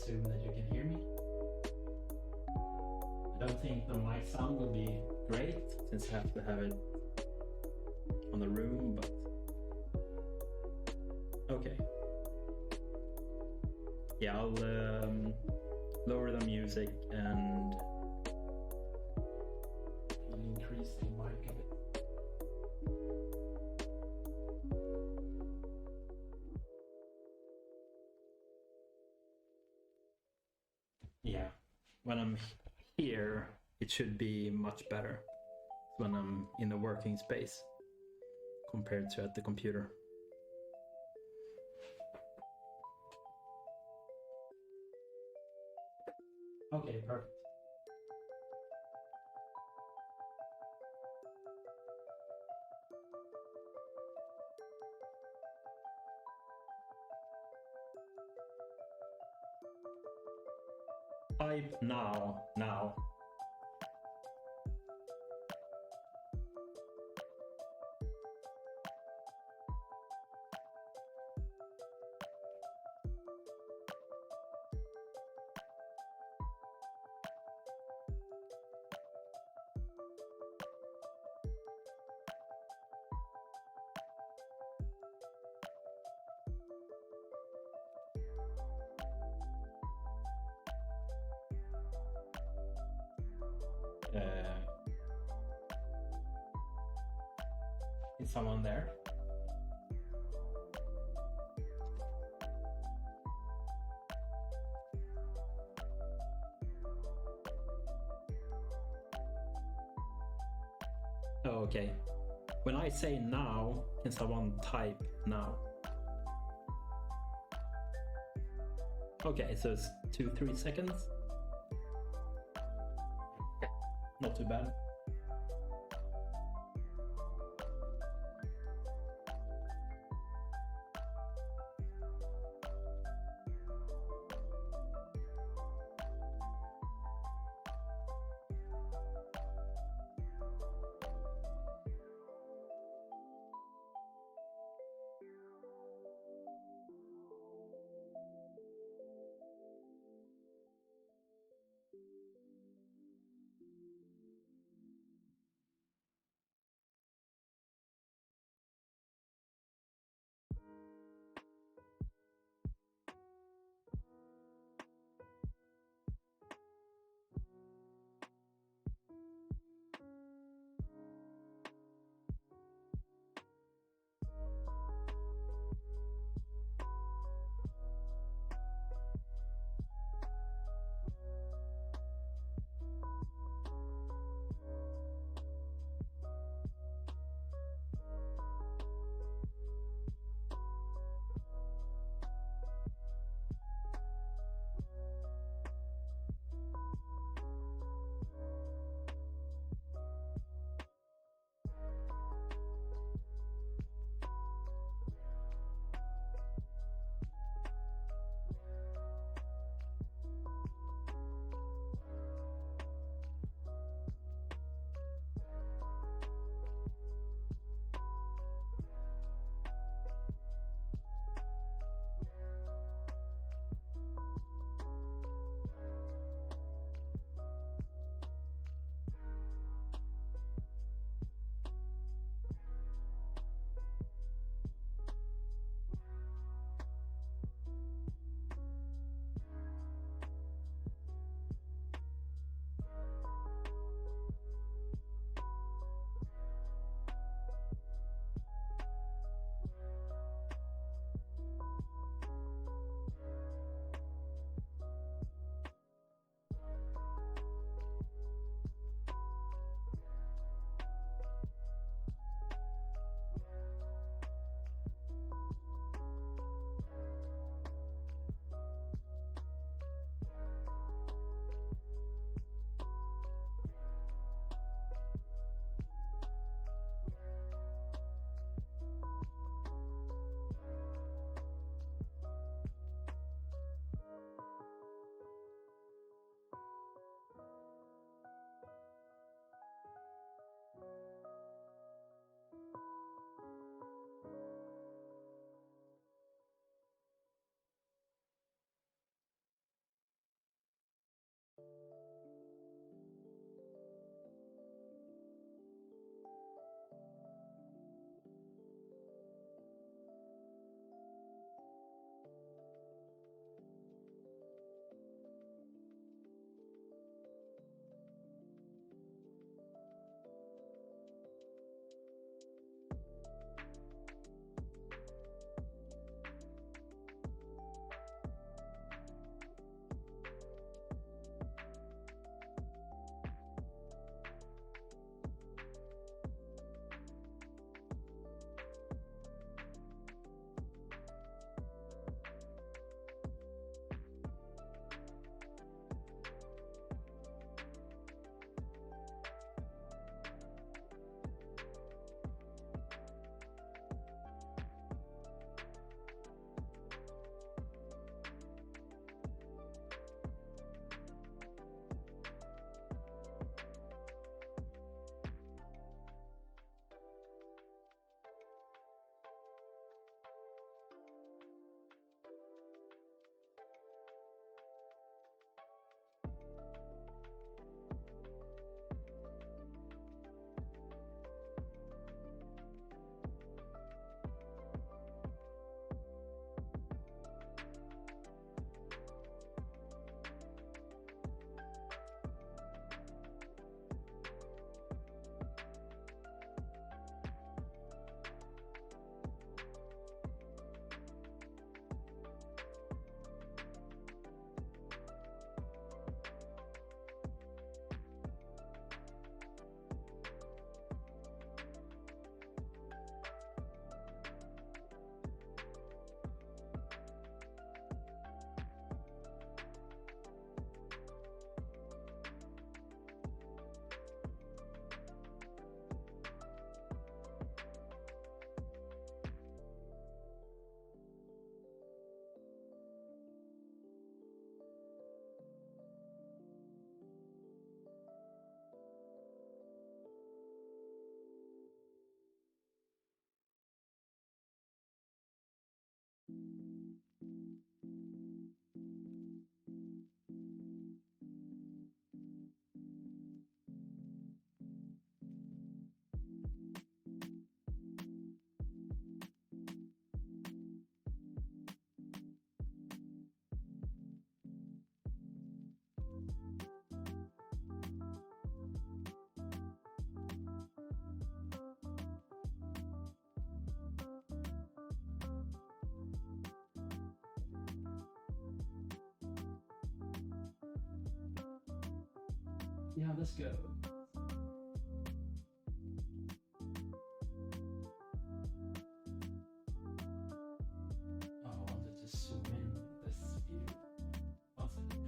assume that you can hear me. I don't think the mic sound will be great since I have to have it on the room, but okay. Yeah, I'll lower the music and increase the mic a bit. Yeah, when I'm here, it should be much better when I'm in the working space compared to at the computer. Okay, perfect. Type now. Is someone there? Oh, okay. When I say now, can someone type now? Okay, so it's 2-3 seconds. Not too bad. Yeah, let's go. Oh, I wanted to zoom in this view. One second.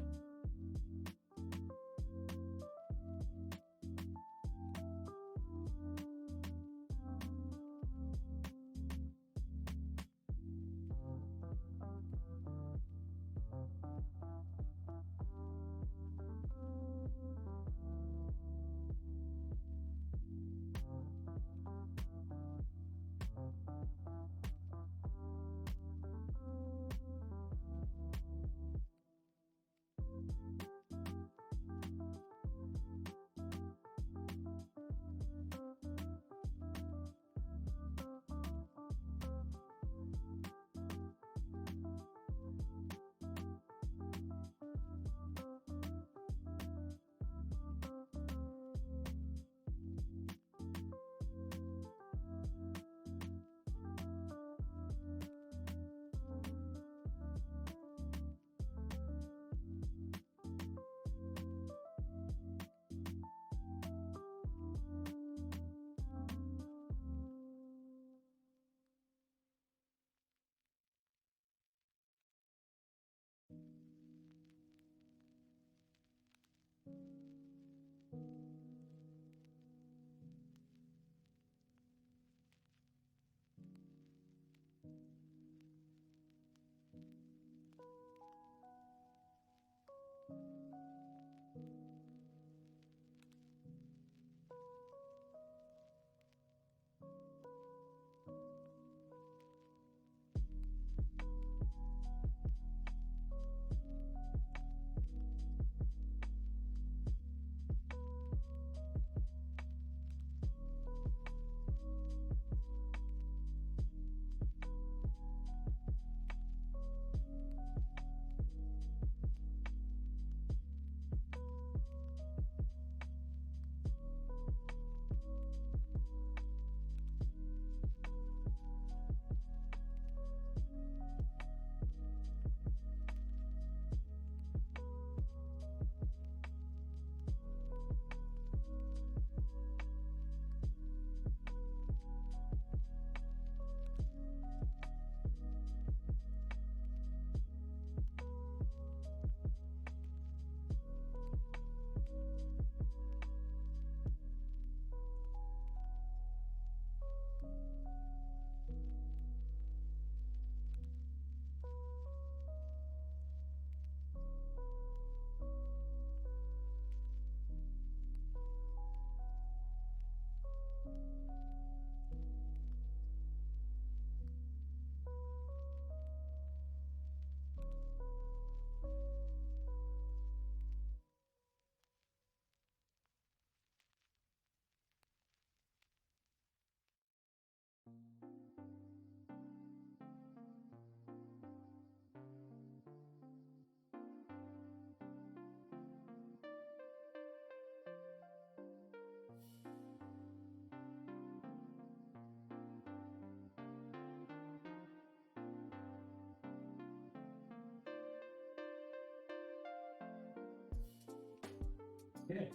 Okay.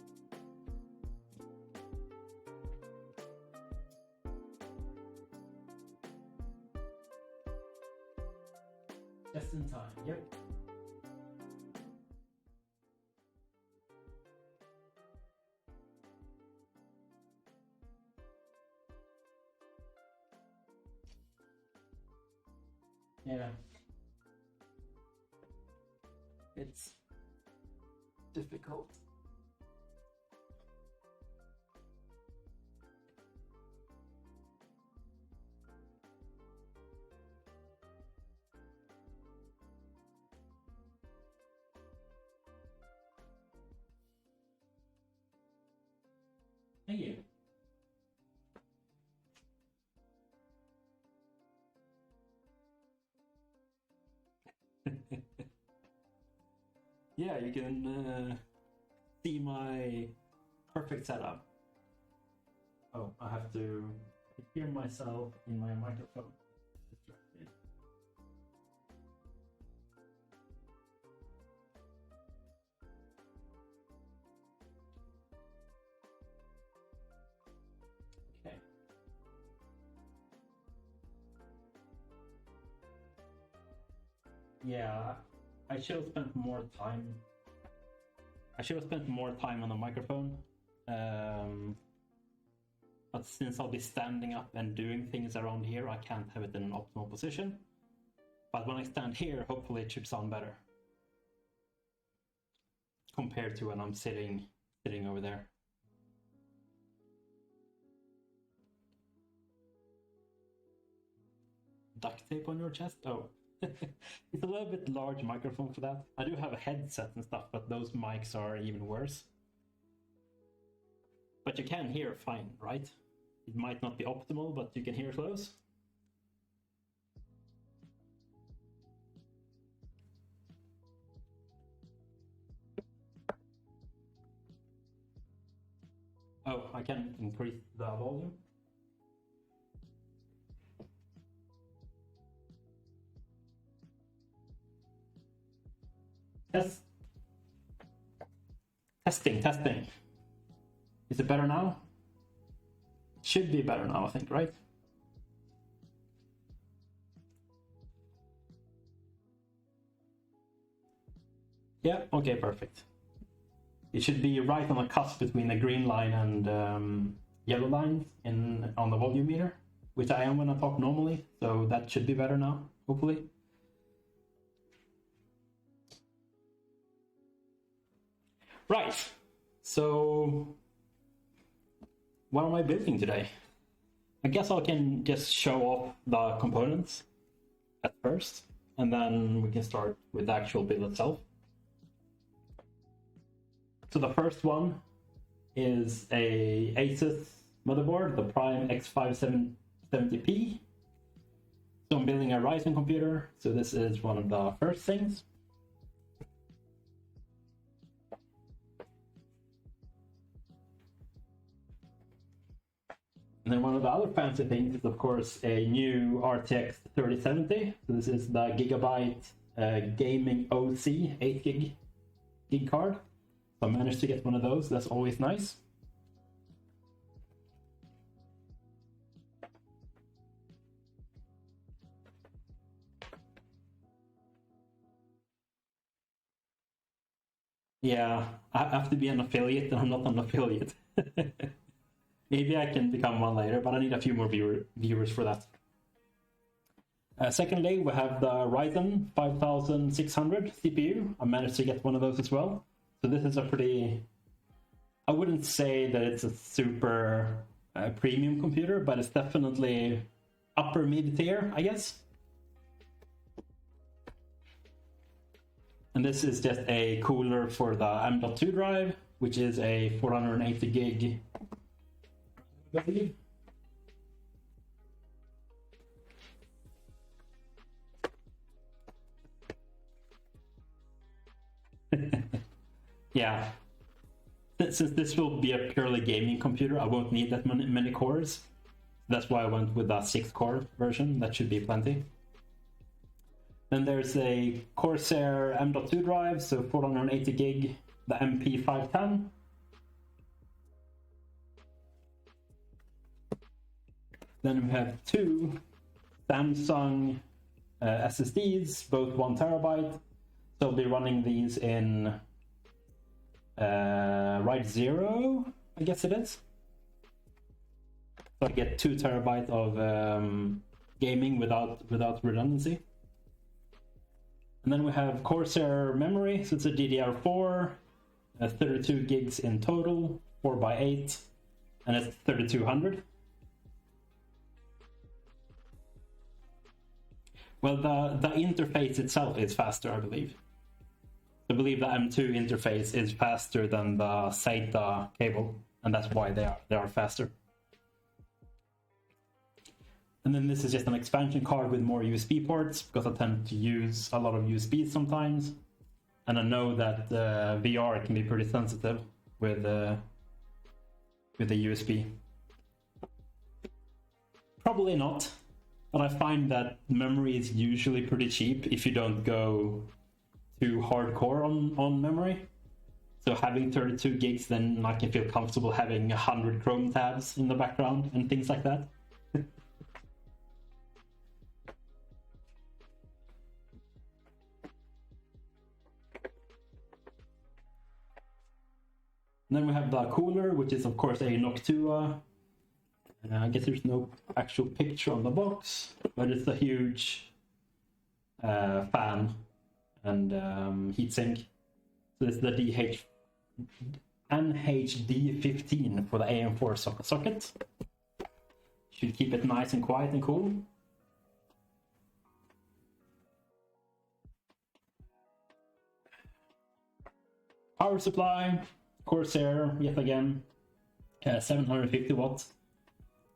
Just in time, yep. Yeah. It's difficult. Thank you. Yeah, you can see my perfect setup. Oh, I have to hear myself in my microphone. Distracted. Yeah, I should have spent more time. I should have spent more time on the microphone. But since I'll be standing up and doing things around here, I can't have it in an optimal position. But when I stand here, hopefully it should sound better compared to when I'm sitting over there. Duct tape on your chest? Oh. It's a little bit large microphone for that. I do have a headset and stuff, but those mics are even worse. But you can hear fine, right? It might not be optimal, but you can hear close. Oh, I can increase the volume. Testing. Is it better now? Should be better now, I think, right? Yeah, okay, perfect. It should be right on the cusp between the green line and yellow line on the volume meter, which I am when I talk normally, so that should be better now, hopefully. Right, so what am I building today? I guess I can just show off the components at first, and then we can start with the actual build itself. So the first one is a Asus motherboard, the Prime X570P. So I'm building a Ryzen computer, so this is one of the first things. And then one of the other fancy things is, of course, a new RTX 3070. So this is the Gigabyte Gaming OC 8 gig card. So I managed to get one of those. That's always nice. Yeah, I have to be an affiliate, and I'm not an affiliate. Maybe I can become one later, but I need a few more viewers for that. Secondly, we have the Ryzen 5600 CPU. I managed to get one of those as well. So this is a pretty... I wouldn't say that it's a super premium computer, but it's definitely upper mid-tier, I guess. And this is just a cooler for the M.2 drive, which is a 480 gig. Yeah. Since this will be a purely gaming computer, I won't need that many cores. That's why I went with the 6-core version. That should be plenty. Then there's a Corsair M.2 drive, so 480 gig, the MP510. Then we have two Samsung SSDs, both 1 terabyte. So I'll be running these in RAID 0, I guess it is. So I get 2 terabyte of gaming without redundancy. And then we have Corsair memory, so it's a DDR4, 32 gigs in total, 4x8, and it's 3200. Well, the interface itself is faster, I believe. I believe the M2 interface is faster than the SATA cable, and that's why they are faster. And then this is just an expansion card with more USB ports, because I tend to use a lot of USBs sometimes. And I know that VR can be pretty sensitive with the USB. Probably not, but I find that memory is usually pretty cheap if you don't go too hardcore on memory. So having 32 gigs, then I can feel comfortable having 100 Chrome tabs in the background and things like that. And then we have the cooler, which is of course a Noctua. I guess there's no actual picture on the box, but it's a huge fan and heatsink. So it's the NHD15 for the AM4 socket. Should keep it nice and quiet and cool. Power supply, Corsair, yet again, 750 watts,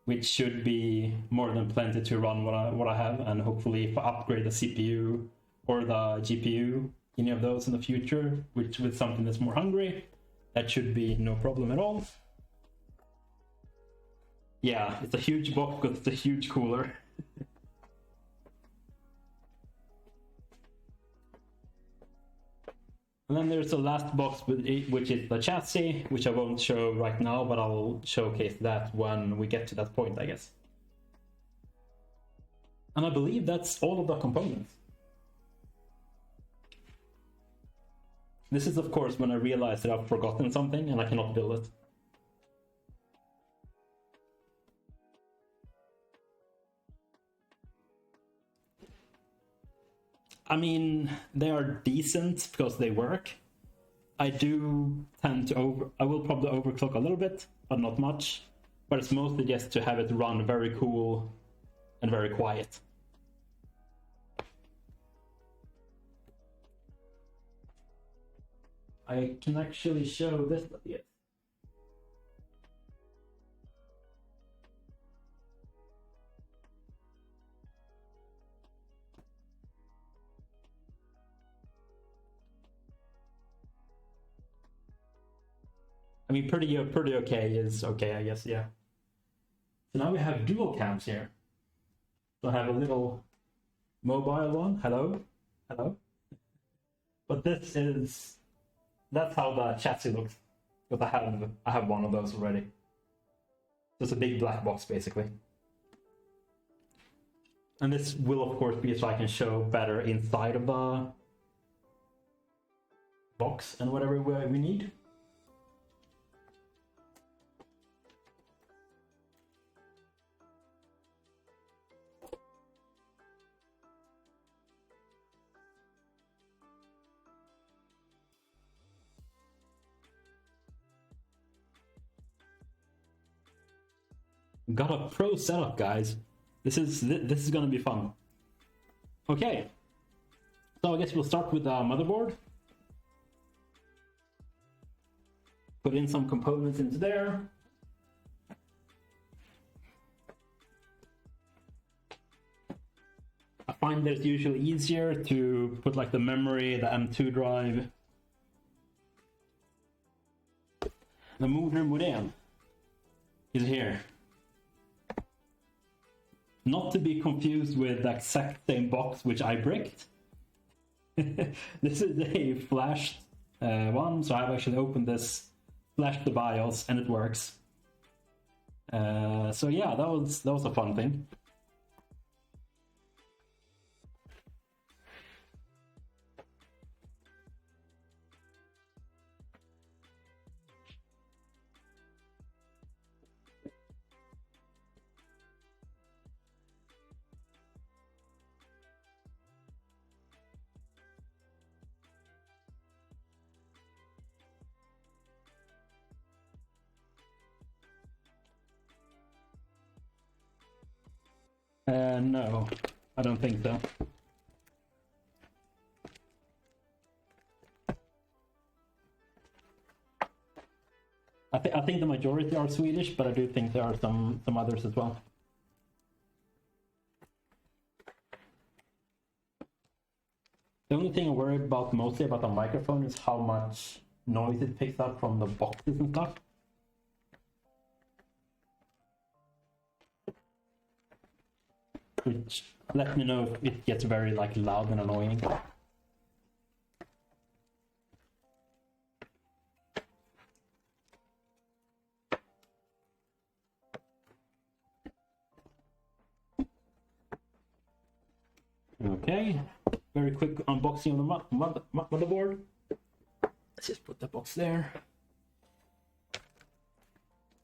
which should be more than plenty to run what I have, and hopefully if I upgrade the CPU or the GPU, any of those in the future, which with something that's more hungry, that should be no problem at all. Yeah, it's a huge box because it's a huge cooler. And then there's the last box, which is the chassis, which I won't show right now, but I'll showcase that when we get to that point, I guess. And I believe that's all of the components. This is, of course, when I realized that I've forgotten something and I cannot build it. I mean, they are decent because they work. I do tend to I will probably overclock a little bit, but not much. But it's mostly just to have it run very cool and very quiet. I can actually show this, yes. I mean, pretty okay is okay, I guess, yeah. So now we have dual cams here. So I have a little mobile one, hello. But that's how the chassis looks. Because I have one of those already. Just a big black box, basically. And this will, of course, be so I can show better inside of the box and whatever we need. Got a pro setup, guys. This is gonna be fun. Okay, so I guess we'll start with the motherboard. Put in some components into there. I find that it's usually easier to put like the memory, the M2 drive. The modem is here. Not to be confused with the exact same box which I bricked. This is a flashed one, so I've actually opened this, flashed the BIOS, and it works. So yeah, that was a fun thing. No, I don't think so. I think the majority are Swedish, but I do think there are some others as well. The only thing I worry about mostly about the microphone is how much noise it picks up from the boxes and stuff. Which let me know if it gets very like loud and annoying. Okay, very quick unboxing of the motherboard. Let's just put the box there.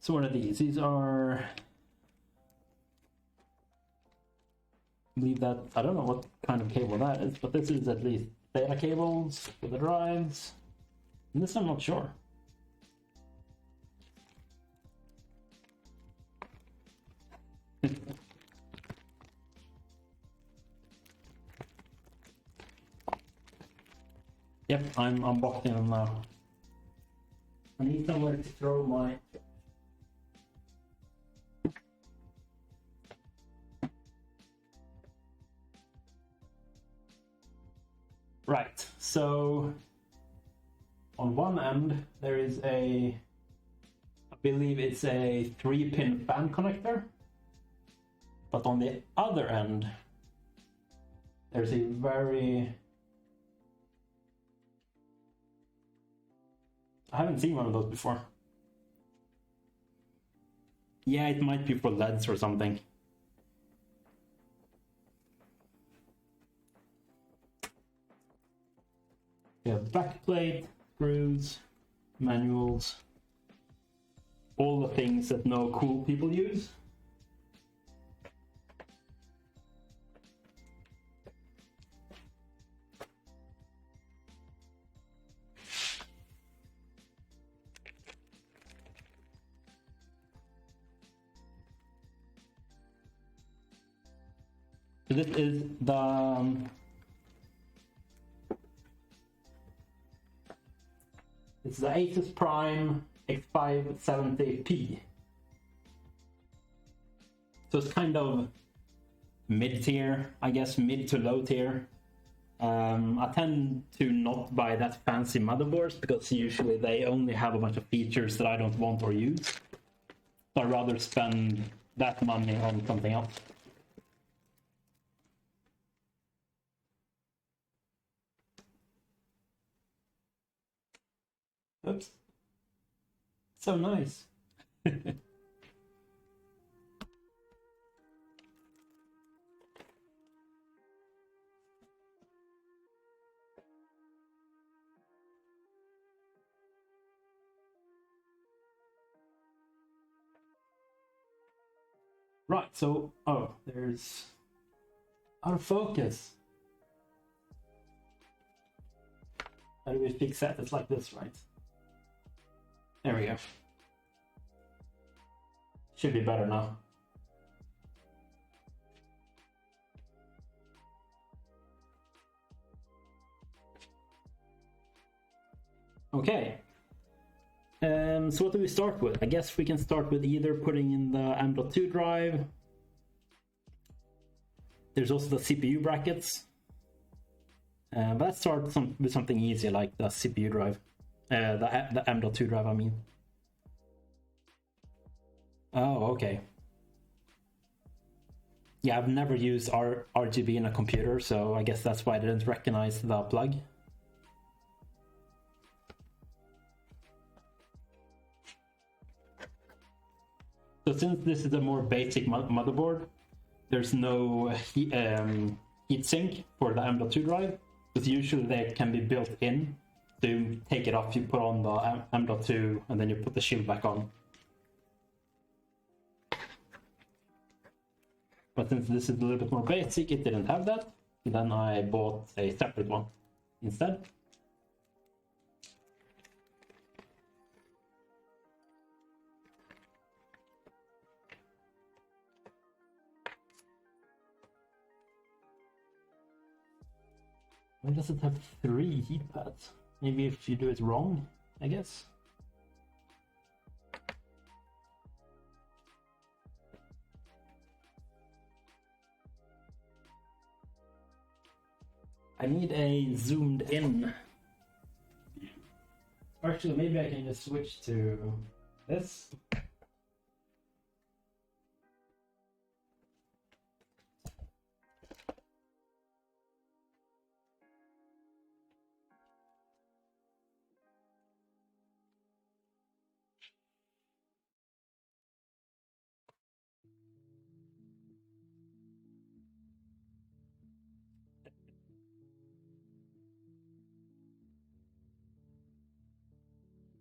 So what are these? These are, I believe that, I don't know what kind of cable that is, but this is at least data cables for the drives. And this I'm not sure. Yep, I'm unboxing them now. I need somewhere to throw my... Right, so on one end there is a, I believe it's a 3-pin fan connector, but on the other end there's a very, I haven't seen one of those before. Yeah, it might be for LEDs or something. We have backplate, screws, manuals, all the things that no cool people use. So this is the it's the Asus Prime X570P. So it's kind of mid-tier, I guess, mid to low tier. I tend to not buy that fancy motherboards because usually they only have a bunch of features that I don't want or use. So I'd rather spend that money on something else. Oops. So nice. Right, so, oh, there's out of focus. How do we fix that? It's like this, right? There we go. Should be better now. Okay. So what do we start with? I guess we can start with either putting in the M.2 drive. There's also the CPU brackets. But let's start with something easy like the CPU drive. The M.2 drive, I mean. Oh, okay. Yeah, I've never used RGB in a computer, so I guess that's why I didn't recognize the plug. So since this is a more basic motherboard, there's no heatsink for the M.2 drive, because usually they can be built in. So you take it off, you put on the M.2, and then you put the shield back on. But since this is a little bit more basic, it didn't have that. So then I bought a separate one instead. Why does it have 3 heat pads? Maybe if you do it wrong, I guess. I need a zoomed in. Actually, maybe I can just switch to this.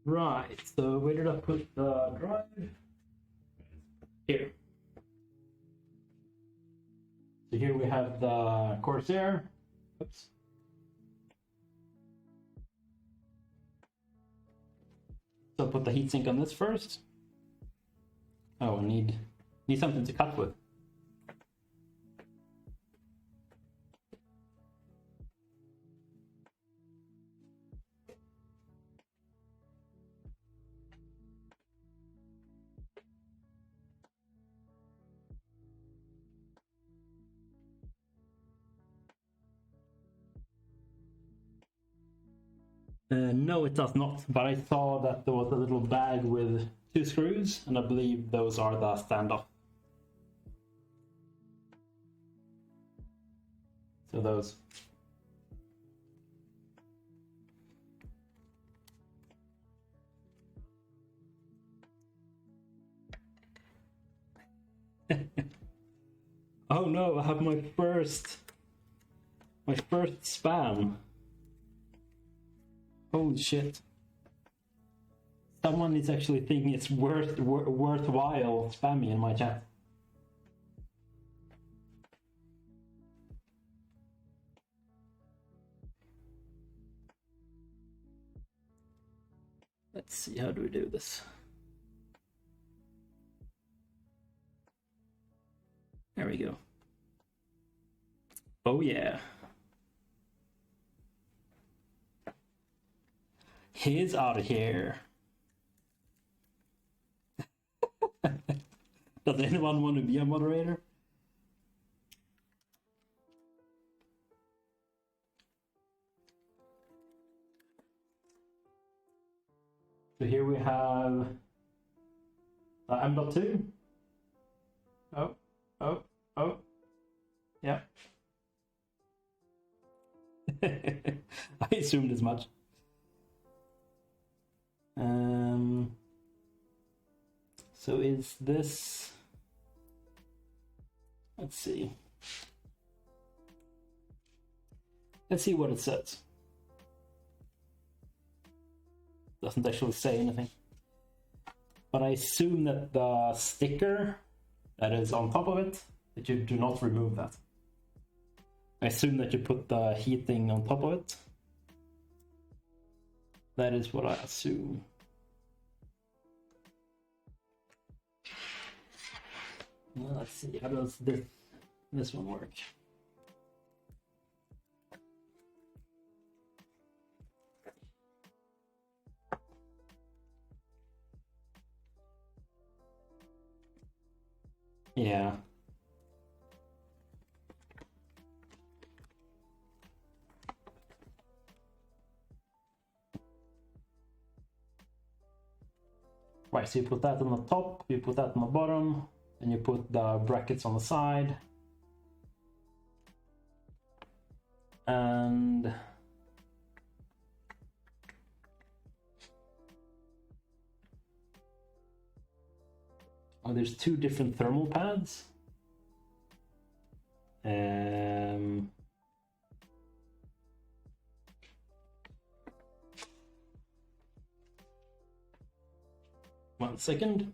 Right, so where did I put the drive? here. So here we have the Corsair. Oops. So put the heatsink on this first. Oh, I need something to cut with. No, it does not, but I saw that there was a little bag with 2 screws, and I believe those are the standoff. So those. Oh no, I have my first spam. Holy shit. Someone is actually thinking it's worthwhile spamming in my chat. Let's see, how do we do this? There we go. Oh yeah. He's out of here. Does anyone want to be a moderator? So here we have M.2. Oh. Yeah. I assumed as much. So is this... Let's see. Let's see what it says. Doesn't actually say anything. But I assume that the sticker that is on top of it, that you do not remove that. I assume that you put the heating on top of it. That is what I assume. Well, let's see, how does this one work? Yeah. Right, so you put that on the top, you put that on the bottom, and you put the brackets on the side. And oh, there's 2 different thermal pads. 1 second.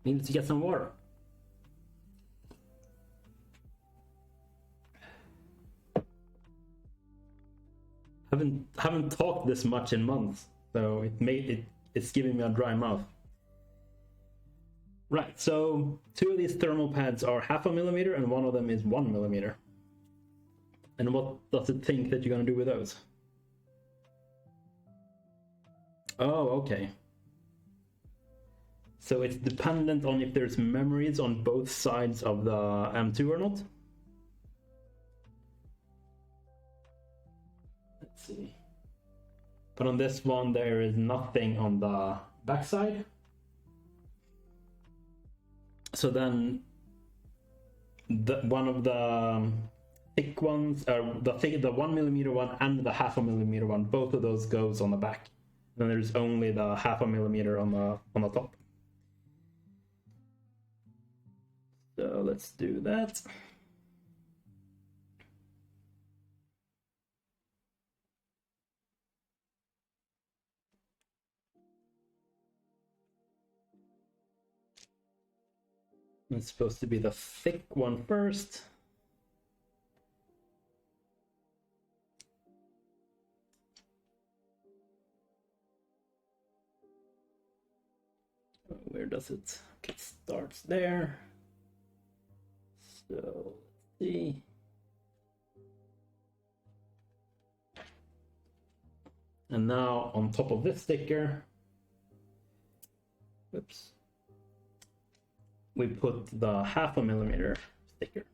Need to get some water. Haven't talked this much in months, so it's giving me a dry mouth. Right, so 2 of these thermal pads are 0.5 millimeter and 1 of them is 1 millimeter. And what does it think that you're gonna do with those? Oh, okay. So it's dependent on if there's memories on both sides of the M2 or not. Let's see. But on this one, there is nothing on the backside. So then one of the thick ones, the 1mm one and the 0.5 mm one, both of those goes on the back. Then there's only the 0.5 mm on the top. So let's do that. It's supposed to be the thick one first. Where does it? Okay, it starts there. So let's see. And now on top of this sticker, whoops, we put the 0.5 mm sticker.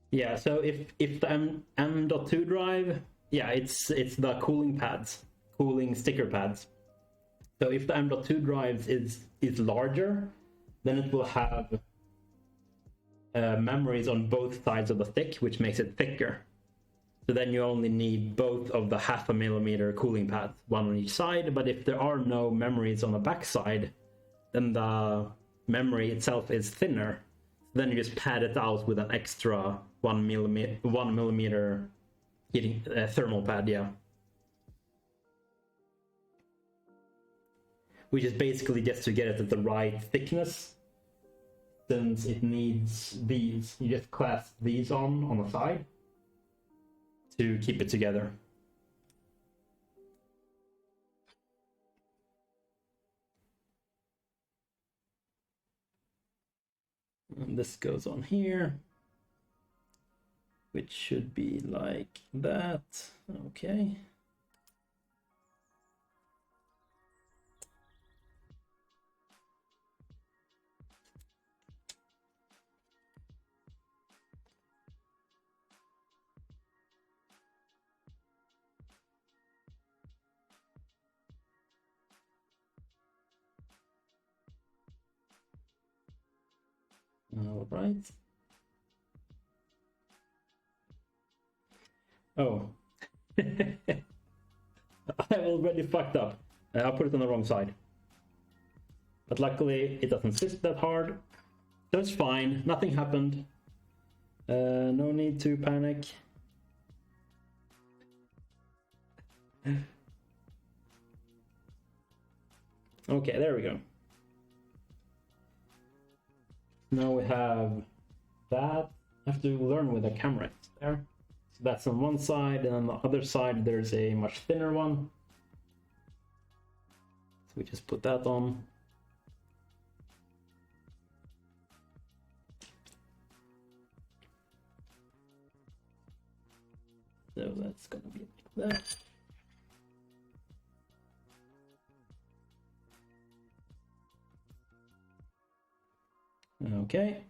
Yeah, so if the M.2 drive, yeah, it's the cooling pads, cooling sticker pads. So if the M.2 drive is larger, then it will have memories on both sides of the stick, which makes it thicker. So then you only need both of the 0.5 mm cooling pads, one on each side. But if there are no memories on the back side, then the memory itself is thinner. Then you just pad it out with an extra 1 millimeter heating thermal pad, yeah. Which is basically just to get it at the right thickness. Since it needs these, you just clasp these on the side to keep it together. And this goes on here, which should be like that. Okay. All right. Oh. I already fucked up. I put it on the wrong side. But luckily, it doesn't sit that hard. So it's fine. Nothing happened. No need to panic. Okay, there we go. Now we have that. I have to learn where the camera is there. So that's on one side, and on the other side there's a much thinner one. So we just put that on. So that's gonna be like that. Okay.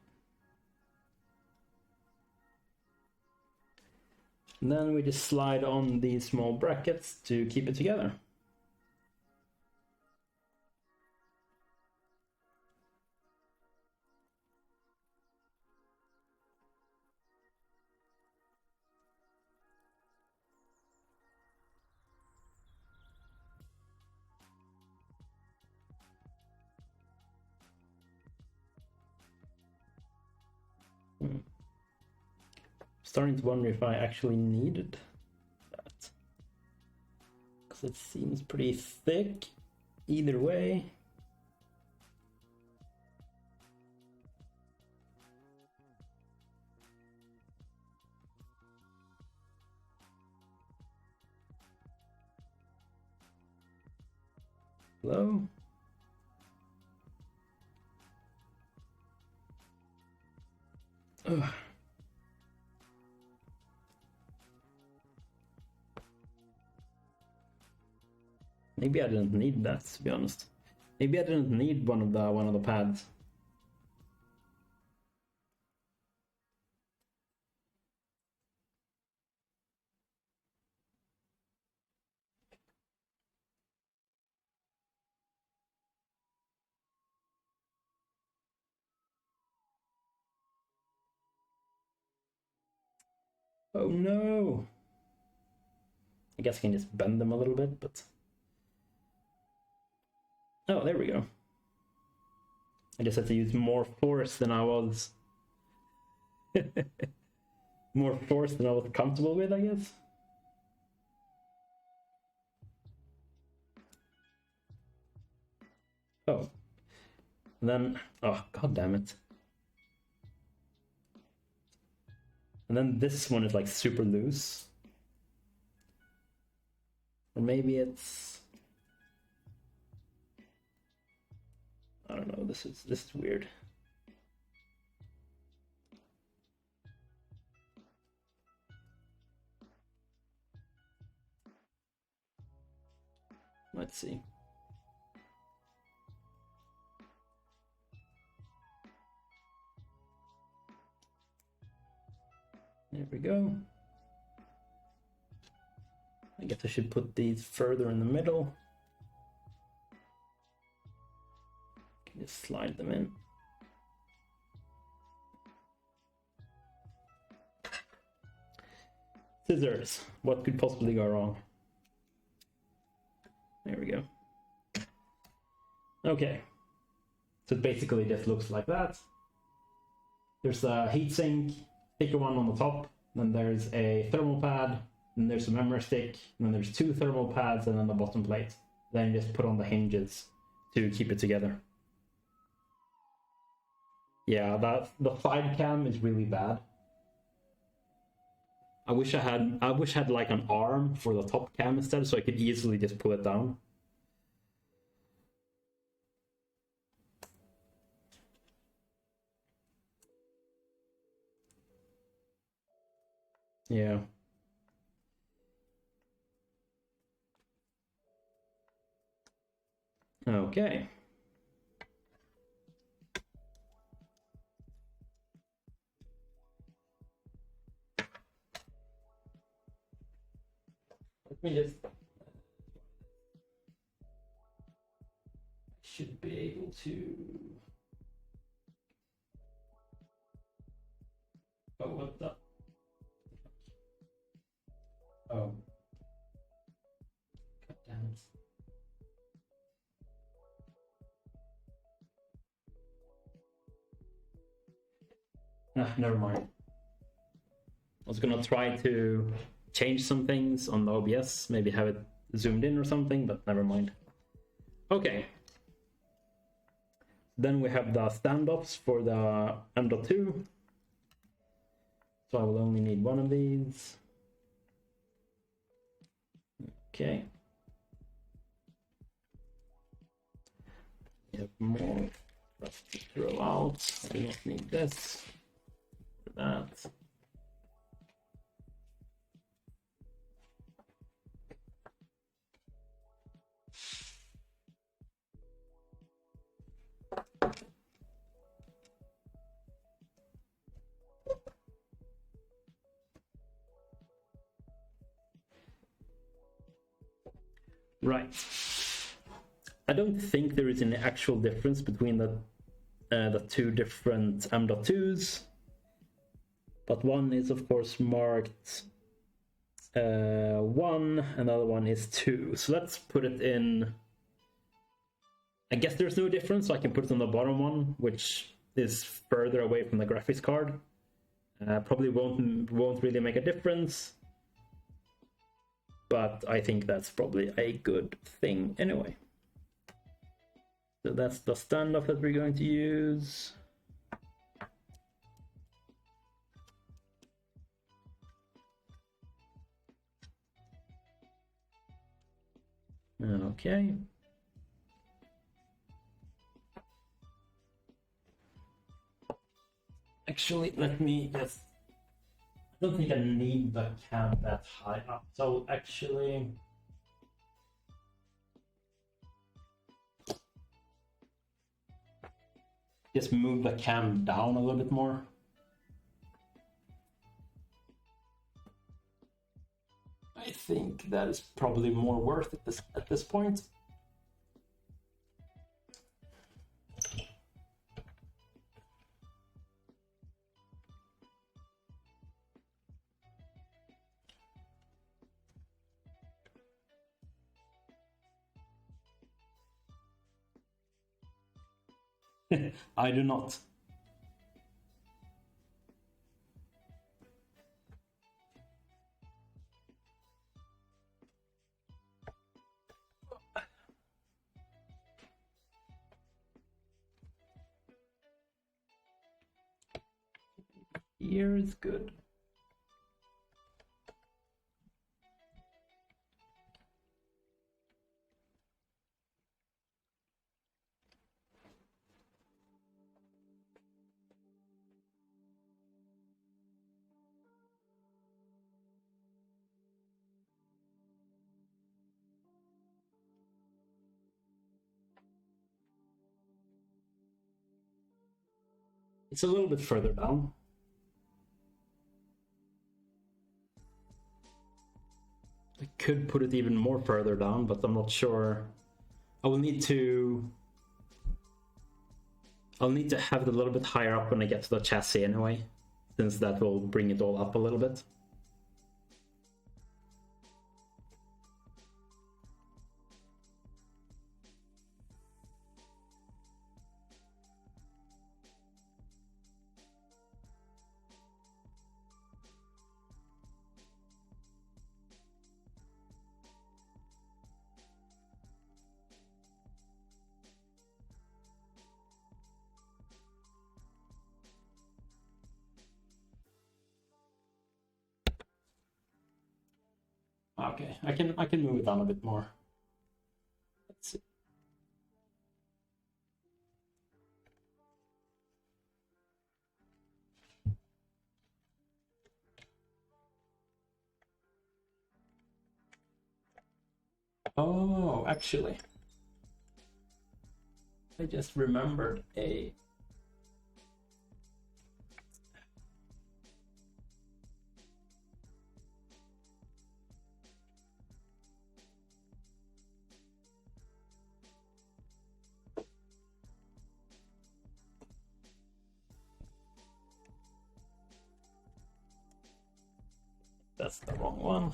And then we just slide on these small brackets to keep it together. Starting to wonder if I actually needed that, because it seems pretty thick either way. Hello? Ugh. Maybe I didn't need that, to be honest. Maybe I didn't need one of the pads. Oh no! I guess I can just bend them a little bit, but... Oh, there we go. I just had to use more force than I was... more force than I was comfortable with, I guess. Oh. And then... Oh, god damn it. And then this one is like super loose. Or maybe it's... I don't know, this is weird. Let's see. There we go. I guess I should put these further in the middle. Just slide them in. Scissors. What could possibly go wrong? There we go. Okay. So it basically just looks like that. There's a heatsink, thicker one on the top. Then there's a thermal pad. Then there's a memory stick. And then there's two thermal pads and then the bottom plate. Then you just put on the hinges to keep it together. Yeah, the side cam is really bad. I wish I had like an arm for the top cam instead, so I could easily just pull it down. Yeah. Okay. Let me just... should be able to... Oh, what the... Oh. God damn it. Ah, never mind. I was gonna try to change some things on the OBS, maybe have it zoomed in or something, but never mind. Okay. Then we have the standoffs for the M.2. So I will only need one of these. Okay. We have more stuff to throw out. I do not need this for that. Right. I don't think there is any actual difference between the two different M.2s, but one is of course marked 1, another one is 2. So let's put it in. I guess there's no difference, so I can put it on the bottom one, which is further away from the graphics card. Probably won't really make a difference, but I think that's probably a good thing anyway. So that's the standoff that we're going to use. Okay. Actually, let me just. I don't think I need the cam that high up. So actually, just move the cam down a little bit more. I think that is probably more worth it at this point. I do not. Here is good. It's a little bit further down. I could put it even more further down, but I'm not sure. I'll need to have it a little bit higher up when I get to the chassis anyway, since that will bring it all up a little bit. Okay, I can move it down a bit more. Let's see. Oh, actually, I just remembered a. That's the wrong one.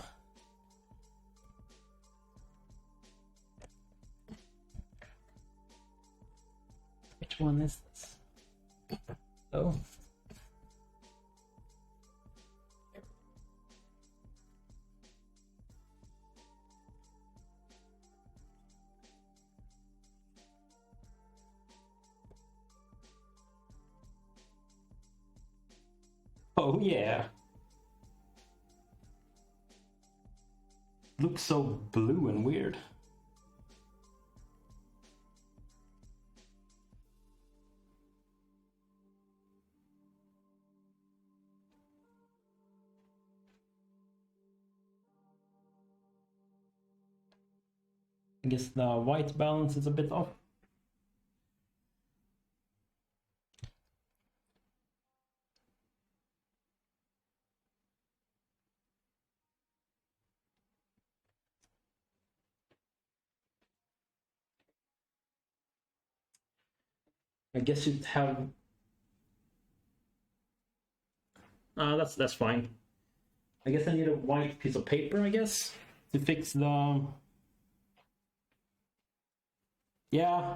Which one is this? Oh. Oh yeah. Looks so blue and weird. I guess the white balance is a bit off. I guess you'd have. That's fine. I guess I need a white piece of paper, I guess, to fix the. Yeah,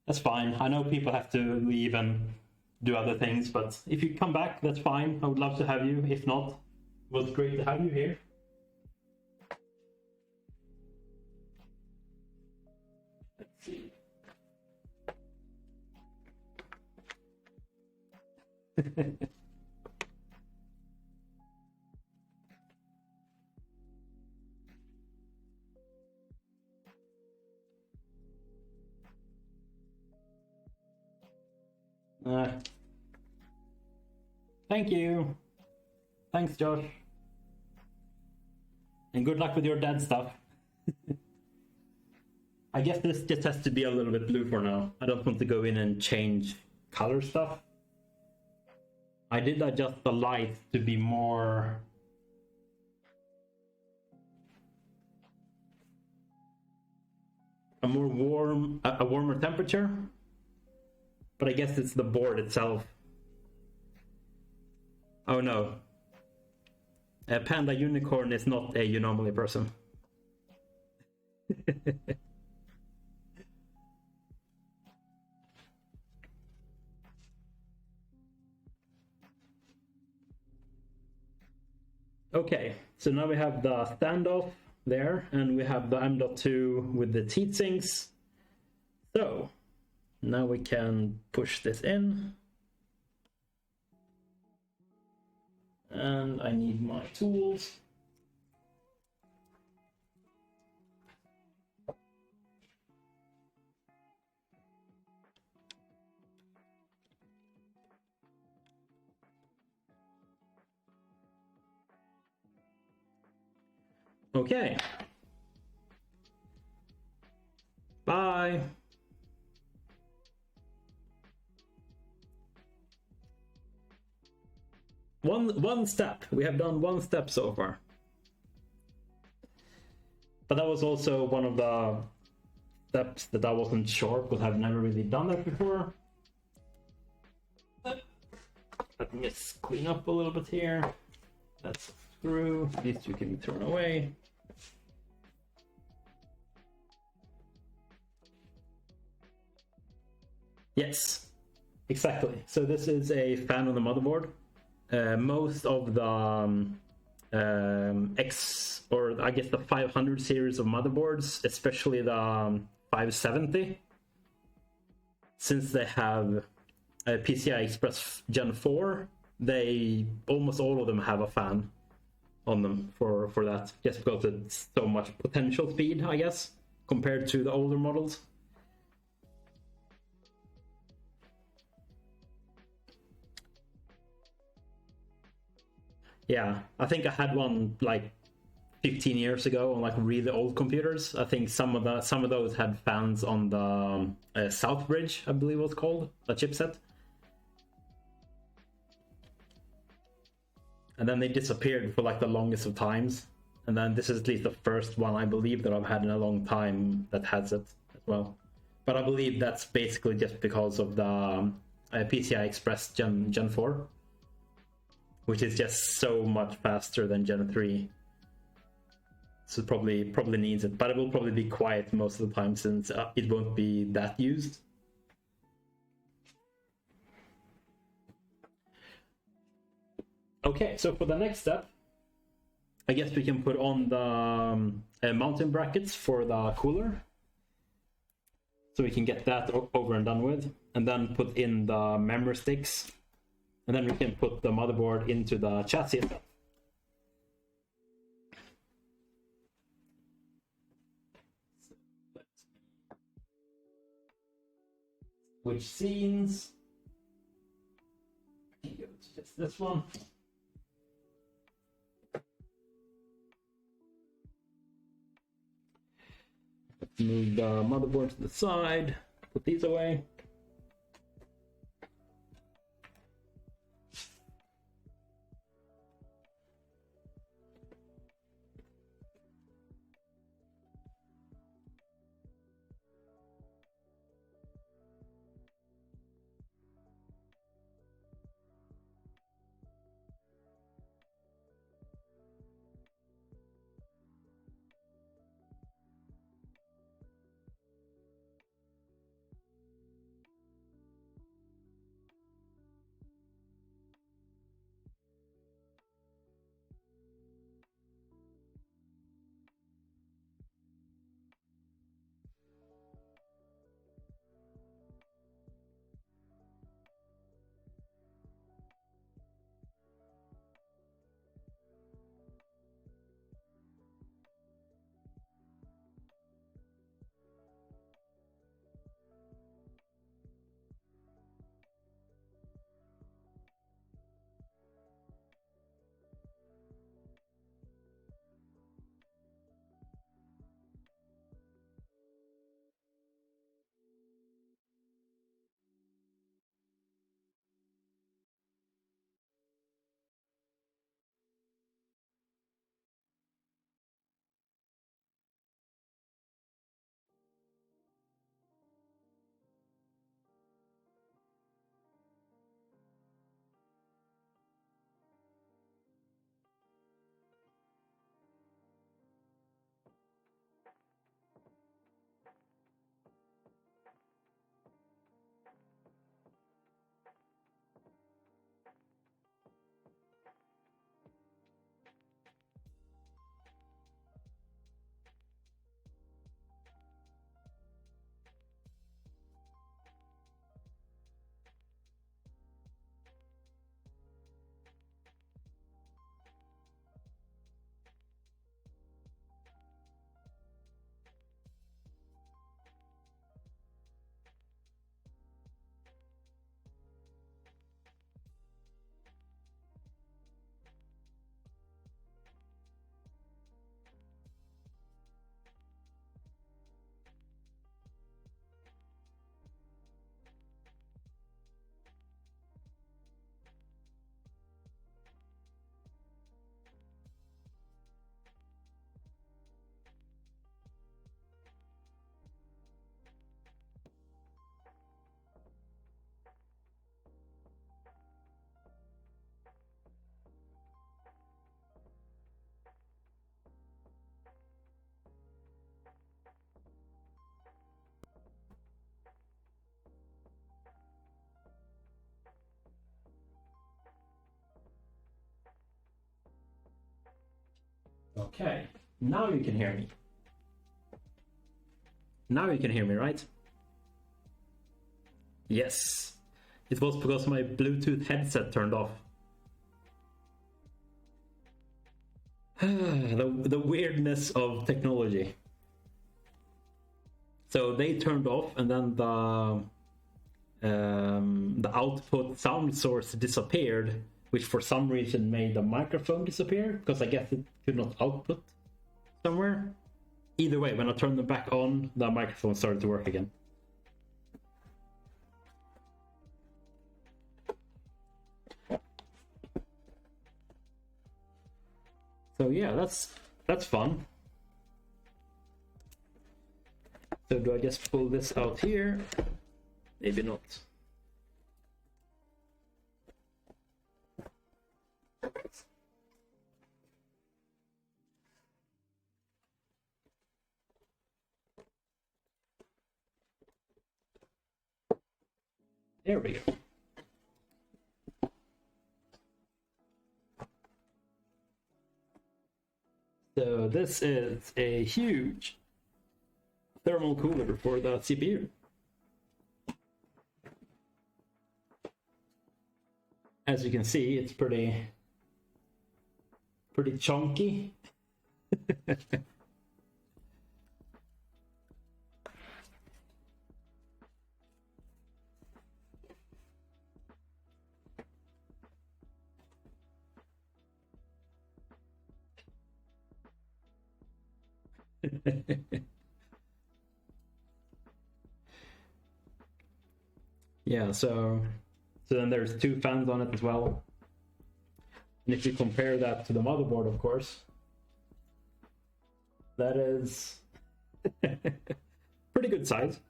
that's fine. I know people have to leave and do other things, but if you come back, that's fine. I would love to have you. If not, it was great to have you here. Let's see. Thank you. Thanks, Josh. And good luck with your dad stuff. I guess this just has to be a little bit blue for now. I don't want to go in and change color stuff. I did adjust the light to be more... a warmer temperature. But I guess it's the board itself. Oh no. A Panda Unicorn is not a Unomaly person. Okay, so now we have the standoff there, and we have the M.2 with the heat sinks. So now we can push this in. And I need my tools. Okay. Bye. One step. We have done one step so far. But that was also one of the steps that I wasn't sure because I've never really done that before. Let me just clean up a little bit here. That's a screw. These two can be thrown away. Yes, exactly. So this is a fan on the motherboard. Most of the X, or I guess the 500 series of motherboards, especially the 570, since they have PCI Express Gen 4, they almost all of them have a fan on them for that, just because it's so much potential speed, I guess, compared to the older models. Yeah, I think I had one like 15 years ago on like really old computers. I think some of those had fans on the Southbridge, I believe it was called, the chipset. And then they disappeared for like the longest of times. And then this is at least the first one I believe that I've had in a long time that has it as well. But I believe that's basically just because of the PCI Express Gen 4. Which is just so much faster than Gen 3. So probably needs it, but it will probably be quiet most of the time since it won't be that used. Okay, so for the next step, I guess we can put on the mounting brackets for the cooler. So we can get that over and done with, and then put in the memory sticks. And then we can put the motherboard into the chassis itself. Which scenes? I can go to just this one. Move the motherboard to the side. Put these away. Okay, now you can hear me. Now you can hear me, right? Yes. It was because my Bluetooth headset turned off. the weirdness of technology. So they turned off, and then the output sound source disappeared, which for some reason made the microphone disappear, because I guess it could not output somewhere. Either way, when I turned them back on, the microphone started to work again. So yeah, that's fun. So do I just pull this out here? Maybe not. There we go. So this is a huge thermal cooler for the CPU. As you can see, it's pretty chunky. Yeah, so then there's two fans on it as well. And if you compare that to the motherboard, of course, that is pretty good size.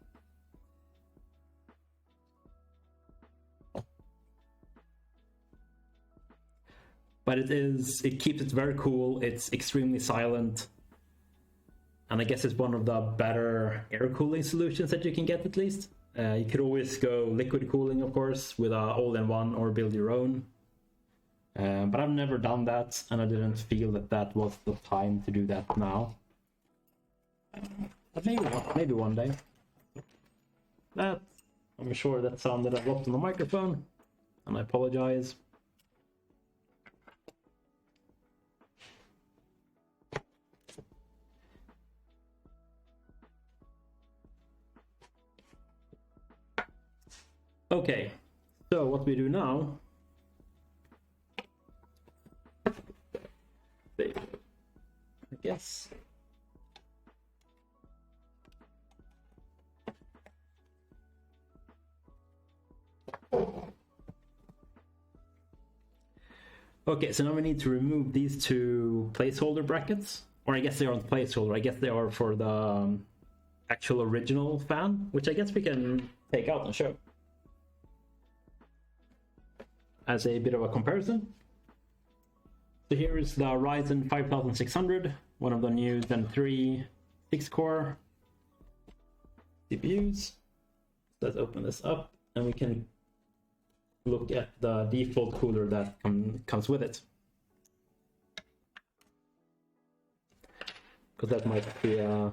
But it keeps it very cool. It's extremely silent. And I guess it's one of the better air cooling solutions that you can get, at least. You could always go liquid cooling, of course, with an all-in-one or build your own. But I've never done that, and I didn't feel that was the time to do that now. But maybe one day. I'm sure that sounded a lot on the microphone, and I apologize. Okay, so what we do now, I guess. Okay, so now we need to remove these two placeholder brackets, or I guess they aren't placeholder, I guess they are for the actual original fan, which I guess we can take out and show as a bit of a comparison. So here is the Ryzen 5600, one of the new Zen 3 6-core CPUs. Let's open this up, and we can look at the default cooler that comes with it, because that might be a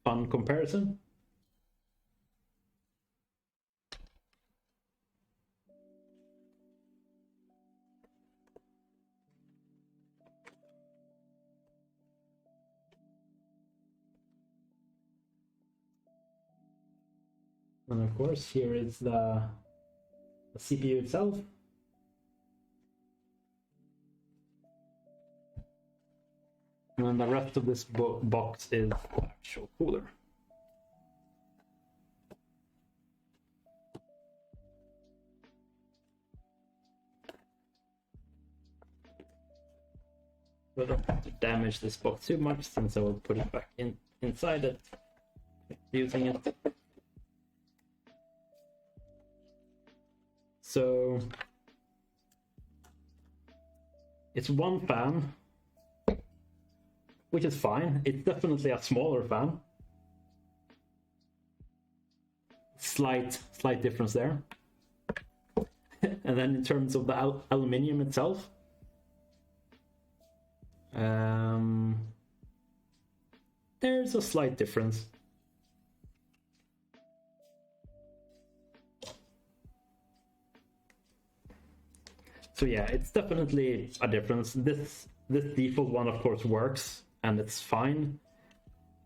fun comparison. And of course, here is the CPU itself. And then the rest of this box is the actual cooler. I don't have to damage this box too much, since I will put it back inside it, using it. So it's one fan, which is fine. It's definitely a smaller fan. Slight difference there. And then in terms of the aluminium itself, There's a slight difference. So yeah, it's definitely a difference. This default one, of course, works and it's fine,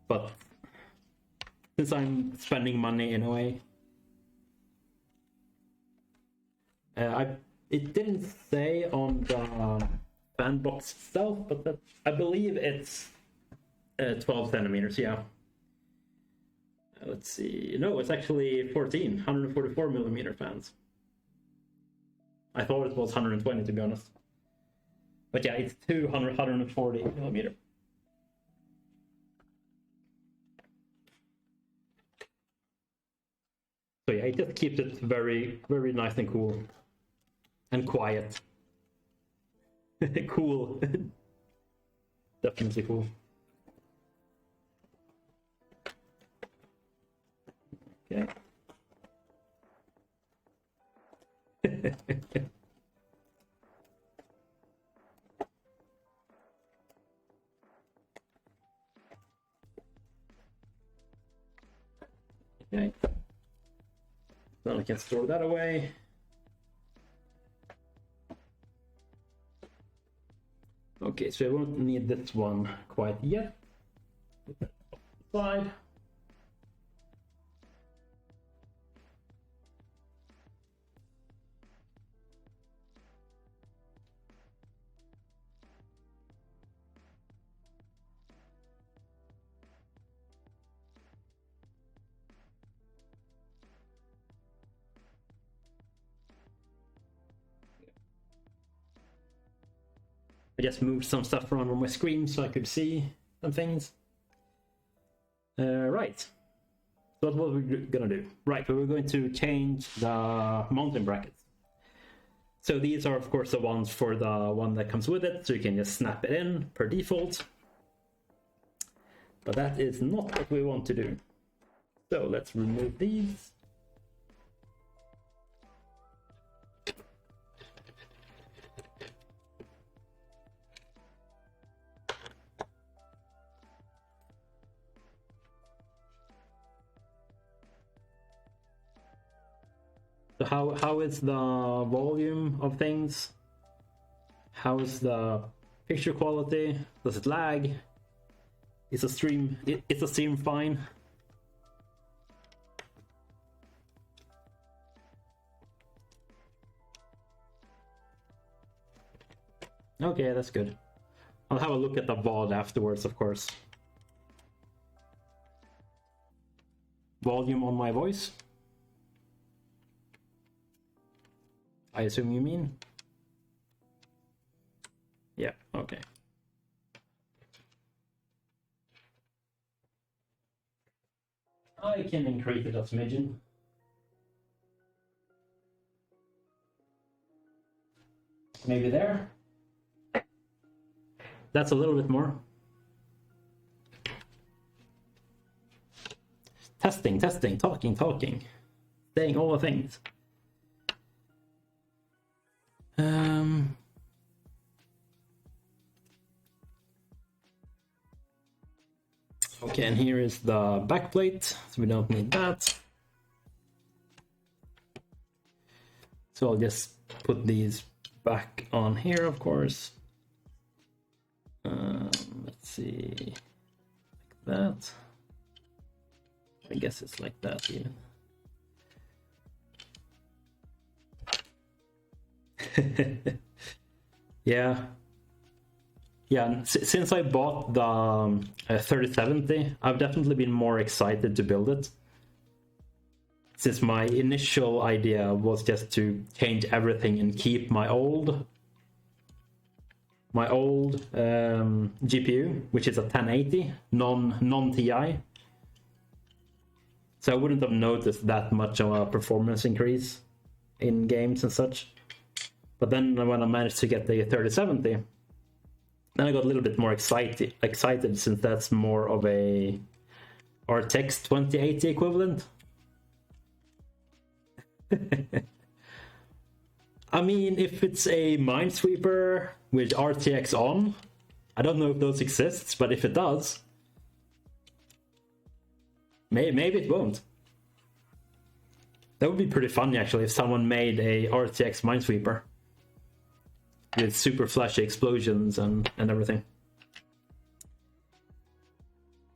but since I'm spending money anyway, it didn't say on the fan box itself, but I believe it's 12 centimeters. Yeah. Let's see. No, it's actually 144 millimeter fans. I thought it was 120 to be honest. But yeah, it's 140 millimeter. So yeah, it just keeps it very, very nice and cool. And quiet. Cool. Definitely cool. Okay. Okay. Then I can store that away. Okay, so I won't need this one quite yet. Put that aside. I just moved some stuff around on my screen so I could see some things. Right. So what we're gonna do? Right, we're going to change the mounting brackets. So these are of course the ones for the one that comes with it, so you can just snap it in per default. But that is not what we want to do. So let's remove these. So how is the volume of things? How is the picture quality? Does it lag? Is a stream fine? Okay, that's good. I'll have a look at the VOD afterwards, of course. Volume on my voice? I assume you mean? Yeah, okay. I can increase it a smidgen. Maybe there. That's a little bit more. Testing, talking, saying all the things. Okay, and here is the backplate, so we don't need that. So I'll just put these back on here, of course. Let's see, like that. I guess it's like that even. Yeah. Since I bought the 3070, I've definitely been more excited to build it. Since my initial idea was just to change everything and keep my old GPU, which is a 1080 non-TI. So I wouldn't have noticed that much of a performance increase in games and such. But then when I managed to get the 3070, then I got a little bit more excited since that's more of a RTX 2080 equivalent. I mean, if it's a Minesweeper with RTX on, I don't know if those exists, but if it does, maybe it won't. That would be pretty funny actually if someone made a RTX Minesweeper with super flashy explosions and everything.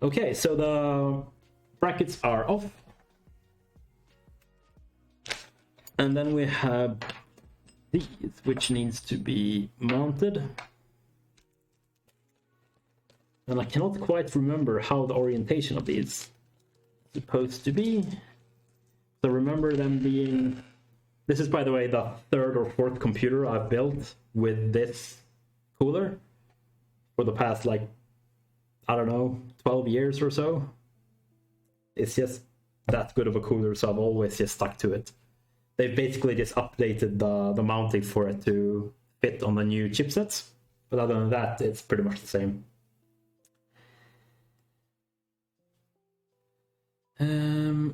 Okay, so the brackets are off. And then we have these, which needs to be mounted. And I cannot quite remember how the orientation of these is supposed to be. So remember them being... This is, by the way, the third or fourth computer I've built with this cooler for the past, like, I don't know, 12 years or so. It's just that good of a cooler, so I've always just stuck to it. They've basically just updated the mounting for it to fit on the new chipsets. But other than that, it's pretty much the same.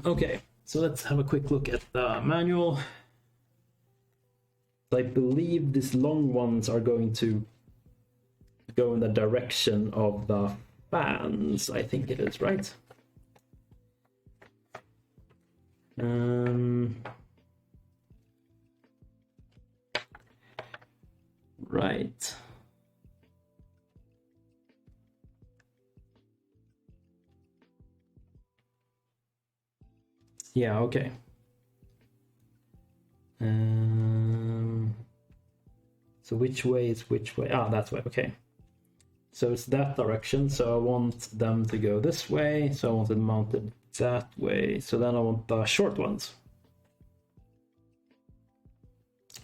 Okay, so let's have a quick look at the manual. I believe these long ones are going to go in the direction of the fans. I think it is, right? Right. Yeah, okay. So which way is which way? Ah, that way, okay. So it's that direction, so I want them to go this way, so I want it mounted that way. So then I want the short ones.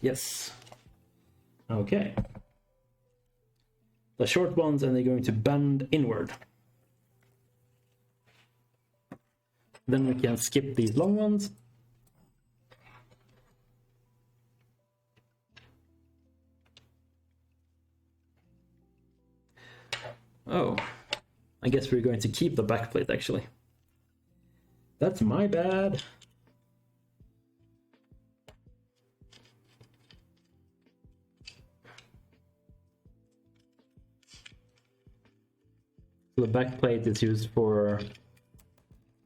Yes. Okay. The short ones, and they're going to bend inward. Then we can skip these long ones. Oh, I guess we're going to keep the backplate actually. That's my bad. The backplate is used for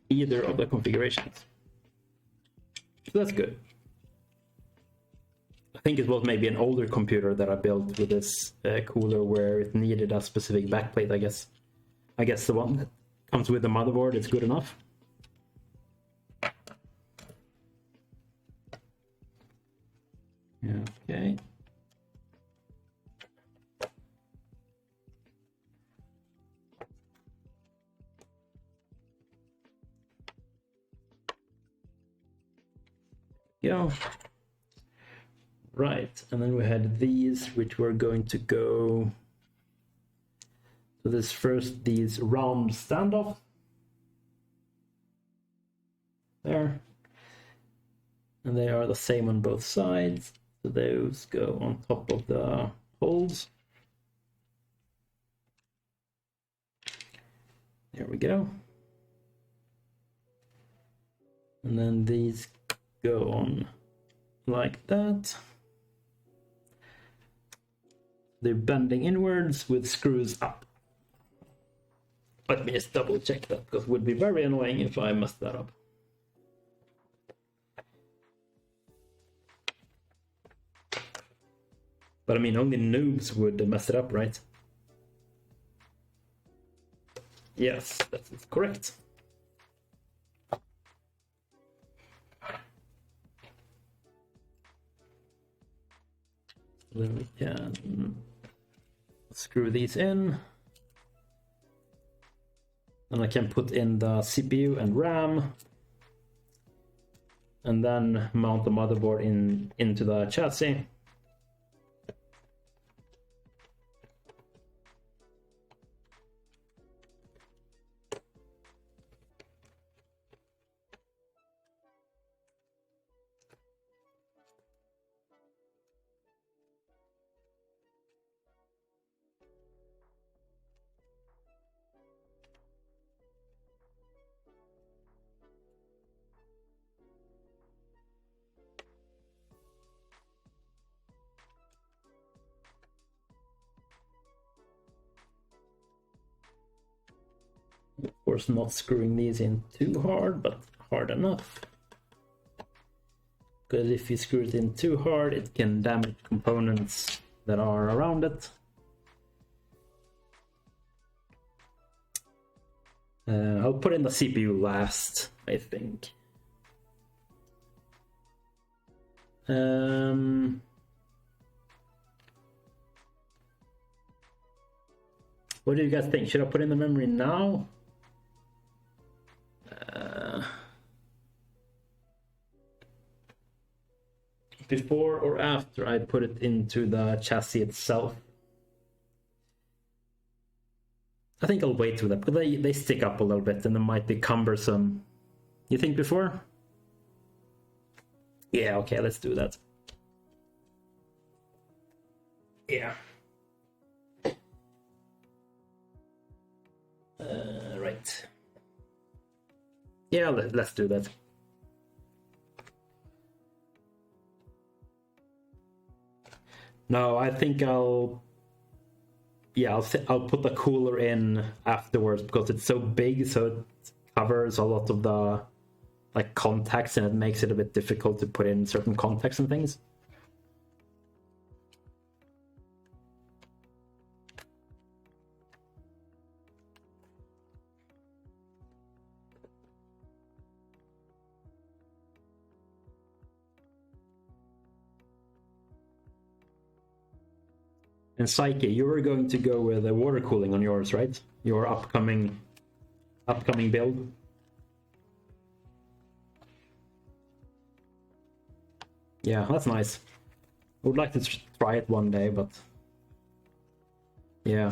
either of the configurations. So that's good. I think it was maybe an older computer that I built with this cooler where it needed a specific backplate, I guess. I guess the one that comes with the motherboard is good enough. Okay. Go. Right, and then we had these, which were going to go. So this first, these round standoff. There. And they are the same on both sides. So those go on top of the holes. There we go. And then these go on like that. They're bending inwards with screws up. Let me just double check that, because it would be very annoying if I messed that up. But I mean, only noobs would mess it up, right? Yes, that is correct. Then we can screw these in. And I can put in the CPU and RAM. And then mount the motherboard into the chassis. Of course, not screwing these in too hard, but hard enough. Because if you screw it in too hard, it can damage components that are around it. I'll put in the CPU last, I think. What do you guys think? Should I put in the memory now? Before or after I put it into the chassis itself? I think I'll wait with that, because they stick up a little bit and they might be cumbersome. You think before? Yeah, okay, let's do that. Yeah. Right. Yeah, let's do that. No, I think I'll put the cooler in afterwards, because it's so big, so it covers a lot of the like contacts, and it makes it a bit difficult to put in certain contacts and things. And Psyche, you were going to go with the water cooling on yours, right? Your upcoming build. Yeah, that's nice. I would like to try it one day, but yeah.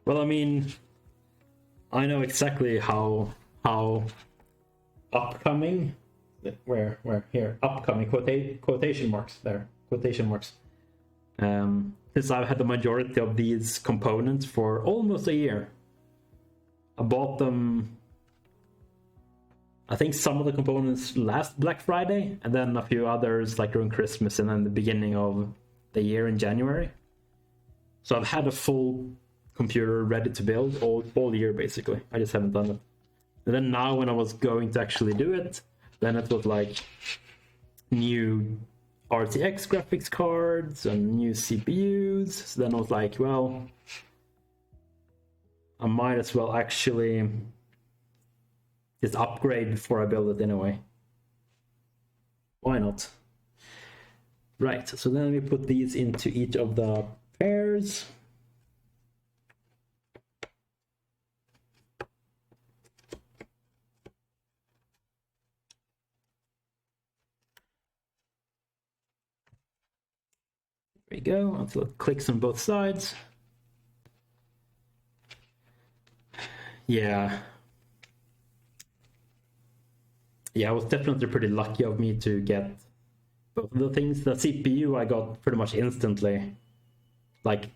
Well, I mean, I know exactly how upcoming. Where here, upcoming quotation marks there, quotation marks. Since I've had the majority of these components for almost a year. I bought them, I think some of the components last Black Friday, and then a few others like during Christmas and then the beginning of the year in January. So I've had a full computer ready to build all year basically. I just haven't done it. And then now when I was going to actually do it, then it was like new RTX graphics cards and new CPUs. So then I was like, well, I might as well actually just upgrade before I build it anyway. Why not? Right, so then we put these into each of the pairs. There we go, until it clicks on both sides. Yeah, it was definitely pretty lucky of me to get both of the things. The CPU I got pretty much instantly, like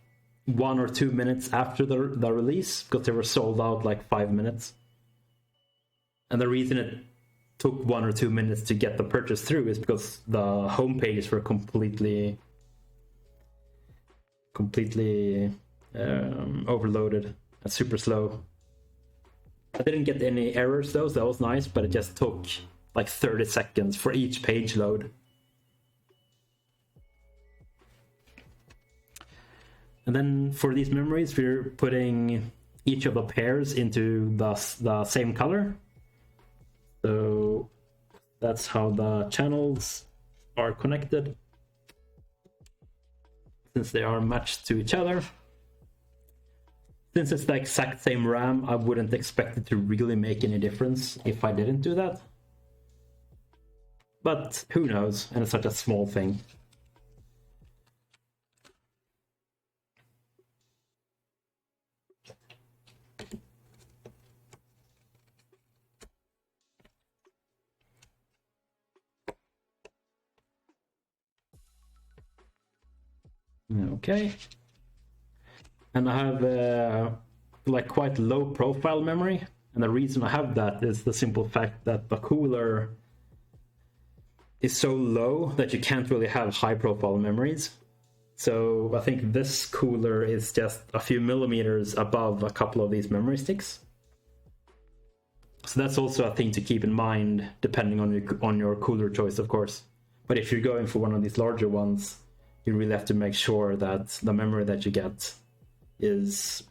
1 or 2 minutes after the release, because they were sold out like 5 minutes. And the reason it took 1 or 2 minutes to get the purchase through is because the home pages were completely overloaded and super slow. I didn't get any errors though, so that was nice, but it just took like 30 seconds for each page load. And then for these memories, we're putting each of the pairs into the same color. So that's how the channels are connected, since they are matched to each other. Since it's the exact same RAM, I wouldn't expect it to really make any difference if I didn't do that. But who knows, and it's such a small thing. Okay. And I have like quite low profile memory, and the reason I have that is the simple fact that the cooler is so low that you can't really have high profile memories. So I think this cooler is just a few millimeters above a couple of these memory sticks. So that's also a thing to keep in mind, depending on your cooler choice, of course. But if you're going for one of these larger ones, you really have to make sure that the memory that you get is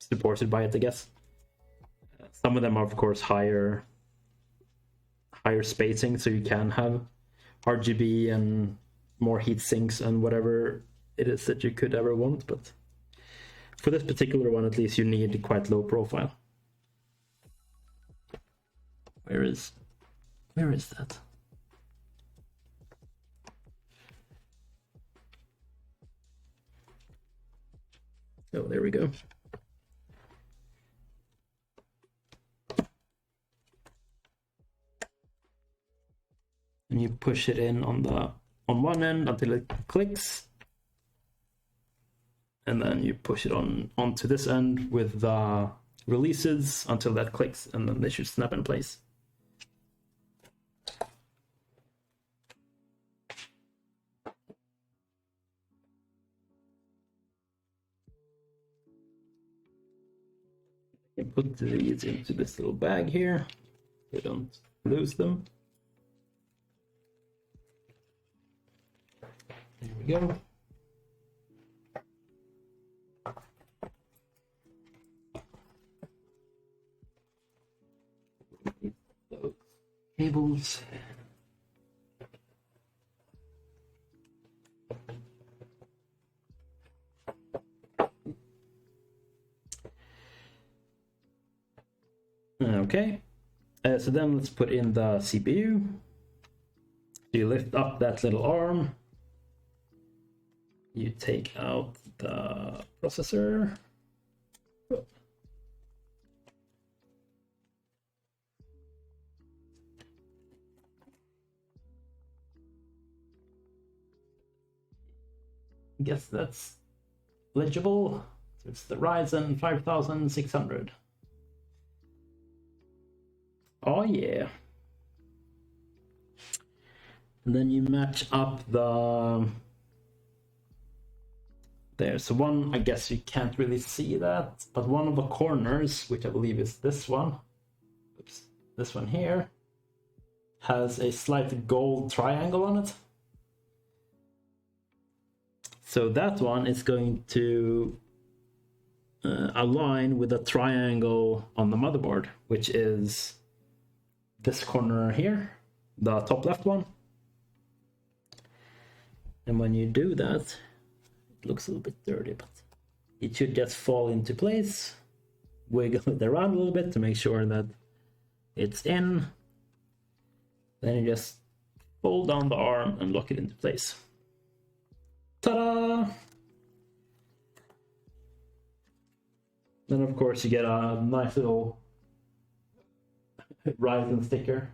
supported by it, I guess. Some of them are, of course, higher spacing, so you can have RGB and more heat sinks and whatever it is that you could ever want. But for this particular one, at least, you need quite low profile. Where is that? Oh, there we go. And you push it in on one end until it clicks, and then you push it onto this end with the releases until that clicks, and then they should snap in place. You put these into this little bag here, so you don't lose them. There we go. Those cables. Okay, so then let's put in the CPU. You lift up that little arm. You take out the processor. I guess that's legible. So it's the Ryzen 5600. Oh yeah. And then you match up the... There, so one, I guess you can't really see that, but one of the corners, which I believe is this one, oops, this one here, has a slight gold triangle on it. So that one is going to align with a triangle on the motherboard, which is this corner here, the top left one. And when you do that, it looks a little bit dirty, but it should just fall into place. Wiggle it around a little bit to make sure that it's in. Then you just fold down the arm and lock it into place. Ta-da! Then of course you get a nice little Ryzen sticker.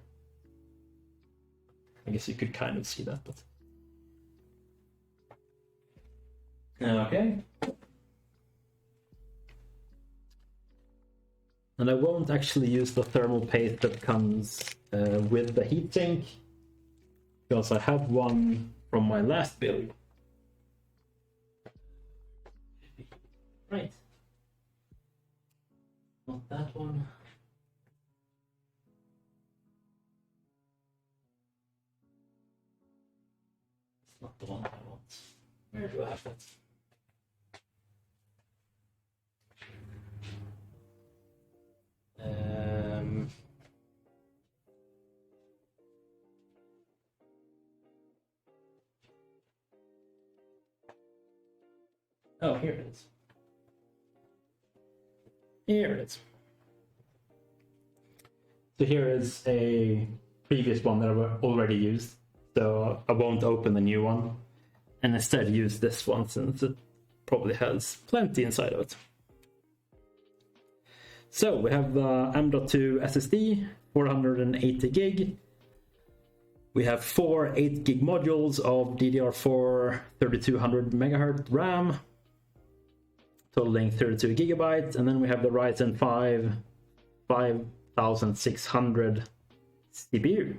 I guess you could kind of see that, but okay. And I won't actually use the thermal paste that comes with the heatsink, because I have one from my last build. Right. Not that one. It's not the one I want. Where do I have that? Oh, here it is. Here it is. So here is a previous one that I've already used. So I won't open the new one and instead use this one since it probably has plenty inside of it. So we have the M.2 SSD, 480 gig. We have 4 8 gig modules of DDR4 3200 MHz RAM, totaling 32 gigabytes. And then we have the Ryzen 5 5600 CPU.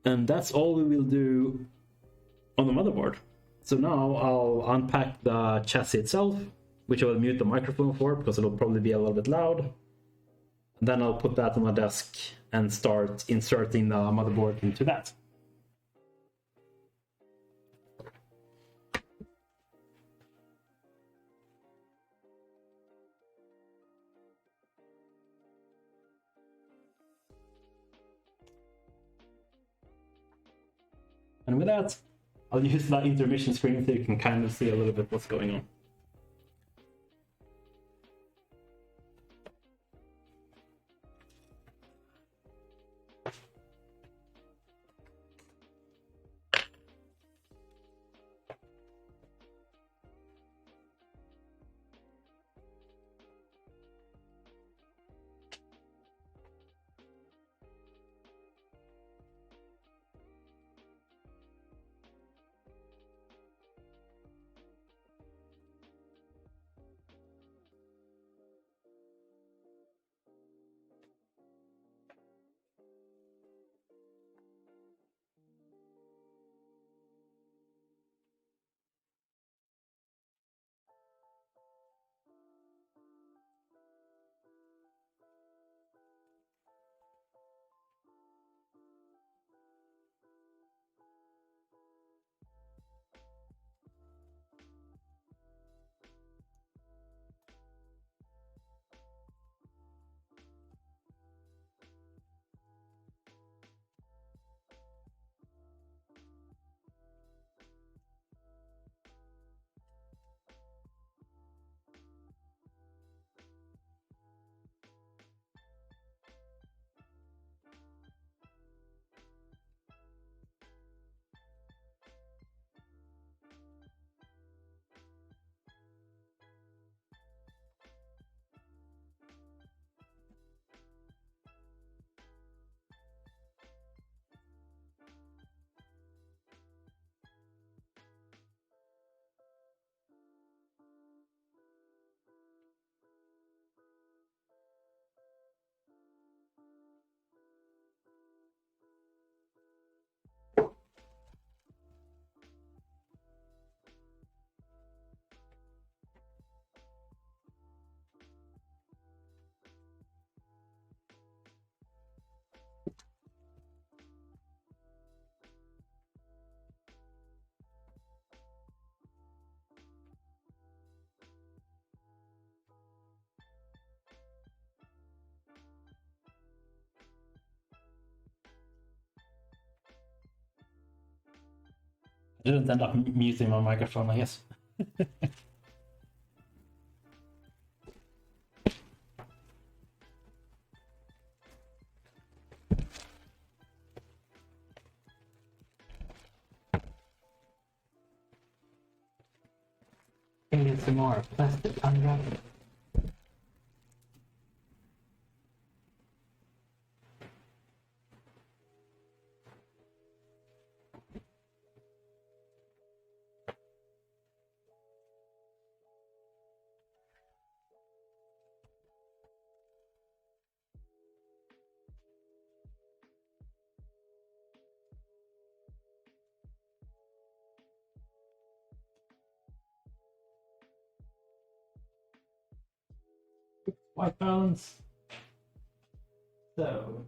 And that's all we will do on the motherboard. So now I'll unpack the chassis itself, which I will mute the microphone for because it'll probably be a little bit loud. And then I'll put that on my desk and start inserting the motherboard into that. And with that, I'll use the intermission screen so you can kind of see a little bit what's going on. I didn't end up muting my microphone, I guess. ASMR plastic unwrapping. White balance. So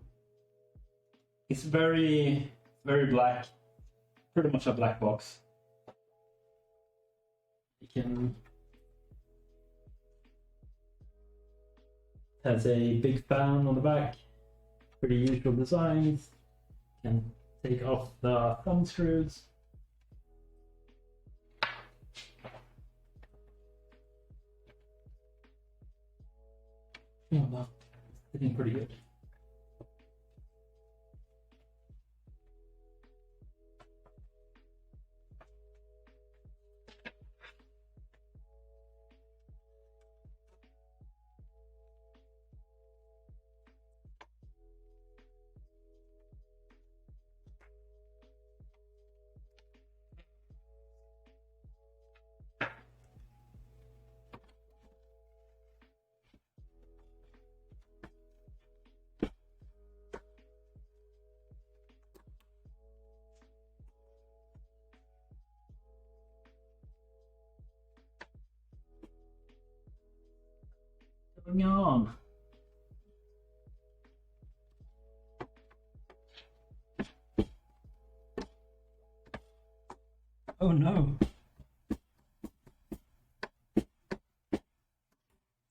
it's very black, pretty much a black box. You can has a big fan on the back, pretty usual designs. Can take off the thumb screws. Oh no, it's sitting pretty good. going on? Oh no.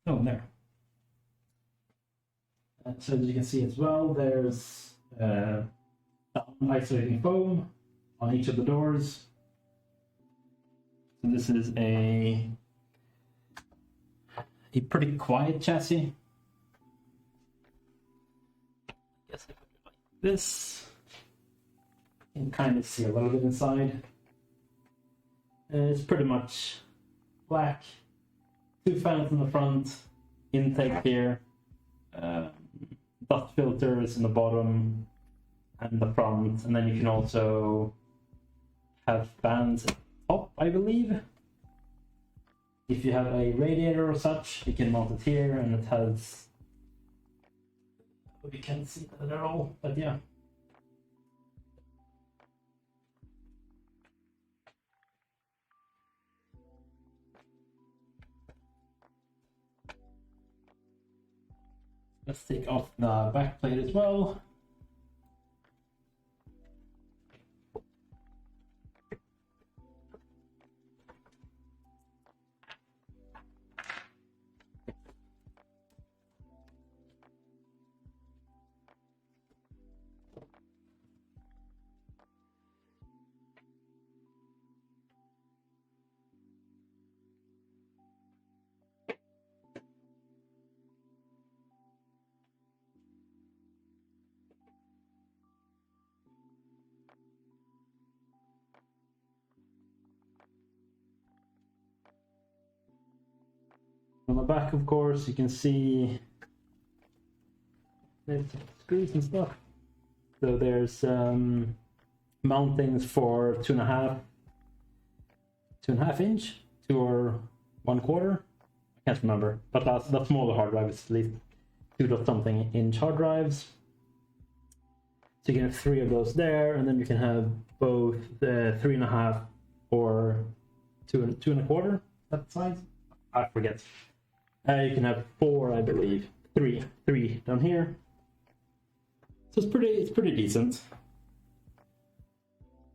Oh, there. So as you can see as well, there's isolating foam on each of the doors. So this is a pretty quiet chassis. I guess I put it like this. You can kind of see a little bit inside. It's pretty much black. 2 fans in the front, intake here, dust filters in the bottom and the front, and then you can also have fans up, I believe. If you have a radiator or such, you can mount it here, and it has. You can't see that at all, but yeah. Let's take off the back plate as well. On the back, of course, you can see there's screws and stuff. So there's mountings for 2.5 inch, 2 or 1/4. I can't remember, but that's smaller hard drives, at least 2 something inch hard drives. So you can have 3 of those there, and then you can have both the 3.5 or 2.25. That size? I forget. You can have 4, I believe. 3 down here. So it's pretty decent.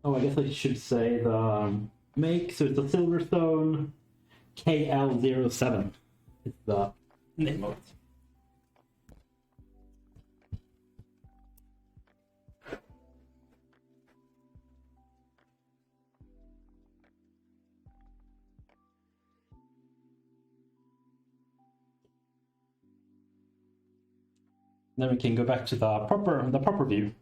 Oh, I guess I should say the make. So it's a Silverstone KL07. It's the name of it. Then we can go back to the proper view.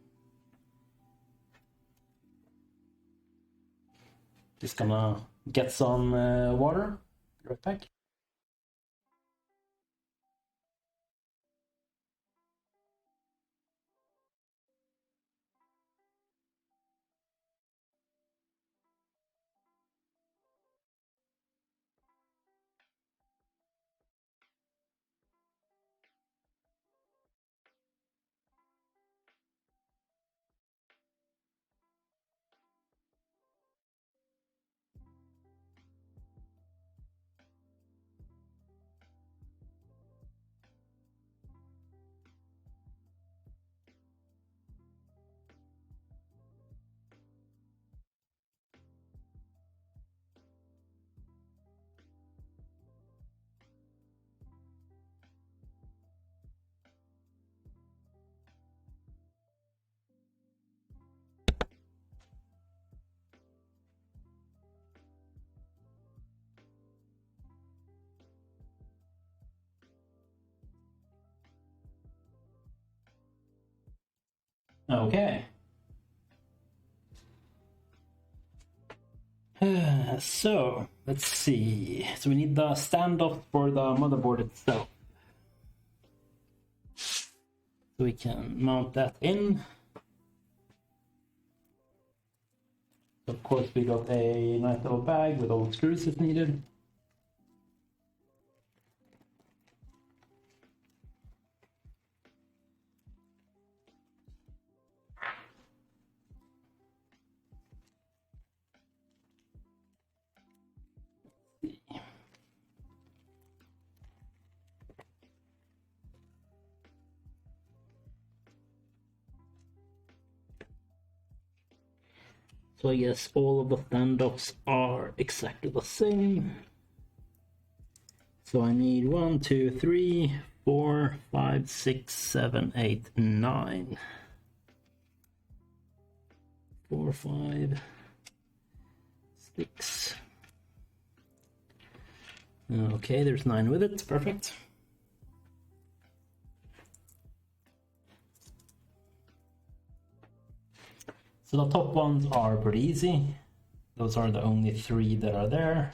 Just gonna get some water. Right back. Okay. So let's see. So we need the standoff for the motherboard itself. So we can mount that in. Of course, we got a nice little bag with all the screws if needed. So I guess all of the standoffs are exactly the same. So I need 1, 2, 3, 4, 5, 6, 7, 8, 9. 4, 5, 6. Okay, there's 9 with it. Perfect. So the top ones are pretty easy. Those are the only 3 that are there.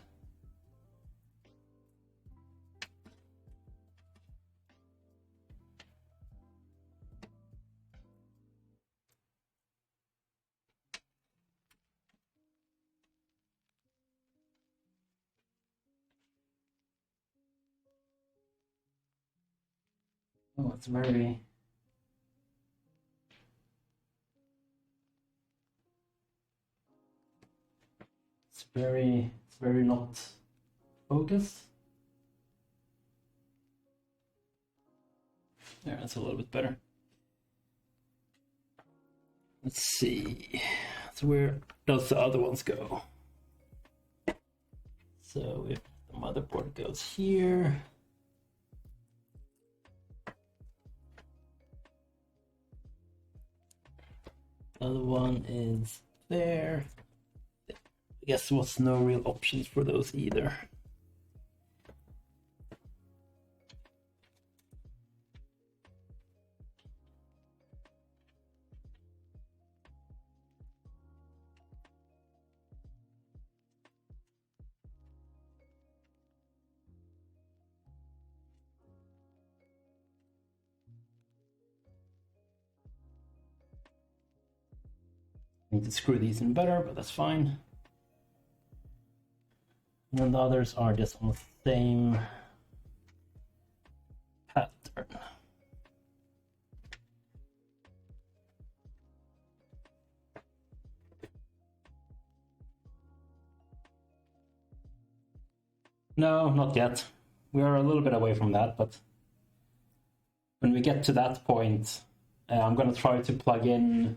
Oh, it's very not focused. There, that's a little bit better. Let's see. So where does the other ones go? So if the motherboard goes here, the other one is there. I guess there was no real options for those either. Need to screw these in better, but that's fine. And then the others are just on the same pattern. No, not yet. We are a little bit away from that, but when we get to that point, I'm going to try to plug it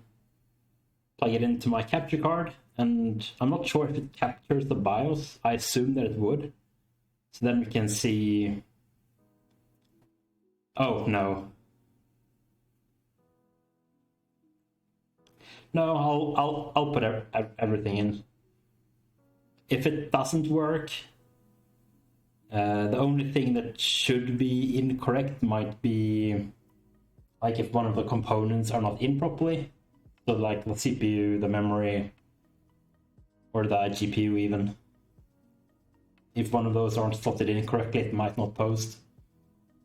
into my capture card, and I'm not sure if it captures the BIOS. I assume that it would. So then we can see. Oh no. No, I'll put everything in. If it doesn't work, the only thing that should be incorrect might be like if one of the components are not in properly. So like the CPU, the memory, or the GPU even. If one of those aren't slotted in correctly, it might not post.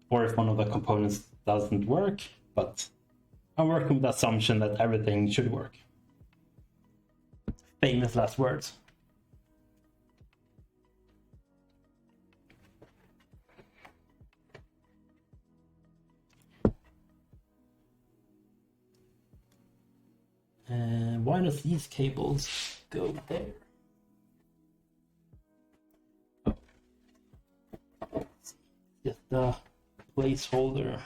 Or if one of the components doesn't work, but I'm working with the assumption that everything should work. Famous last words. Why does these cables go there? Just the placeholder.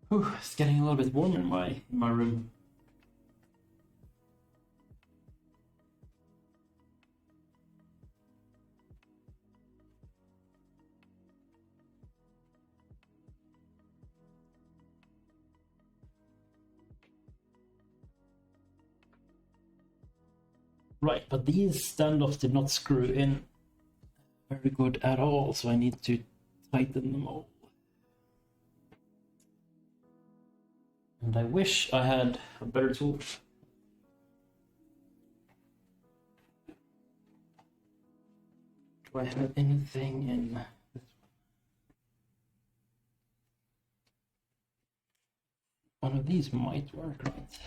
Whew, it's getting a little bit warm in my room. Right, but these standoffs did not screw in very good at all, so I need to tighten them all. And I wish I had a better tool. Do I have anything in this one? One of these might work, right?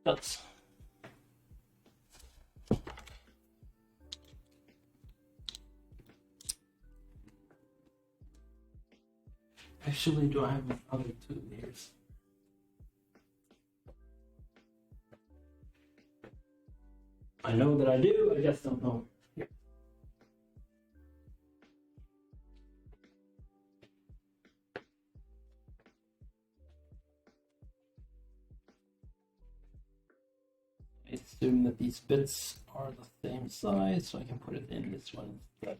That's Actually, do I have another two here? I know that I do, I just don't know. Here. I assume that these bits are the same size, so I can put it in this one instead.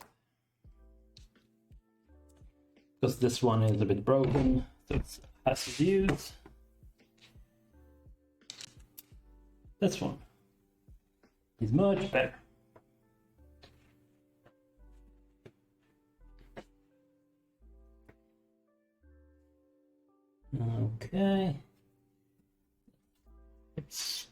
Because this one is a bit broken, so it has views. This one is much better. Okay. It's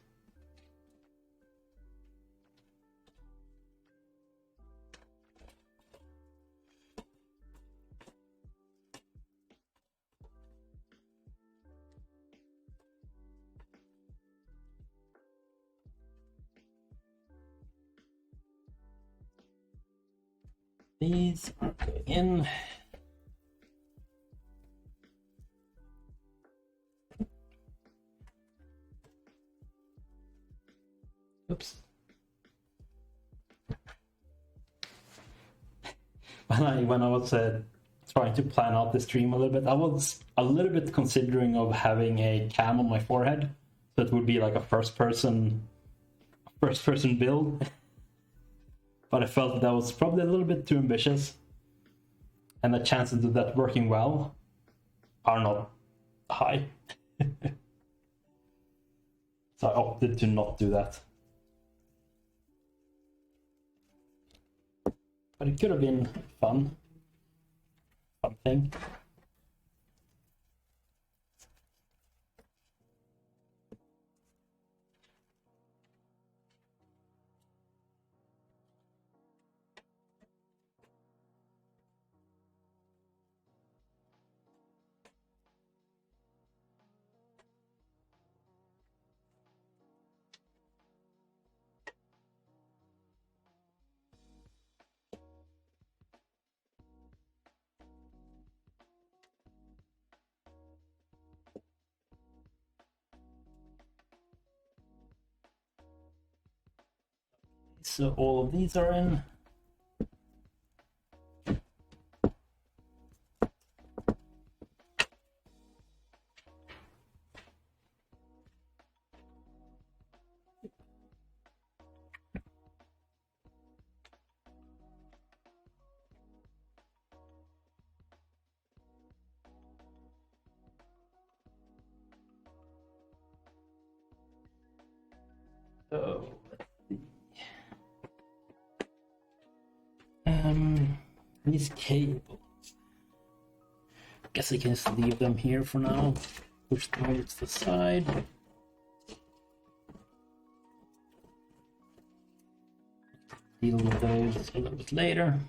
these are going in. Oops. When I was trying to plan out the stream a little bit, I was a little bit considering of having a cam on my forehead, so it would be like a first person build. But I felt that was probably a little bit too ambitious, and the chances of that working well are not high. So I opted to not do that. But it could have been fun thing. So all of these are in. So these cables. Guess I can just leave them here for now. Push them over to the side. Deal with those a little bit later.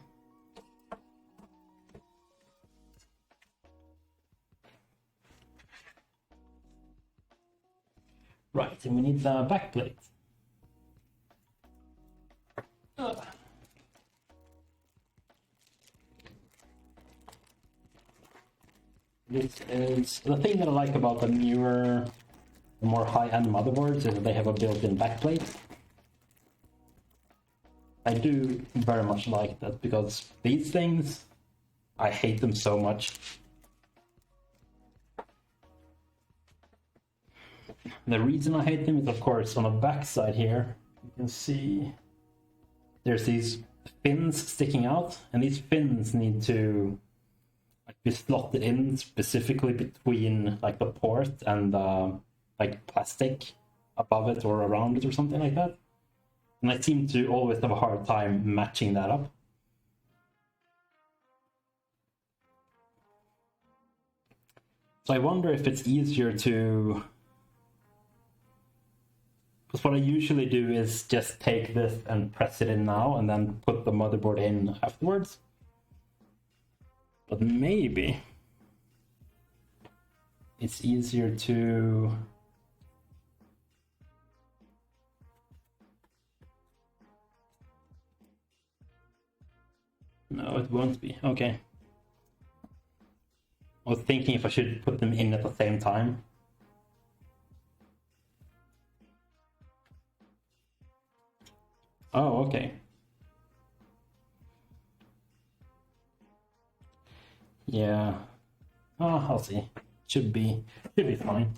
Right, and we need the backplate. This is the thing that I like about the newer, the more high-end motherboards is that they have a built-in backplate. I do very much like that because these things, I hate them so much. The reason I hate them is, of course, on the back side here, you can see there's these fins sticking out, and these fins need to be slotted in specifically between like the port and like plastic above it or around it or something like that. And I seem to always have a hard time matching that up. So I wonder if it's easier to... Because what I usually do is just take this and press it in now and then put the motherboard in afterwards. But maybe it's easier to... No, it won't be. Okay. I was thinking if I should put them in at the same time. Oh, okay. Yeah. Oh, I'll see. Should be fine.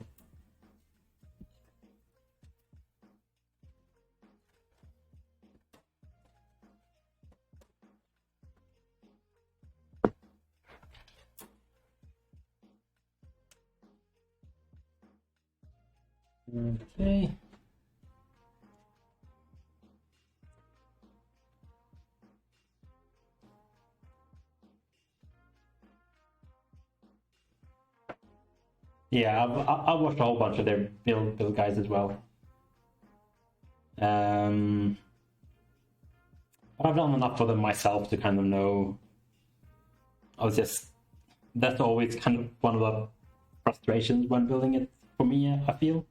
Okay. Yeah, I've watched a whole bunch of their build guides as well. I've done enough of them myself to kind of know. That's always kind of one of the frustrations when building it for me, I feel.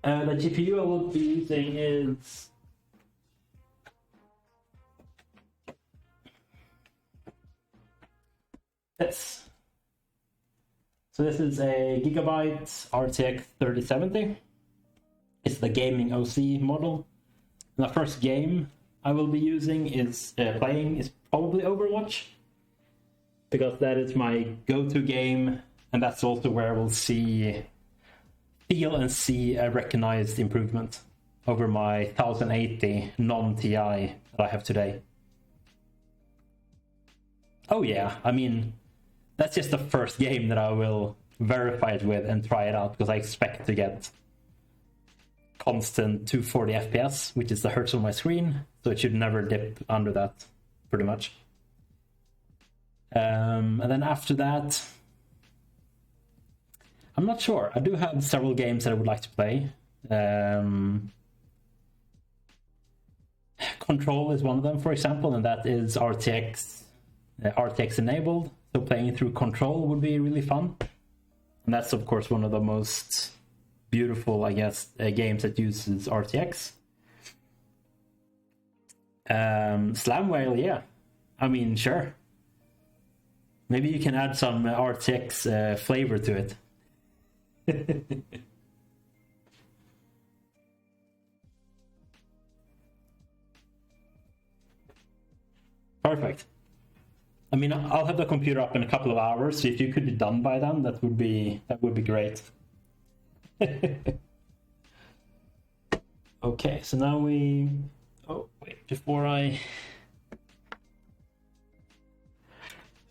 The GPU I will be using is this. So this is a Gigabyte RTX 3070. It's the gaming OC model. And the first game I will be using is probably Overwatch, because that is my go-to game, and that's also where I will feel and see a recognized improvement over my 1080 non-TI that I have today. Oh yeah, I mean, that's just the first game that I will verify it with and try it out, because I expect to get constant 240 FPS, which is the hertz on my screen, so it should never dip under that, pretty much. And then after that, I'm not sure. I do have several games that I would like to play. Control is one of them, for example, and that is RTX enabled. So playing through Control would be really fun. And that's, of course, one of the most beautiful, I guess, games that uses RTX. Slam Whale, yeah. I mean, sure. Maybe you can add some RTX flavor to it. Perfect. I mean, I'll have the computer up in a couple of hours, so if you could be done by then, that would be great. Okay, so now before I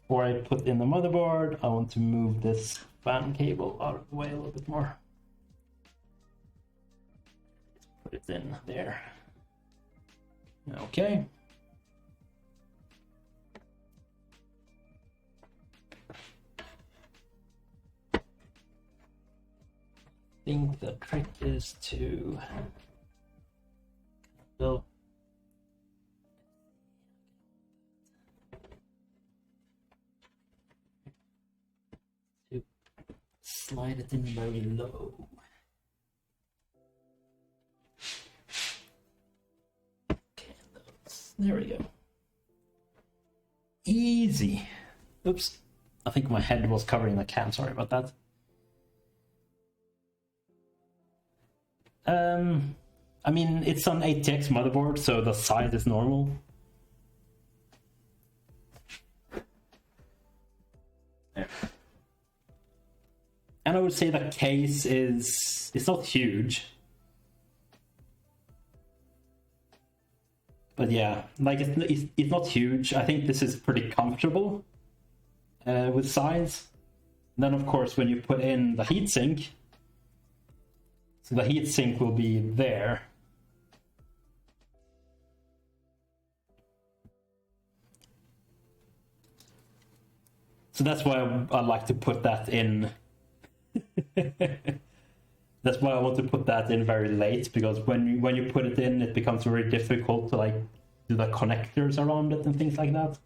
put in the motherboard, I want to move this fan cable out of the way a little bit more. Put it in there. Okay. I think the trick is to slide it in very low. Okay, there we go. Easy. Oops. I think my head was covering the cam. Sorry about that. I mean, it's an ATX motherboard, so the size is normal. There. And I would say the case it's not huge. But yeah, like it's not huge. I think this is pretty comfortable with size. And then of course when you put in the heatsink, so the heatsink will be there. So that's why I like to put that in. That's why I want to put that in very late, because when you put it in, it becomes very difficult to like do the connectors around it and things like that.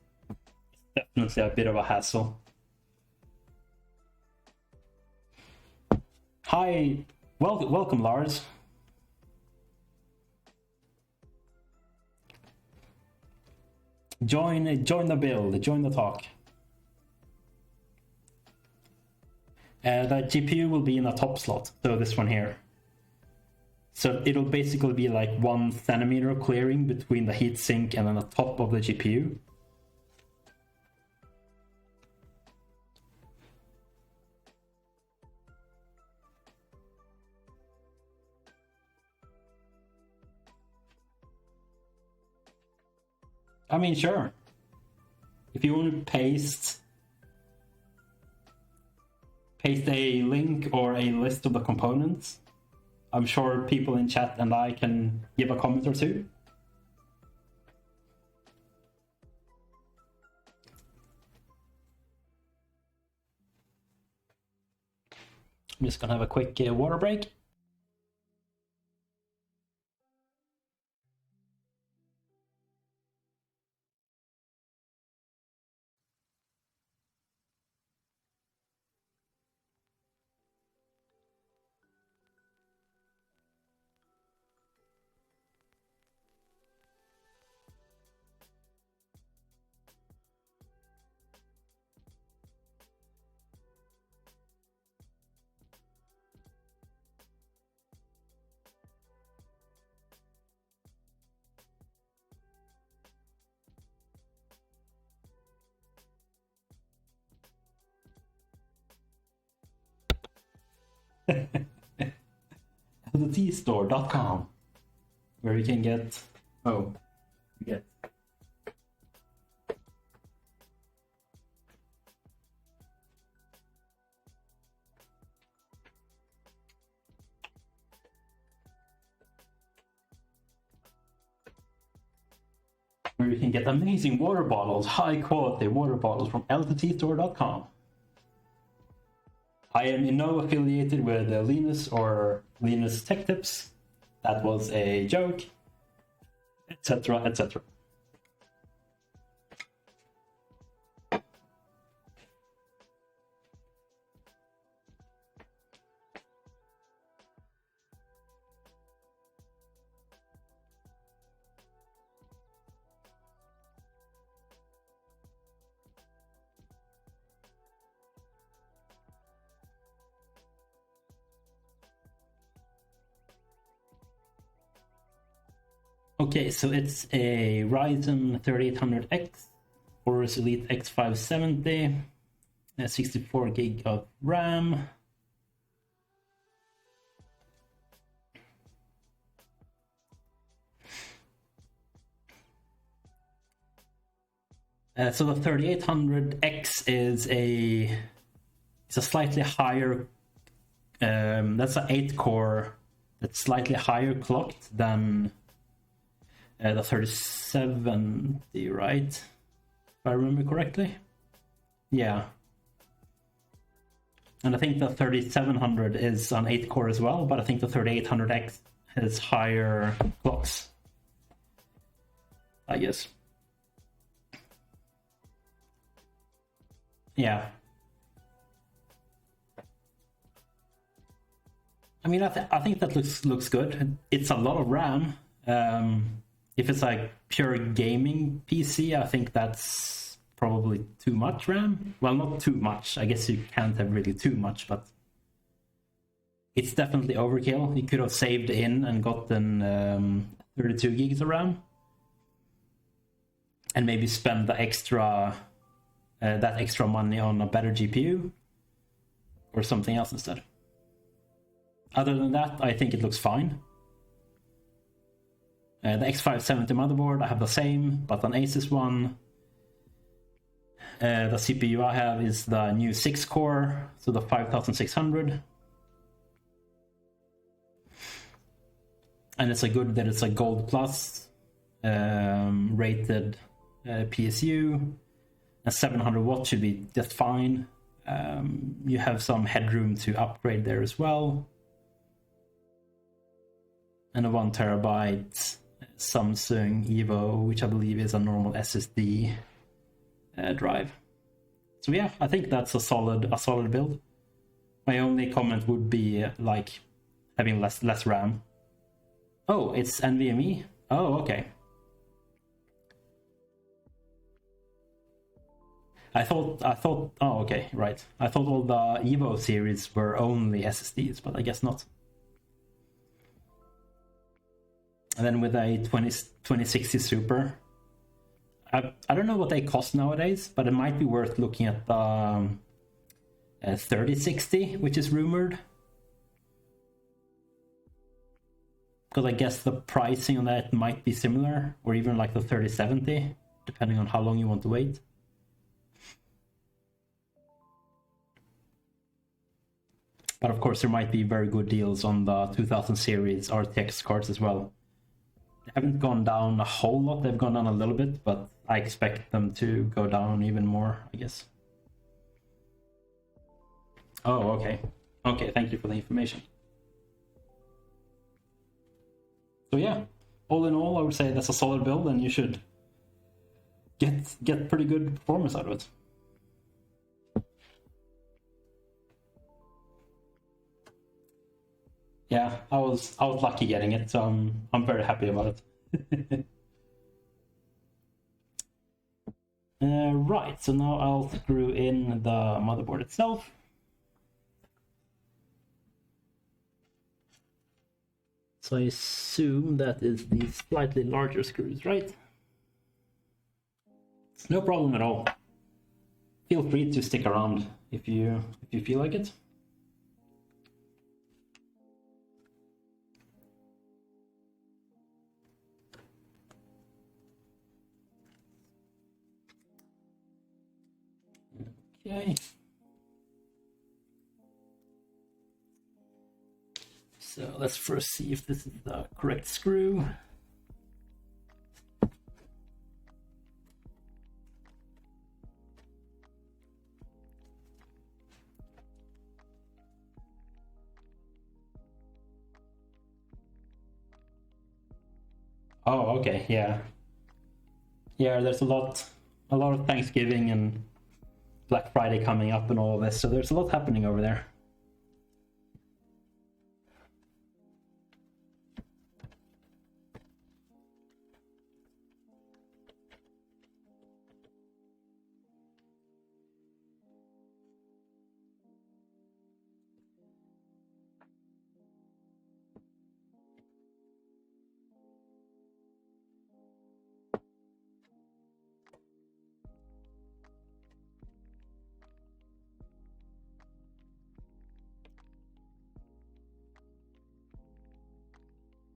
It's definitely a bit of a hassle. Hi, welcome Lars. Join the build, join the talk. The GPU will be in a top slot, so this one here. So it'll basically be like 1 centimeter clearing between the heatsink and then the top of the GPU. I mean, sure. If you want to paste a link or a list of the components, I'm sure people in chat and I can give a comment or two. I'm just gonna have a quick water break. TheTstore.com, where you can get amazing water bottles, high quality water bottles from LTTstore.com. I am in no affiliated with Linus or Linus Tech Tips. That was a joke, etc., etc. Okay, so it's a Ryzen 3800X Aorus Elite X570, 64 gig of RAM. So the 3800X is a slightly higher. That's an 8-core. That's slightly higher clocked than the 3070, right? If I remember correctly. Yeah. And I think the 3700 is an 8-core as well, but I think the 3800X has higher clocks, I guess. Yeah. I mean, I think that looks good. It's a lot of RAM. If it's like pure gaming PC, I think that's probably too much RAM. Well, not too much. I guess you can't have really too much, but it's definitely overkill. You could have saved in and gotten 32 gigs of RAM, and maybe spend the extra that extra money on a better GPU or something else instead. Other than that, I think it looks fine. The X570 motherboard, I have the same, but an Asus one. The CPU I have is the new 6-core, so the 5600. And it's a Gold Plus rated PSU. A 700 watts should be just fine. You have some headroom to upgrade there as well. And a 1 terabyte Samsung Evo, which I believe is a normal SSD drive. So yeah, I think that's a solid build. My only comment would be like having less RAM. Oh, it's NVMe. Oh, okay. I thought. Oh, okay, right. I thought all the Evo series were only SSDs, but I guess not. And then with a 2060 Super, I don't know what they cost nowadays, but it might be worth looking at the 3060, which is rumored. Because I guess the pricing on that might be similar, or even like the 3070, depending on how long you want to wait. But of course, there might be very good deals on the 2000 series RTX cards as well. They haven't gone down a whole lot, they've gone down a little bit, but I expect them to go down even more, I guess. Oh, okay. Okay, thank you for the information. So yeah, all in all, I would say that's a solid build, and you should get pretty good performance out of it. Yeah, I was lucky getting it, so I'm very happy about it. Right, so now I'll screw in the motherboard itself. So I assume that is these slightly larger screws, right? It's no problem at all. Feel free to stick around if you feel like it. Okay. So let's first see if this is the correct screw. Oh, okay, yeah. Yeah, there's a lot of Thanksgiving and Black Friday coming up and all of this, so there's a lot happening over there.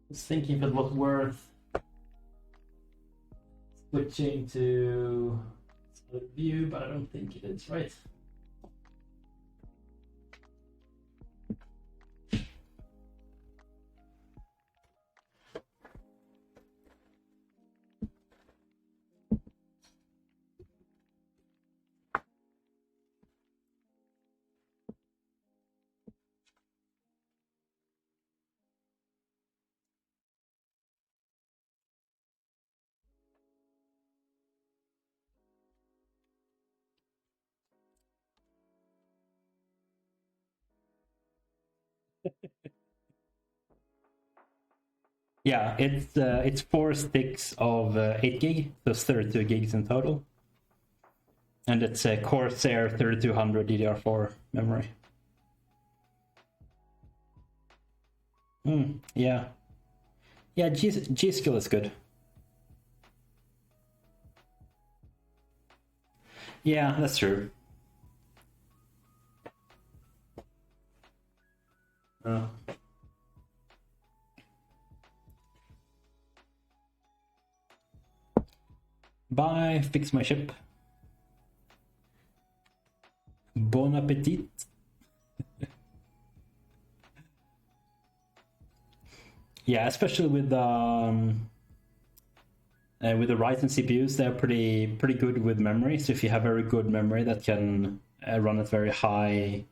I was thinking if it was worth switching to view, but I don't think it is, right? Yeah, it's 4 sticks of 8 gig, so it's 32 gigs in total. And it's a Corsair 3200 DDR4 memory. Yeah. Yeah, G-Skill is good. Yeah, that's true. Bye, fix my ship. Bon appetit. Yeah, especially with the Ryzen CPUs, they're pretty good with memory. So if you have very good memory that can run at very high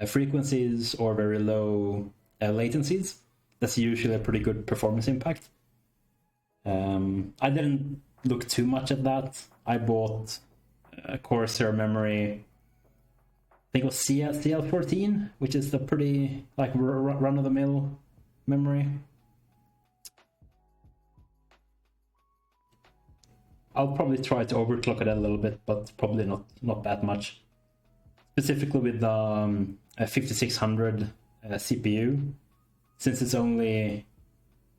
frequencies or very low latencies, that's usually a pretty good performance impact. I didn't look too much at that. I bought a Corsair memory. I think it was CL14, which is the pretty like run-of-the-mill memory. I'll probably try to overclock it a little bit, but probably not that much. Specifically with the 5600 CPU, since it's only,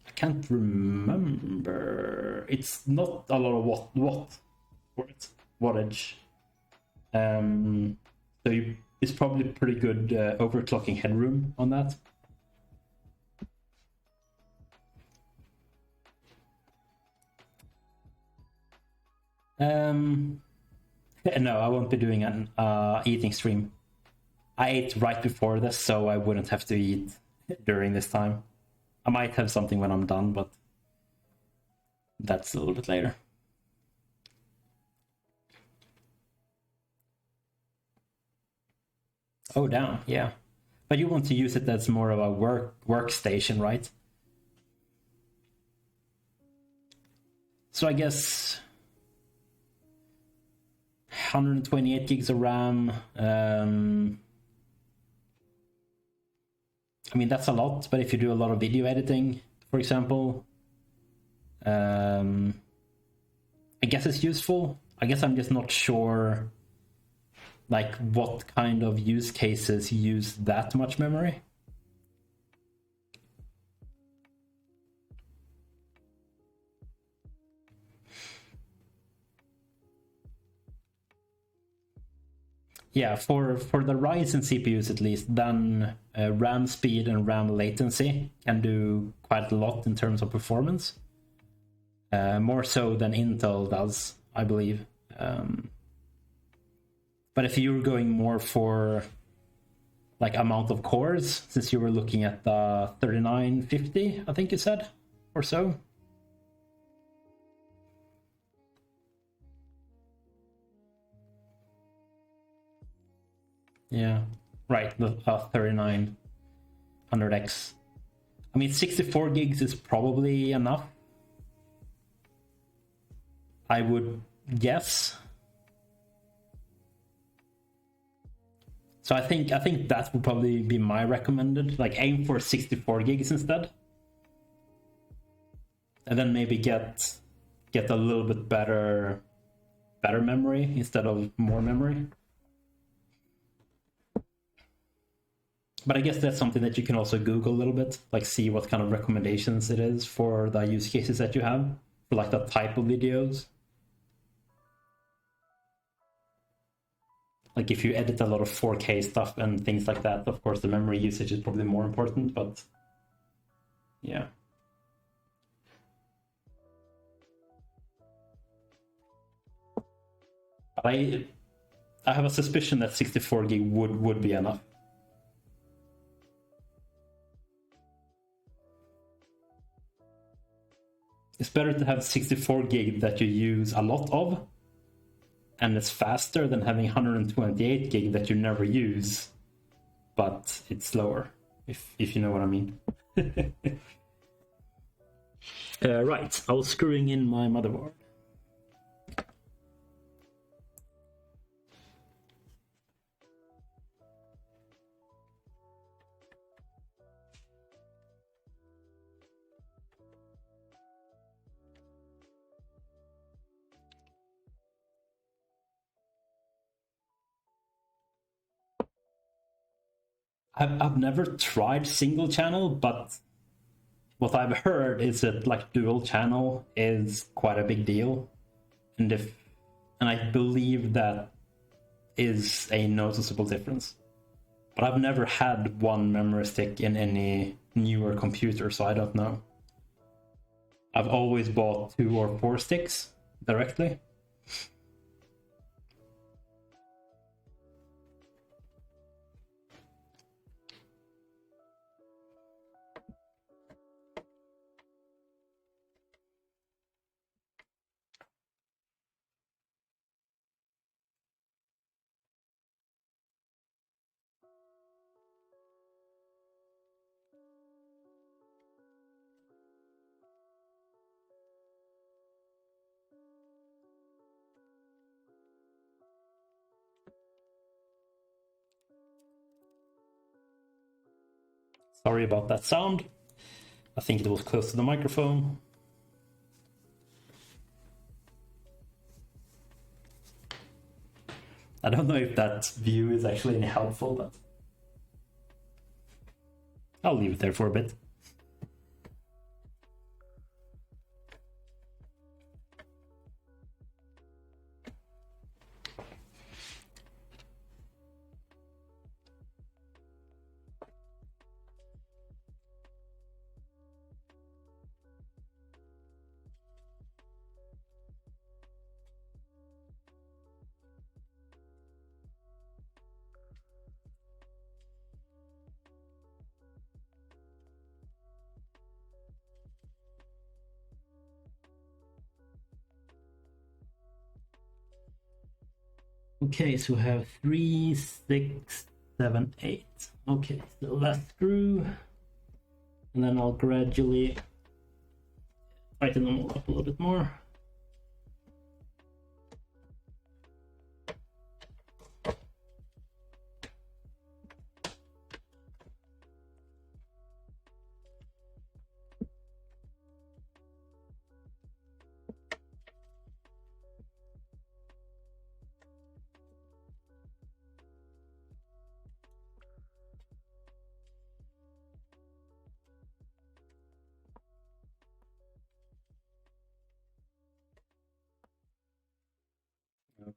I can't remember, it's not a lot of wattage. So it's probably pretty good overclocking headroom on that. No, I won't be doing an eating stream. I ate right before this, so I wouldn't have to eat during this time. I might have something when I'm done, but that's a little bit later. Oh, down, yeah. But you want to use it as more of a workstation, right? So I guess 128 gigs of RAM. I mean, that's a lot, but if you do a lot of video editing, for example, I guess it's useful. I guess I'm just not sure like what kind of use cases use that much memory. Yeah, for the Ryzen CPUs at least, then RAM speed and RAM latency can do quite a lot in terms of performance. More so than Intel does, I believe. But if you're going more for like amount of cores, since you were looking at the 3950, I think you said, or so. Yeah, right, the 3900X. I mean, 64 gigs is probably enough, I would guess. So I think that would probably be my recommended. Like, aim for 64 gigs instead, and then maybe get a little bit better memory instead of more memory. But I guess that's something that you can also Google a little bit, like see what kind of recommendations it is for the use cases that you have for like that type of videos. Like if you edit a lot of 4K stuff and things like that, of course the memory usage is probably more important, but yeah. But I have a suspicion that 64 gig would be enough. It's better to have 64 gig that you use a lot of, and it's faster than having 128 gig that you never use, but it's slower, if you know what I mean. Right, I was screwing in my motherboard. I've never tried single channel, but what I've heard is that like dual channel is quite a big deal, and I believe that is a noticeable difference. But I've never had one memory stick in any newer computer, so I don't know. I've always bought 2 or 4 sticks directly. Sorry about that sound. I think it was close to the microphone. I don't know if that view is actually any helpful, but I'll leave it there for a bit. Okay, so we have 3, 6, 7, 8. Okay, so last screw, and then I'll gradually tighten them all up a little bit more.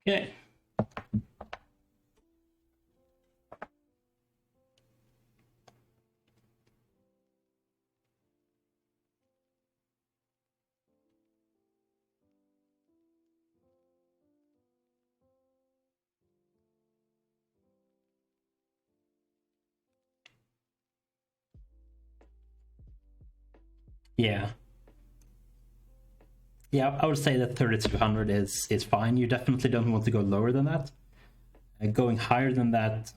Okay. Yeah. Yeah, I would say that 3200 is fine. You definitely don't want to go lower than that. Going higher than that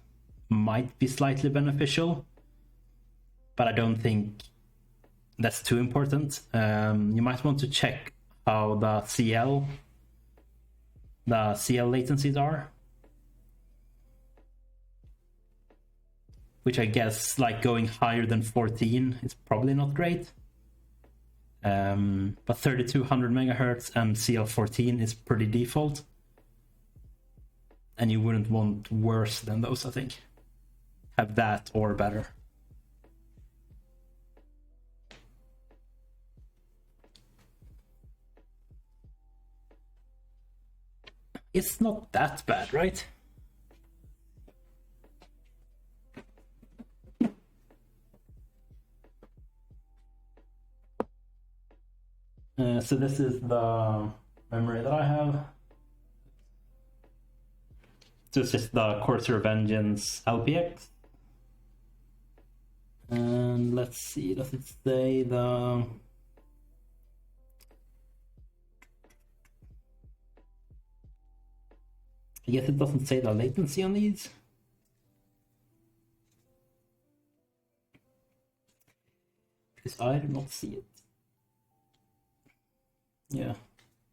might be slightly beneficial, but I don't think that's too important. You might want to check how the CL latencies are, which I guess like going higher than 14 is probably not great. But 3200 megahertz and CL14 is pretty default, and you wouldn't want worse than those. I think have that or better. It's not that bad, right? So this is the memory that I have. So it's just the Corsair Vengeance LPX. And let's see, does it say the... I guess it doesn't say the latency on these. Because I do not see it. Yeah,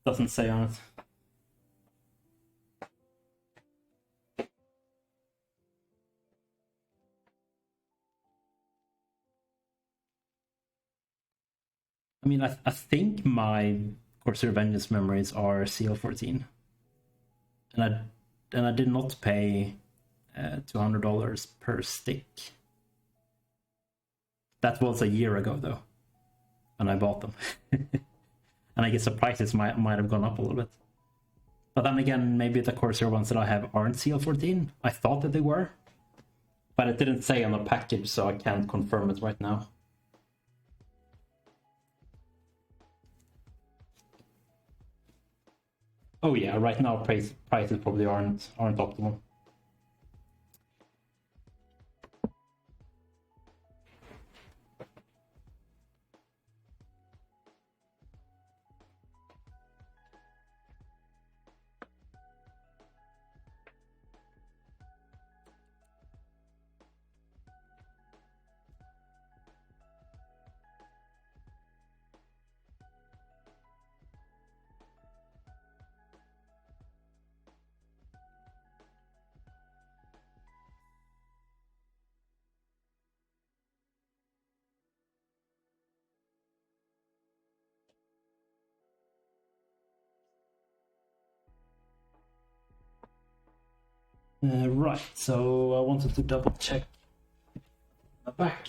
doesn't say on it. I mean, I think my Corsair Vengeance memories are CL14, and I did not pay $200 per stick. That was a year ago though, when I bought them, and I guess the prices might have gone up a little bit. But then again, maybe the Corsair ones that I have aren't CL14. I thought that they were, but it didn't say on the package, so I can't confirm it right now. Oh yeah, right now prices probably aren't optimal. Right, so I wanted to double check the back.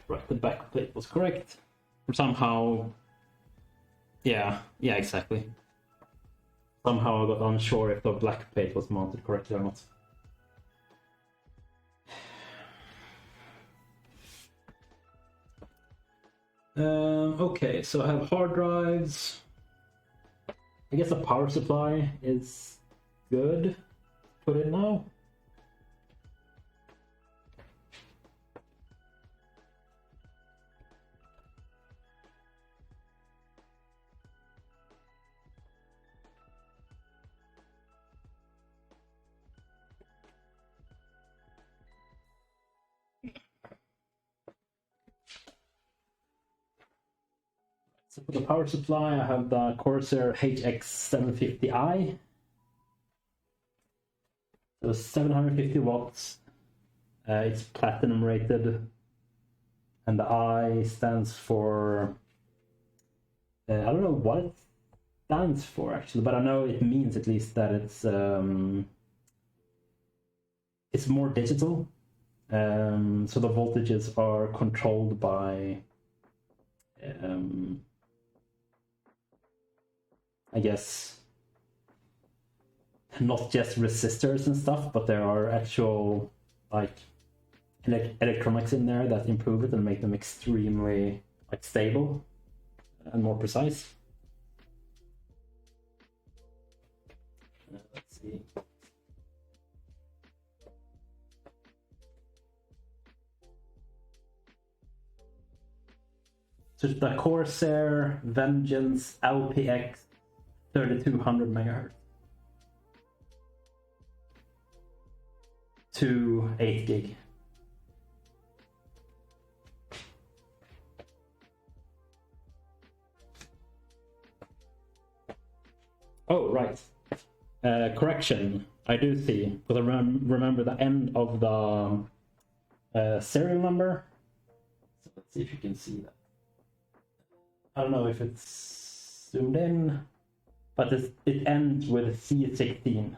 Right, the back plate was correct. Somehow, yeah, exactly. Somehow I got unsure if the black plate was mounted correctly or not. Okay, so I have hard drives. I guess the power supply is good. Put in now. So for the power supply, I have the Corsair HX750i. So 750 watts. It's platinum rated. And the I stands for... I don't know what it stands for actually, but I know it means at least that it's more digital. So the voltages are controlled by... I guess not just resistors and stuff, but there are actual like electronics in there that improve it and make them extremely like stable and more precise. Let's see. So it's the Corsair Vengeance LPX 3200 megahertz to 8 gig. Oh, right. Correction. I do see, but I remember the end of the serial number. So let's see if you can see that. I don't know if it's zoomed in, but it ends with C16.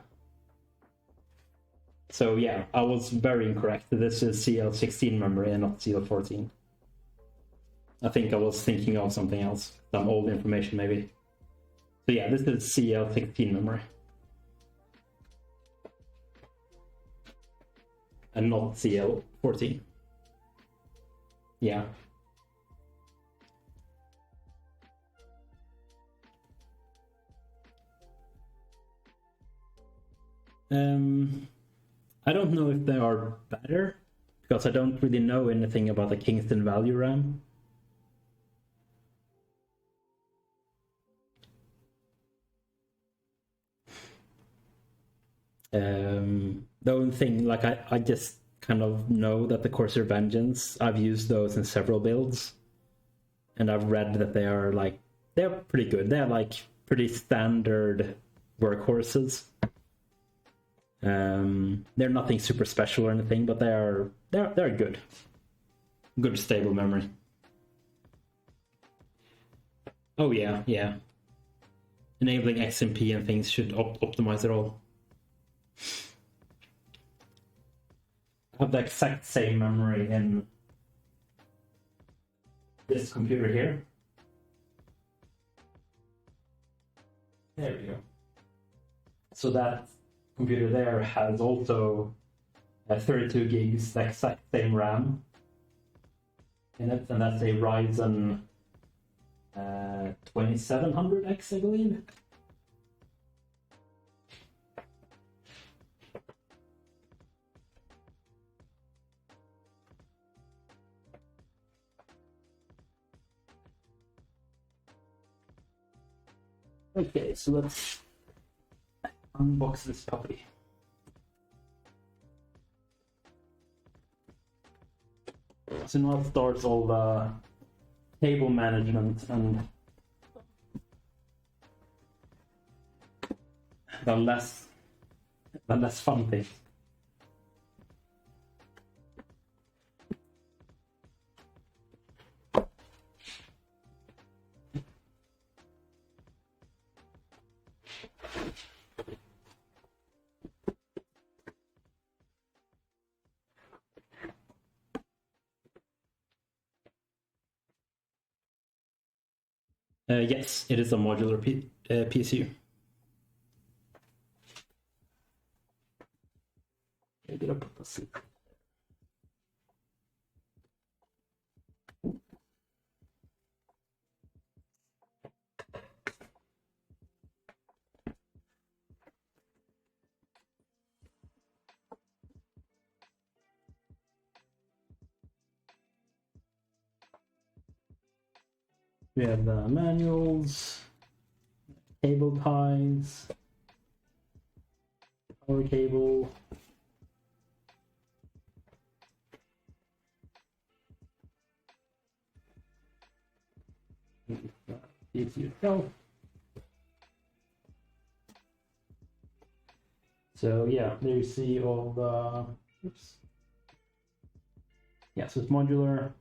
So yeah, I was very incorrect. This is CL16 memory and not CL14. I think I was thinking of something else, some old information maybe. So yeah, this is CL16 memory. And not CL14. Yeah. I don't know if they are better, because I don't really know anything about the Kingston Value RAM. The only thing, like I just kind of know that the Corsair Vengeance, I've used those in several builds, and I've read that they're pretty good. They're like pretty standard workhorses. They're nothing super special or anything, but they're good. Good stable memory. Oh yeah. Enabling XMP and things should optimize it all. I have the exact same memory in this computer here. There we go. So that computer there has also 32 gigs, the exact same RAM in it, and that's a Ryzen 2700X, I believe. Okay, so let's unbox this puppy. So now starts all the cable management and the less fun things. Yes, it is a modular PCU. Did I put the seat? We have the manuals, cable ties, power cable. So yeah, there you see all the. Oops. Yeah, so it's modular.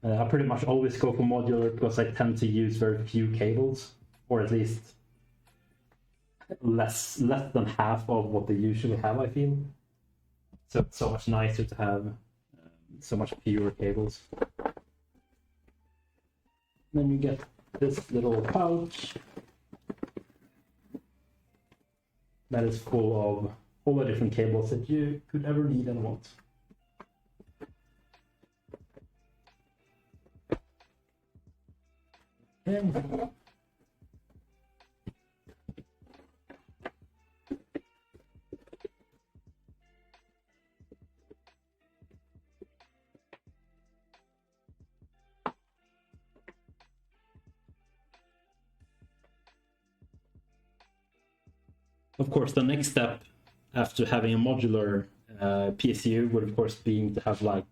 I pretty much always go for modular because I tend to use very few cables, or at least less than half of what they usually have, I feel. So it's so much nicer to have so much fewer cables. Then you get this little pouch that is full of all the different cables that you could ever need and want. And of course, the next step after having a modular PSU would, of course, be to have like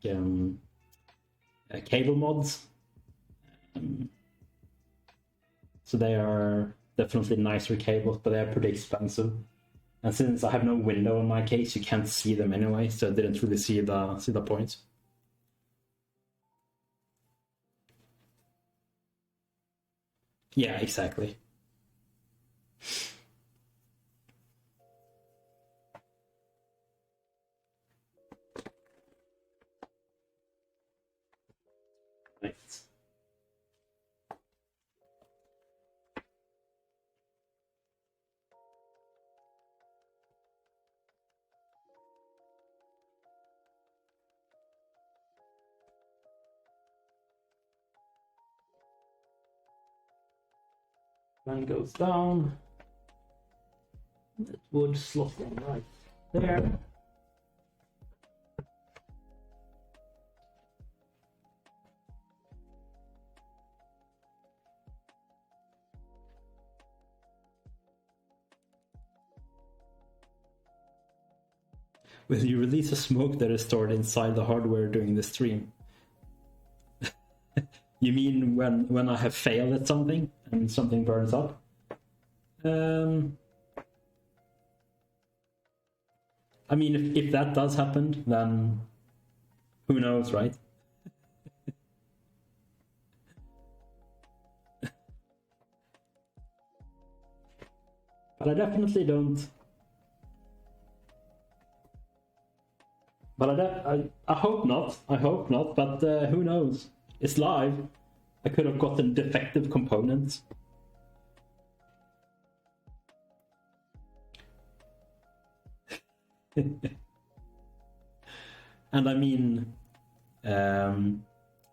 cable mods. So they are definitely nicer cables, but they are pretty expensive. And since I have no window in my case, you can't see them anyway, so I didn't really see the point. Yeah, exactly. Right. Then goes down. That would slot in right there. When you release a smoke that is stored inside the hardware during the stream. You mean when I have failed at something and something burns up? I mean, if that does happen, then who knows, right? But I definitely don't. But I hope not. I hope not. But who knows? It's live. I could have gotten defective components. And I mean, I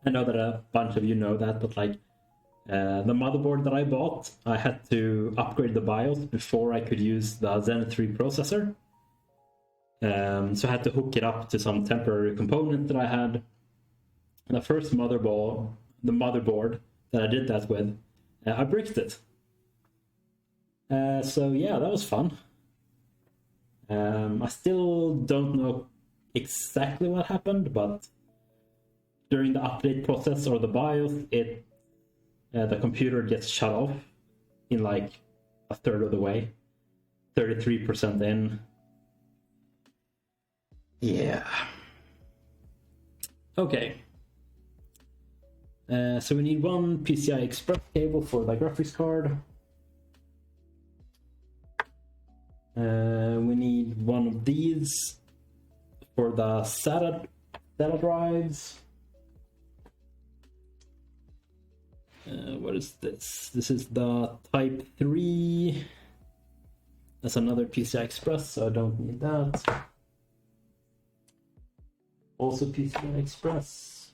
know that a bunch of you know that, but like the motherboard that I bought, I had to upgrade the BIOS before I could use the Zen 3 processor. So I had to hook it up to some temporary component that I had. And the first motherboard that I did that with, I bricked it. So yeah, that was fun. I still don't know exactly what happened, but during the update process or the BIOS, the computer gets shut off in like a third of the way, 33% in. Yeah. Okay. So we need one PCI Express cable for the graphics card. We need one of these for the SATA drives. What is this? This is the Type 3. That's another PCI Express, so I don't need that. Also PCI Express.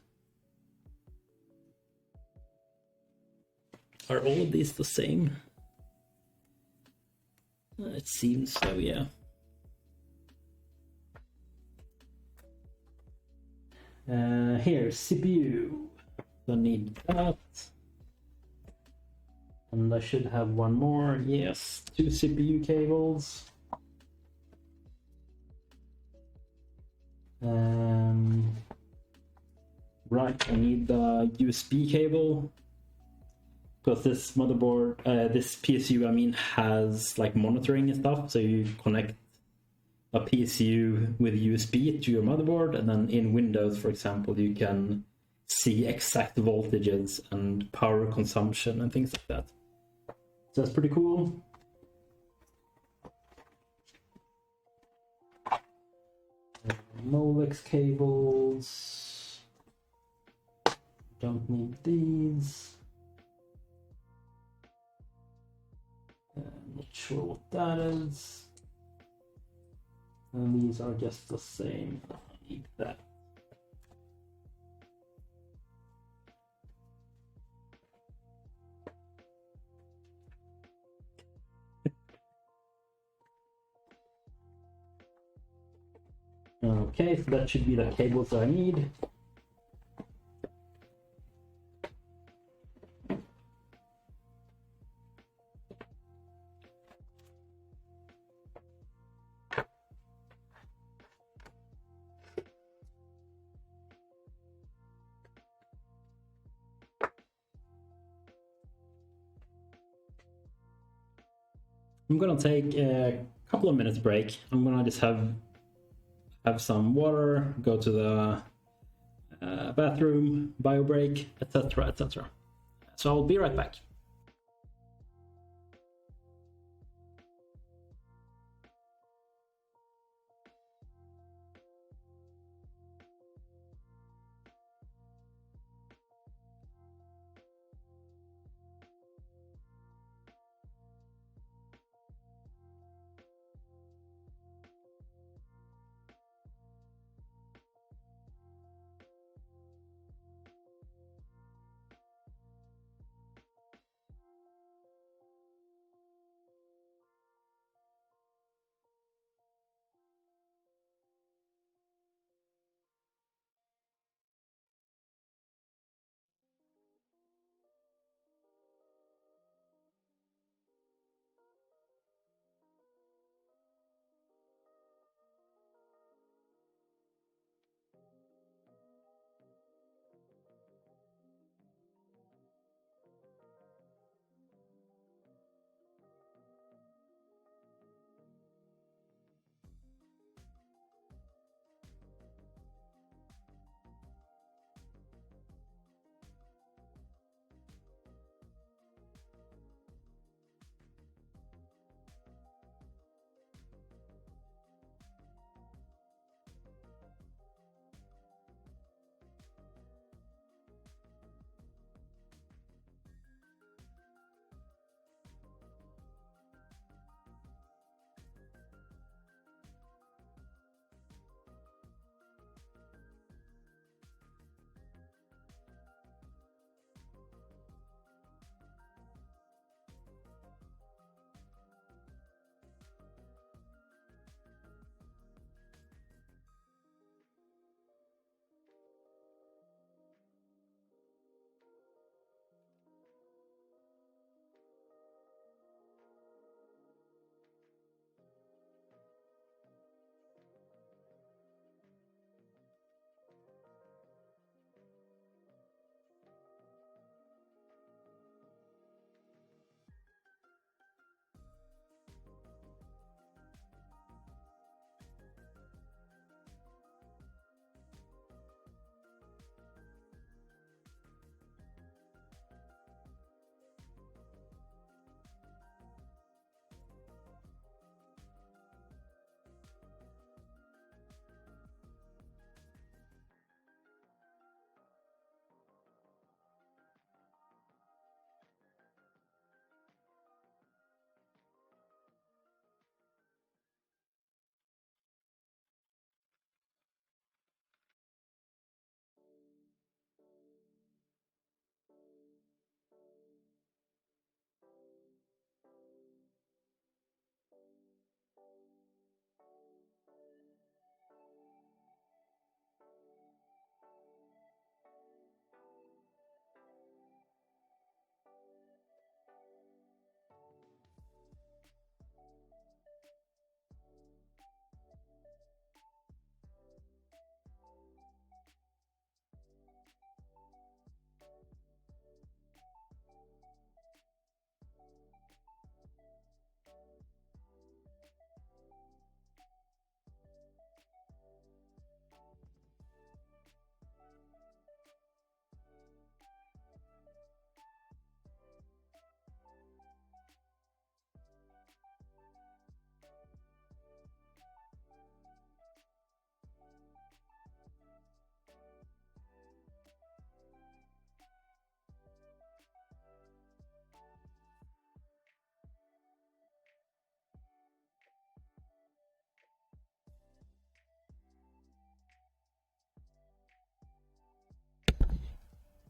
Are all of these the same? It seems so, yeah. Here, CPU. Don't need that. And I should have one more. Yes, 2 CPU cables. Right, I need the USB cable. Because this motherboard, this PSU, I mean, has like monitoring and stuff. So you connect a PSU with USB to your motherboard, and then in Windows, for example, you can see exact voltages and power consumption and things like that. So that's pretty cool. Molex cables. Don't need these. Not sure what that is. And these are just the same. I need that. Okay, so that should be the cables I need. I'm gonna take a couple of minutes break. I'm gonna just have some water, go to the bathroom, bio break, etc., etc. So I'll be right back.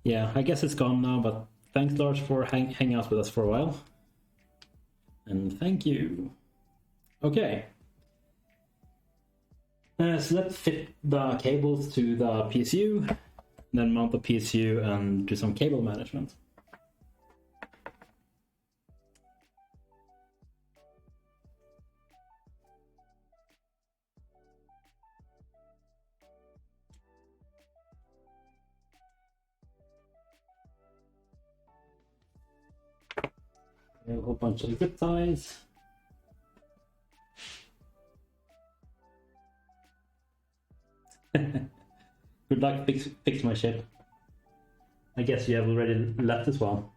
Yeah, I guess it's gone now, but thanks, Lars, for hanging out with us for a while. And thank you. Okay. So let's fit the cables to the PSU, then mount the PSU and do some cable management. A whole bunch of zip ties. Good luck fix my ship. I guess you have already left as well.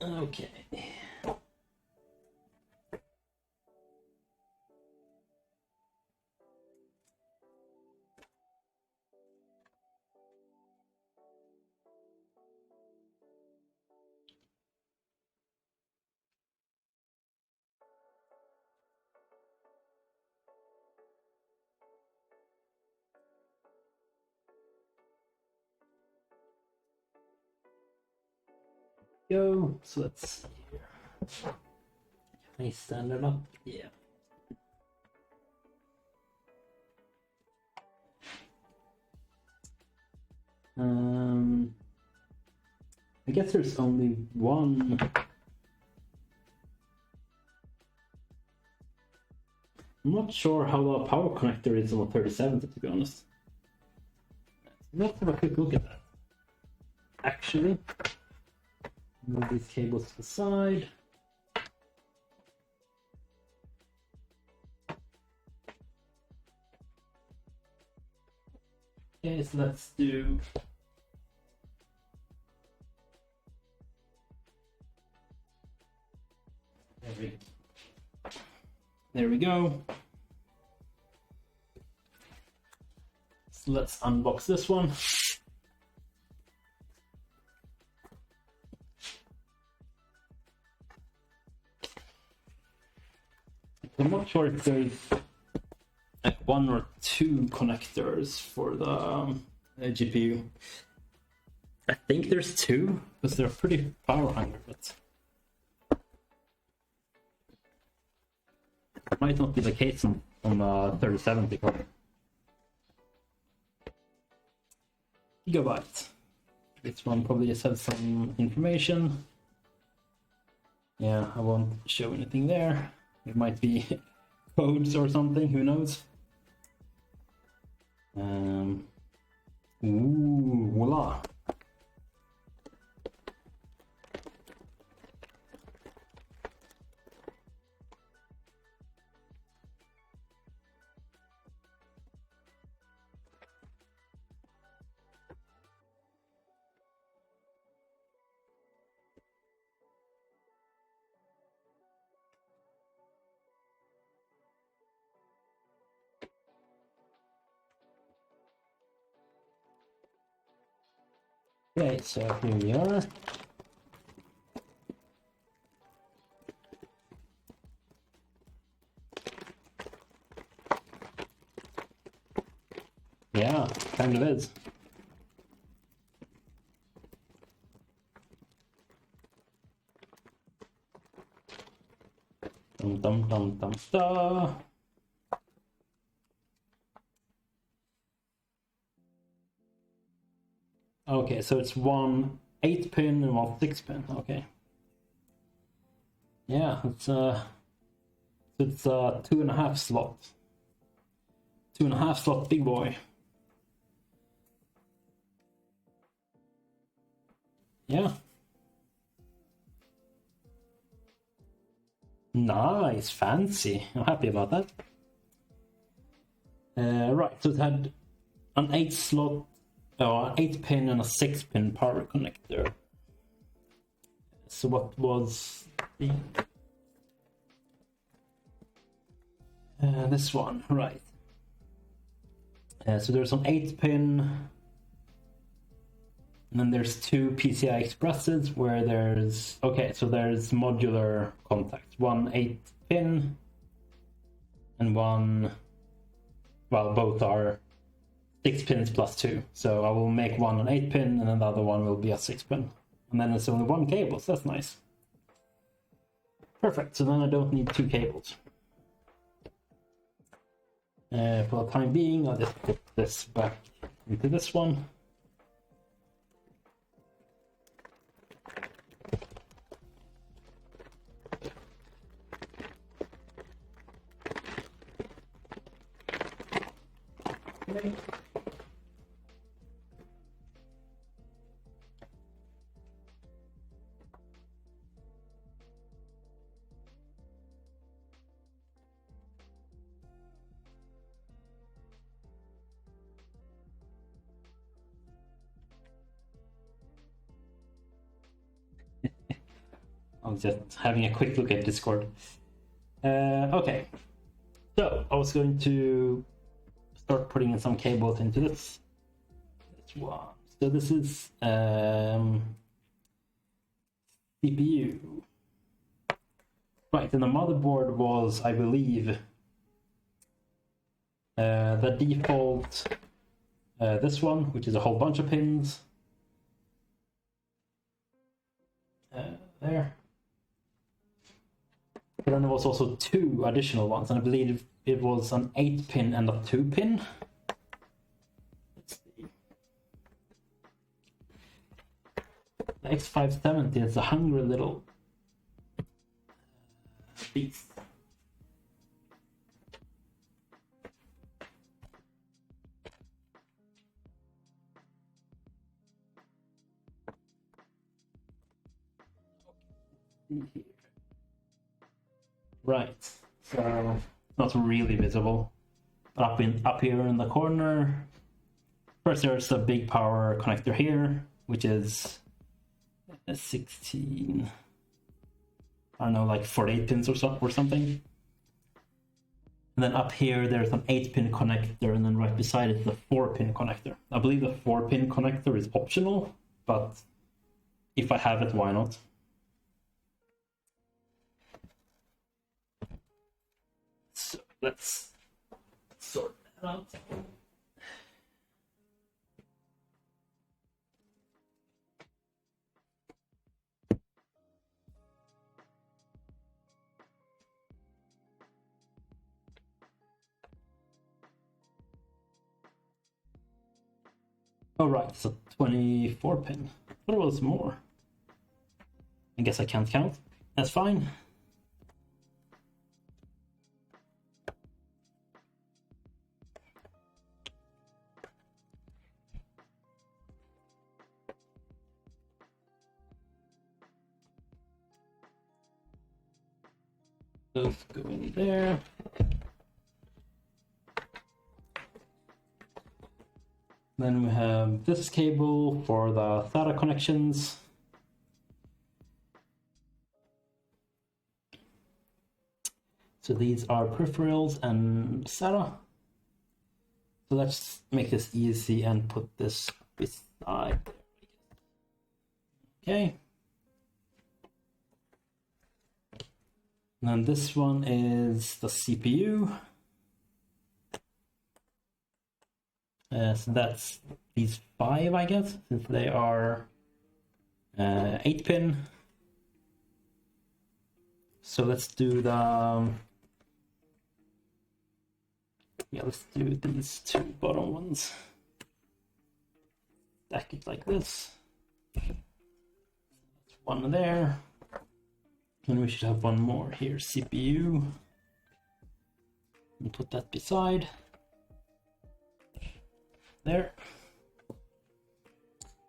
Okay. Go. So let's see here. Can I stand it up? Yeah. I guess there's only one. I'm not sure how the power connector is on a 3070, to be honest. Let's have a quick look at that. Actually, move these cables to the side. Okay, so let's do. There we go. So let's unbox this one. I'm not sure if there's like one or two connectors for the GPU. I think there's two because they're pretty power hungry, but it might not be the case on 3070 card. Gigabyte. This one probably just has some information. Yeah, I won't show anything there. It might be codes or something, who knows? Ooh, voila. Okay, so here we are. Yeah, kind of is. Dum dum dum dum da. Okay, so it's one 8-pin and one 6-pin. Okay. Yeah, it's a 2.5 slot. 2.5 slot big boy. Yeah. Nice, fancy. I'm happy about that. Right, so it had an 8-slot, 8-pin and a 6-pin power connector. So what was the this one, right? So there's an 8-pin, and then there's two PCI Expresses where there's there's modular contacts, one 8-pin and one well, both are 6 pins plus 2. So I will make one an 8 pin and then the other one will be a 6 pin. And then it's only one cable, so that's nice. Perfect, so then I don't need 2 cables. For the time being, I'll just put this back into this one. Okay. I was just having a quick look at Discord. Okay, so I was going to start putting in some cables into this one. So this is CPU. Right, and the motherboard was, I believe, the default, this one, which is a whole bunch of pins. There. But then there was also 2 additional ones, and I believe it was an 8 pin and a 2 pin. Let's see. The X570 is a hungry little beast. Here. Right, so not really visible, but up here in the corner, first there's a big power connector here, which is a 16, I don't know, like 48 pins or something. And then up here there's an 8-pin connector, and then right beside it the 4-pin connector. I believe the 4-pin connector is optional, but if I have it, why not? So let's sort that out. Oh right, so 24 pin. I thought it was more. I guess I can't count. That's fine. Those go in there. Then we have this cable for the SATA connections. So these are peripherals and SATA. So let's make this easy and put this beside. Okay. And then this one is the CPU. So that's these 5, I guess, since they are 8 pin. So let's do the let's do these 2 bottom ones. Stack it like this. That's 1 there. And we should have 1 more here, CPU. And put that beside. There.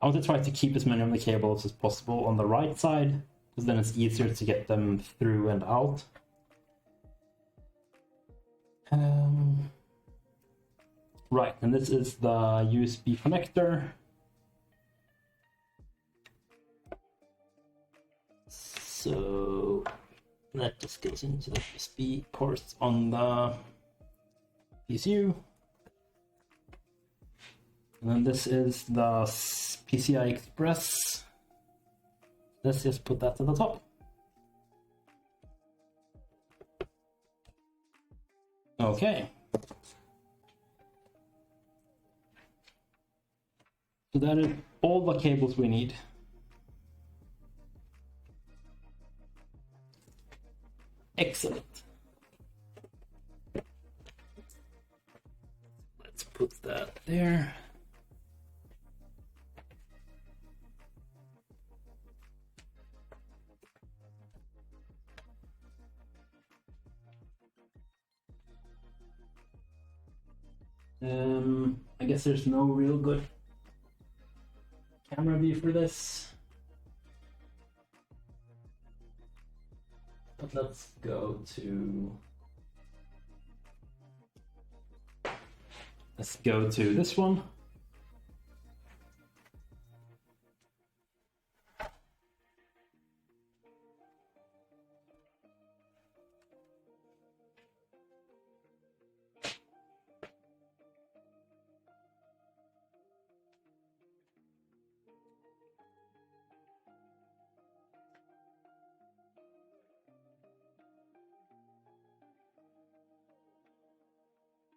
I want to try to keep as many of the cables as possible on the right side, because then it's easier to get them through and out. Right, and this is the USB connector. So that just goes into the USB ports on the PCU. And then this is the PCI Express. Let's just put that to the top. Okay. that is all the cables we need. Excellent. Let's put that there. I guess there's no real good camera view for this. But let's go to this one.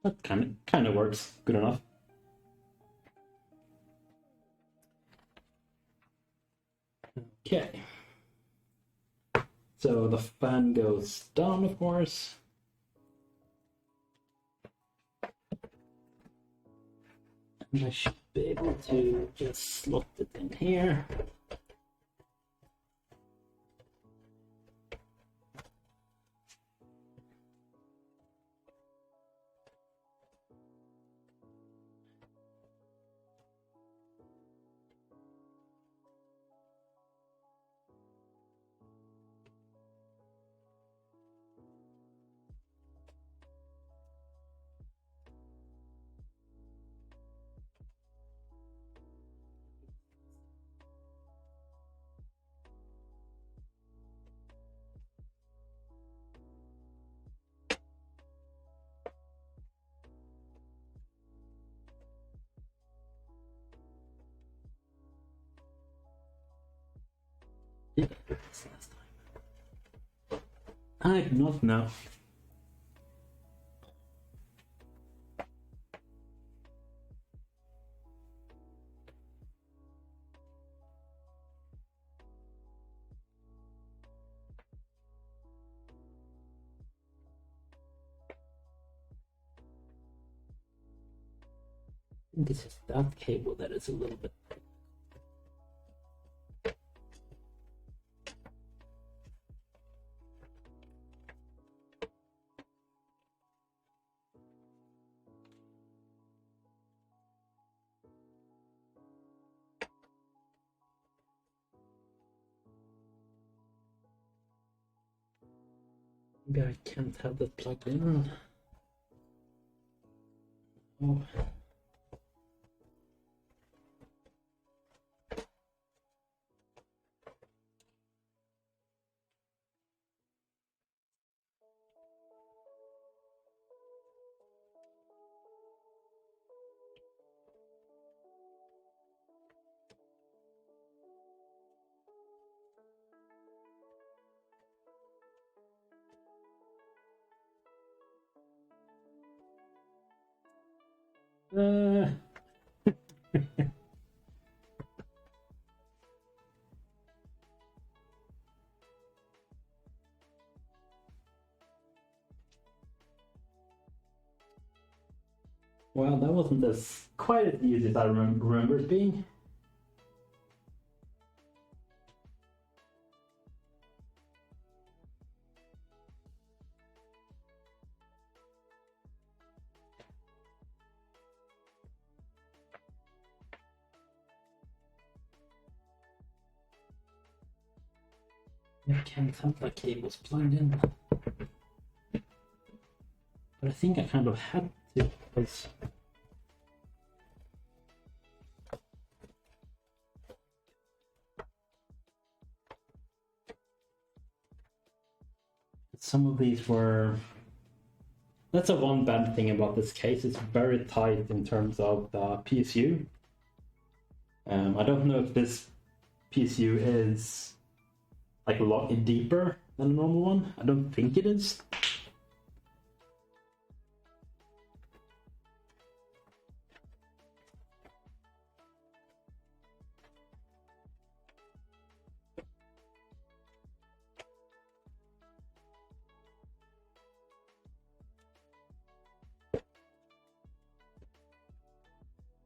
That kind of works good enough. Okay. So the fan goes down, of course. And I should be able to just slot it in here. Yeah, this last time. I do not know. This is that cable that is a little bit. Maybe I can't have that plugged in. Oh. Well, that wasn't as quite as easy as I remember it being. I can't have the cables plugged in. But I think I kind of had to, because some of these were. That's a one bad thing about this case. It's very tight in terms of the PSU. I don't know if this PSU is like a lot deeper than a normal one. I don't think it is.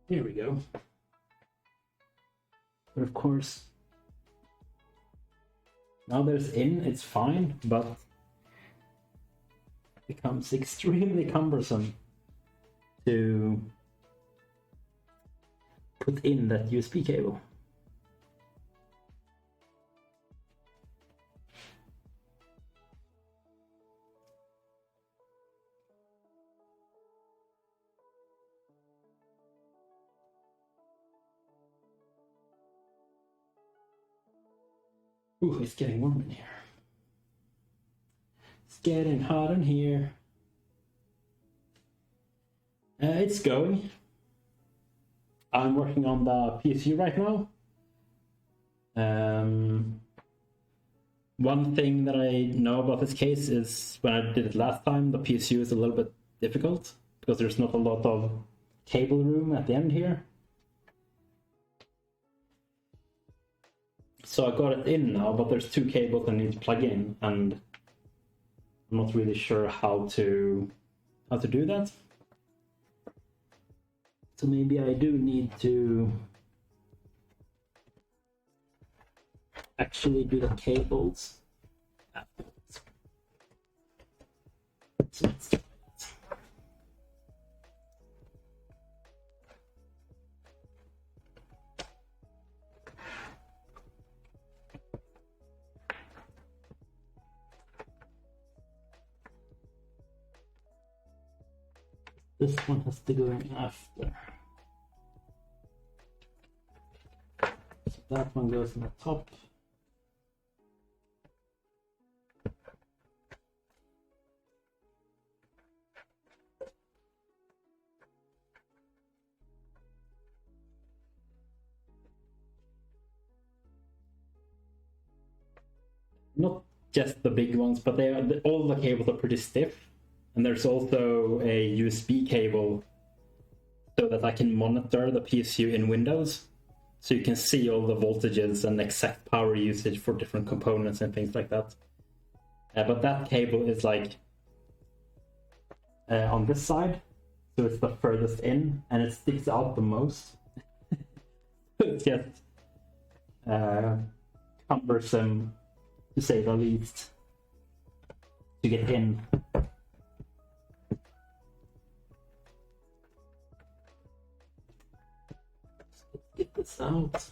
Here we go. But of course, now there's in, it's fine, but it becomes extremely cumbersome to put in that USB cable. Ooh, it's getting warm in here. It's getting hot in here. It's going. I'm working on the PSU right now. One thing that I know about this case is when I did it last time, the PSU is a little bit difficult because there's not a lot of cable room at the end here. So I got it in now, but there's two cables I need to plug in, and I'm not really sure how to do that. So maybe I do need to actually do the cables afterwards. So let's try that. This one has to go in after. So that one goes in the top. Not just the big ones, but all the cables are pretty stiff. And there's also a USB cable so that I can monitor the PSU in Windows. So you can see all the voltages and exact power usage for different components and things like that. But that cable is like on this side. So it's the furthest in and it sticks out the most. It's just cumbersome, to say the least, to get in. Get this out.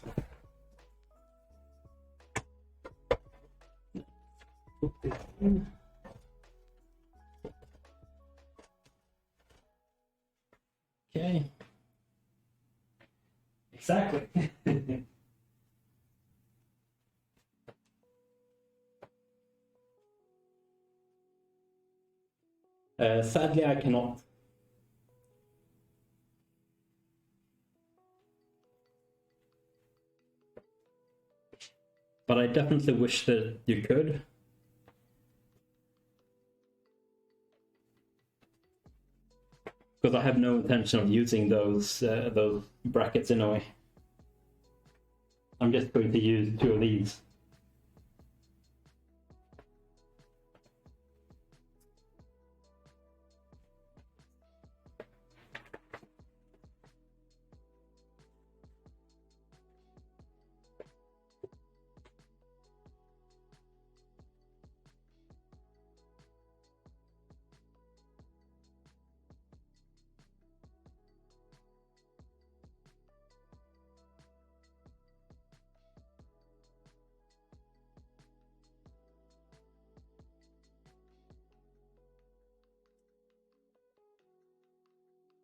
Put this in. Okay. Exactly. Sadly, I cannot. But I definitely wish that you could. Because I have no intention of using those brackets in a way. I'm just going to use two of these.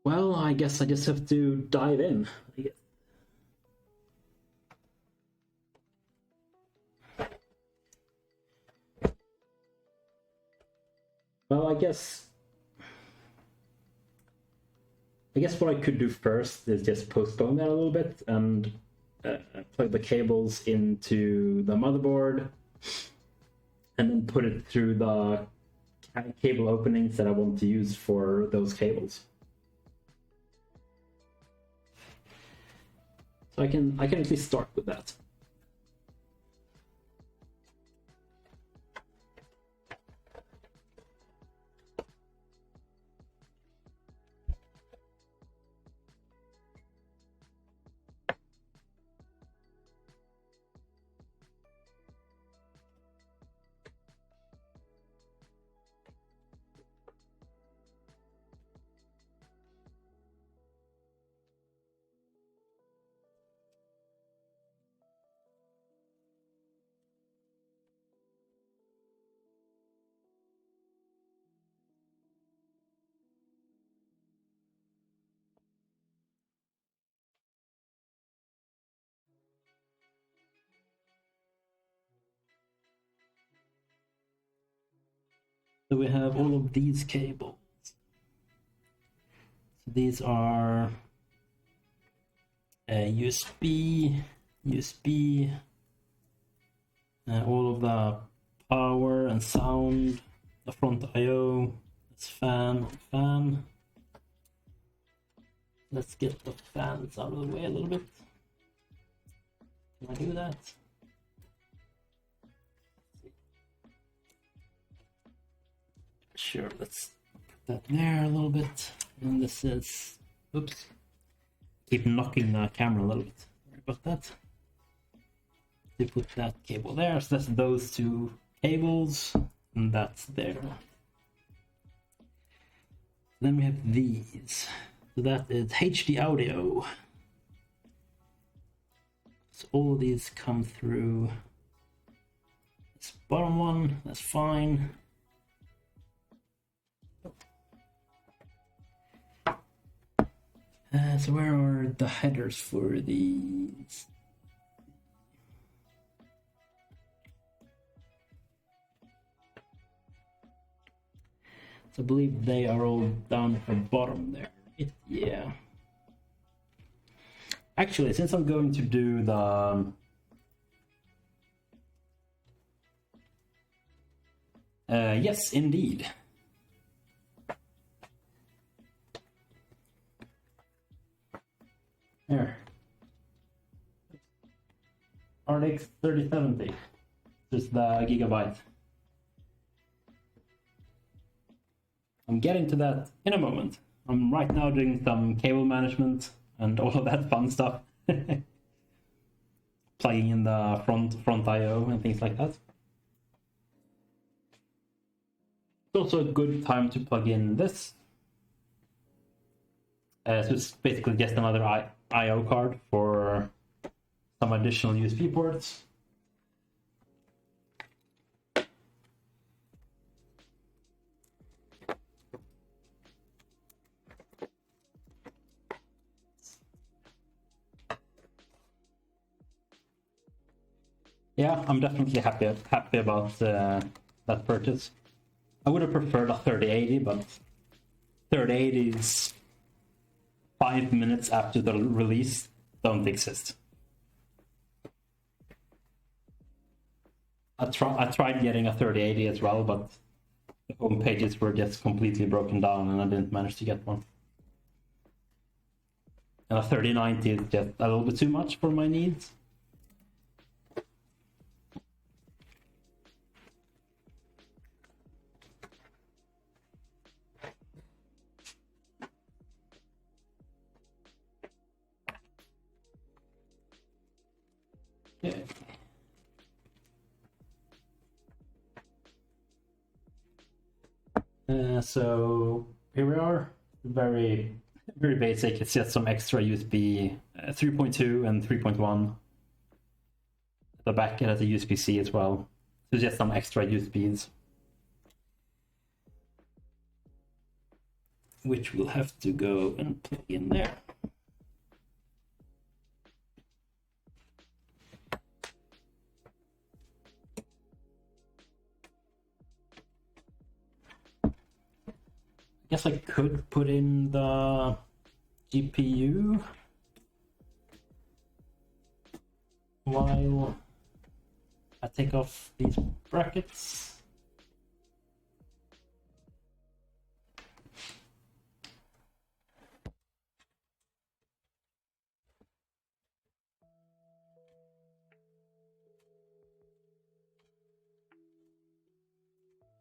Well, I guess I just have to dive in. Well, I guess what I could do first is just postpone that a little bit and plug the cables into the motherboard and then put it through the cable openings that I want to use for those cables. So I can at least start with that. So we have all of these cables. So these are USB, all of the power and sound, the front I/O, this fan. Let's get the fans out of the way a little bit. Can I do that? Sure, let's put that there a little bit. And this is, oops, keep knocking the camera a little bit. Sorry about that. To put that cable there, so that's those two cables, and that's there. Then we have these. So that is HD audio. So all of these come through this bottom one, that's fine. So where are the headers for these? So I believe they are all down at the bottom there. Yeah. Actually, since I'm going to do the yes, indeed. Here. RTX 3070. Just the gigabyte. I'm getting to that in a moment. I'm right now doing some cable management and all of that fun stuff. Plugging in the front I/O and things like that. It's also a good time to plug in this. So it's basically just another I/O card for some additional USB ports. Yeah, I'm definitely happy about that purchase. I would have preferred a 3080, but 3080 is 5 minutes after the release don't exist. I tried getting a 3080 as well, but the home pages were just completely broken down and I didn't manage to get one. And a 3090 is just a little bit too much for my needs. Okay. So here we are, very basic. It's just some extra USB 3.2 and 3.1. The back it has a USB-C as well. So just some extra USBs, which will have to go and plug in there. Guess I could put in the GPU while I take off these brackets.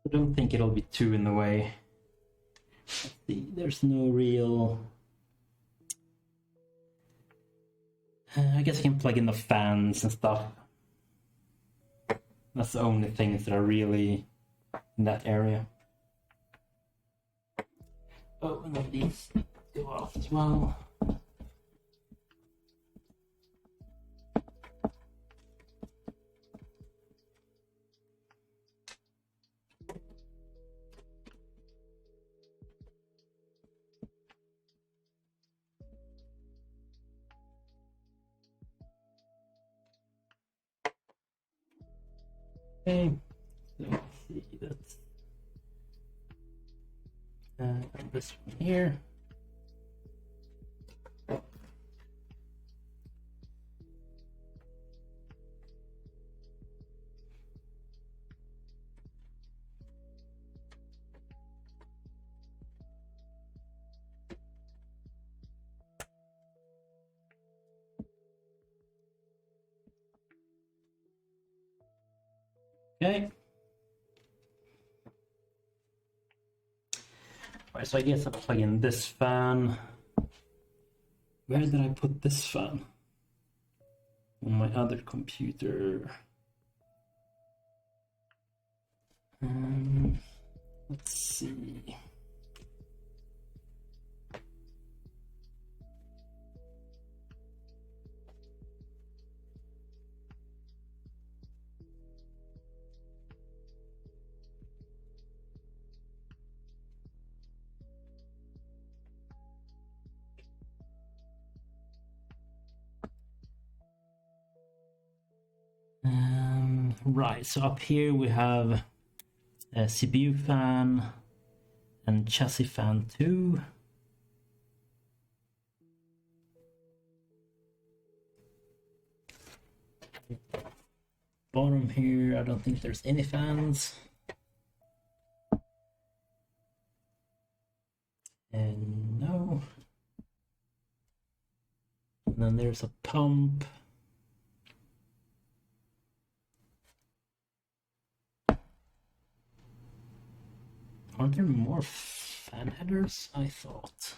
I don't think it'll be too in the way. Let's see, there's no real... I guess I can plug in the fans and stuff. That's the only things that are really in that area. Oh, and then these go off as well. Okay, so let's see, that's This one here. Okay. Alright, so I guess I'll plug in this fan. Where did I put this fan? On my other computer. Let's see. Right, so up here we have a CPU fan and chassis fan 2. Bottom here, I don't think there's any fans. And no. And then there's a pump. Aren't there more fan headers? I thought.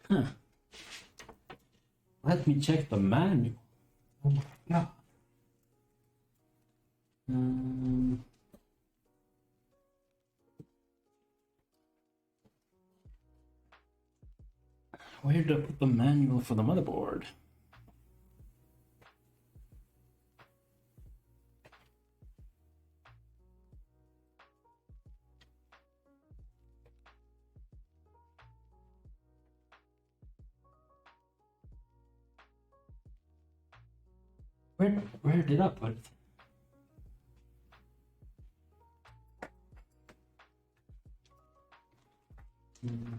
Huh. Let me check the manual. Oh my god. Where did I put the manual for the motherboard? Where did I put it?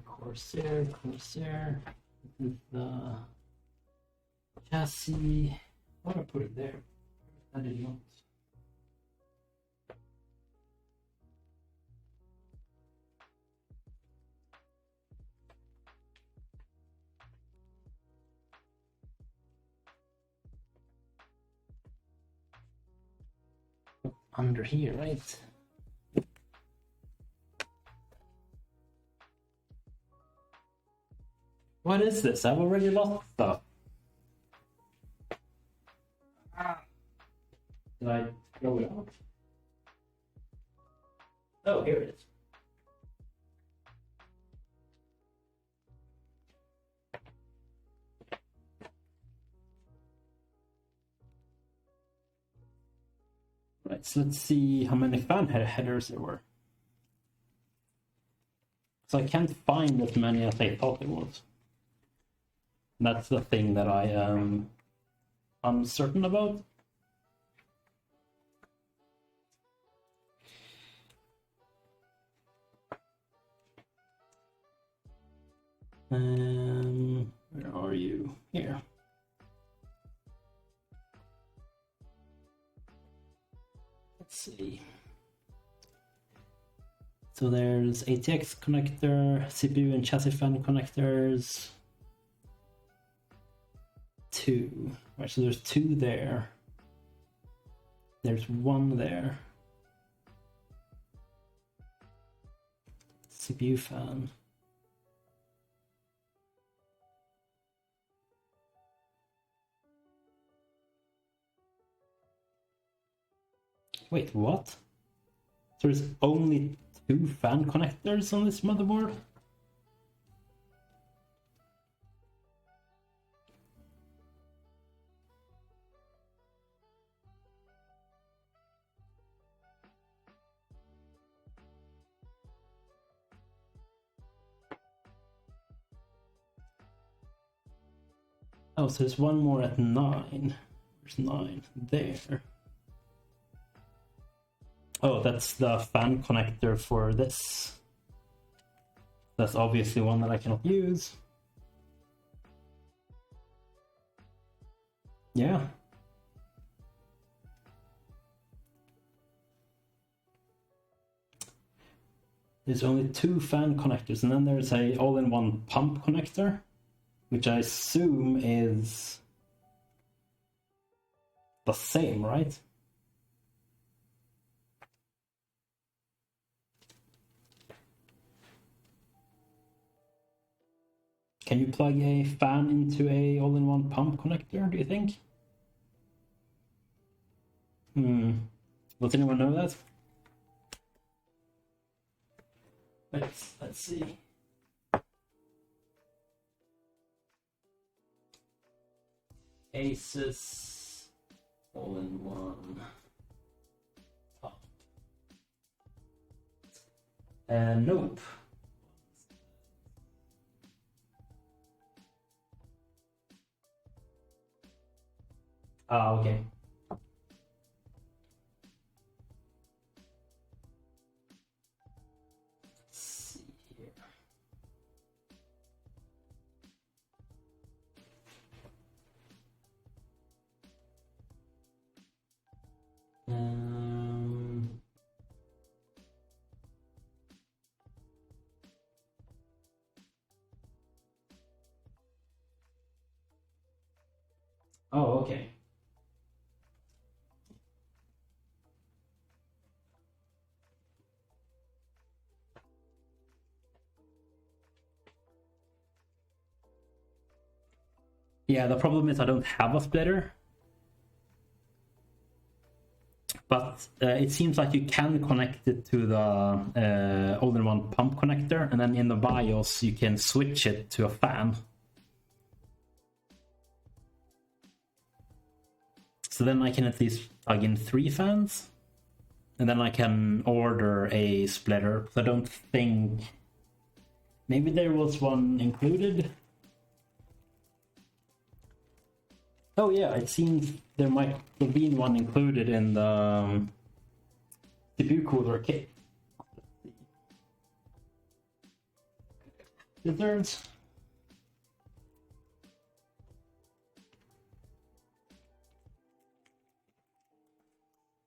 Corsair. This is the chassis. Why did I put it there? I did not. Under here, right? What is this? I've already lost stuff. Did I throw it out? Oh, here it is. Right, so let's see how many fan headers there were. So I can't find as many as I thought there was. That's the thing that I am uncertain about. Where are you? Here. Let's see. So there's ATX connector, CPU and chassis fan connectors. 2. Right, so there's 2 there. There's 1 there. CPU fan. Wait, what? So there's only 2 fan connectors on this motherboard? Oh, so there's 1 more at 9. There's 9 there. Oh, that's the fan connector for this. That's obviously one that I cannot use. Yeah. There's only 2 fan connectors, and then there's a all-in-one pump connector, which I assume is the same, right? Can you plug a fan into a all-in-one pump connector, do you think? Does anyone know that? Let's see. Asus all-in-one pump. Nope. Okay. Let's see here. Oh, okay. Yeah, the problem is I don't have a splitter. But it seems like you can connect it to the all-in-one pump connector, and then in the BIOS you can switch it to a fan. So then I can at least plug in 3 fans, and then I can order a splitter. I don't think... Maybe there was one included? Oh yeah, it seems there might have been one included in the CPU cooler kit. Scissors.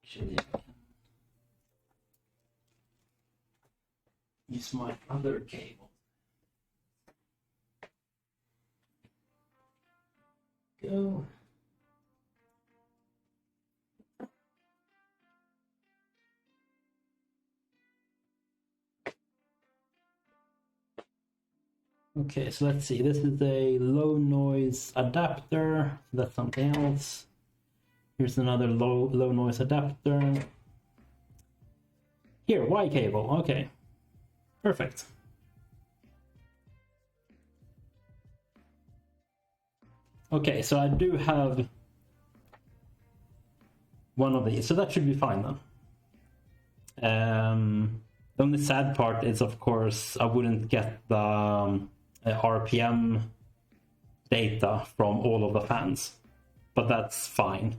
Actually, I can use my other cable. Go. Okay, so let's see. This is a low noise adapter. That's something else. Here's another low noise adapter. Here, Y cable. Okay, perfect. Okay, so I do have one of these, so that should be fine then. The only sad part is, of course, I wouldn't get the RPM data from all of the fans, but that's fine.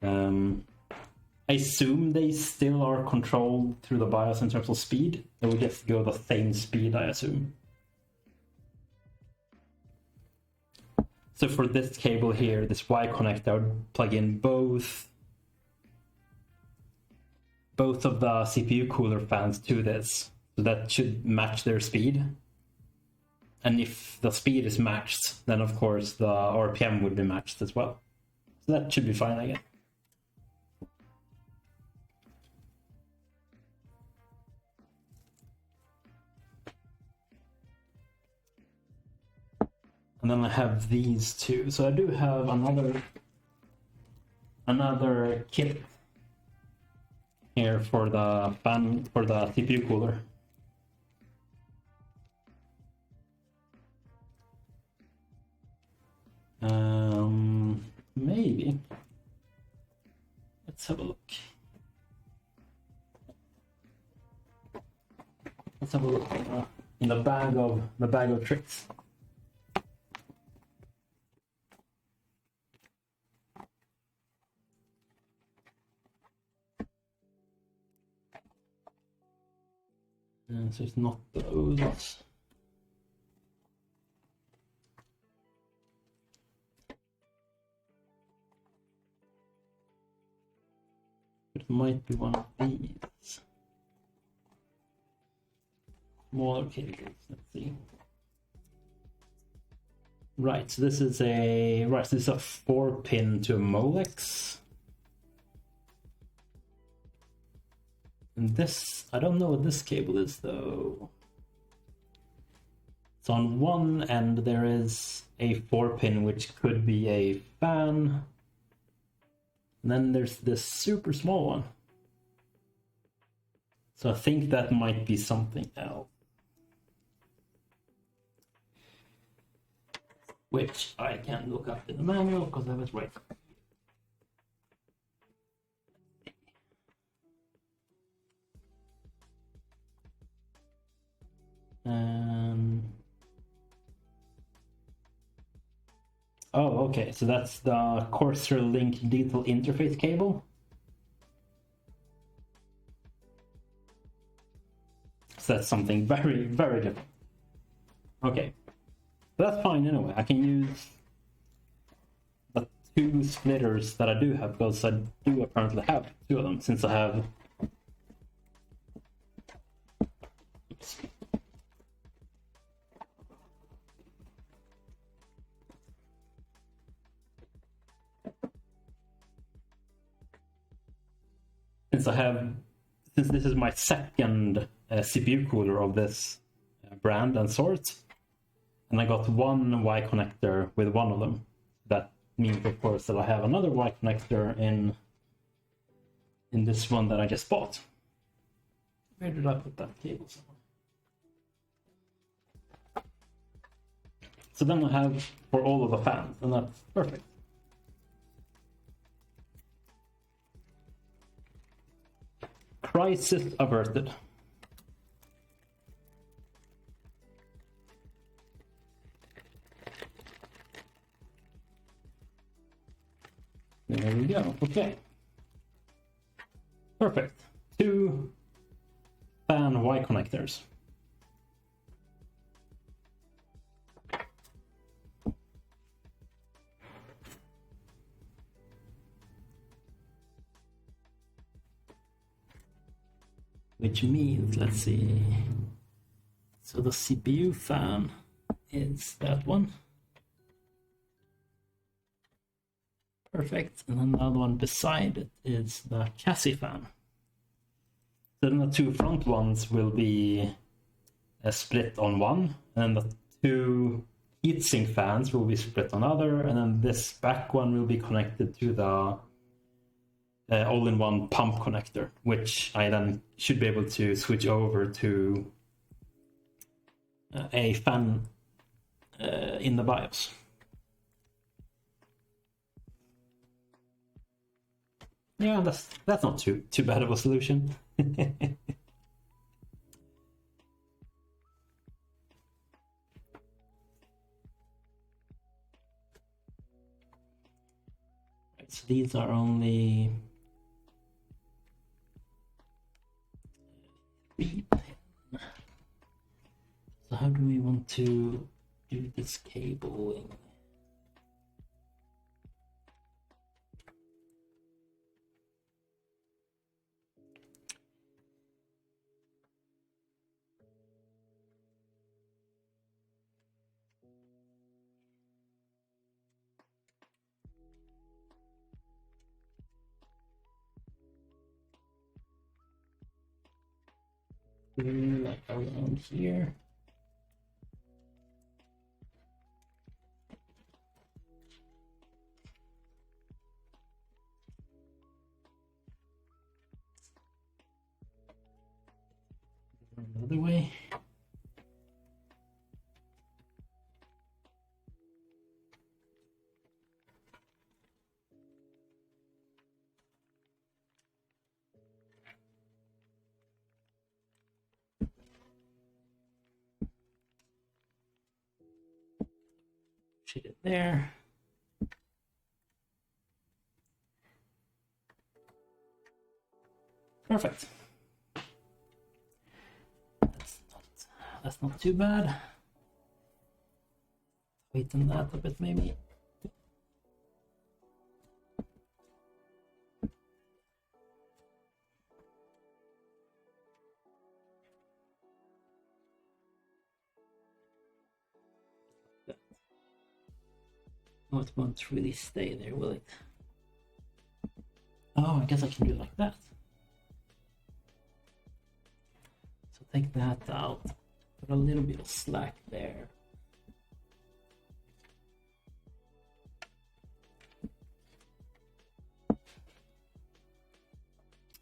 I assume they still are controlled through the BIOS in terms of speed. They will just go the same speed, I assume. So for this cable here, this Y connector, I would plug in both of the CPU cooler fans to this. So that should match their speed. And if the speed is matched, then of course the RPM would be matched as well. So that should be fine, I guess. And then I have these two. So I do have another kit here for the fan, for the CPU cooler. Maybe. Let's have a look. Let's have a look in the bag of tricks. So it's not those. It might be one of these. Smaller cables, let's see. Right, so this is a 4-pin to a Molex. And this, I don't know what this cable is though. So on one end there is a 4-pin which could be a fan. And then there's this super small one. So I think that might be something else. Which I can look up in the manual because I was right. Oh, okay, so that's the Corsair Link digital interface cable. So that's something very, very different. Okay, but that's fine anyway. I can use the 2 splitters that I do have because I do apparently have 2 of them since I have. Oops. Since this is my second CPU cooler of this brand and sort, and I got one Y connector with one of them. That means, of course, that I have another Y connector in this one that I just bought. Where did I put that cable somewhere? So then I have for all of the fans, and that's perfect. Crisis averted. There we go. Okay. Perfect. 2 fan Y connectors. Which means, let's see. So the CPU fan is that one. Perfect. And then the other one beside it is the chassis fan. Then the 2 front ones will be split on one, and then the 2 heatsink fans will be split on other, and then this back one will be connected to the all-in-one pump connector, which I then should be able to switch over to a fan in the BIOS. Yeah, that's not too bad of a solution. Right, so these are only 3 pin. So how do we want to do this cabling? Like around here. Another way. Shade it there. Perfect. Let's That's not too bad. Tighten that a bit maybe. Oh, it won't really stay there, will it? Oh, I guess I can do it like that. So take that out. Put a little bit of slack there.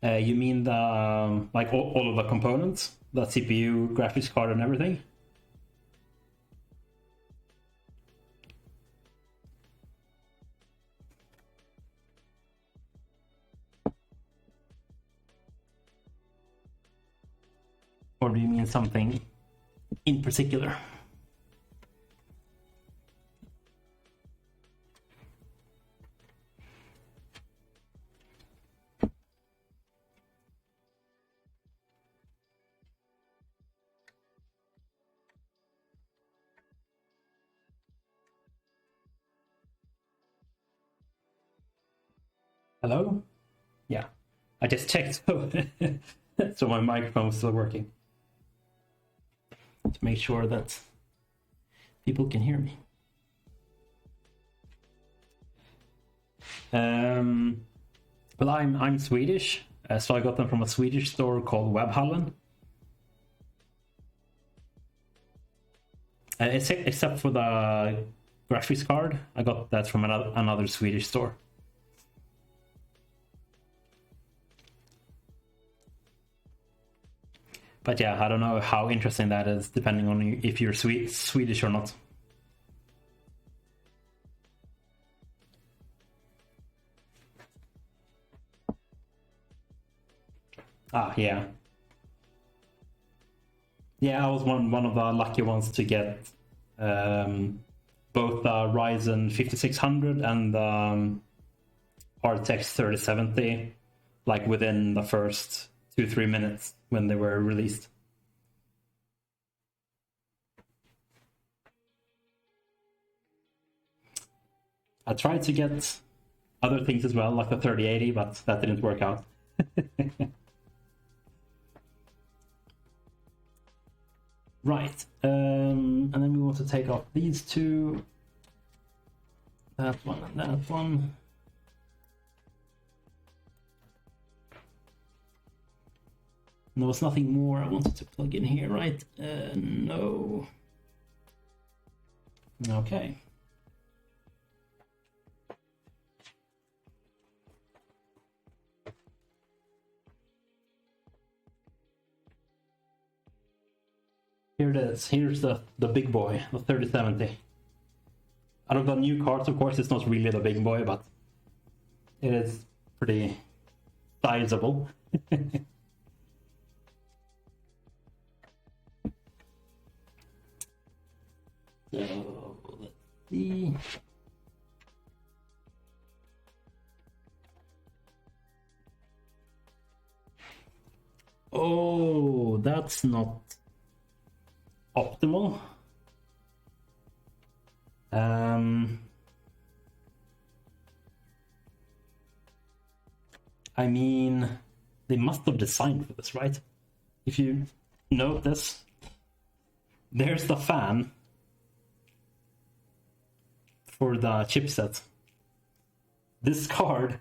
You mean the like all of the components, the CPU, graphics card, and everything? Or do you mean something in particular? Hello? Yeah, I just checked so my microphone is still working. To make sure that people can hear me. Well, I'm Swedish, so I got them from a Swedish store called Webhallen. Except for the graphics card, I got that from another Swedish store. But yeah, I don't know how interesting that is, depending on if you're Swedish or not. Ah, yeah. Yeah, I was one of the lucky ones to get both the Ryzen 5600 and the RTX 3070, like within the first 2-3 minutes when they were released. I tried to get other things as well, like the 3080, but that didn't work out. Right, and then we want to take off these two, that one and that one. There was nothing more I wanted to plug in here, right? No. Okay. Here it is. Here's the big boy, the 3070. Out of the new cards, of course, it's not really the big boy, but it is pretty sizable. So let's see. Oh, that's not optimal. I mean, they must have designed for this, right? If you notice, there's the fan for the chipset. This card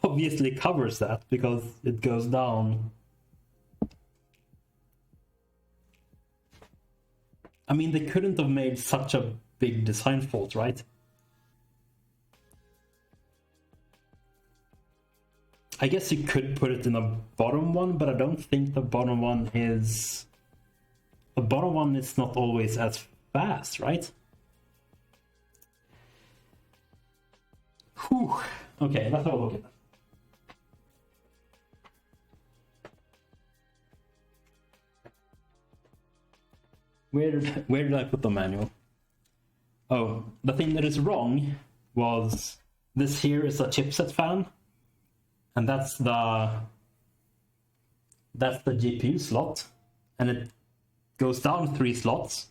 obviously covers that because it goes down. I mean, they couldn't have made such a big design fault, right? I guess you could put it in the bottom one, but I don't think the bottom one is... The bottom one is not always as fast, right? Whew. Okay, let's have a look at that. Where did I put the manual? Oh, the thing that is wrong was this here is a chipset fan, and that's the GPU slot, and goes down 3 slots.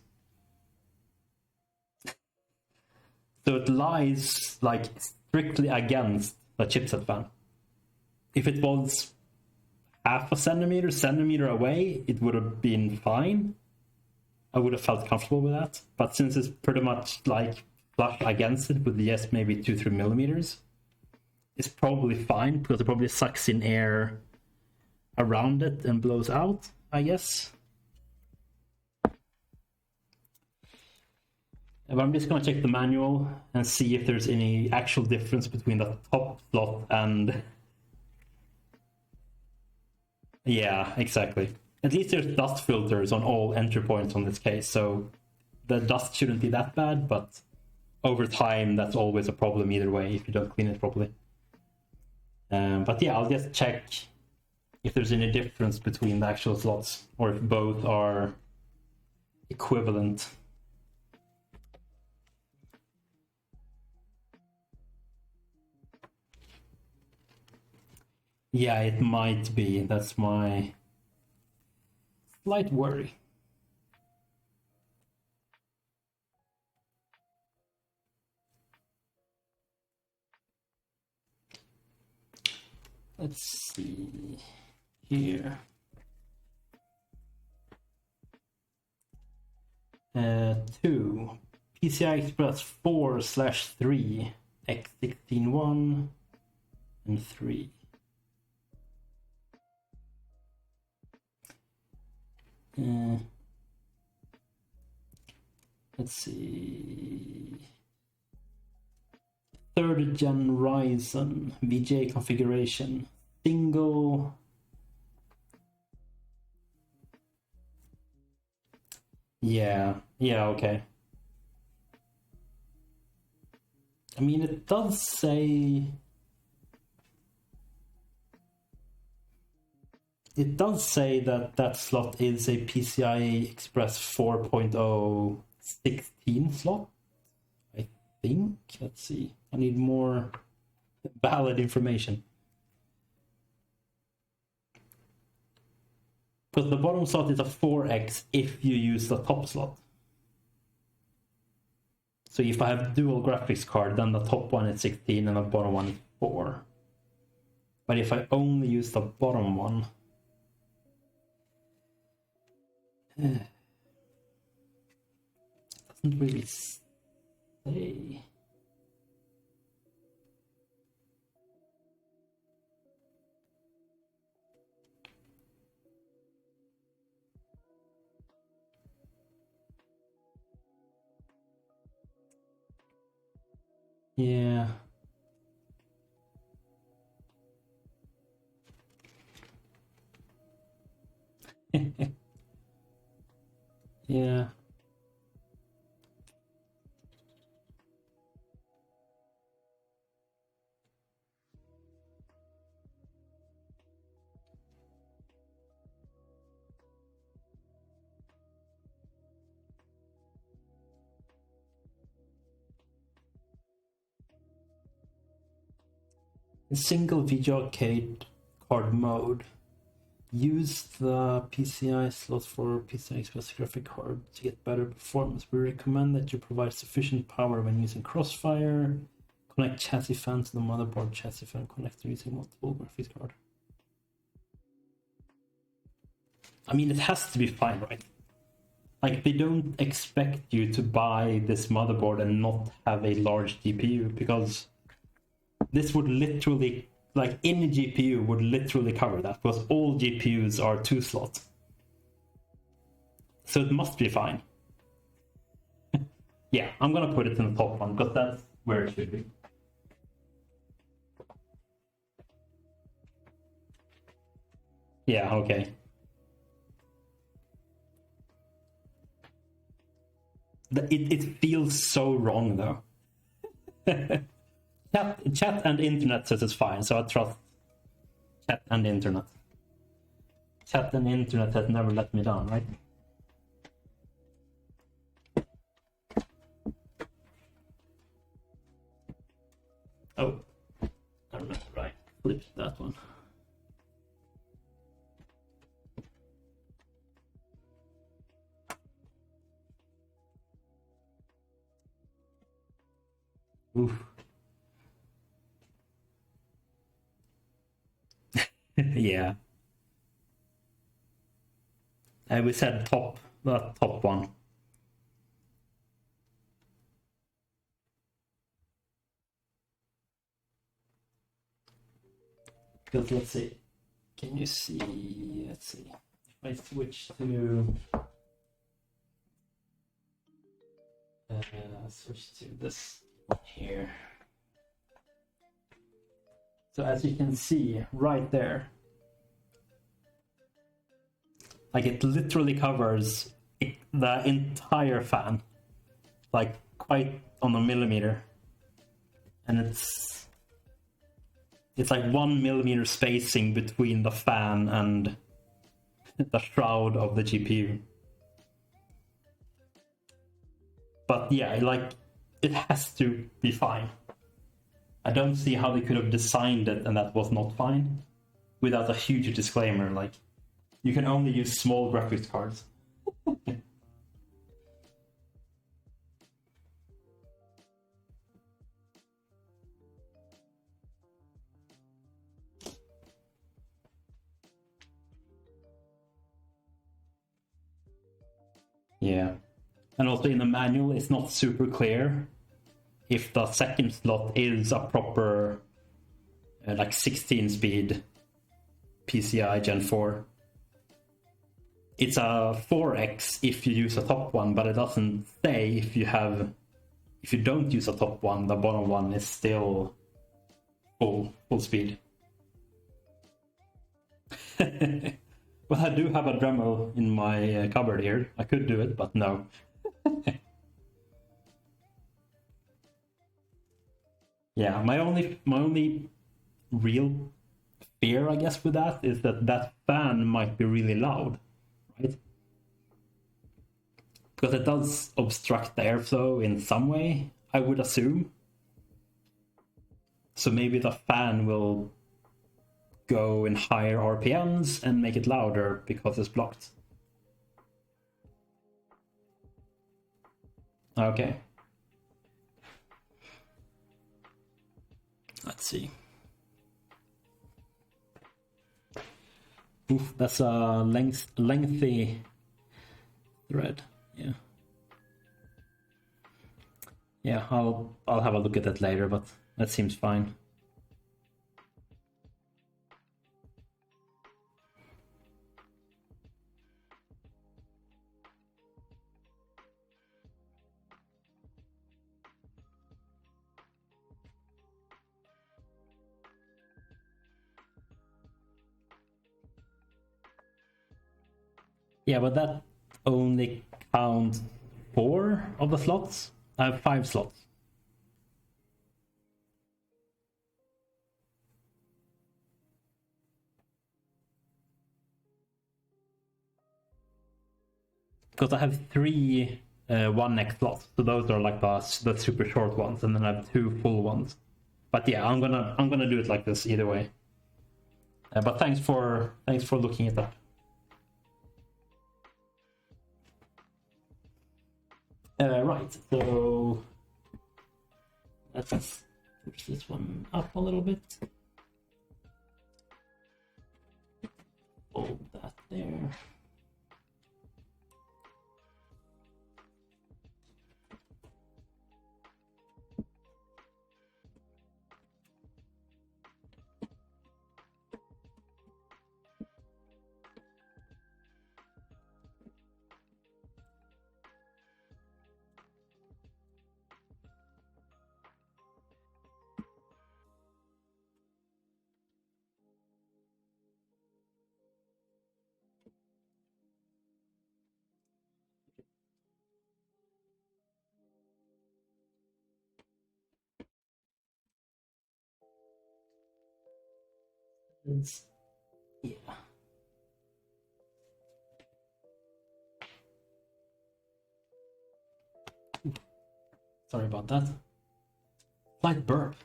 So it lies like strictly against the chipset fan. If it was half a centimeter away, it would have been fine. I would have felt comfortable with that. But since it's pretty much like flush against it with yes, maybe 2-3 millimeters, it's probably fine because it probably sucks in air around it and blows out, I guess. But I'm just gonna check the manual and see if there's any actual difference between the top slot and... Yeah, exactly. At least there's dust filters on all entry points on this case, so the dust shouldn't be that bad, but over time that's always a problem either way if you don't clean it properly. But yeah, I'll just check if there's any difference between the actual slots or if both are equivalent. Yeah, it might be. That's my slight worry. Let's see here. 2 PCI Express 4/3 X16 and 3. Let's see. 3rd gen Ryzen VGA configuration. Single. Yeah, okay. I mean, it does say... It does say that that slot is a PCI Express 4.0 16 slot, I think. Let's see. I need more valid information. Because the bottom slot is a 4X if you use the top slot. So if I have dual graphics card, then the top one is 16 and the bottom one is 4. But if I only use the bottom one... doesn't really say. Yeah. Yeah. In single VGA card mode, use the PCI slot for PCI Express graphic card to get better performance. We recommend that you provide sufficient power when using Crossfire. Connect chassis fan to the motherboard chassis fan connector using multiple graphics card. I mean, it has to be fine, right? Like, they don't expect you to buy this motherboard and not have a large GPU, because this would literally, like, any GPU would literally cover that, because all GPUs are 2 slots. So it must be fine. Yeah, I'm gonna put it in the top one, because that's where it should be. Yeah, okay. It feels so wrong, though. Chat and internet says it's fine, so I trust chat and internet. Chat and internet has never let me down, right? Oh, I remember, right. Flip that one. Oof. Yeah. We said the top one. Because let's see. Can you see? Let's see. If I switch to this here. So as you can see right there, like it literally covers the entire fan, like quite on a millimeter, and it's like 1 millimeter spacing between the fan and the shroud of the GPU. But yeah, like it has to be fine. I don't see how they could have designed it and that was not fine without a huge disclaimer like you can only use small graphics cards. Yeah. And also in the manual, it's not super clear if the second slot is a proper like 16 speed PCI Gen 4. It's a 4X if you use a top one, but it doesn't say if you don't use a top one, the bottom one is still full speed. Well, I do have a Dremel in my cupboard here. I could do it, but no. Yeah, my only real fear, I guess, with that is that fan might be really loud, right? Because it does obstruct the airflow in some way, I would assume. So maybe the fan will go in higher RPMs and make it louder because it's blocked. Okay. Let's see. Oof, that's a lengthy thread. Yeah. Yeah, I'll have a look at that later, but that seems fine. Yeah, but that only counts 4 of the slots. I have 5 slots. Because I have 3 1x slots, so those are like the super short ones, and then I have 2 full ones. But yeah, I'm gonna do it like this either way. But thanks for looking it up. Right, so let's push this one up a little bit. Fold that there. Yeah. Sorry about that. Slight burp.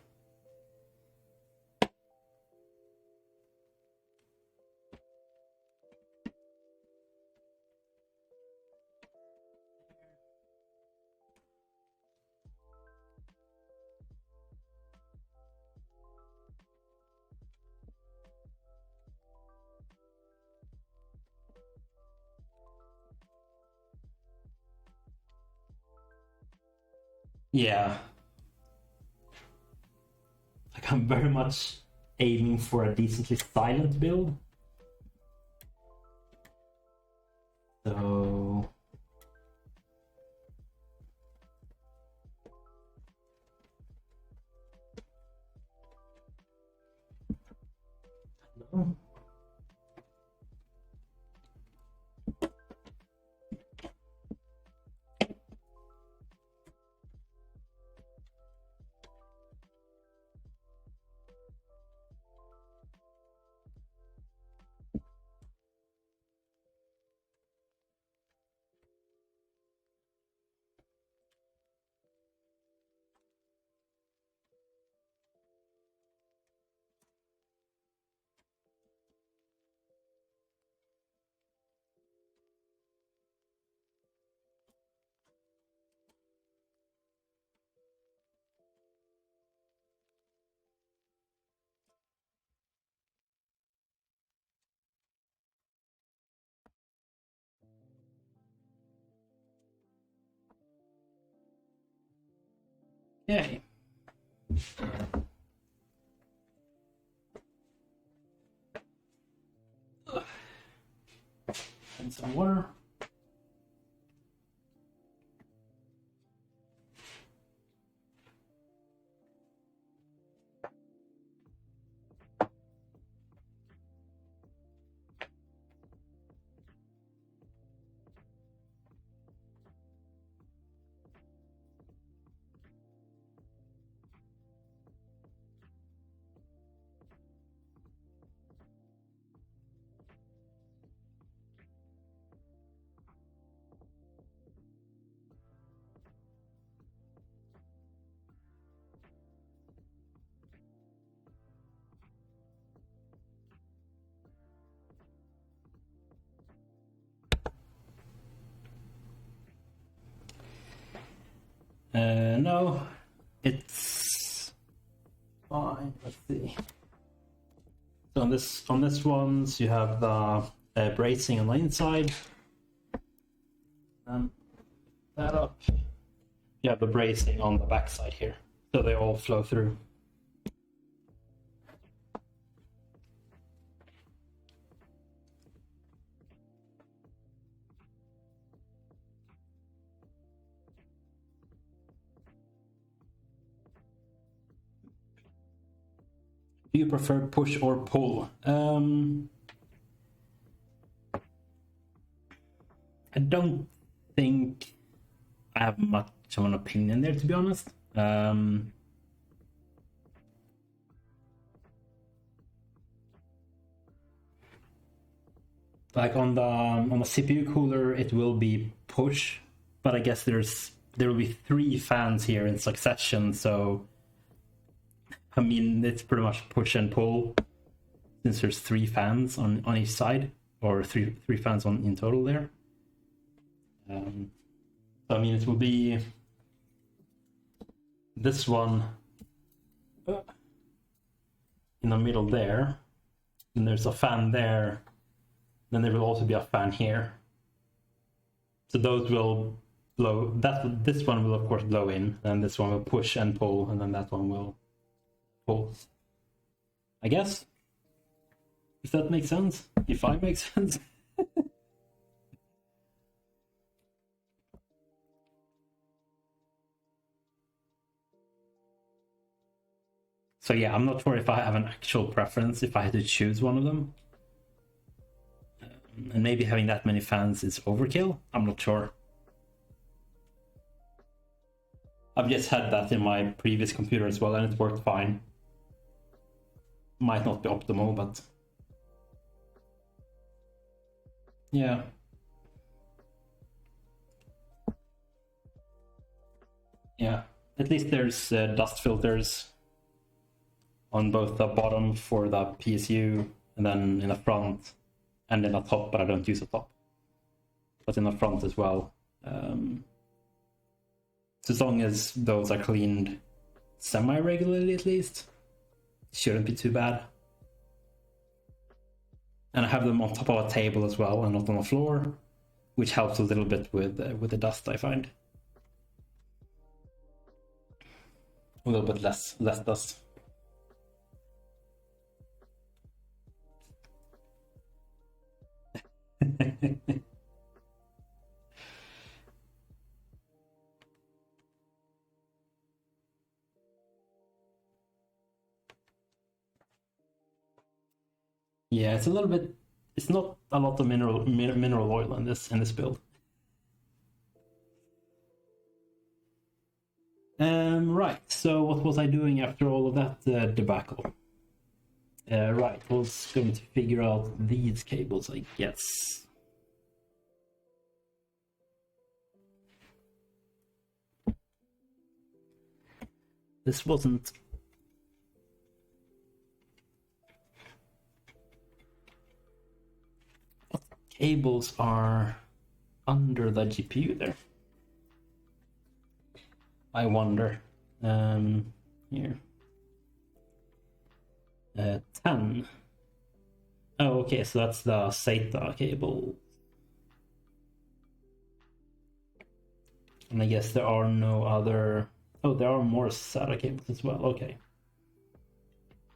Yeah. Like, I'm very much aiming for a decently silent build. So no. Okay. And some water. No, it's fine. Let's see. So on this ones you have the bracing on the inside. That up. You have the bracing on the backside here, so they all flow through. Do you prefer push or pull? I don't think I have much of an opinion there, to be honest. Like on the CPU cooler, it will be push, but I guess there will be 3 fans here in succession, so I mean it's pretty much push and pull since there's 3 fans on each side, or three fans in total there. So I mean it will be this one in the middle there, and there's a fan there. Then there will also be a fan here. So those will blow. This one will of course blow in, and this one will push and pull, and then that one will pull. I guess. If that makes sense. If I make sense. So yeah, I'm not sure if I have an actual preference if I had to choose one of them. And maybe having that many fans is overkill. I'm not sure. I've just had that in my previous computer as well, and it worked fine. Might not be optimal, but yeah. Yeah, at least there's dust filters on both the bottom for the PSU and then in the front and in the top, but I don't use the top. But in the front as well. So as long as those are cleaned semi-regularly at least, shouldn't be too bad. And I have them on top of a table as well and not on the floor, which helps a little bit with the dust, I find. a little bit less dust. Yeah, it's a little bit. It's not a lot of mineral oil in this build. Right. So what was I doing after all of that debacle? Right. Was going to figure out these cables, I guess. This wasn't. What cables are under the GPU there? I wonder. Here. 10. Oh, okay, so that's the SATA cable. And I guess there are no other... Oh, there are more SATA cables as well, okay.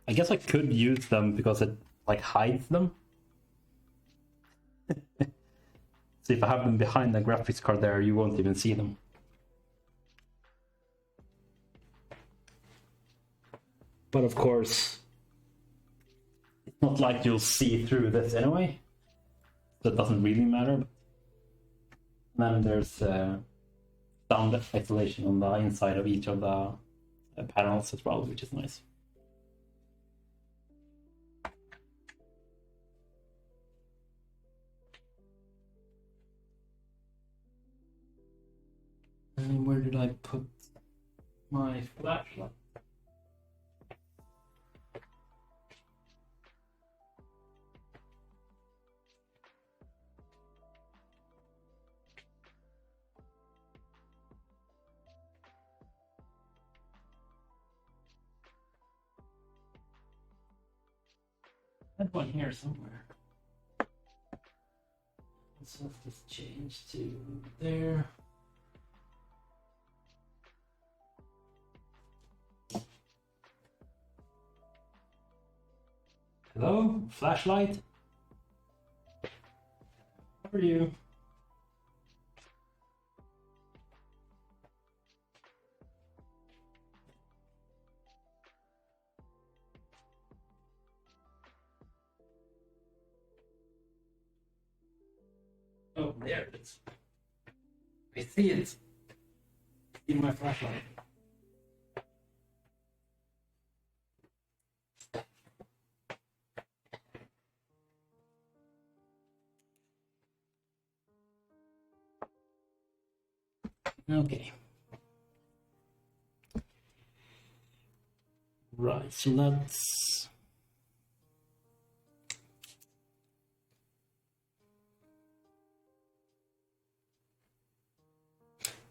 I guess I could use them because it, like, hides them. So if I have them behind the graphics card there, you won't even see them. But of course, it's not like you'll see through this anyway. So it doesn't really matter. Then there's sound isolation on the inside of each of the panels as well, which is nice. And where did I put my flashlight? I had one here somewhere. Let's have this change to there. Hello, flashlight? How are you? Oh, there it is. I see it in my flashlight. Okay. Right, so let's...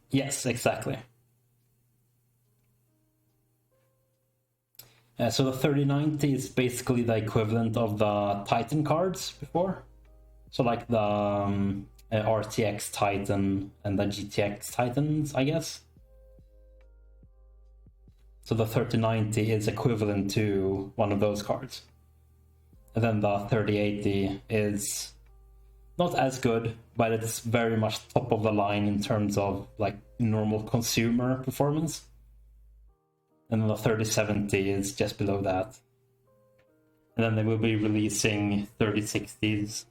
Yes, exactly. So the 3090 is basically the equivalent of the Titan cards before. So like the RTX Titan and the GTX Titans, I guess. So the 3090 is equivalent to one of those cards. And then the 3080 is not as good, but it's very much top of the line in terms of like normal consumer performance. And then the 3070 is just below that. And then they will be releasing 3060s,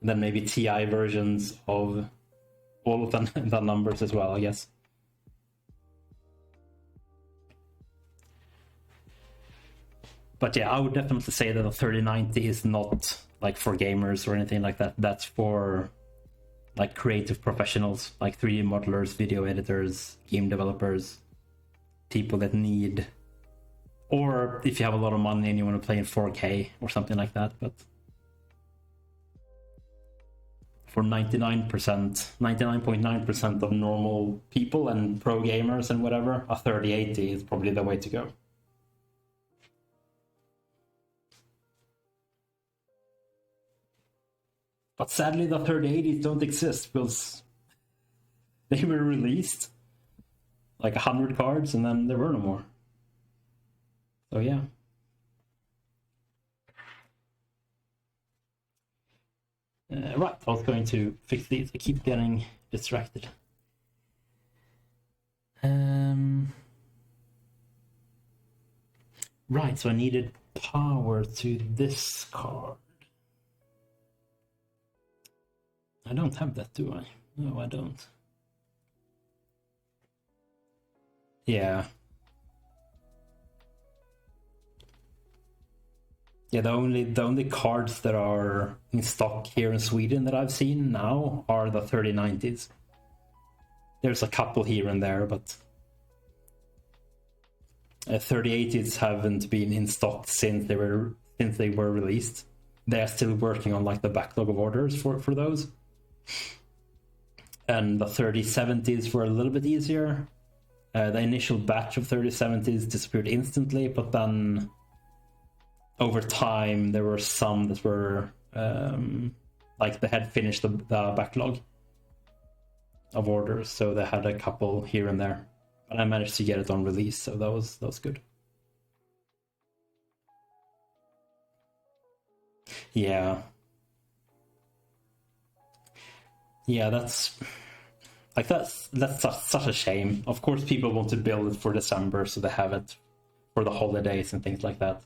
and then maybe TI versions of all of the numbers as well, I guess. But yeah, I would definitely say that the 3090 is not like for gamers or anything like that. That's for like creative professionals, like 3D modelers, video editors, game developers, people that need, or if you have a lot of money and you want to play in 4K or something like that. But for 99.9% of normal people and pro gamers and whatever, a 3080 is probably the way to go. But sadly, the 3080s don't exist because they were released like 100 cards and then there were no more. So yeah. Right, I was going to fix these. I keep getting distracted. Right, so I needed power to this card. I don't have that, do I? No, I don't. Yeah. Yeah, the only cards that are in stock here in Sweden that I've seen now are the 3090s. There's a couple here and there, but 3080s haven't been in stock since they were released. They're still working on like the backlog of orders for those. And the 3070s were a little bit easier. The initial batch of 3070s disappeared instantly, but then over time there were some that were like they had finished the backlog of orders, so they had a couple here and there. But I managed to get it on release, so that was good. Yeah, that's such a shame. Of course, people want to build it for December, so they have it for the holidays and things like that.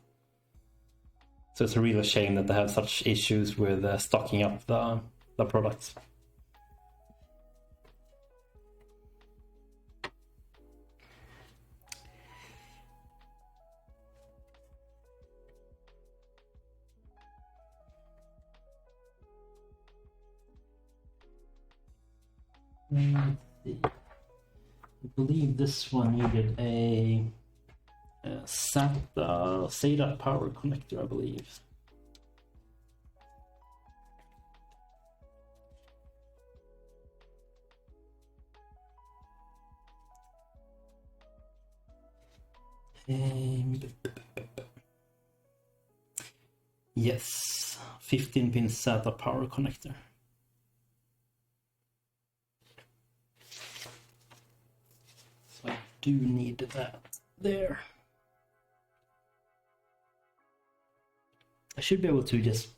So it's a real shame that they have such issues with stocking up the products. Let's see. I believe this one needed a SATA power connector, I believe. Yes, 15-pin SATA power connector. So I do need that there. I should be able to just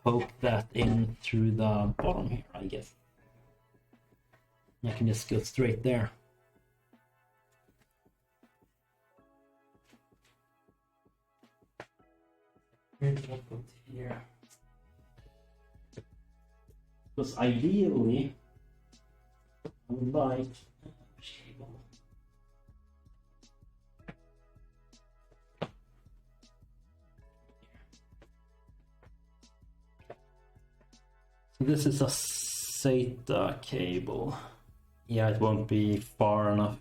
poke that in through the bottom here, I guess. I can just go straight there. Here. Because ideally, I would like so this is a SATA cable. Yeah, it won't be far enough.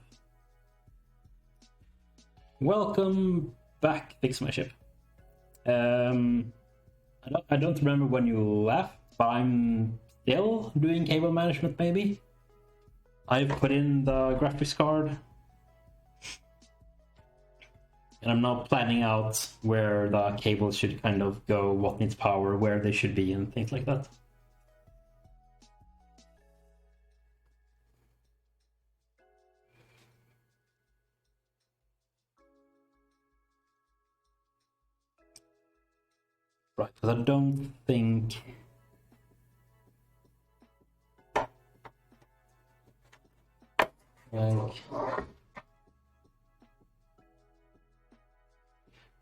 Welcome back, Fix My Ship. I don't remember when you left, but I'm still doing cable management, maybe. I've put in the graphics card. And I'm now planning out where the cables should kind of go, what needs power, where they should be, and things like that. Right, because I don't think...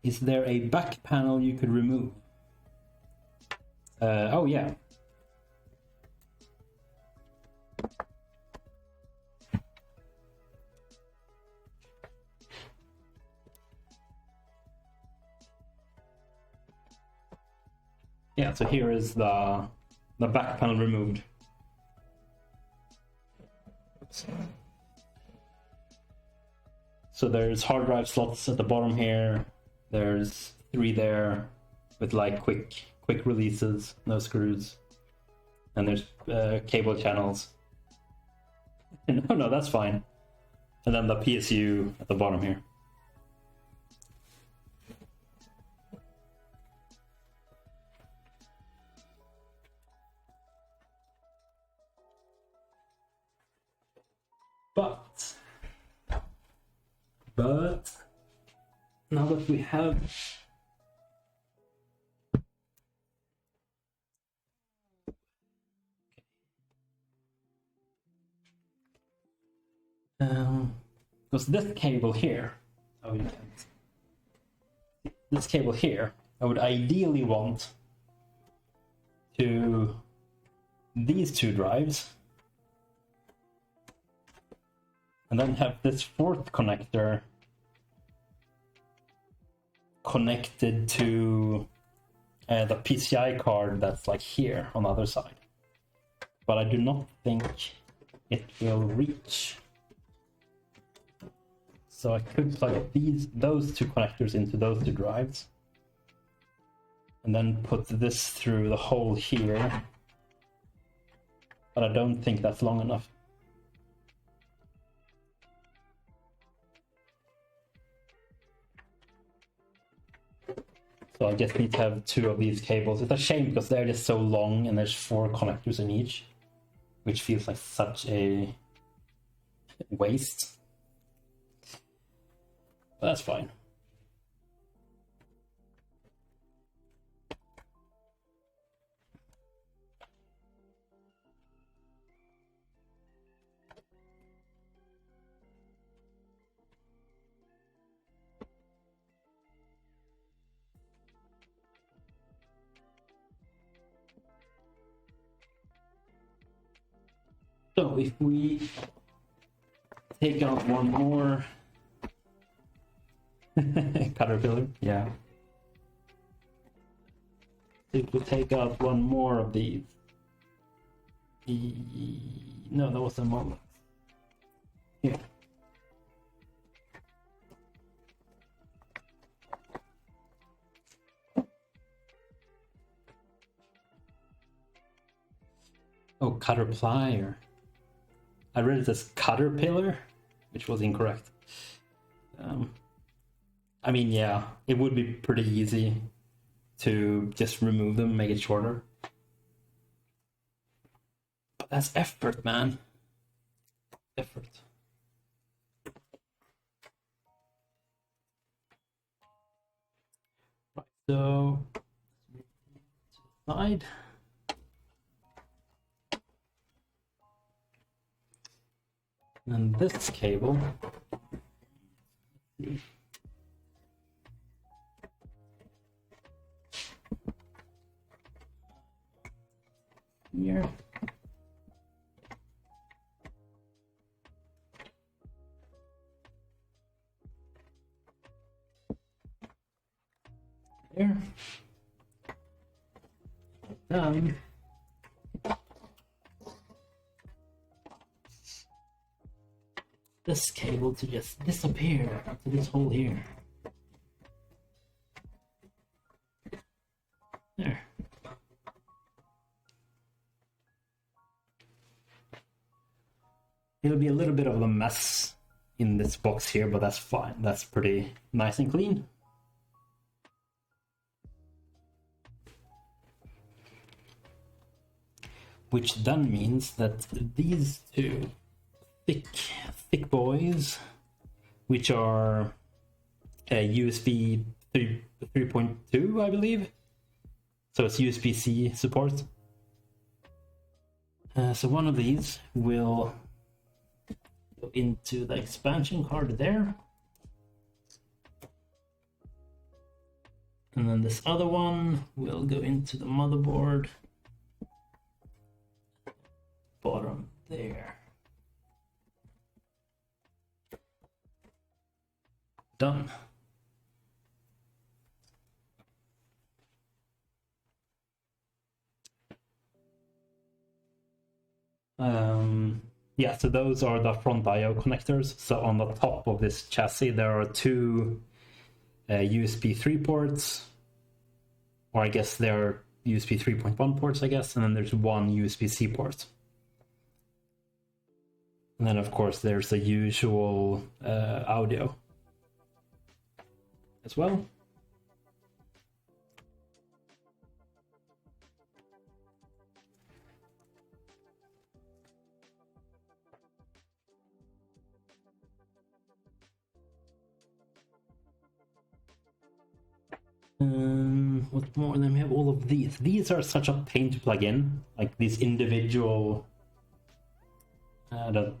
is there a back panel you could remove? Oh yeah. Yeah, so here is the back panel removed. So there's hard drive slots at the bottom here. There's 3 there with like quick releases, no screws. And there's cable channels. No, that's fine. And then the PSU at the bottom here. But now that we have because this cable here, oh, you can't. This cable here, I would ideally want to these two drives, and then have this fourth connector connected to the PCI card that's like here on the other side. But I do not think it will reach. So I could plug those two connectors into those two drives, and then put this through the hole here. But I don't think that's long enough. So I just need to have two of these cables. It's a shame because they're just so long and there's 4 connectors in each, which feels like such a waste. But that's fine. So if we take out one more caterpillar, yeah. If we take out one more of these, no, that was a moment. Here. Oh, caterpillar. I read it as caterpillar, which was incorrect. I mean, yeah, it would be pretty easy to just remove them, make it shorter. But that's effort, man. Effort. Right, so to the side. And this cable, let's see. Here. There. Done. This cable to just disappear into this hole here. There. It'll be a little bit of a mess in this box here, but that's fine. That's pretty nice and clean. Which then means that these two thick boys, which are USB 3.2, I believe. So it's USB-C support. So one of these will go into the expansion card there. And then this other one will go into the motherboard. Bottom there. Done. Yeah, so those are the front I/O connectors. So on the top of this chassis, there are 2 USB 3 ports, or I guess they're USB 3.1 ports, I guess, and then there's 1 USB-C port. And then, of course, there's the usual audio as well. What more? Then we have all of these. These are such a pain to plug in, like these individual, the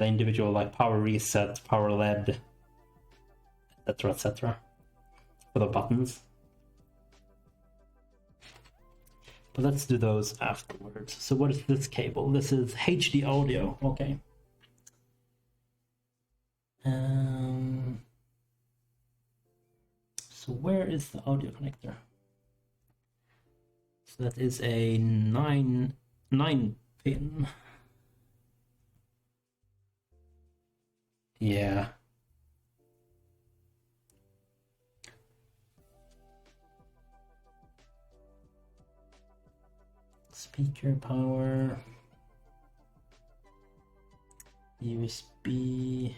individual like power reset, power LED, etc., for the buttons. But let's do those afterwards. So what is this cable? This is HD audio. Okay. So where is the audio connector? So that is a 9 pin. Yeah. Speaker power. USB.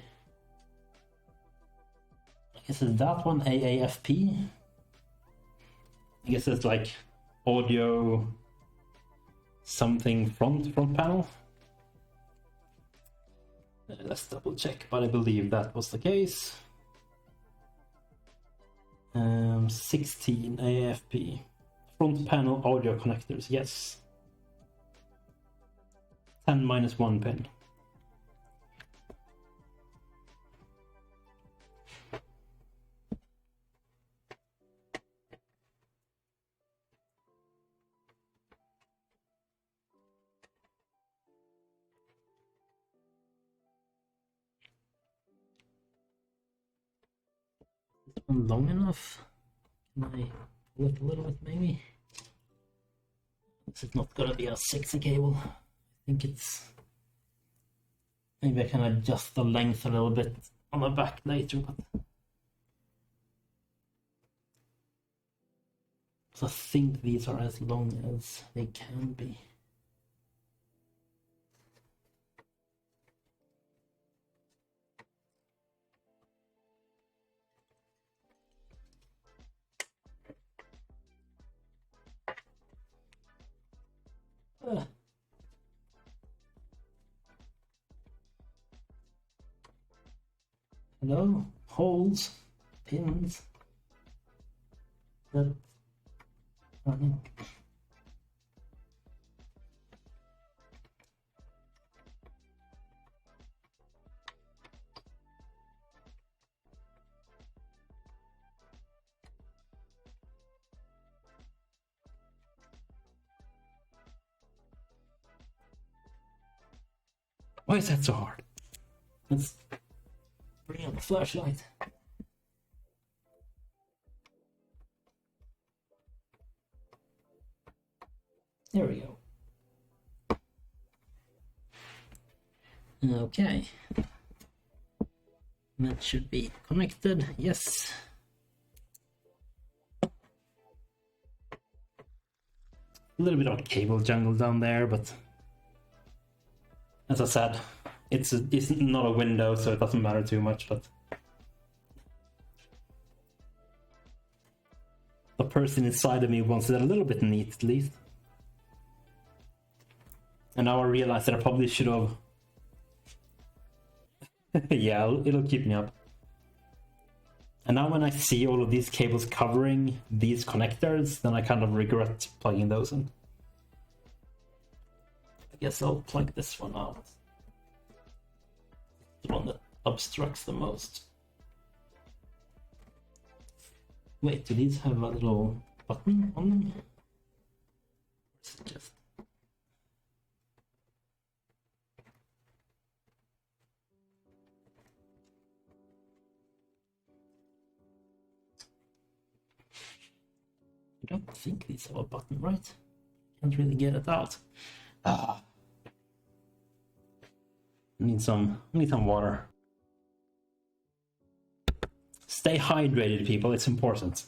I guess it's that one, AAFP. I guess it's like audio something front panel. Let's double check, but I believe that was the case. 16 AAFP. Front panel audio connectors, yes. 10 minus 1 pin. This one long enough? Can I pull it a little bit maybe? This is not gonna be a sexy cable. I think it's... Maybe I can adjust the length a little bit on the back later, but... So I think these are as long as they can be. Hello? Holes? Pins? That... running. Why is that so hard? Let's bring out the flashlight. There we go. Okay. That should be connected, yes. A little bit of cable jungle down there, but as I said, it's not a window, so it doesn't matter too much, but the person inside of me wants it a little bit neat, at least. And now I realize that I probably should have... Yeah, it'll keep me up. And now when I see all of these cables covering these connectors, then I kind of regret plugging those in. I guess I'll plug this one out. The one that obstructs the most. Wait, do these have a little button on them? Or is it just... I don't think these have a button, right? Can't really get it out. I need some water. Stay hydrated, people. It's important.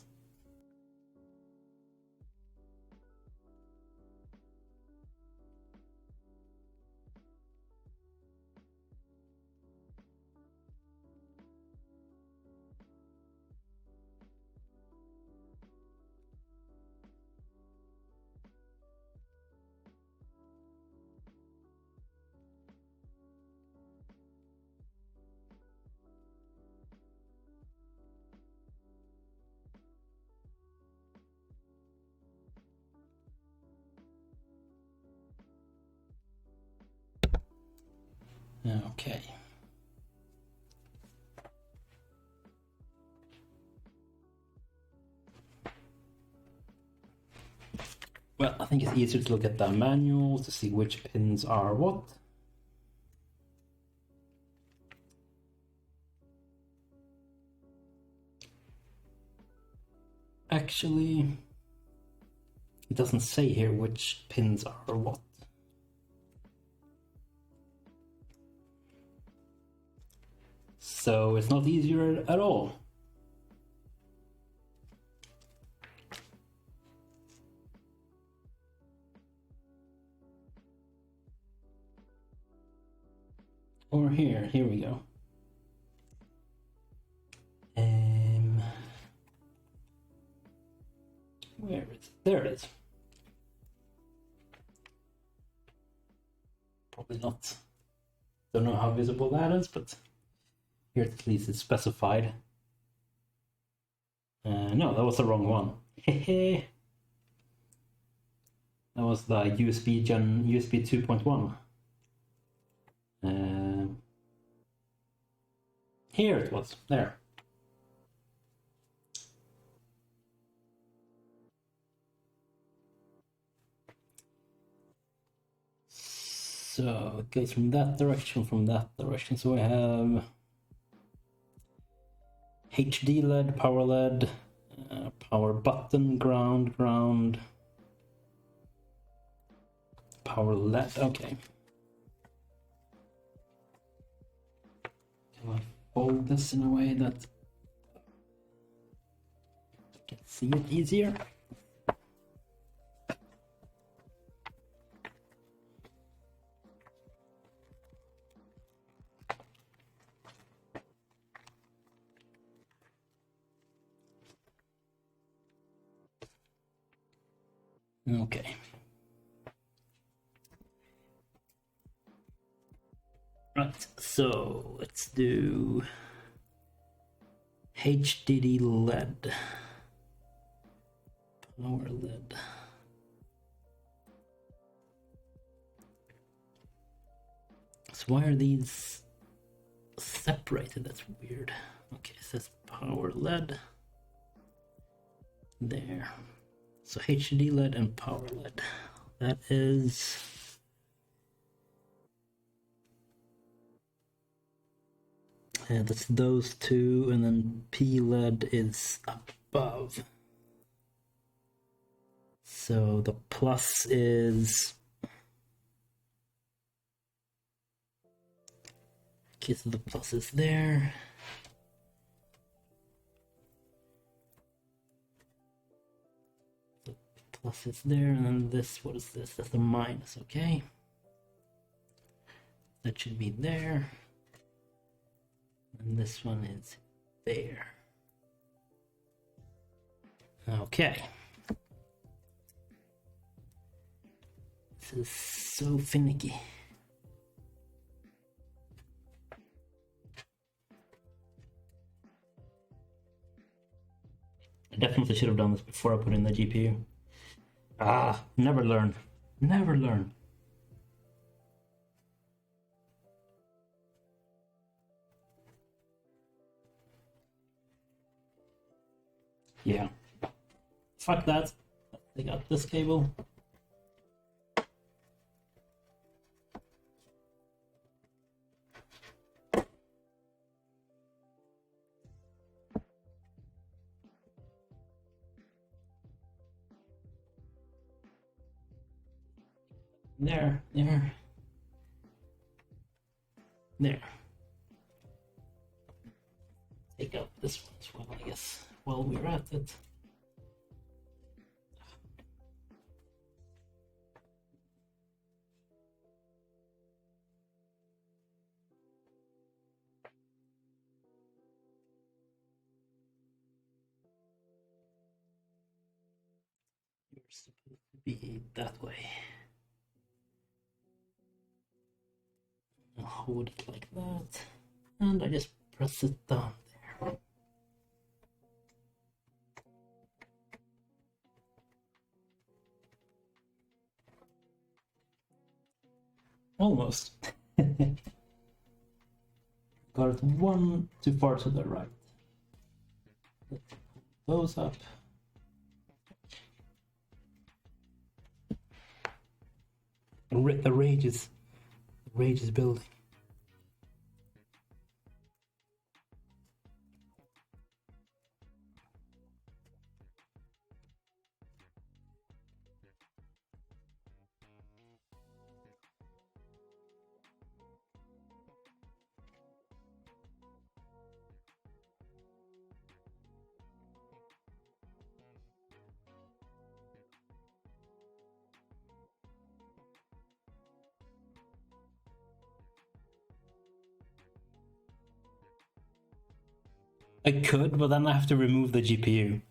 Okay. Well, I think it's easier to look at the manual to see which pins are what. Actually, it doesn't say here which pins are what. So it's not easier at all. Or here we go. Where is it? There it is. Probably not. Don't know how visible that is, but here at least it's specified. No, that was the wrong one. That was the USB 2.1. Here it was. There. So it goes from that direction, So I have HD LED, power LED, power button, ground, power LED. Okay. Can I fold this in a way that I can see it easier? Okay. Right, so let's do HDD LED. Power LED. So why are these separated? That's weird. Okay, it says power LED. There. So HDD LED and power LED. That is... that's those two, and then P LED is above. So the plus is... Okay, so the plus is there. The plus is there, and then this, what is this? That's the minus, okay? That should be there. And this one is there. Okay. This is so finicky. I definitely should have done this before I put in the GPU. Never learn. Never learn. Yeah. Fuck that. They got this cable. There. Take out this one as well, I guess, while we're at it. You're supposed to be that way. I'll hold it like that, and I just press it down there. Almost. got it one too far to the right. Let's pull those up. The rage is building. I could, but then I have to remove the GPU.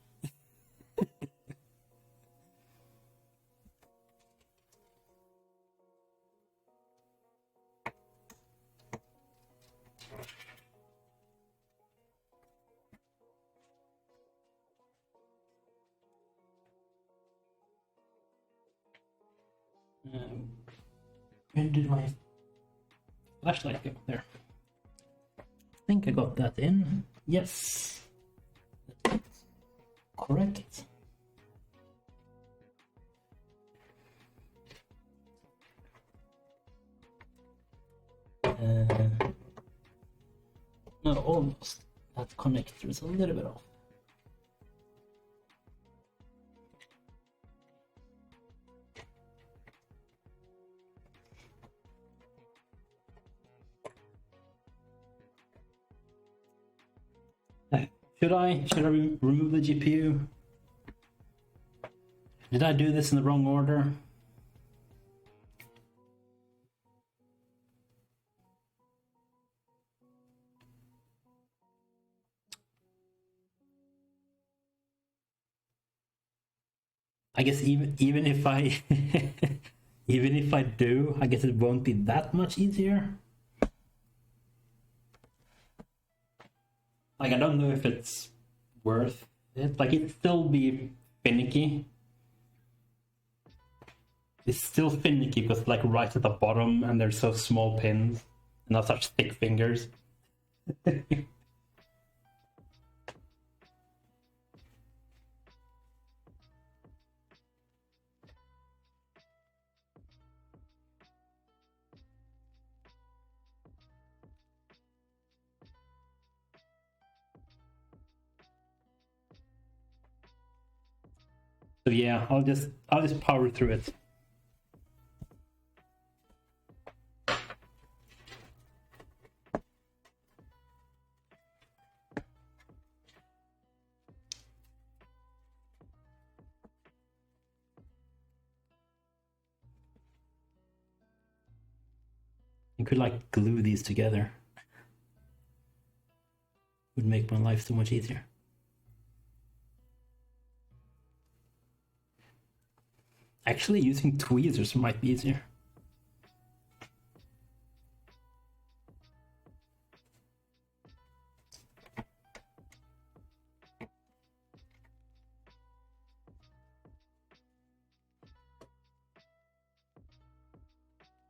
Where did my flashlight go? There. I think I got that in. Yes. Correct. No, almost. That connector is a little bit off. Should I remove the GPU? Did I do this in the wrong order? I guess even if I even if I do, I guess it won't be that much easier. Like, I don't know if it's worth it. Like, it'd still be finicky. It's still finicky because, like, right at the bottom, and they're so small pins, and not such thick fingers. So yeah, I'll just power through it. You could like glue these together. Would make my life so much easier. Actually, using tweezers might be easier.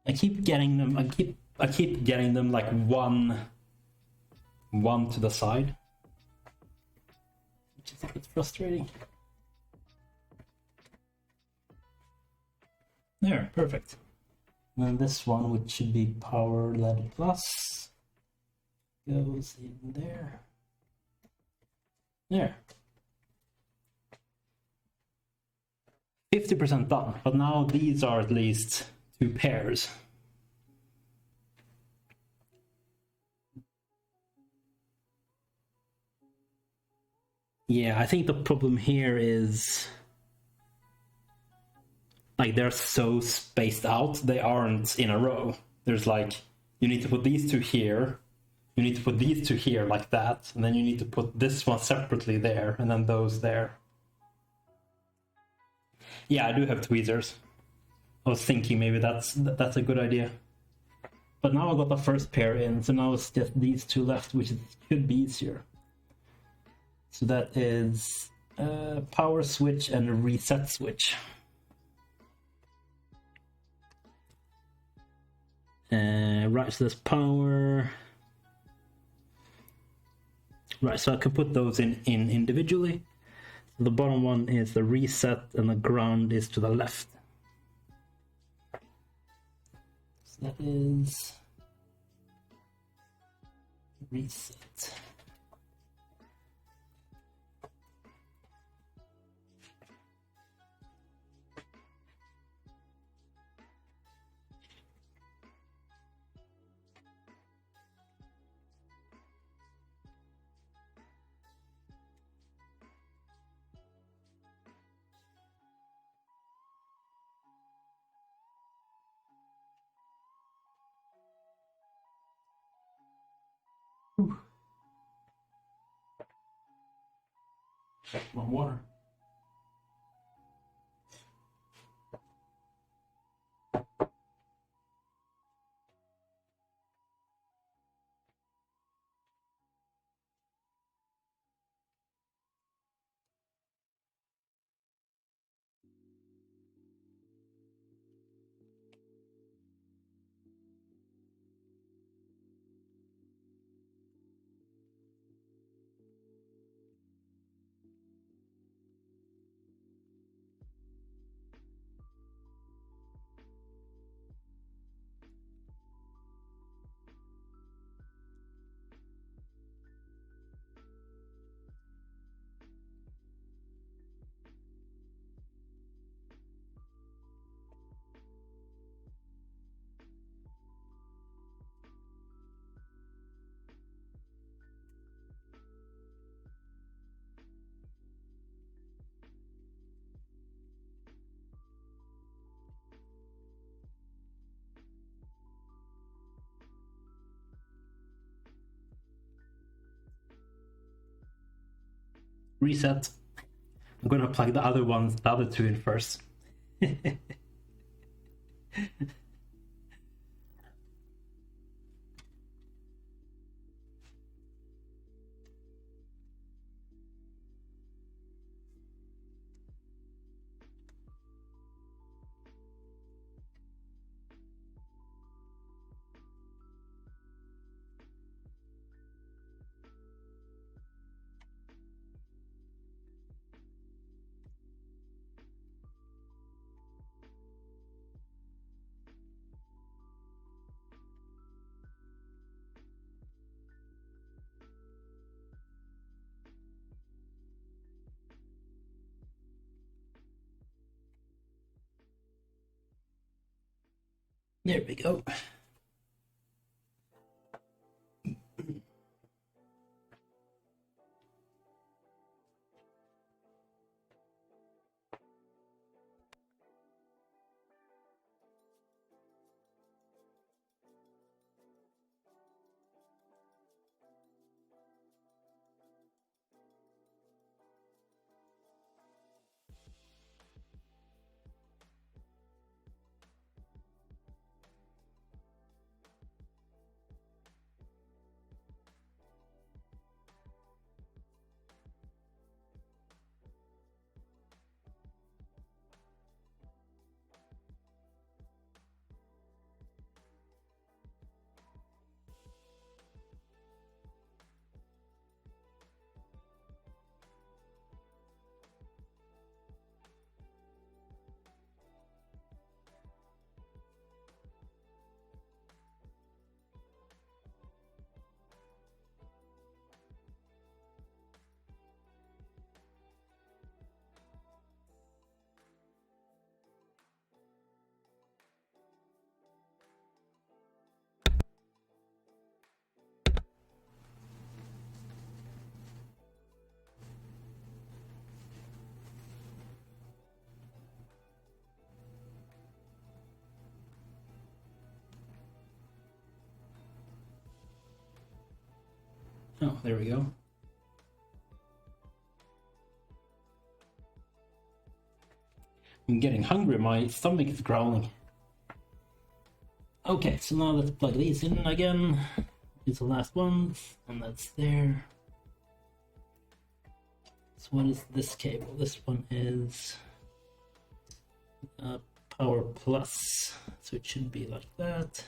I keep getting them. I keep getting them like one to the side, which is a bit frustrating. There, perfect. And then this one, which should be power LED plus, goes in there. There. 50% done, but now these are at least 2 pairs. Yeah, I think the problem here is like they're so spaced out, they aren't in a row. There's like, you need to put these 2 here, you need to put these 2 here like that, and then you need to put this one separately there, and then those there. Yeah, I do have tweezers. I was thinking maybe that's a good idea. But now I got the first pair in, so now it's just these 2 left, which should be easier. So that is a power switch and a reset switch. Right, so there's power. Right, so I can put those in individually. The bottom one is the reset and the ground is to the left. So that is reset. Whew. More water. Reset. I'm gonna plug the other two in first. There we go. Oh, there we go. I'm getting hungry, my stomach is growling. Okay, so now let's plug these in again. These are the last ones, and that's there. So what is this cable? This one is Power Plus, so it should be like that.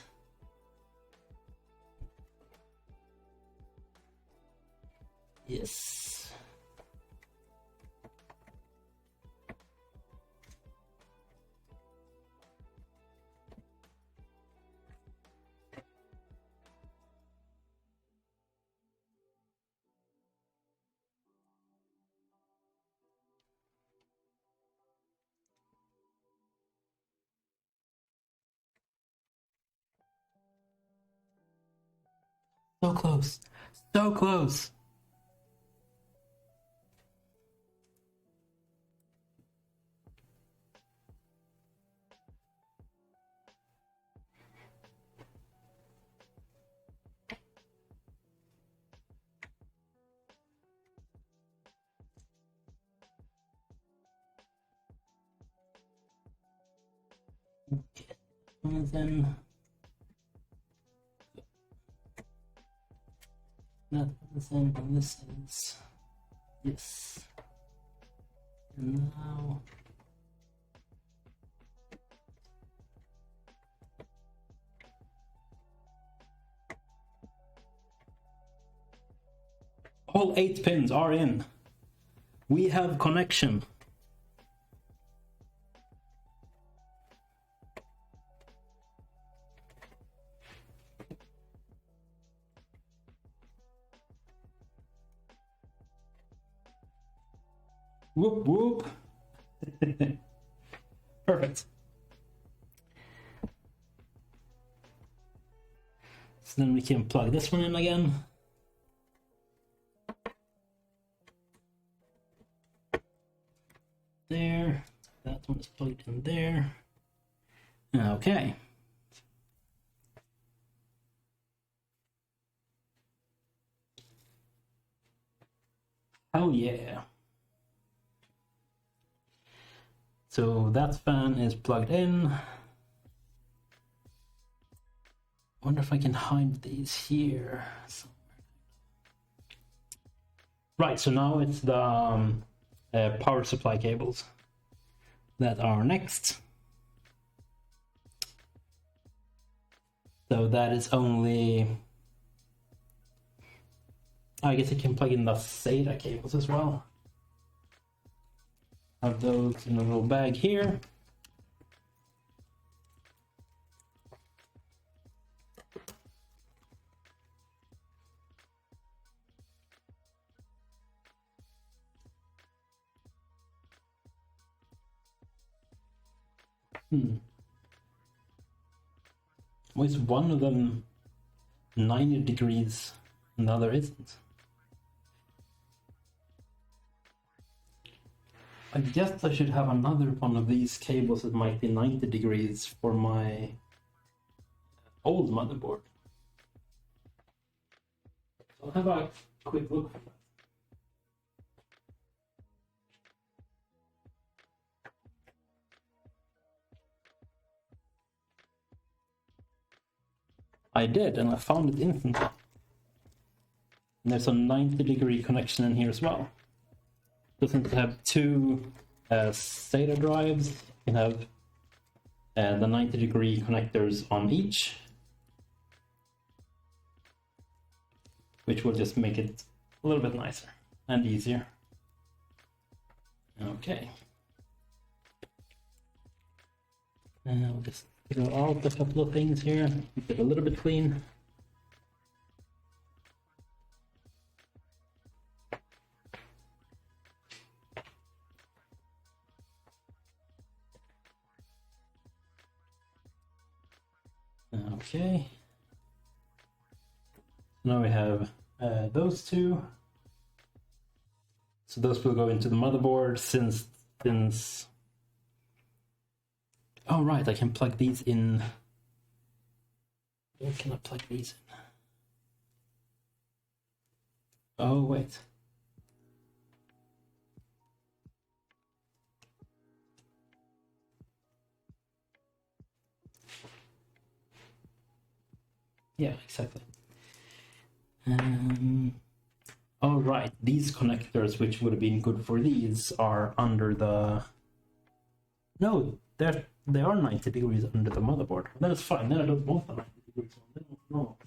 Yes. So close. So close. And then that is in, and this is yes. And now all 8 pins are in. We have connection. Whoop whoop. Perfect. So then we can plug this one in again. There. That one is plugged in there. Okay. Oh yeah. So that fan is plugged in. Wonder if I can hide these here somewhere. Right, so now it's the power supply cables that are next. So that is only, I guess I can plug in the SATA cables as well. Have those in a little bag here. Why is one of them 90 degrees and the other isn't? I guess I should have another one of these cables that might be 90 degrees for my old motherboard. So I'll have a quick look for that. I did, and I found it instantly. And there's a 90-degree connection in here as well. Doesn't have two SATA drives. You can have the 90-degree connectors on each, which will just make it a little bit nicer and easier. Okay. And I'll just throw out a couple of things here, keep it a little bit clean. Okay. Now we have those two. So those will go into the motherboard since oh right, I can plug these in. Where can I plug these in? Oh wait. Yeah, exactly. All right, these connectors, which would have been good for these, are under the. No, they are 90 degrees under the motherboard. Then it's fine. Then I don't want the 90 degrees one. Then no.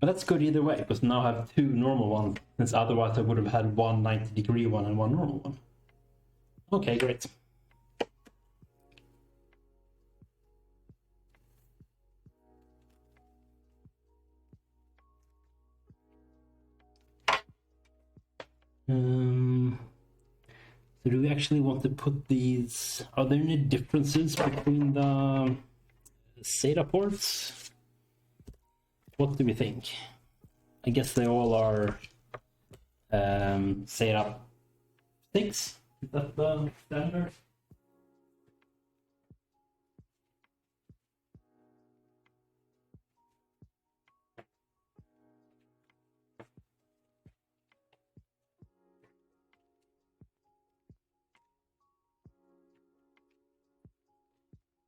But that's good either way, because now I have two normal ones, since otherwise I would have had one 90-degree one and one normal one. Okay, great. So do we actually want to put these... Are there any differences between the SATA ports? What do we think? I guess they all are SATA 6. Is that the standard?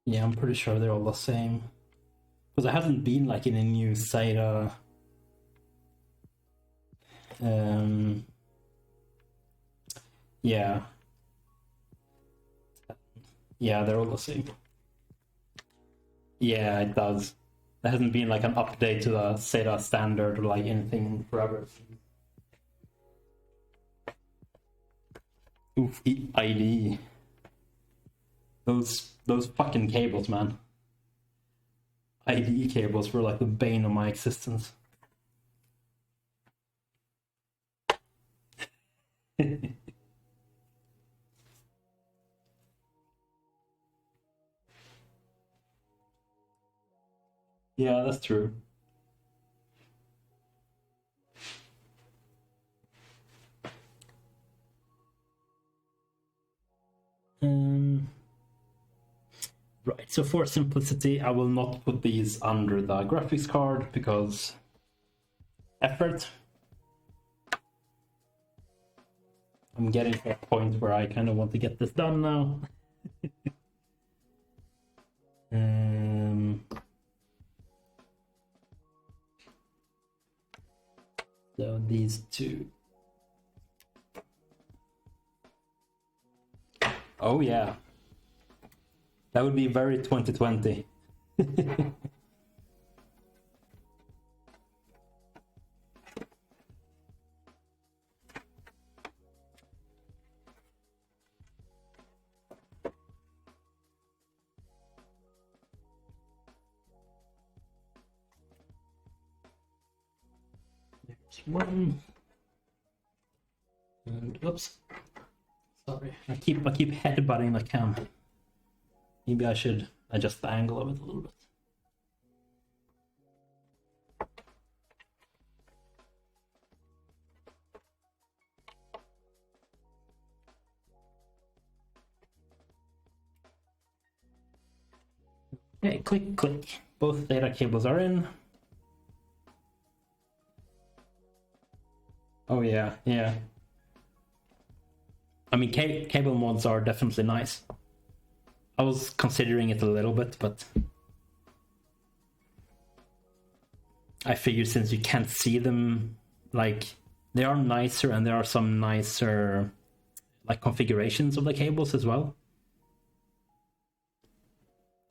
Yeah, I'm pretty sure they're all the same. Because there hasn't been like any new SATA. Yeah. Yeah, they're all the same. Yeah, it does. There hasn't been like an update to the SATA standard or like anything forever. Oof, ID. Those fucking cables, man. IDE cables were like the bane of my existence. Yeah, that's true. Right, so for simplicity, I will not put these under the graphics card because effort. I'm getting to a point where I kind of want to get this done now. So these two. Oh yeah. That would be very 2020. There's one. And oops. Sorry. I keep headbutting the cam. Maybe I should adjust the angle of it a little bit. Okay, click, click. Both data cables are in. Oh yeah, yeah. I mean, cable mods are definitely nice. I was considering it a little bit, but I figured since you can't see them, like, they are nicer, and there are some nicer like configurations of the cables as well.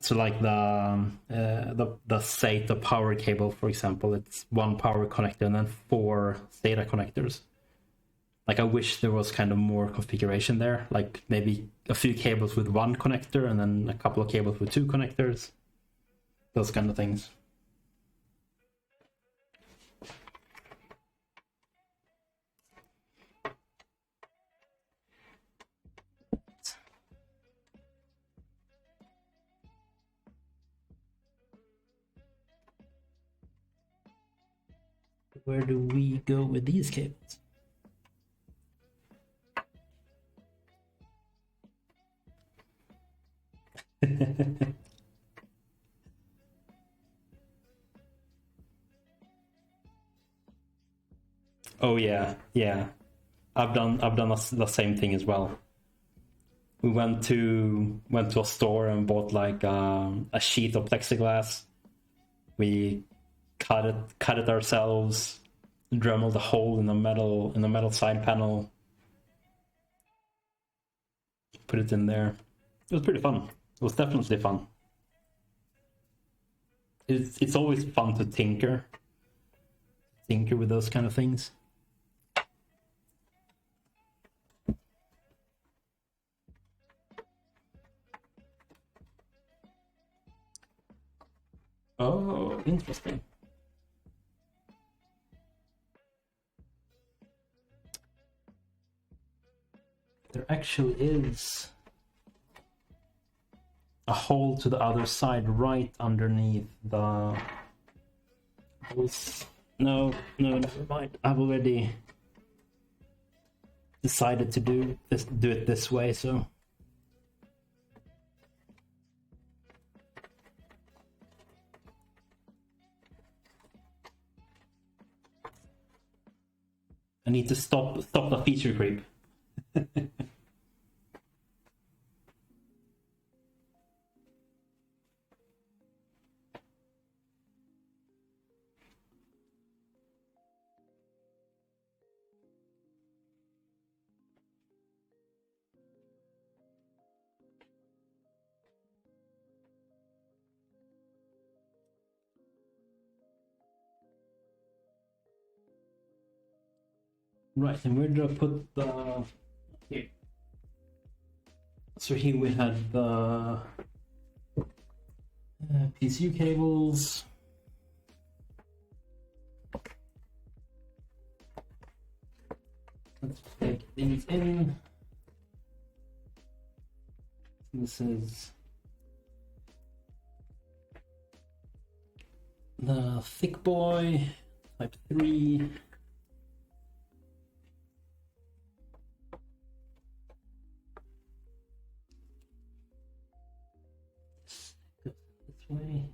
So like the SATA power cable, for example, it's one power connector and then 4 SATA connectors. Like, I wish there was kind of more configuration there, like maybe a few cables with 1 connector and then a couple of cables with 2 connectors. Those kind of things. Where do we go with these cables? Oh yeah, yeah. I've done the same thing as well. We went to a store and bought like a sheet of plexiglass. We cut it ourselves, dremeled a hole in the metal side panel, put it in there. It was pretty fun. It was definitely fun. It's always fun to tinker. tinker with those kind of things. Oh, interesting. There actually is a hole to the other side right underneath the... No, never mind. I've already decided to do it this way, so... I need to stop the feature creep. Right, and where did I put the... Here. So here we had the PCU cables. Let's take these in. This is the thick boy, type 3. This way.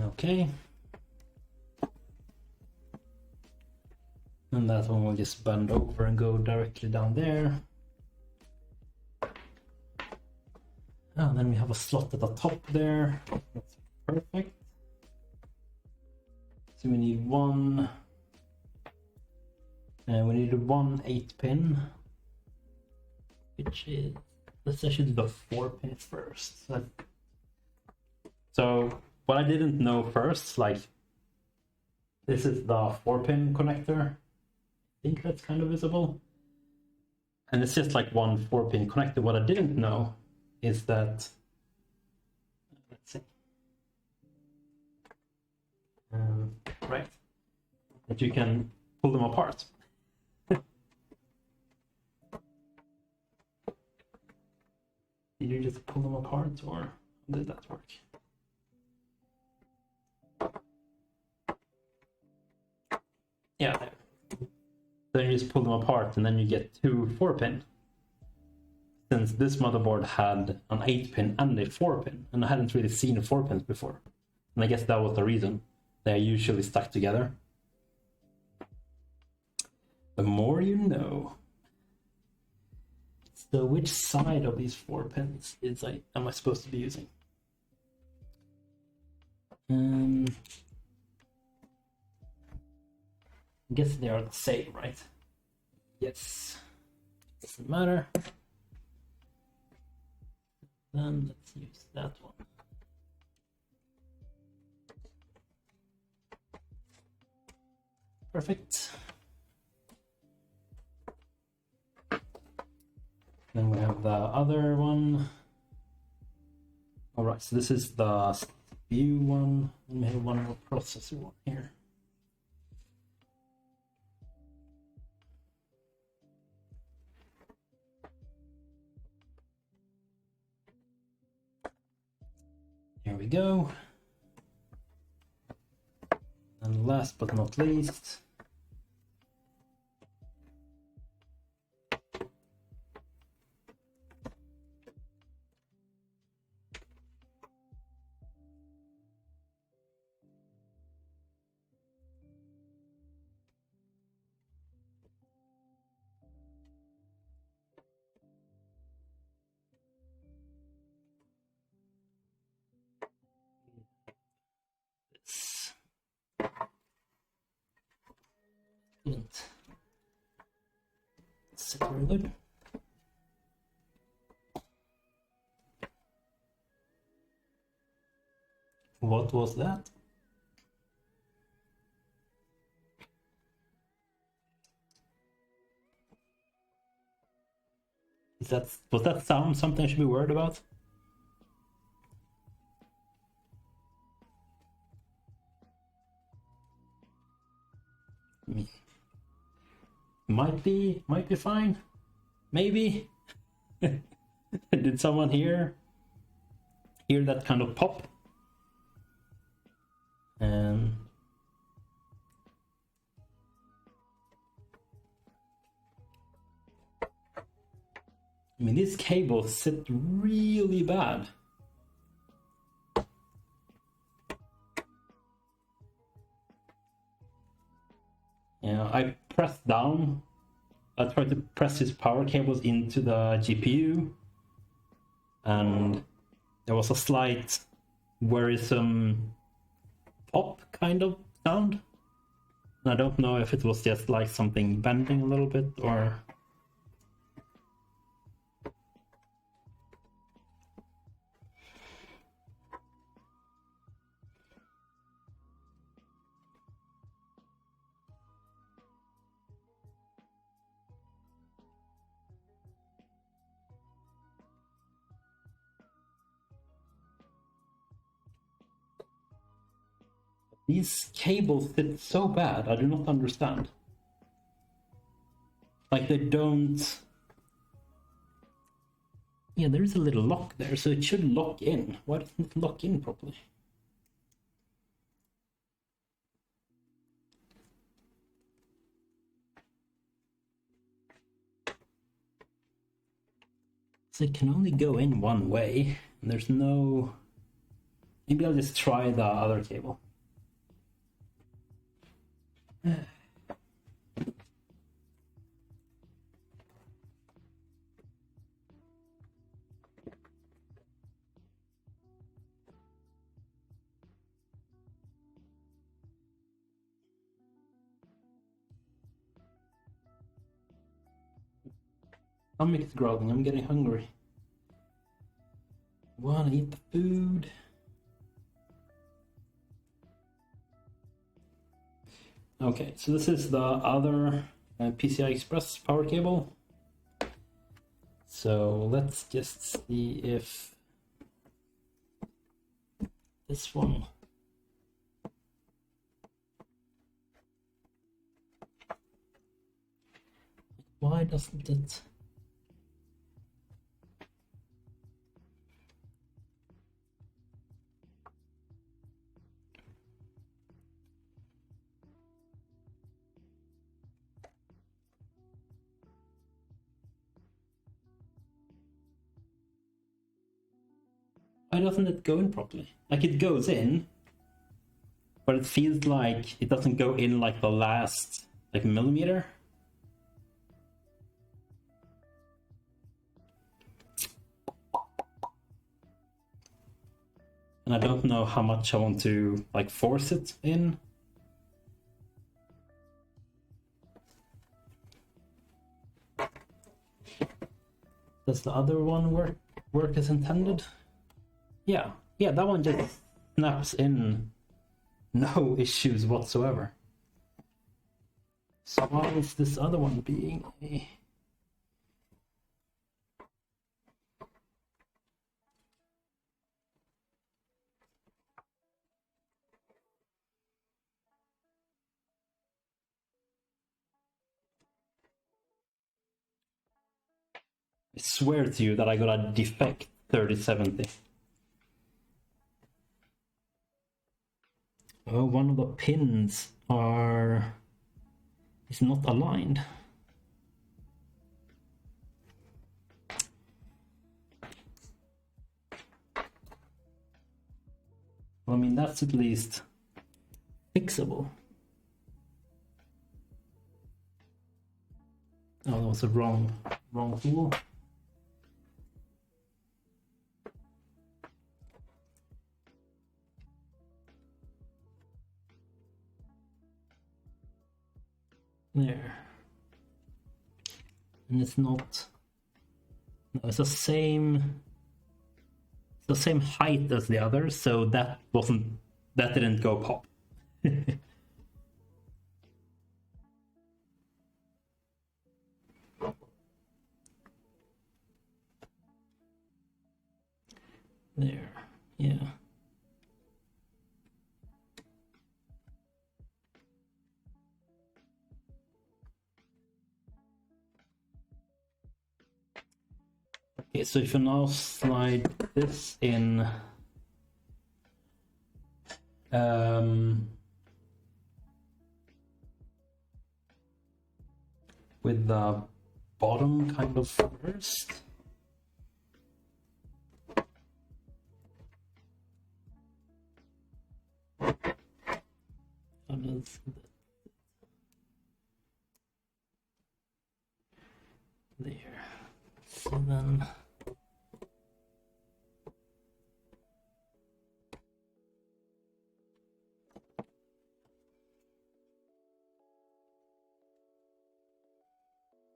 Okay. And that one will just bend over and go directly down there. And then we have a slot at the top there. That's perfect. So we need one. And we need a 8-pin, which is, let's actually do the 4-pin first. So what I didn't know first, like, this is the 4-pin connector. I think that's kind of visible. And it's just like one 4-pin connector. What I didn't know is that, let's see, right, that you can pull them apart. Did you just pull them apart, or how did that work? Yeah, there. Then you just pull them apart and then you get 2 4-pin. Since this motherboard had an 8-pin and a 4-pin, and I hadn't really seen 4-pins before. And I guess that was the reason. They are usually stuck together. The more you know. So which side of these 4 pins am I supposed to be using? I guess they are the same, right? Yes. Doesn't matter. Then let's use that one. Perfect. Then we have the other one. All right, so this is the CPU one, and we have one more processor one here. Here we go. And last but not least, didn't sit very good. What was that? Was that sound something I should be worried about? Might be fine. Maybe. Did someone hear that kind of pop? I mean, these cables sit really bad. Yeah, I pressed down. I tried to press his power cables into the GPU, and there was a slight worrisome pop kind of sound. And I don't know if it was just like something bending a little bit or... These cables fit so bad, I do not understand. Like they don't... Yeah, there is a little lock there, so it should lock in. Why doesn't it lock in properly? So it can only go in one way, and there's no... Maybe I'll just try the other cable. Stomach's growling, I'm getting hungry. Wanna eat the food? Okay, so this is the other PCI Express power cable. So let's just see if this one... Why doesn't it... Why doesn't it go in properly? Like it goes in, but it feels like it doesn't go in like the last like millimeter. And I don't know how much I want to like force it in. Does the other one work as intended? Yeah, that one just snaps in, no issues whatsoever. So why is this other one being a... I swear to you that I got a defect 3070. Oh, one of the pins is not aligned. Well, I mean, that's at least fixable. Oh, that was a wrong tool. There. And it's not... No, it's the same the same height as the others, so that didn't go pop. There, yeah. Okay, so if you now slide this in with the bottom kind of first. There. So then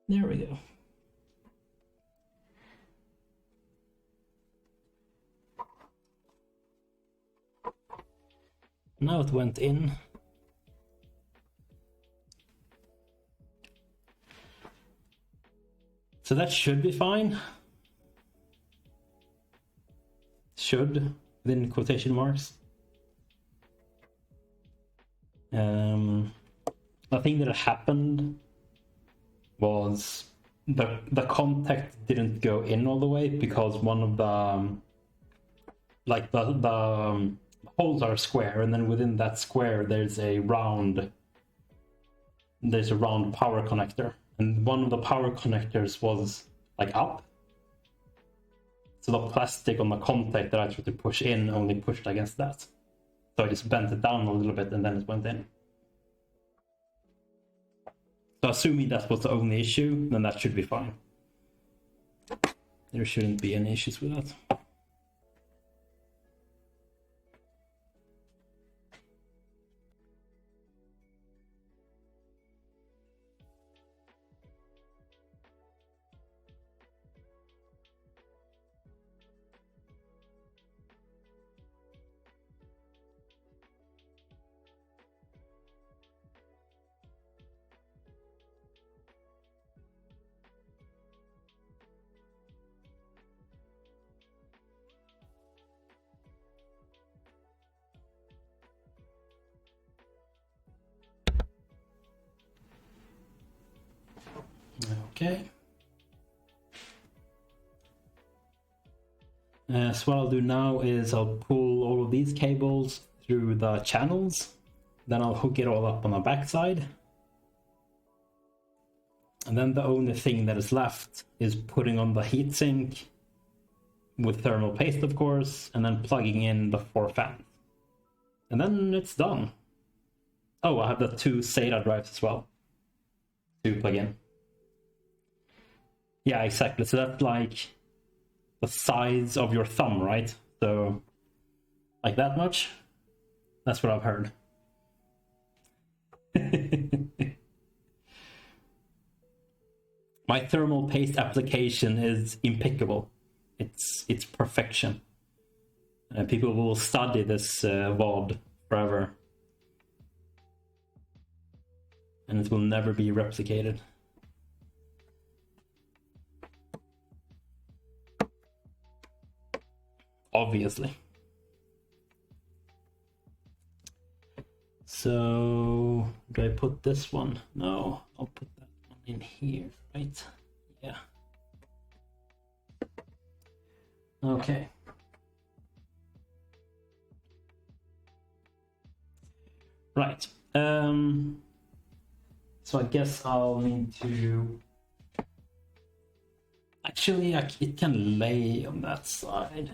there we go. Now it went in. So that should be fine. Should, within quotation marks. The thing that happened was the contact didn't go in all the way because one of the the holes are square, and then within that square there's a round power connector, and one of the power connectors was like up, so the plastic on the contact that I tried to push in only pushed against that, so I just bent it down a little bit and then it went in. So assuming that was the only issue, then that should be fine. There shouldn't be any issues with that. Okay. So what I'll do now is I'll pull all of these cables through the channels, then I'll hook it all up on the backside. And then the only thing that is left is putting on the heatsink with thermal paste, of course, and then plugging in the 4 fans. And then it's done. Oh, I have the 2 SATA drives as well to plug in. Yeah, exactly. So that's like the size of your thumb, right? So like that much? That's what I've heard. My thermal paste application is impeccable. It's perfection. People will study this VOD forever. And it will never be replicated. Obviously. So, do I put this one? No, I'll put that one in here, right? Yeah. Okay. Right. So I guess I'll need to... Actually, it can lay on that side.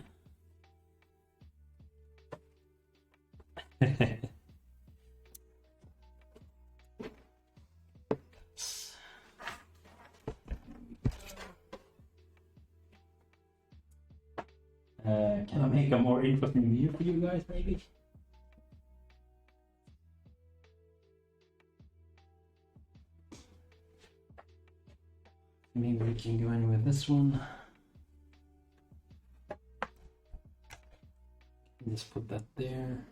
Can I make a more interesting view for you guys, maybe? Maybe we can go in with this one. Just put that there.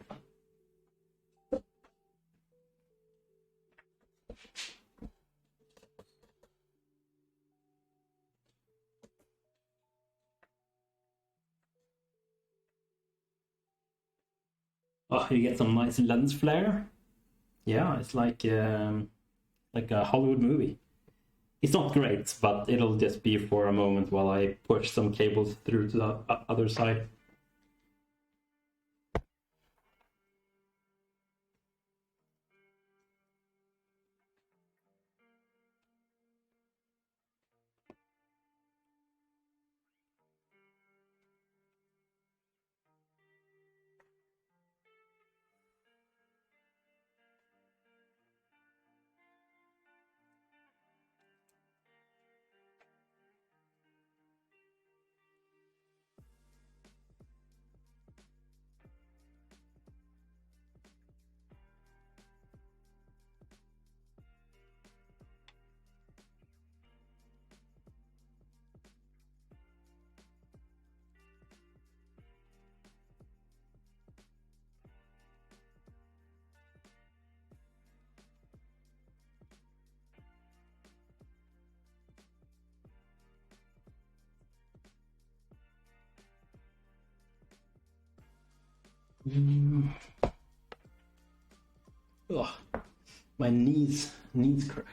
Oh, you get some nice lens flare. Yeah, it's like a Hollywood movie. It's not great, but it'll just be for a moment while I push some cables through to the other side. Oh, my knees cracked.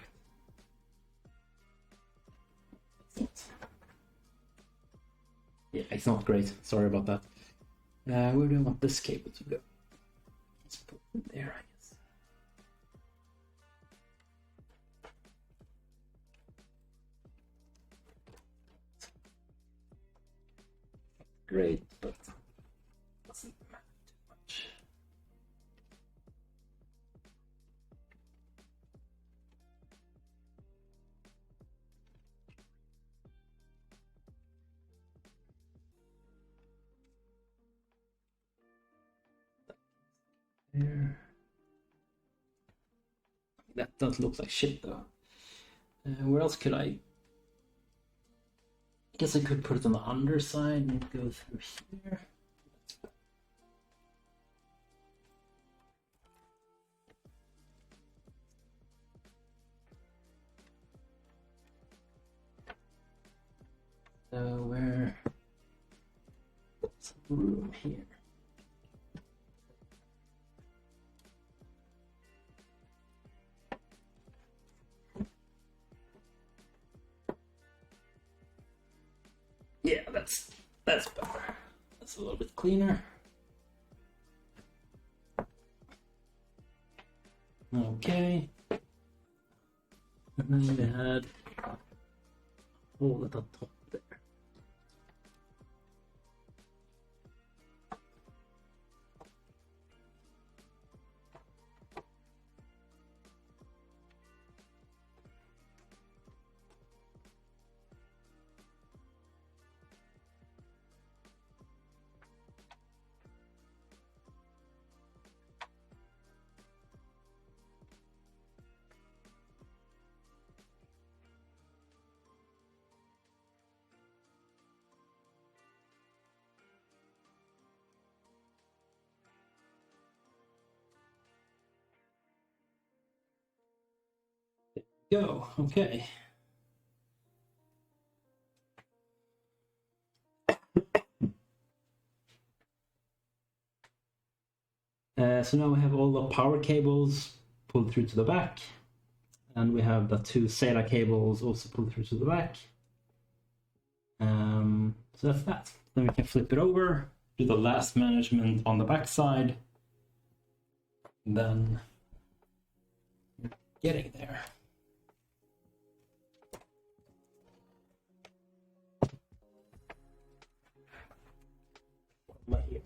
Yeah, it's not great. Sorry about that. Where do I want this cable to go? Let's put it there, I guess. Great, but doesn't matter too much. There. That doesn't look like shit though. Where else could I? I guess I could put it on the underside and go through here. So where? Some room here. Yeah, that's better. That's a little bit cleaner. Okay. And then we had all at the top there. Go. Okay. So now we have all the power cables pulled through to the back, and we have the two SATA cables also pulled through to the back. So that's that. Then we can flip it over, do the last management on the back side, then getting there. Right here.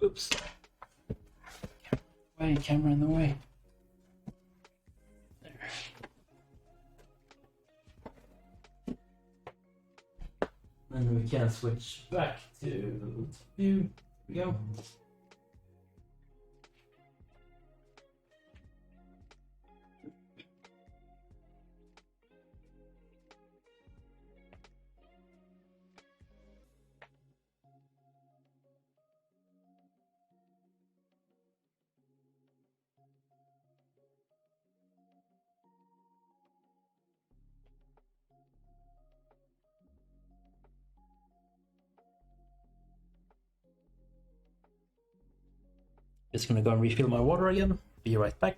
Oops. Camera in the way. There. Then we can switch back to view. Here we go. Just gonna go and refill my water again. Be right back.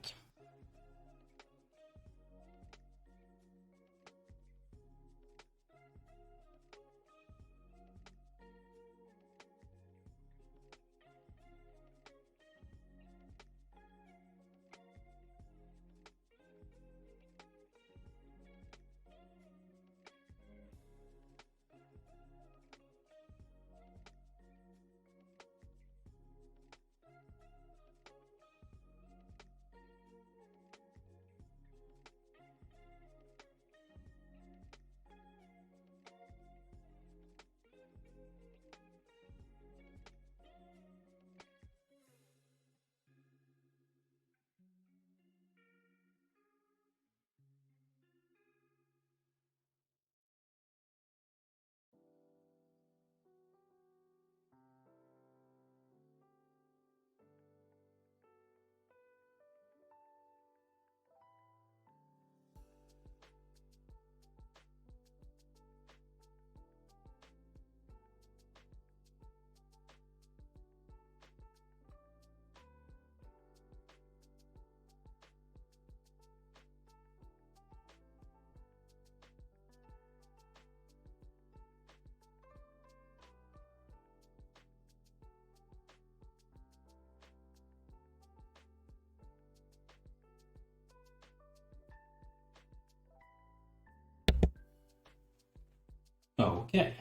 Okay.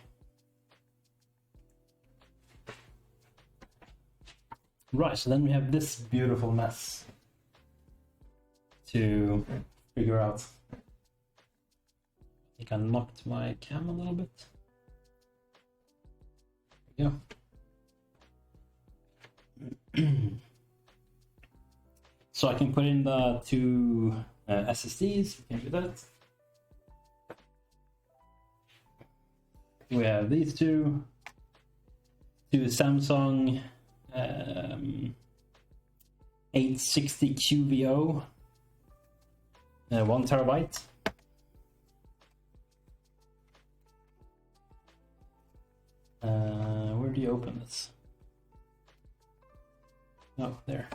Right, so then we have this beautiful mess to figure out. I think I knocked my cam a little bit. There we go. So I can put in the two SSDs, we can do that. We have these two Samsung 860 QVO, 1 terabyte. Where do you open this? Oh, there.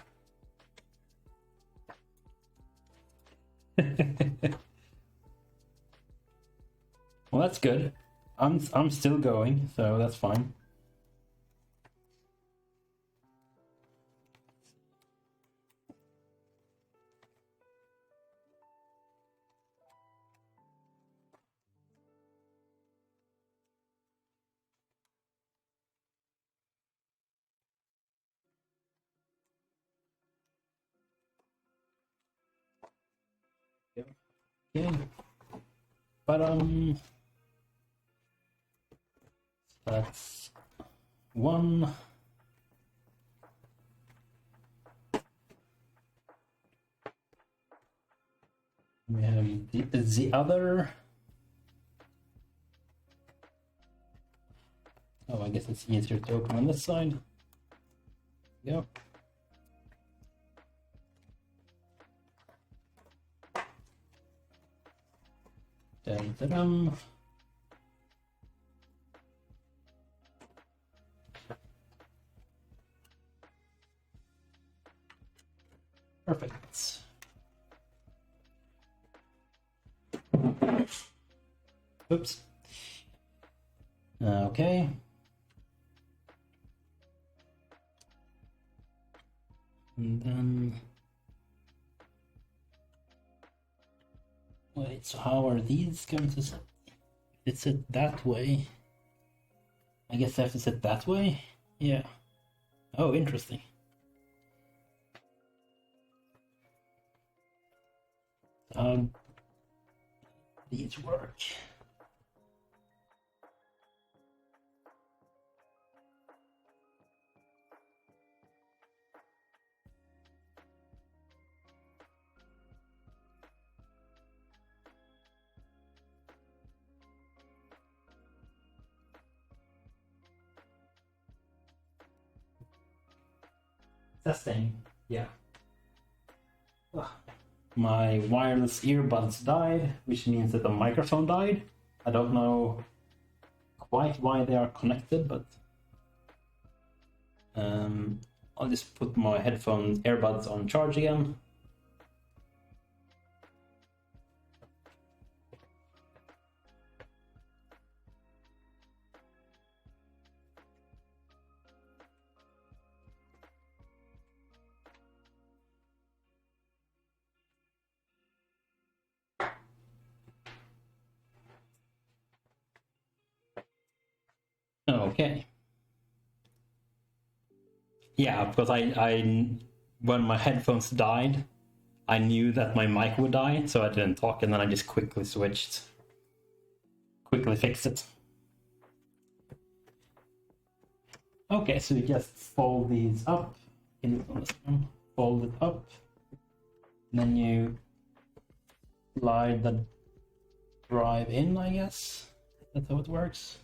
Well, that's good. I'm still going, so that's fine. Okay. But that's one. We have the other. Oh, I guess it's easier to open on this side. Yep. Dun-dun-dun. Perfect. Oops. Okay. And then... Wait, so how are these going to set? It's set that way. I guess I have to set that way? Yeah. Oh, interesting. These work. Testing, yeah. Ugh. My wireless earbuds died, which means that the microphone died. I don't know quite why they are connected, but I'll just put my headphone earbuds on charge again. Okay. Yeah, because I when my headphones died, I knew that my mic would die, so I didn't talk, and then I just quickly fixed it. Okay, so you just fold these up, fold it up, and then you slide the drive in, I guess. That's how it works.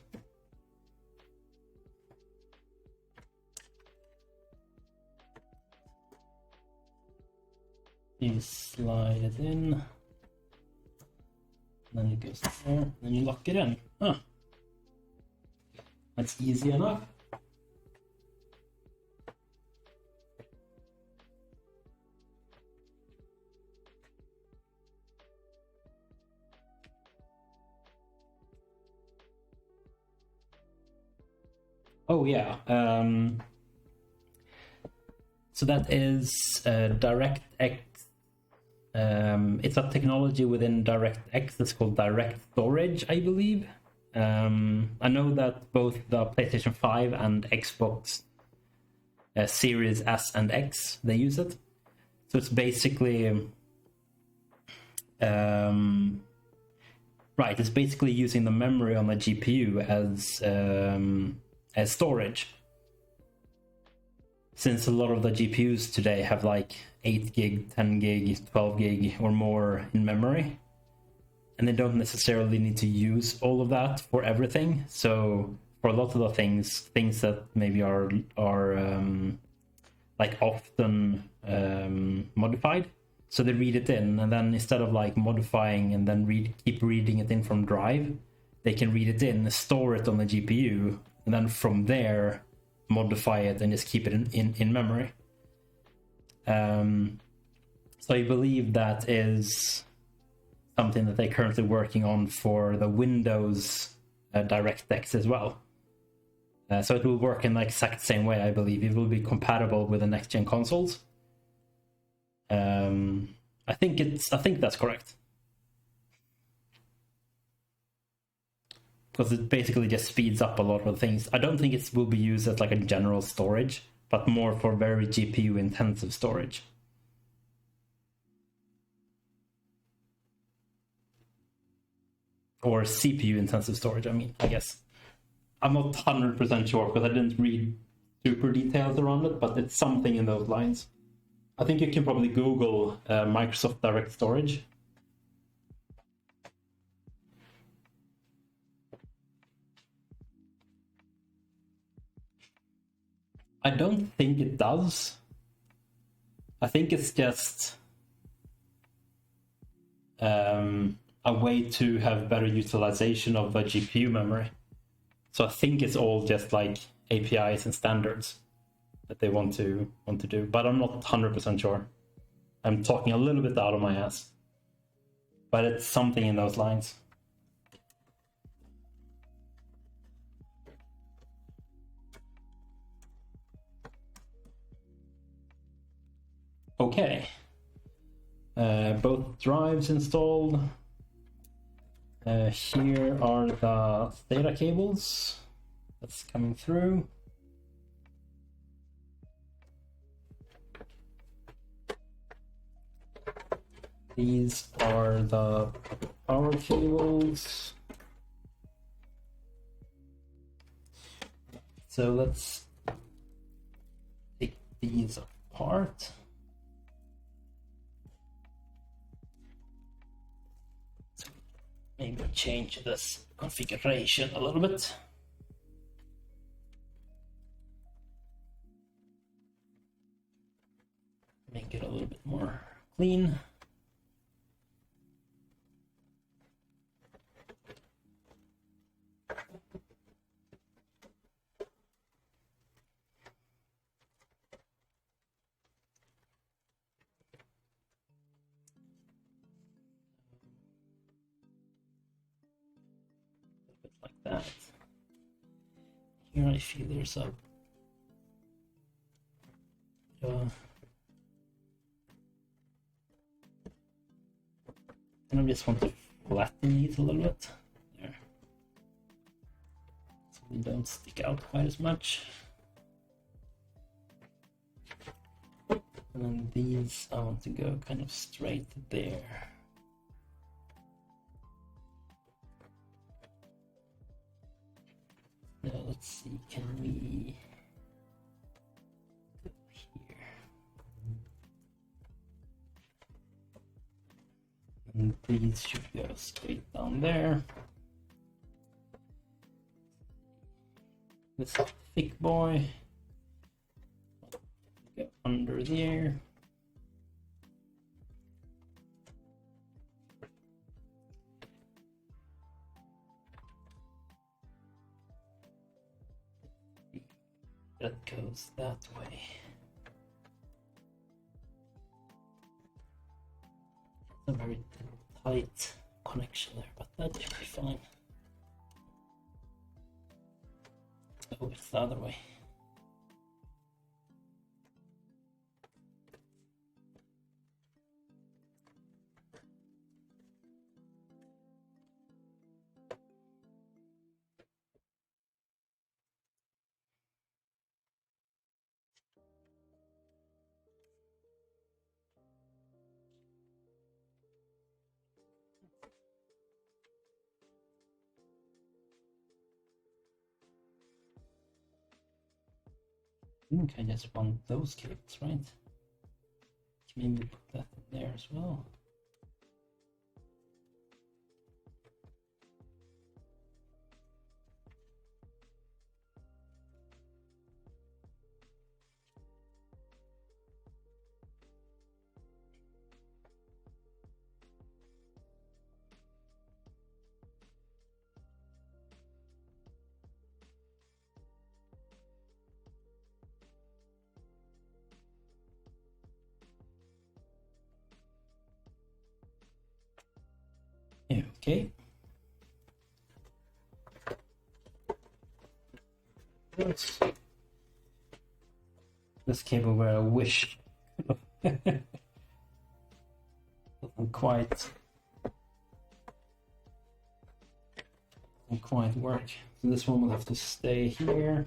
You slide it in, then it goes there, then you lock it in. Huh. That's easy enough. Oh yeah, so that is DirectX. It's a technology within DirectX that's called direct storage, I believe. I know that both the PlayStation 5 and Xbox Series S and X, they use it. So it's basically right. It's basically using the memory on the GPU as storage. Since a lot of the GPUs today have like 8 gig, 10 gig, 12 gig or more in memory, and they don't necessarily need to use all of that for everything. So for a lot of the things that maybe are like often modified, so they read it in, and then instead of like modifying and then keep reading it in from drive, they can read it in, store it on the GPU, and then from there modify it and just keep it in memory. So I believe that is something that they're currently working on for the Windows DirectX as well. So it will work in the exact same way, I believe. It will be compatible with the next gen consoles. I think that's correct. Because it basically just speeds up a lot of things. I don't think it will be used as like a general storage, but more for very GPU intensive storage. Or CPU intensive storage, I guess. I'm not 100% sure because I didn't read super details around it, but it's something in those lines. I think you can probably Google Microsoft Direct Storage. I don't think it does. I think it's just a way to have better utilization of the GPU memory. So I think it's all just like APIs and standards that they want to do, but I'm not 100% sure. I'm talking a little bit out of my ass, but it's something in those lines. Okay, both drives installed. Here are the SATA cables that's coming through. These are the power cables. So let's take these apart. Maybe change this configuration a little bit. Make it a little bit more clean. bit like that. Here I feel there's a and I just want to flatten these a little bit there, so they don't stick out quite as much. And then these I want to go kind of straight there. Now let's see, can we go here? And these should go straight down there. This thick boy go under there. That goes that way. It's a very tight connection there, but that should be fine. Oh, it's the other way. I think I just want those cables, right? Maybe put that in there as well. Okay. This cable where I wish doesn't quite work. So this one will have to stay here.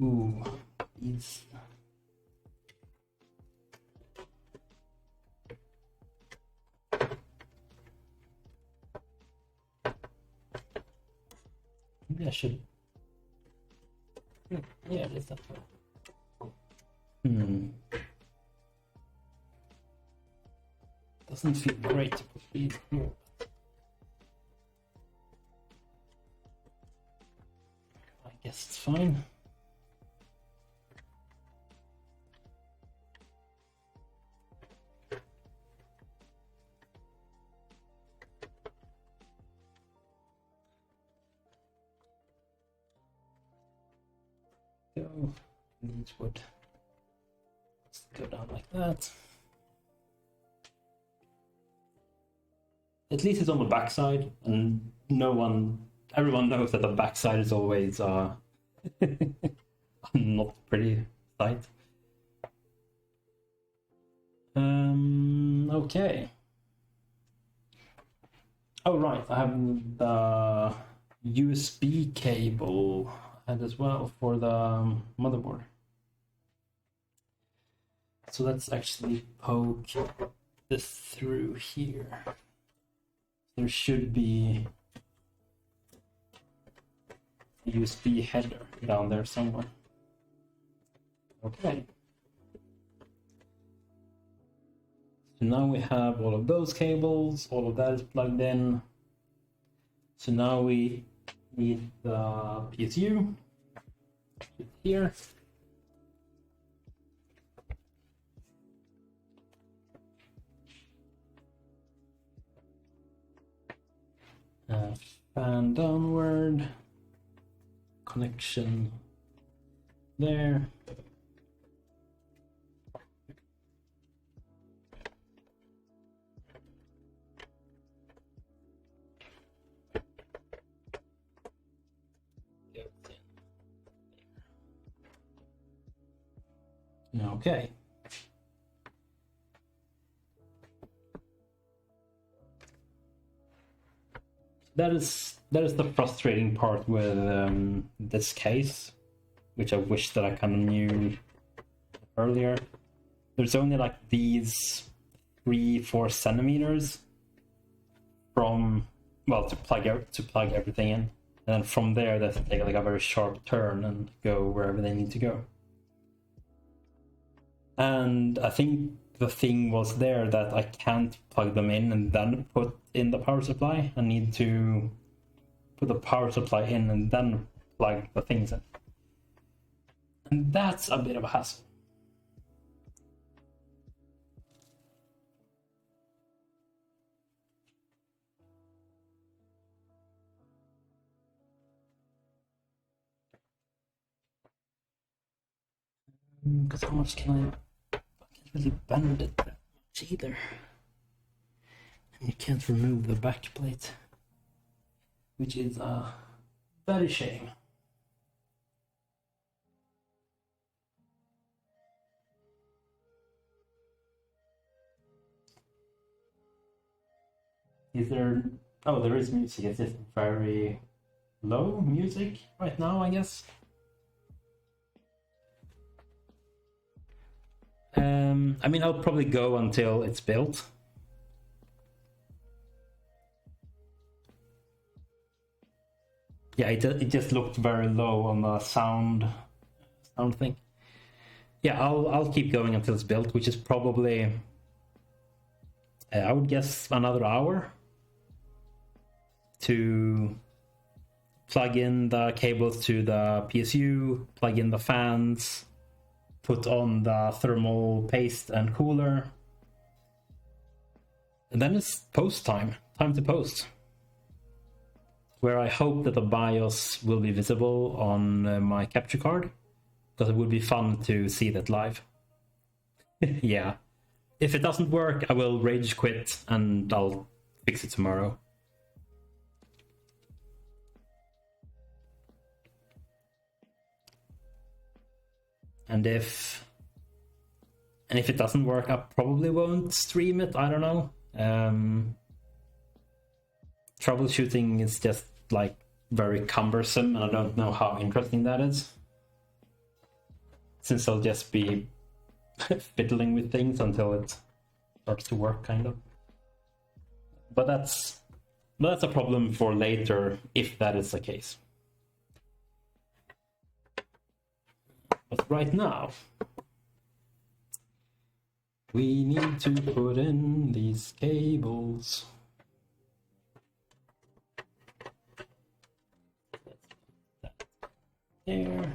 Ooh, these. Maybe I should. Yeah, it is that way. Doesn't feel great to put these here. I guess it's fine. Go. These would go down like that. At least it's on the backside, and everyone knows that the backside is always not pretty tight. Okay. Oh right, I have the USB cable as well for the motherboard. So let's actually poke this through here. There should be a USB header down there somewhere. Okay. So now we have all of those cables, all of that is plugged in. So now we need the PSU here. Fan downward, connection there. Okay. That is the frustrating part with this case, which I wish that I kind of knew earlier. There's only like these 3-4 centimeters from, well, to plug everything in, and then from there they have to take like a very sharp turn and go wherever they need to go. And I think the thing was there that I can't plug them in and then put in the power supply. I need to put the power supply in and then plug the things in. And that's a bit of a hassle. Because how much can I can't really bend it that much either. And you can't remove the back plate, which is a very shame. Is there... Oh, there is music. It's just very low music right now, I guess. I mean, I'll probably go until it's built. Yeah, it just looked very low on the sound thing. Yeah, I'll keep going until it's built, which is probably I would guess another hour to plug in the cables to the PSU, plug in the fans, put on the thermal paste and cooler, and then it's post time to post, where I hope that the BIOS will be visible on my capture card, because it would be fun to see that live. Yeah, if it doesn't work, I will rage quit and I'll fix it tomorrow. And if it doesn't work, I probably won't stream it. I don't know. Troubleshooting is just like very cumbersome, and I don't know how interesting that is, since I'll just be fiddling with things until it starts to work, kind of. But that's a problem for later, if that is the case. But right now, we need to put in these cables. There.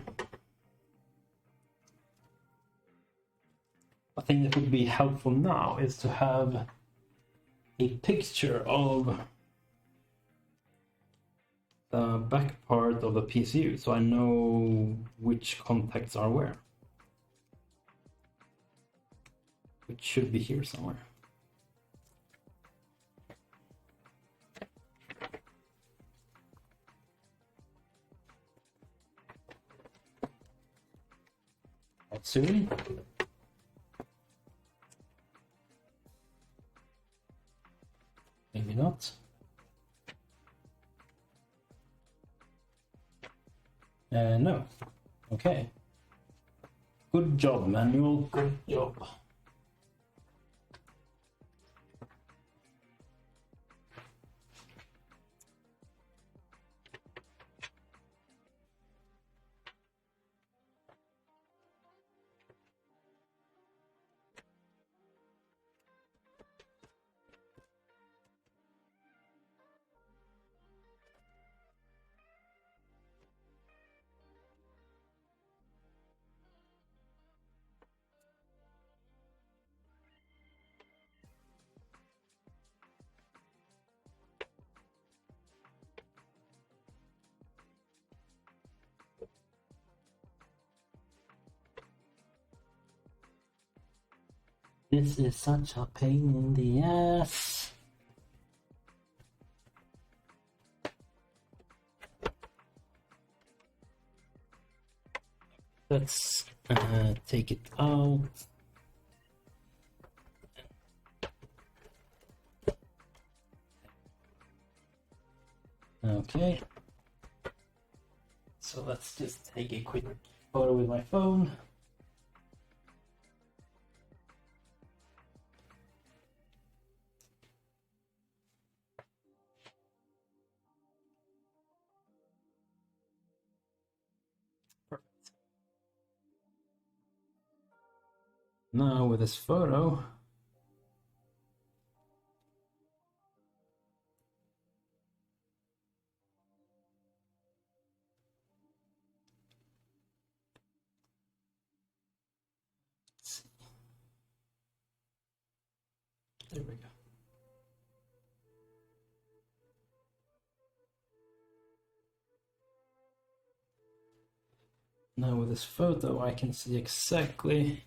A thing that would be helpful now is to have a picture of the back part of the PSU, so I know which contacts are where. Which should be here somewhere. Not soon. Maybe not. No. Okay. Good job, Manuel. Good job. This is such a pain in the ass. Let's take it out. Okay. So let's just take a quick photo with my phone. Perfect. Now with this photo, there we go. Now with this photo, I can see exactly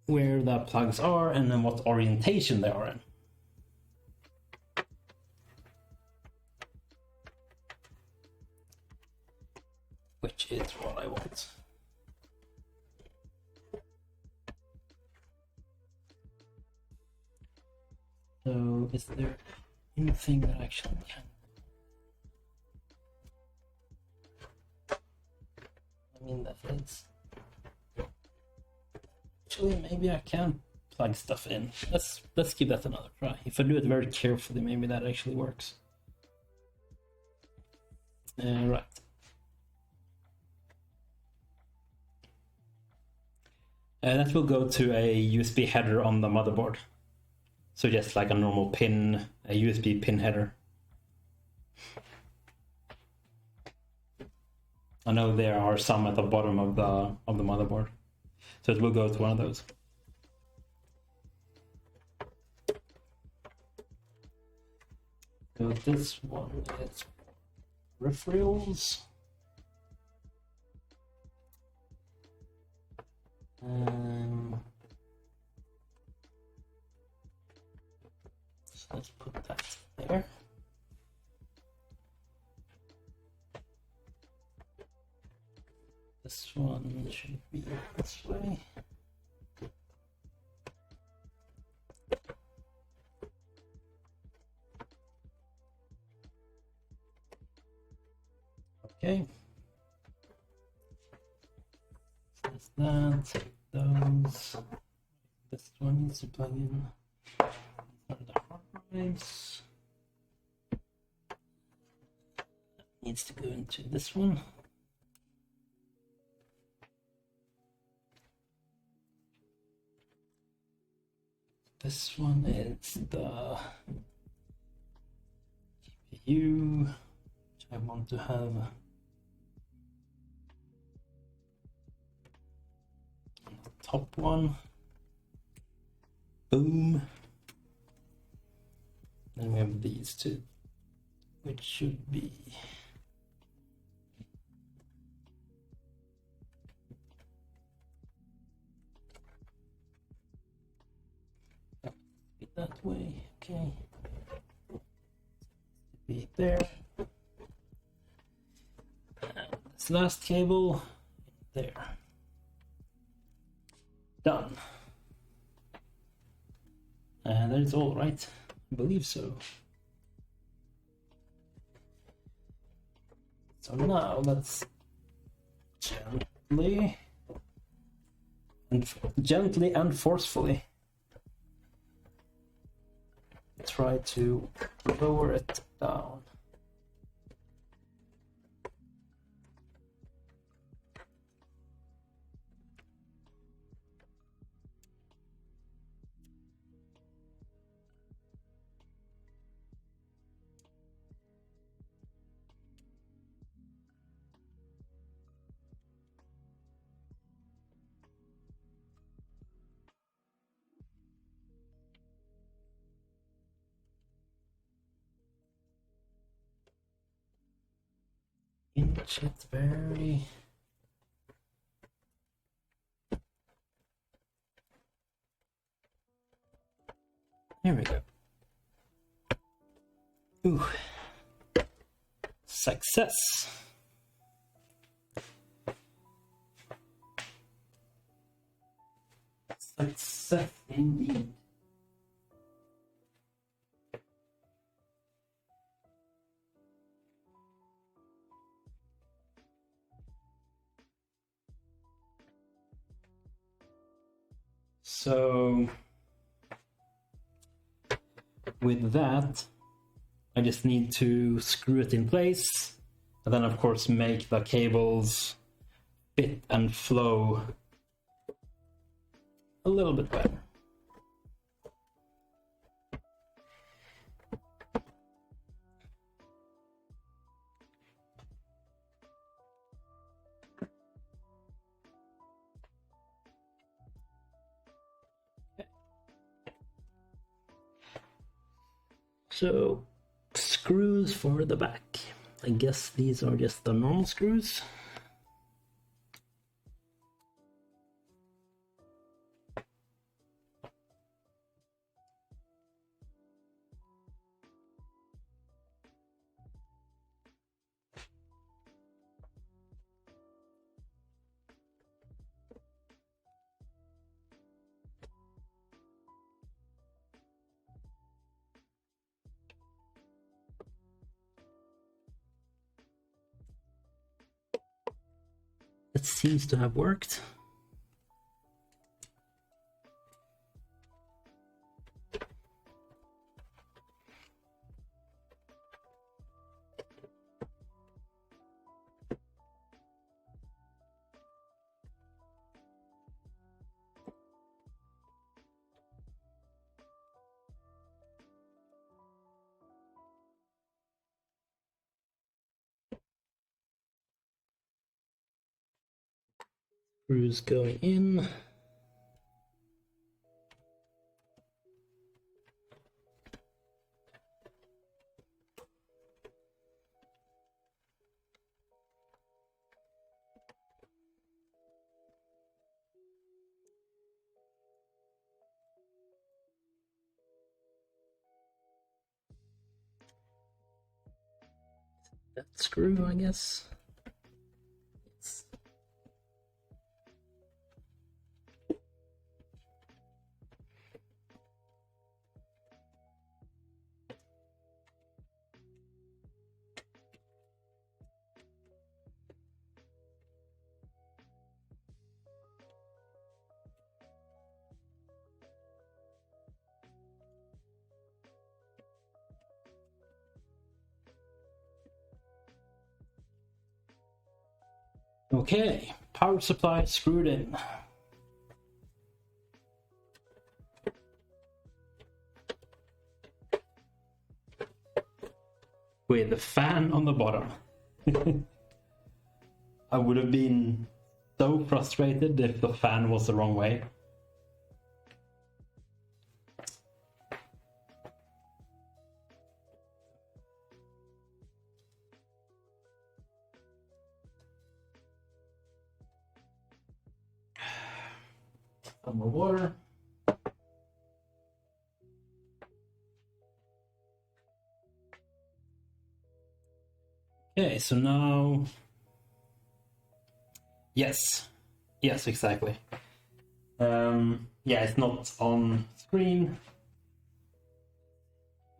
where the plugs are and then what orientation they are in. Which is what I want. So is there anything that I actually can? I mean, that is... Actually, maybe I can plug stuff in. Let's give that another try. If I do it very carefully, maybe that actually works. Right. That will go to a USB header on the motherboard. So just like a normal pin, a USB pin header. I know there are some at the bottom of the motherboard, so it will go to one of those. So this one is peripherals. So let's put that there. This one should be this way. Okay. That's that. Those. This one needs to plug in for the hard drives. Needs to go into this one. This one is the GPU, which I want to have on the top one. Boom. Then we have these two, which should be that way. Okay. Be there. And this last cable there. Done. And that is all, right? I believe so. So now let's gently and forcefully try to lower it down. Inch it very Here we go. Ooh. Success. Success indeed. So with that, I just need to screw it in place, and then of course make the cables fit and flow a little bit better. So, screws for the back. I guess these are just the normal screws. It seems to have worked. Screws going in. That screw, I guess. Yes. Okay, power supply screwed in. With the fan on the bottom. I would have been so frustrated if the fan was the wrong way. Some more water. Okay, so now... Yes, exactly. Yeah, it's not on screen.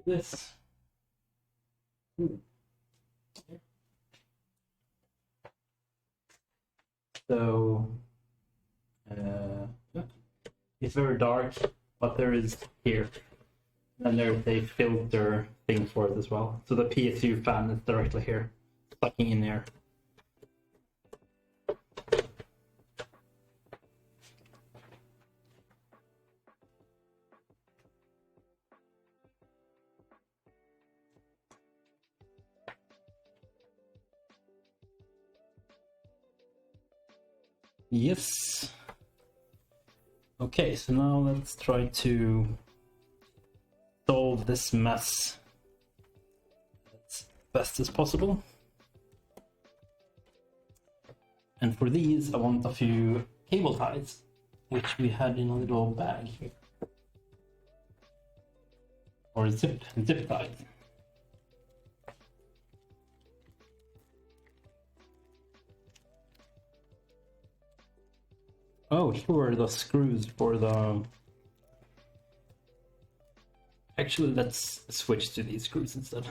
This. So, it's very dark, but there is here. And there's a filter thing for it as well. So the PSU fan is directly here, sucking in air. Yes. Okay, so now let's try to solve this mess as best as possible. And for these, I want a few cable ties, which we had in a little bag here. or zip tied. Oh, sure, the screws for the... Actually, let's switch to these screws instead.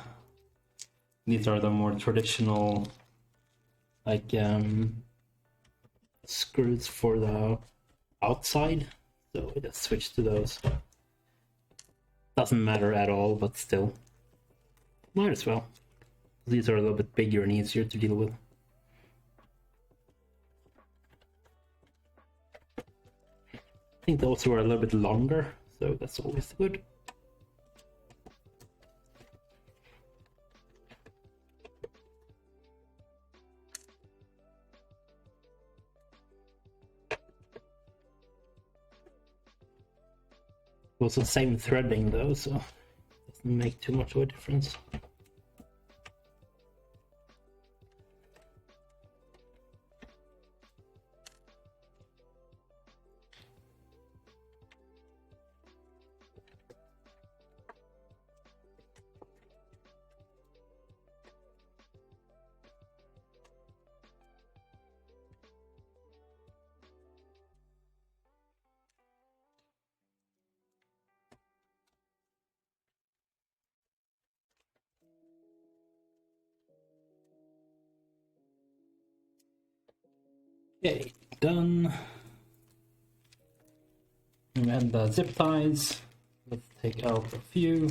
These are the more traditional, like, screws for the outside. So let's switch to those. Doesn't matter at all, but still. Might as well. These are a little bit bigger and easier to deal with. I think those were a little bit longer, so that's always good. It was the same threading though, so it doesn't make too much of a difference. Okay, done. And the zip ties. Let's take out a few.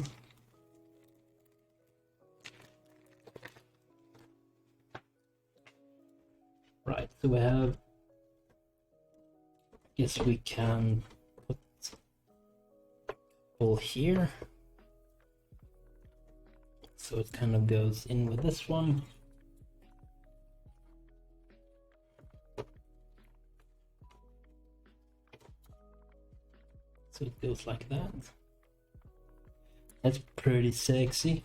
Right, so we have... Guess we can put all here. So it kind of goes in with this one. So it goes like that. That's pretty sexy.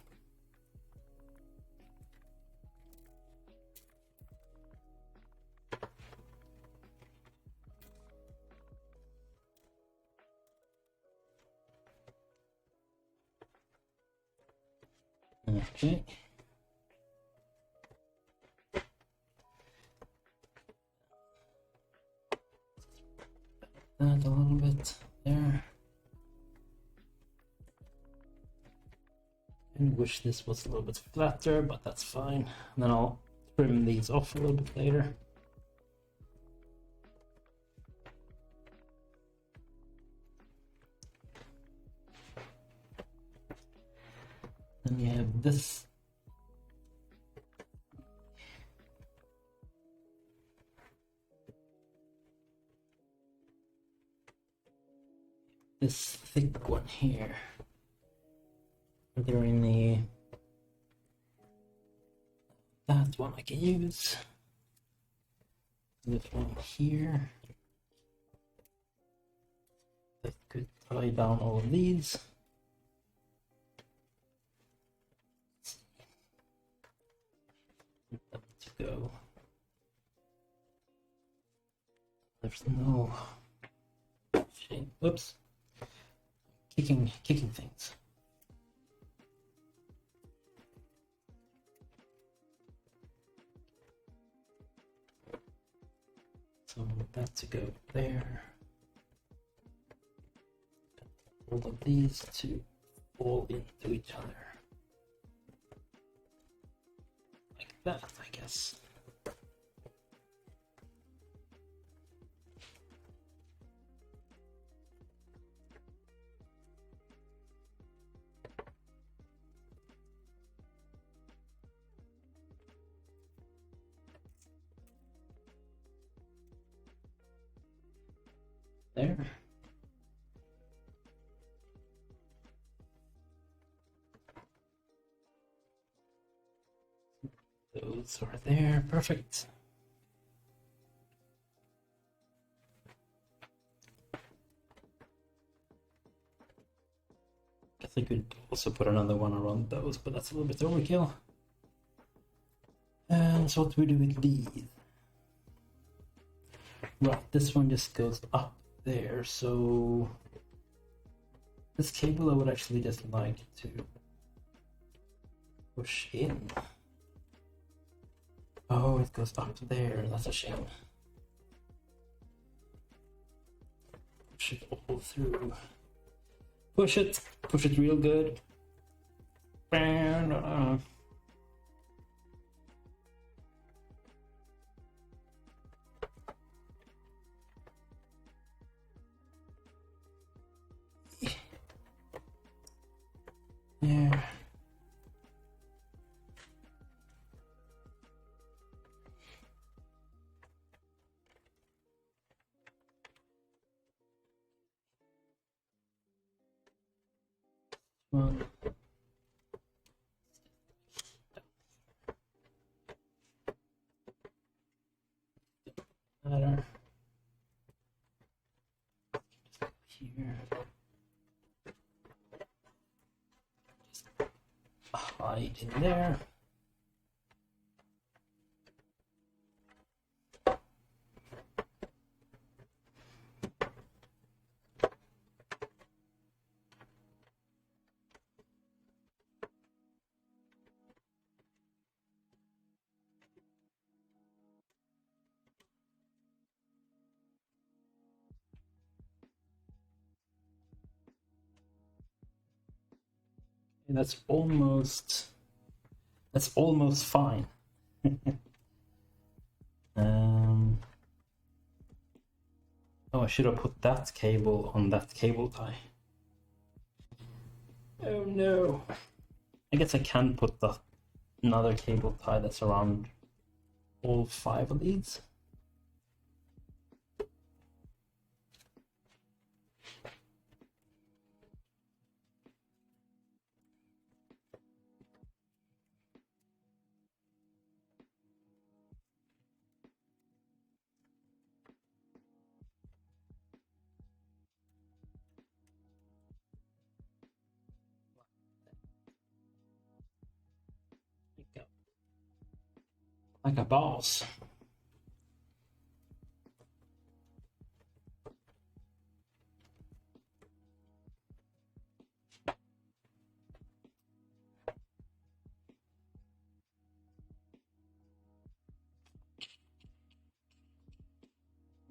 Okay. That a little bit there. I wish this was a little bit flatter, but that's fine. And then I'll trim these off a little bit later. Then you have this. This thick one here. They're in the... That one I can use. This one here. That could tie down all of these. Let them go. There's no shame. Whoops. Kicking things. So that to go there. All of these to fall into each other. Like that, I guess. There. Those are there, perfect. Guess I could also put another one around those, but that's a little bit overkill. And so what do we do with these? Right, this one just goes up there, so This cable I would actually just like to push in. Oh, it goes up there. That's a shame. Push it all through. Push it real good. And, yeah. Well, matter. Here. Just hide in there. And that's almost fine. Oh, I should have put that cable on that cable tie. Oh no. I guess I can put another cable tie that's around all 5 of these. Like a boss.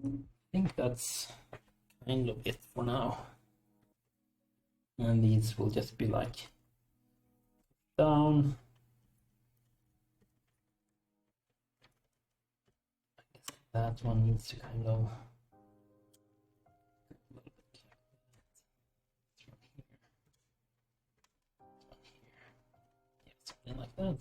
I think that's kind of it for now. And these will just be like down. I guess that one needs to kind of something like that.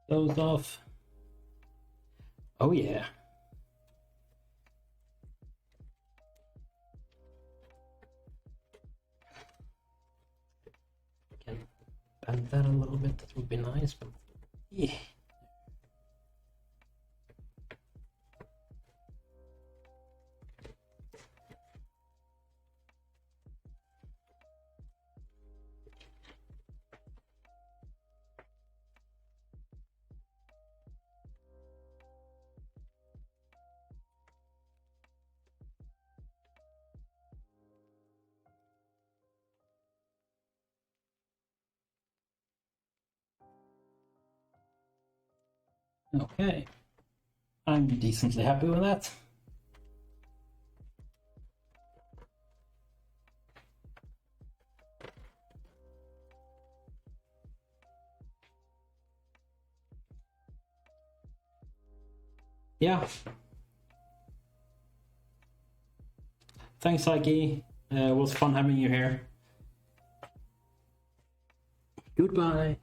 Those off. Oh yeah. Can bend that a little bit, that would be nice, but yeah. Okay, I'm decently happy with that. Yeah. Thanks, Psyche. It was fun having you here. Goodbye.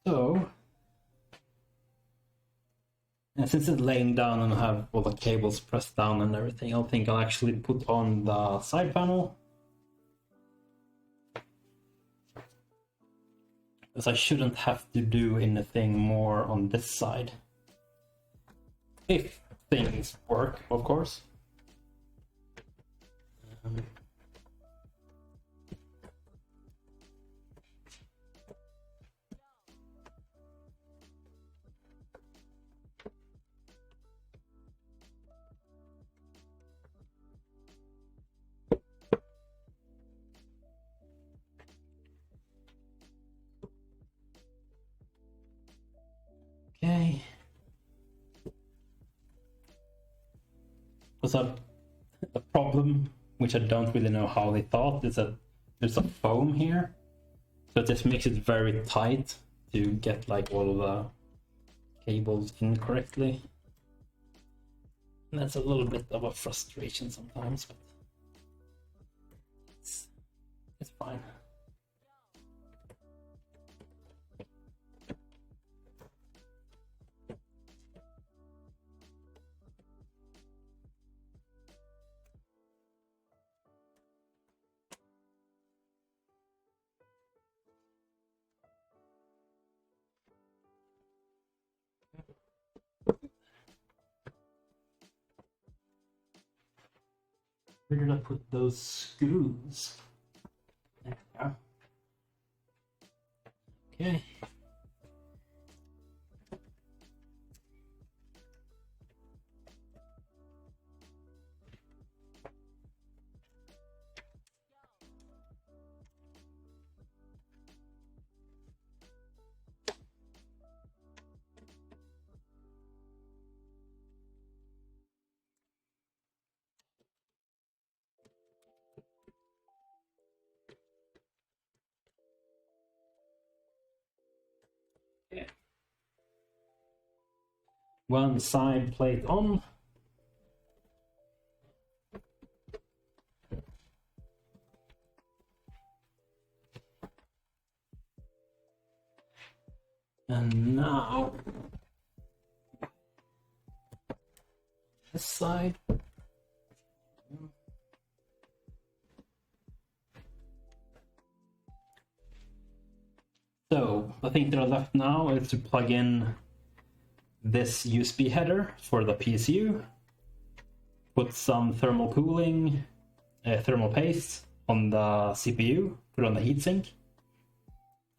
So, since it's laying down and I have all the cables pressed down and everything, I think I'll actually put on the side panel. Because I shouldn't have to do anything more on this side. If things work, of course. Okay. What's up? The problem, which I don't really know how they thought, is that there's a foam here. So this makes it very tight to get like all the cables in correctly. And that's a little bit of a frustration sometimes, but it's fine. Where did I put those screws? There we are. Okay. One side plate on. And now this side. So the thing that are left now is to plug in this USB header for the PSU, put some thermal cooling, thermal paste on the CPU, put on the heatsink,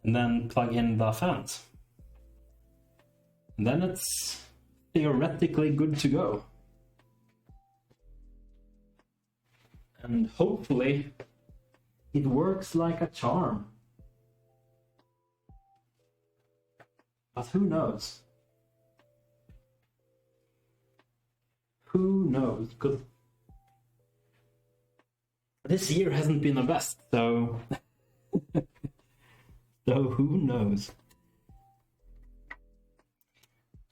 and then plug in the fans. And then it's theoretically good to go. And hopefully it works like a charm. But who knows? Who knows? Because this year hasn't been the best, so so who knows?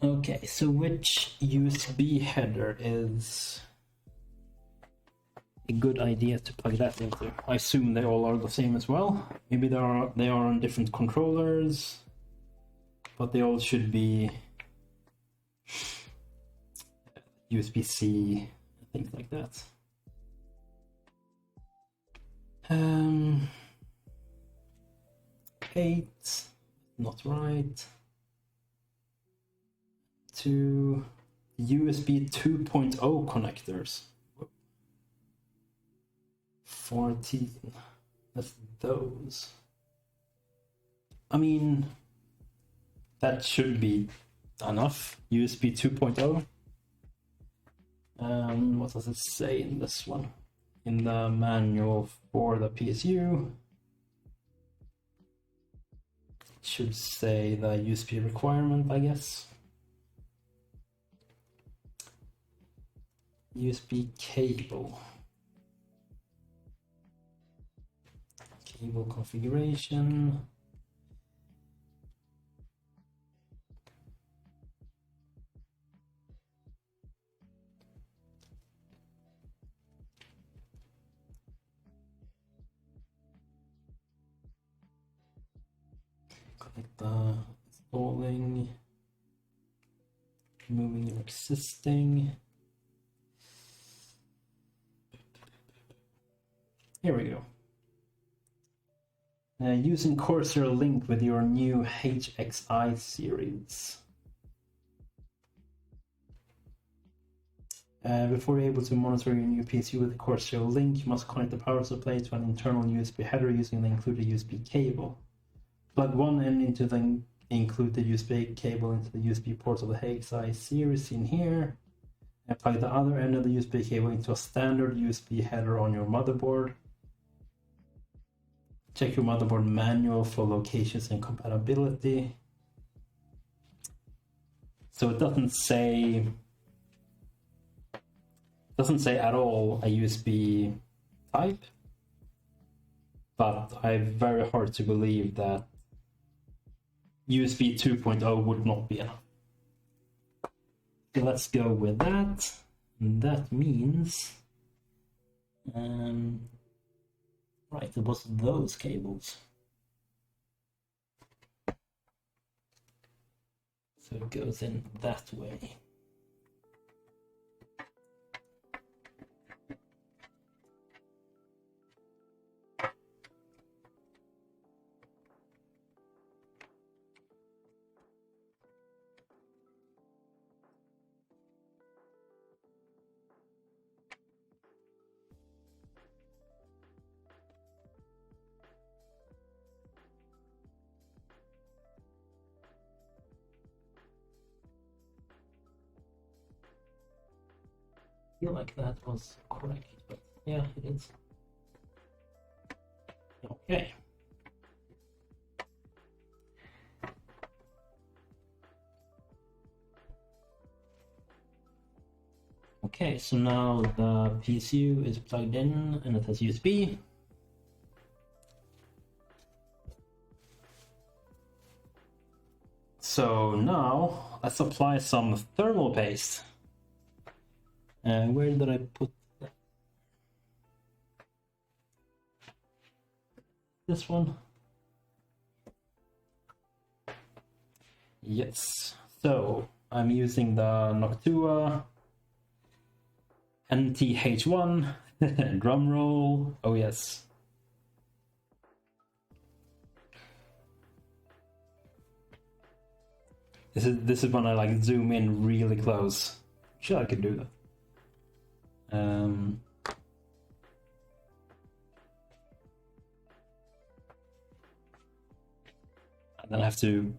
Okay, so which USB header is a good idea to plug that into? I assume they all are the same as well. Maybe they are on different controllers, but they all should be USB-C, things like that. 8, not right. To USB 2.0 connectors. 14. That's those. I mean, that should be enough. USB 2.0. What does it say in this one? In the manual for the PSU, it should say the USB requirement, I guess. USB cable. Cable configuration. Connect the installing, removing your existing. Here we go. Using Corsair Link with your new HXI series. Before you're able to monitor your new PC with the Corsair Link, you must connect the power supply to an internal USB header using the included USB cable. Plug one end into the included USB cable into the USB port of the HXI series in here, and plug the other end of the USB cable into a standard USB header on your motherboard. Check your motherboard manual for locations and compatibility. So it doesn't say at all a USB type, but I have very hard to believe that USB 2.0 would not be enough. So let's go with that. And that means, right, it was those cables. So it goes in that way. I feel like that was correct, but yeah, it is. Okay. Okay, so now the PSU is plugged in and it has USB. So now let's apply some thermal paste. Where did I put that? This one? Yes. So I'm using the Noctua NTH1 drum roll. Oh yes. This is when I like zoom in really close. Sure, I could do that. And then I have to.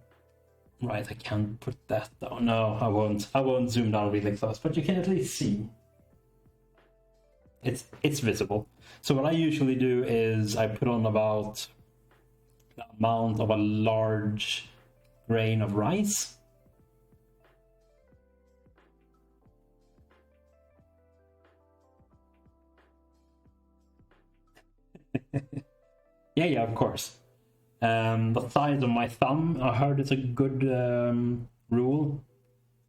Right, I can't put that down. No, I won't. I won't zoom down really close, but you can at least see. It's visible. So what I usually do is I put on about the amount of a large grain of rice. Yeah, of course. The size of my thumb, I heard it's a good rule.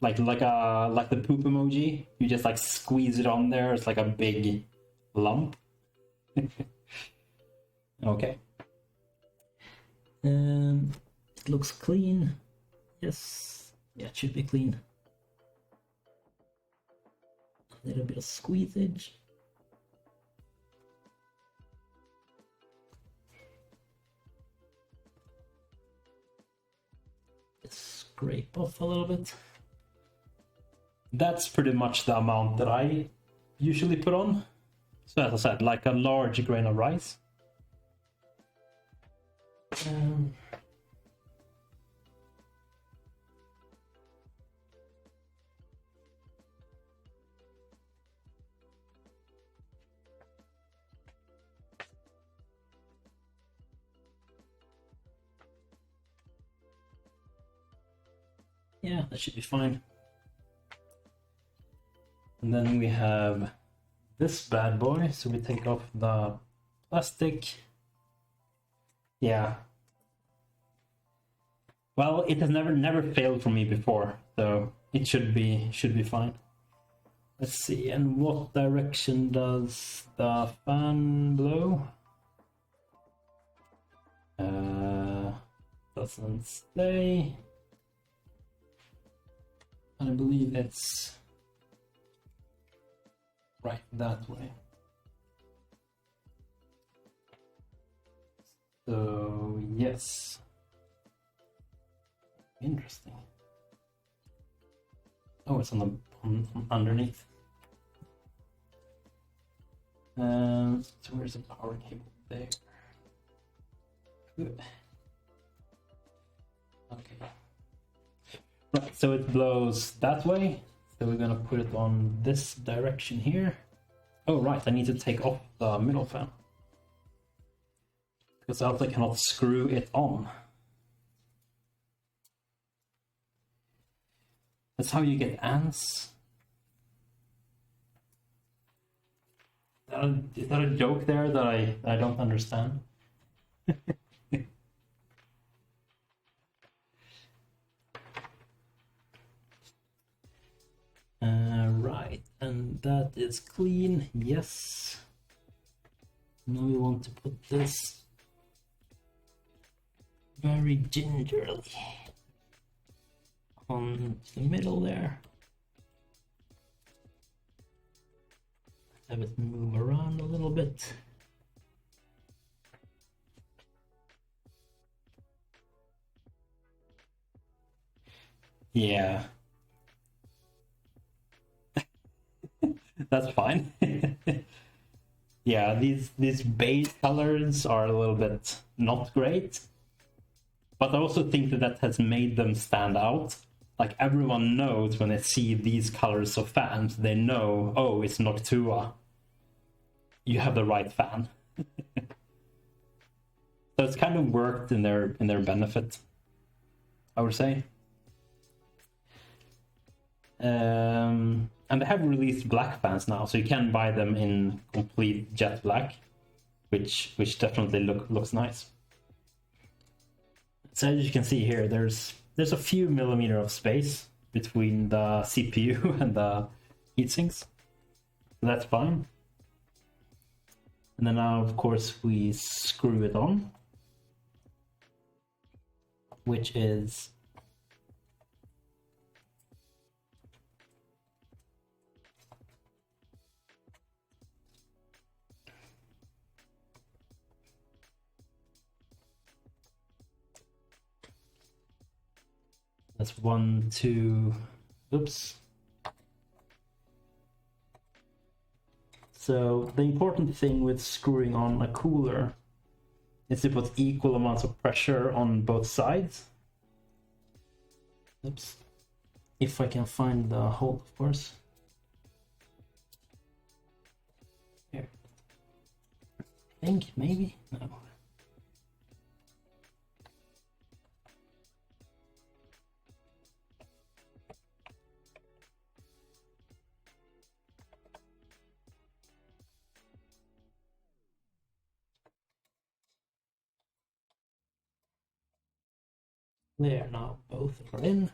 Like the poop emoji, you just like squeeze it on there. It's like a big lump. Okay. It looks clean. Yes. Yeah, it should be clean. A little bit of squeezage. Scrape off a little bit. That's pretty much the amount that I usually put on. So as I said, like a large grain of rice. Yeah, that should be fine. And then we have this bad boy. So we take off the plastic. Yeah. Well, it has never failed for me before, so it should be fine. Let's see, and what direction does the fan blow? Doesn't stay. I believe it's right that way. So yes, interesting. Oh, it's on underneath. So where's the power cable? There. Good. Okay. Right, so it blows that way. So we're gonna put it on this direction here. Oh right, I need to take off the middle fan, because else I cannot screw it on. That's how you get ants. Is that a joke there that I don't understand? Right, and that is clean, yes. Now we want to put this very gingerly on the middle there. Have it move around a little bit. Yeah. That's fine. Yeah, these base colors are a little bit not great, but I also think that has made them stand out. Like everyone knows when they see these colors of fans, they know, oh, it's Noctua. You have the right fan. So it's kind of worked in their benefit, I would say. And they have released black fans now, so you can buy them in complete jet black, which definitely looks nice. So as you can see here, there's a few millimeters of space between the CPU and the heatsinks. So that's fine. And then now, of course, we screw it on, which is that's 1, 2, oops. So the important thing with screwing on a cooler is to put equal amounts of pressure on both sides. Oops. If I can find the hole, of course. Here. I think, maybe? No. There, now both are in.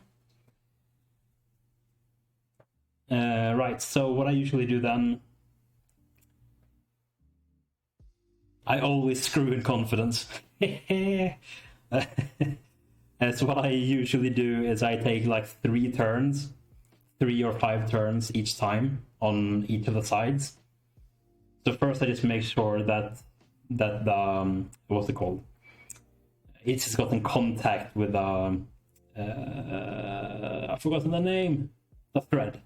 Right, so what I usually do then, I always screw in confidence. So what I usually do is I take like 3 turns, 3 or 5 turns each time on each of the sides. So first I just make sure that the what's it called? It's just got in contact with the I've forgotten the name. The thread,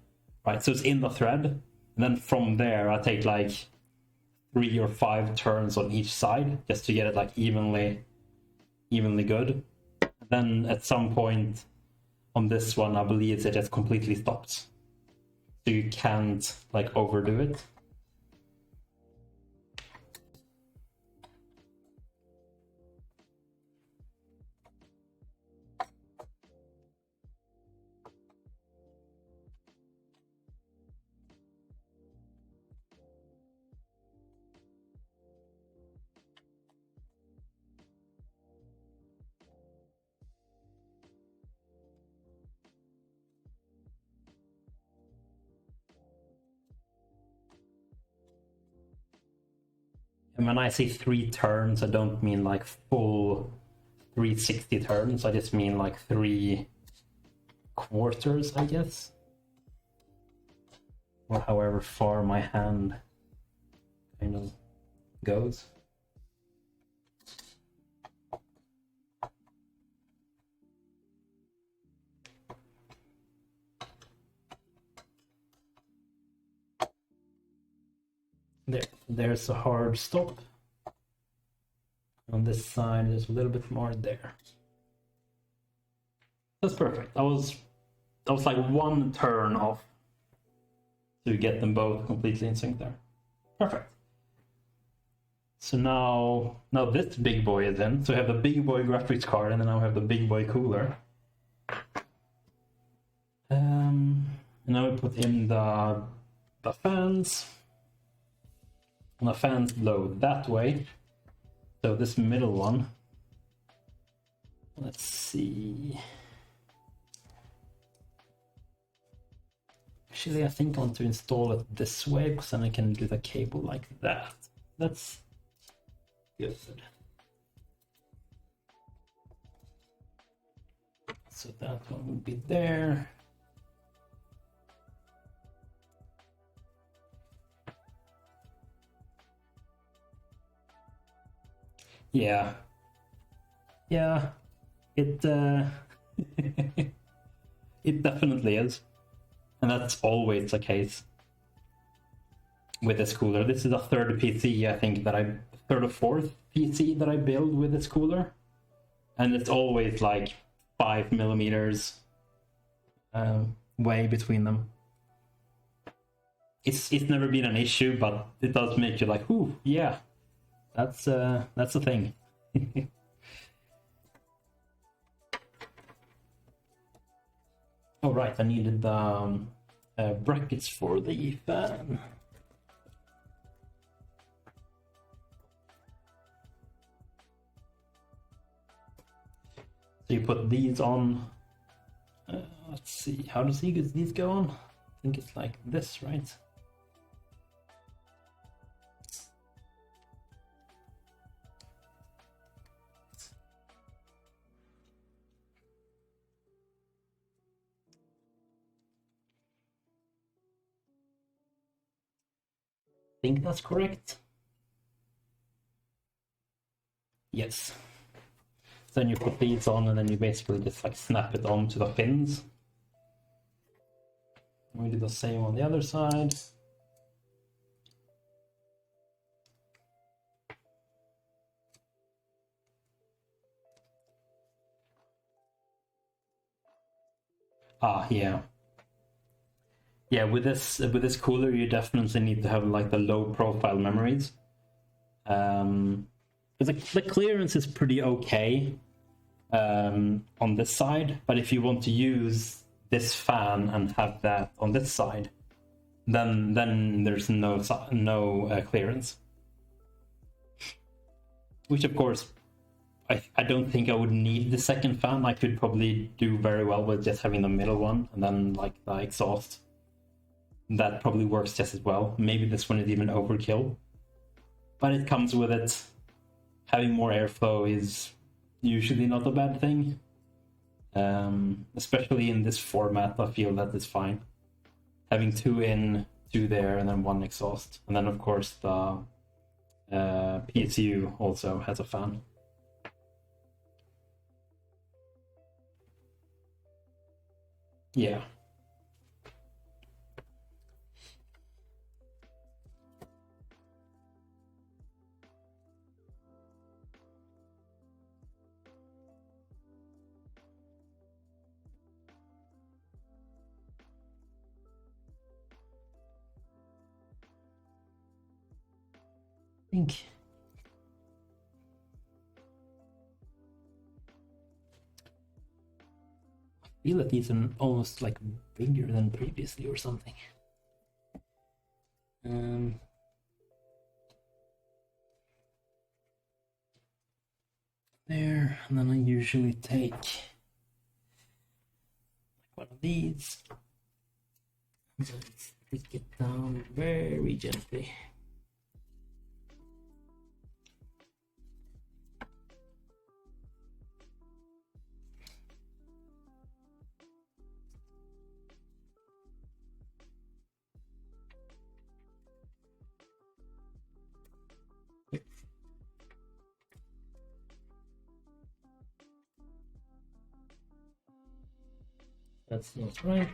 right? So it's in the thread, and then from there I take like 3 or 5 turns on each side just to get it like evenly good. Then at some point on this one, I believe it just completely stops, so you can't like overdo it. And when I say 3 turns, I don't mean like full 360 turns. I just mean like 3 quarters, I guess. Or however far my hand kind of goes. There's a hard stop. On this side, there's a little bit more there. That's perfect. I was like one turn off to get them both completely in sync there. Perfect. So now this big boy is in. So I have the big boy graphics card, and then I have the big boy cooler. And now we put in the fans. And the fans blow that way. So this middle one. Let's see. Actually, I think I want to install it this way, because then I can do the cable like that. That's good. So that one will be there. Yeah. Yeah. It it definitely is. And that's always the case with this cooler. This is the third PC, I think, third or fourth PC that I build with this cooler. And it's always like 5 millimeters way between them. It's never been an issue, but it does make you like, ooh, yeah, that's a thing. All right, I needed the brackets for the fan. So you put these on. Let's see, how does these go on? I think it's like this, right? I think that's correct. Yes. Then you put these on, and then you basically just like snap it onto the fins. We do the same on the other side. Yeah. Yeah, with this cooler, you definitely need to have like the low profile memories. The clearance is pretty okay on this side, but if you want to use this fan and have that on this side, then there's no clearance. Which of course, I don't think I would need the second fan. I could probably do very well with just having the middle one, and then like the exhaust. That probably works just as well. Maybe this one is even overkill, but it comes with it. Having more airflow is usually not a bad thing. Especially in this format, I feel that it's fine. Having 2 in, 2 there, and then 1 exhaust. And then of course the PSU also has a fan. Yeah. Think I feel that these are almost like bigger than previously or something. There, and then I usually take one of these and just it down very gently. That's not right.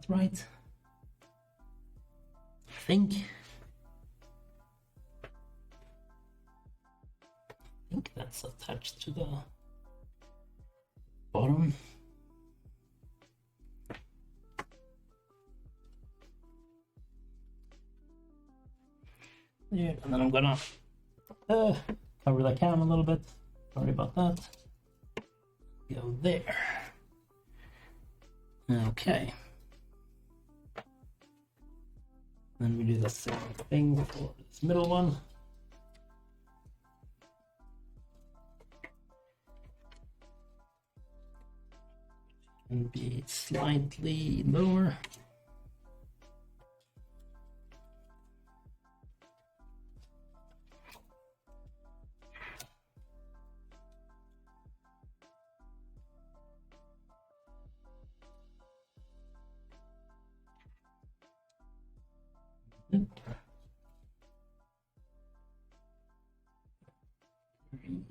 that right? I think that's attached to the bottom. There, and then I'm gonna cover the cam a little bit. Sorry about that. Go there. Okay. Then we do the same thing for this middle one. And be slightly lower.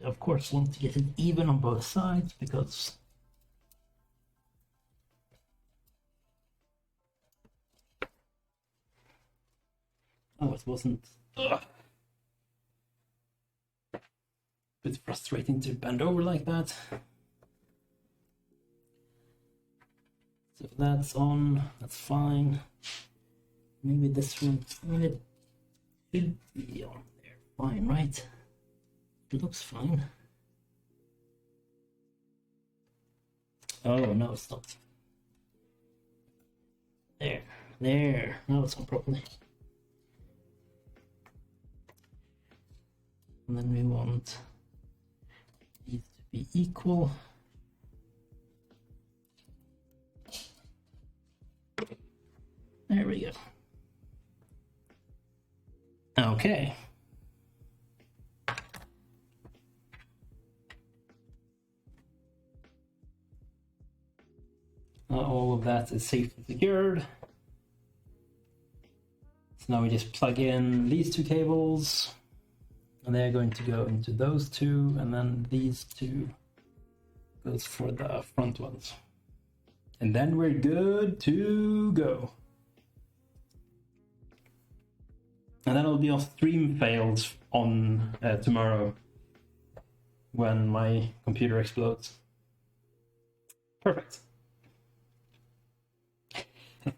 Of course, want to get it even on both sides because it wasn't. Ugh. Bit frustrating to bend over like that. So if that's on, that's fine. Maybe this one, it should be on there. Fine, right? It looks fine. Oh, no, it's not. There. Now it's on properly. And then we want these to be equal. There we go. Okay. All of that is safely secured. So now we just plug in these two cables, and they're going to go into those two, and then these two goes for the front ones. And then we're good to go. And then I'll be on stream fails on tomorrow when my computer explodes. Perfect. Can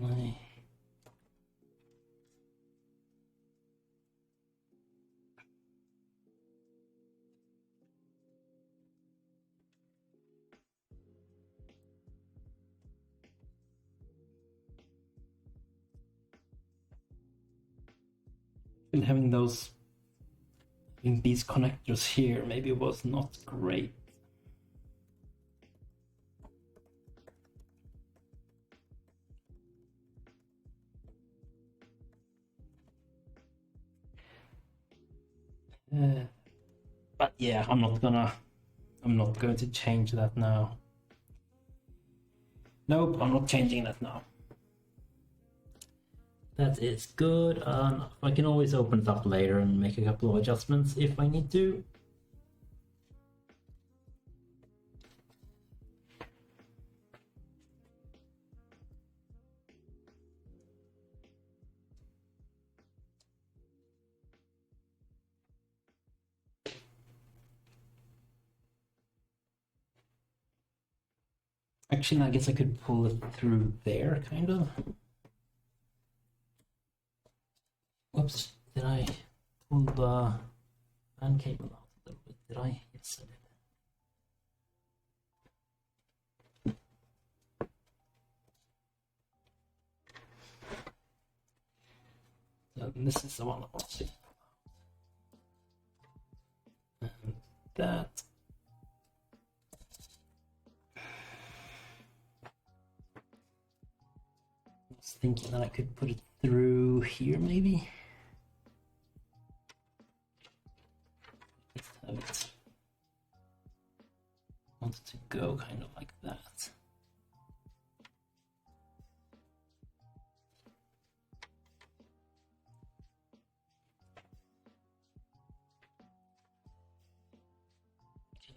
I? And having these connectors here maybe was not great. But yeah, I'm not going to change that now. Nope, I'm not changing that now. That is good. I can always open it up later and make a couple of adjustments if I need to. Actually, I guess I could pull it through there, kind of. Whoops, did I pull the fan cable out a little bit? Did I? Yes, I did. So this is the one I want to see. And that. I was thinking that I could put it through here, maybe. Let's have it. I want it to go kind of like that.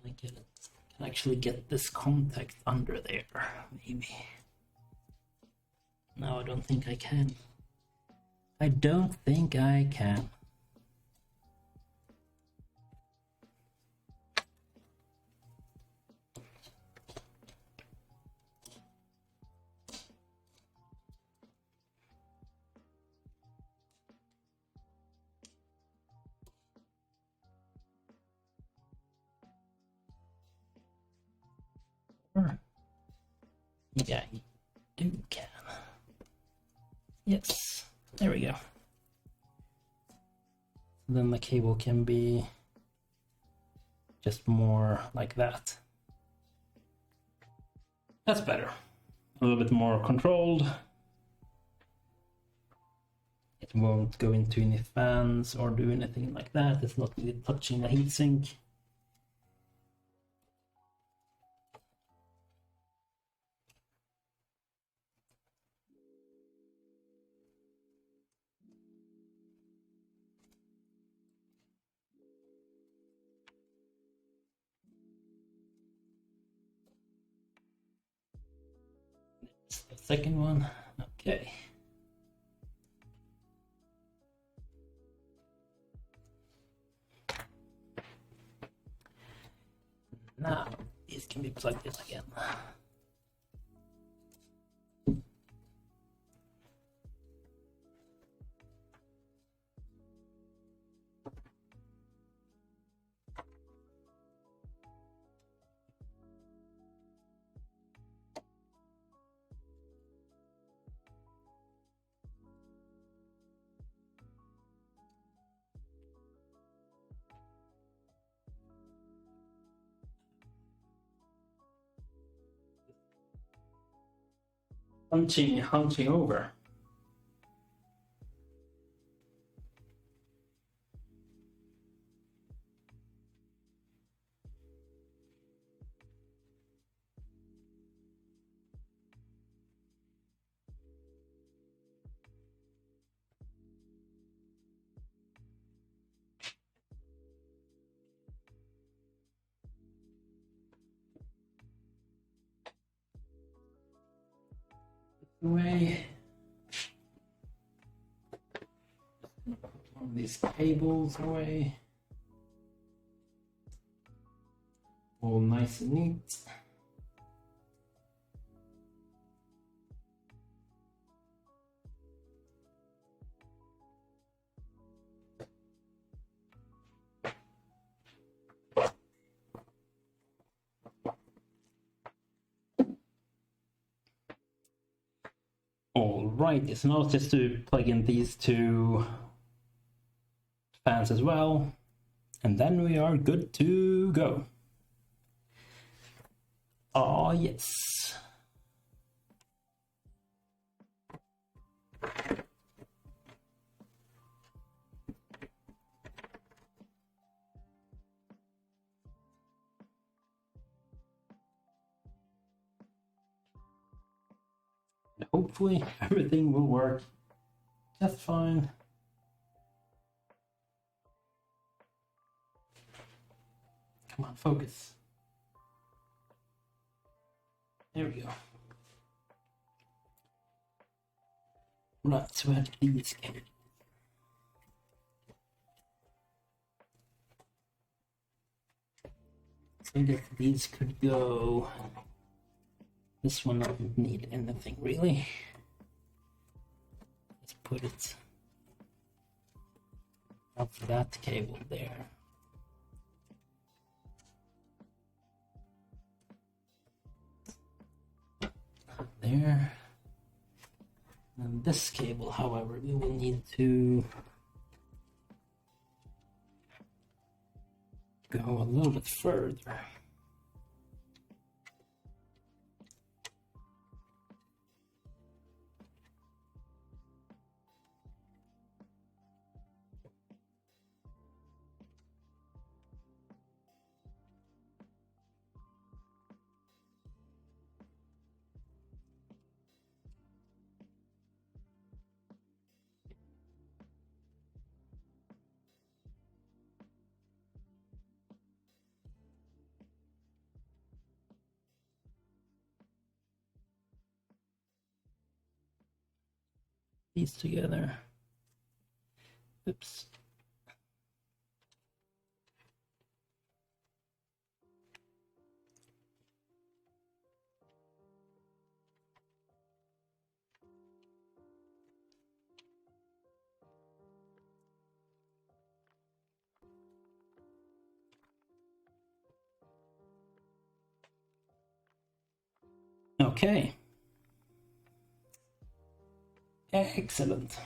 I get it? Can actually get this contact under there, maybe. No, I don't think I can. I don't think I can. Yeah, you do can. Yes, there we go. Then the cable can be just more like that. That's better. A little bit more controlled. It won't go into any fans or do anything like that. It's not really touching the heatsink. The second one, okay. Now these can be plugged in again. Hunching over. Away. One of these cables away. All nice and neat. All right, so now just to plug in these two fans as well, and then we are good to go. Oh yes. Hopefully everything will work just fine. Come on, focus. There we go. Right, so where did these go? So that these could go. This one doesn't need anything really. Let's put it up that cable there. There. And this cable, however, we will need to go a little bit further. these together. Oops. Okay. Excellent.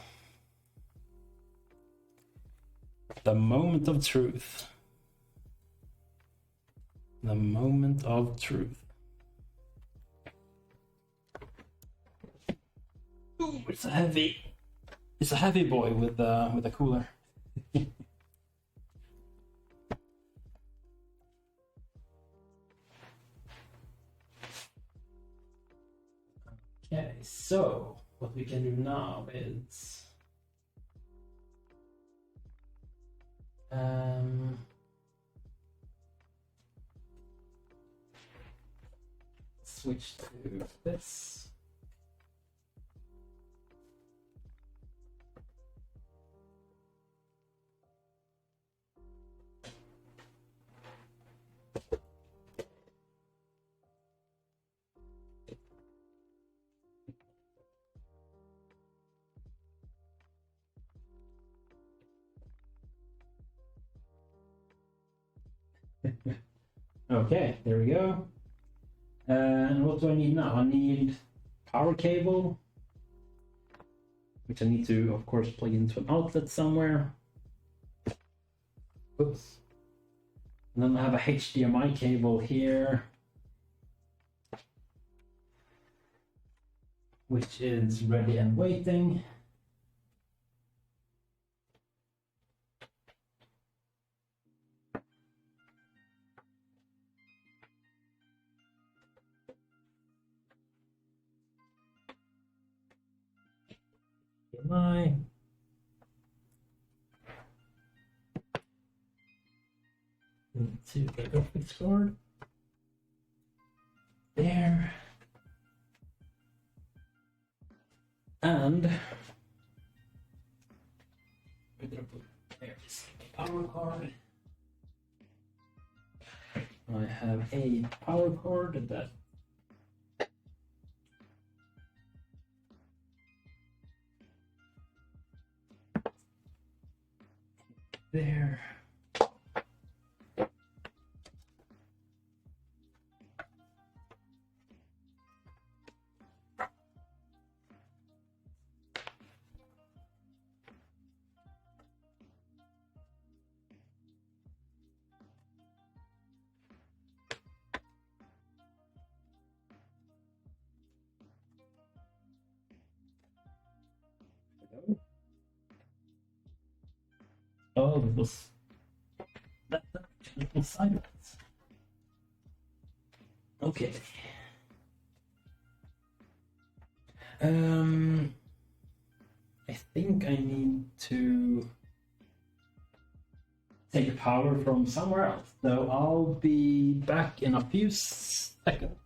The moment of truth. The moment of truth. Ooh, it's a heavy boy with a cooler. Okay, so what we can do now is switch to this. Okay, there we go. And what do I need now? I need power cable, which I need to, of course, plug into an outlet somewhere. Oops. And then I have a HDMI cable here, which is ready and waiting. HDMI. Into the graphics card. There. And we're gonna put there's the power card. I have a power cord that there. Oh, it was that was sideways. Okay. I think I need to take power from somewhere else, so I'll be back in a few seconds.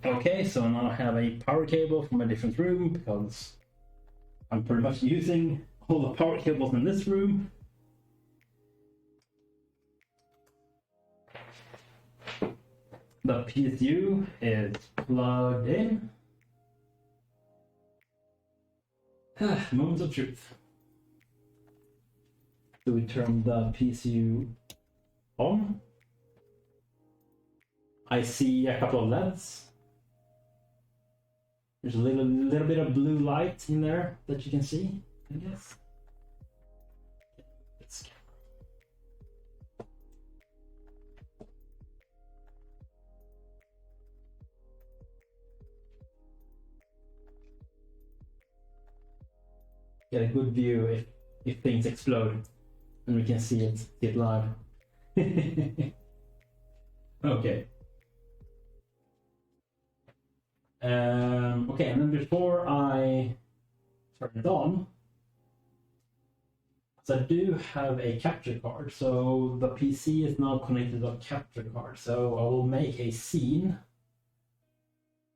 Okay, so now I have a power cable from a different room because I'm pretty much using all the power cables in this room. The PSU is plugged in. Moments of truth. So we turn the PSU on. I see a couple of LEDs. There's a little bit of blue light in there that you can see, I guess. Let's get a good view if things explode and we can see it live. Okay. Okay, and then before I turn it on, so I do have a capture card. So the PC is now connected to a capture card. So I will make a scene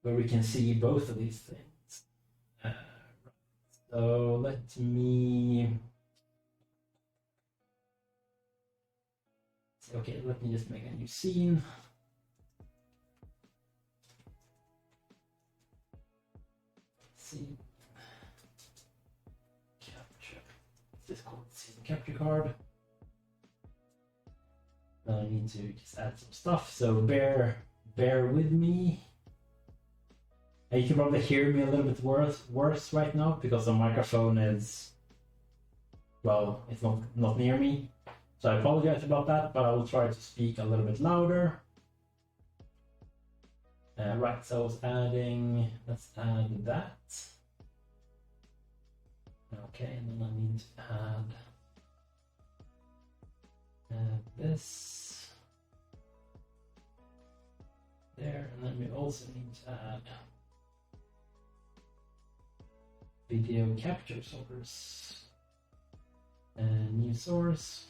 where we can see both of these things. So let me. Okay, let me just make a new scene. Scene capture. This is called scene capture card. Now I need to just add some stuff. So bear with me. You can probably hear me a little bit worse right now because the microphone is, well, it's not near me. So I apologize about that, but I will try to speak a little bit louder. Right, so I was adding, let's add that. Okay, and then I need to add this there, and then we also need to add video capture source and new source.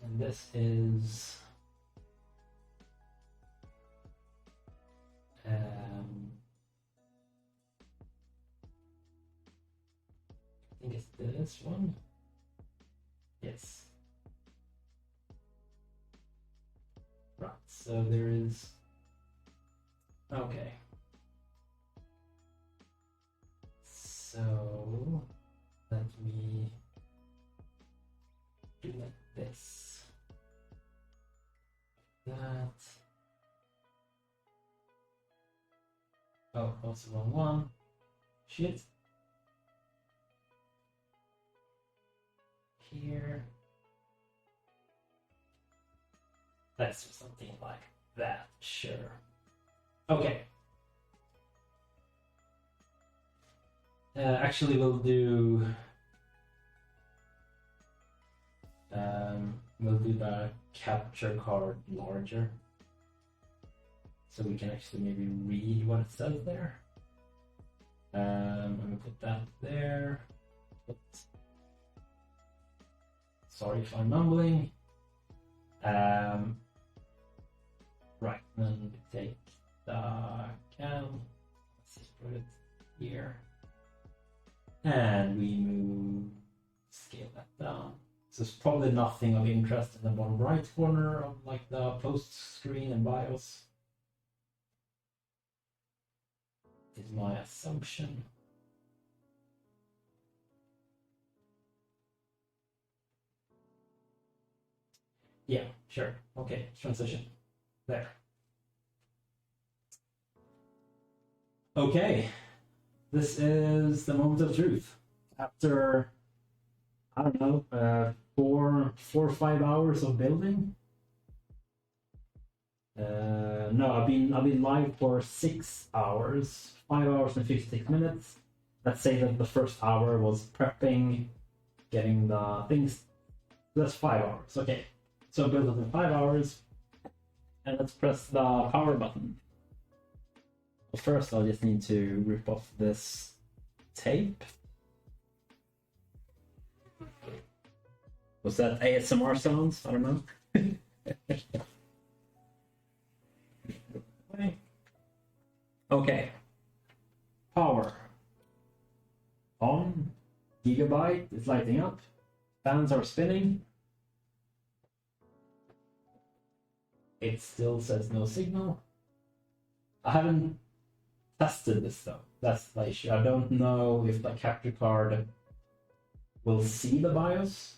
And this is I think it's this one. Yes. Right, so there is, okay. So let me do like this. That. Oh, also wrong one. Shit. Here. Let's do something like that, sure. Okay. Actually, we'll do the capture card larger, so we can actually maybe read what it says there. I'm gonna put that there. Sorry if I'm mumbling. Right, then we take the cam. Let's just put it here. And we scale that down. So there's probably nothing of interest in the bottom right corner of like the post screen and BIOS. Is my assumption. Yeah, sure. Okay, transition. There. Okay. This is the moment of truth. After, I don't know, 4 or 5 hours of building. No, I've been live for 6 hours, 5 hours and 56 minutes. Let's say that the first hour was prepping, getting the things. That's 5 hours. Okay, so build it in 5 hours, and let's press the power button. Well, first, I'll just need to rip off this tape. Was that ASMR sounds? I don't know. Okay. Power. On. Gigabyte is lighting up. Fans are spinning. It still says no signal. I haven't tested this though. That's the issue. I don't know if the capture card will see the BIOS.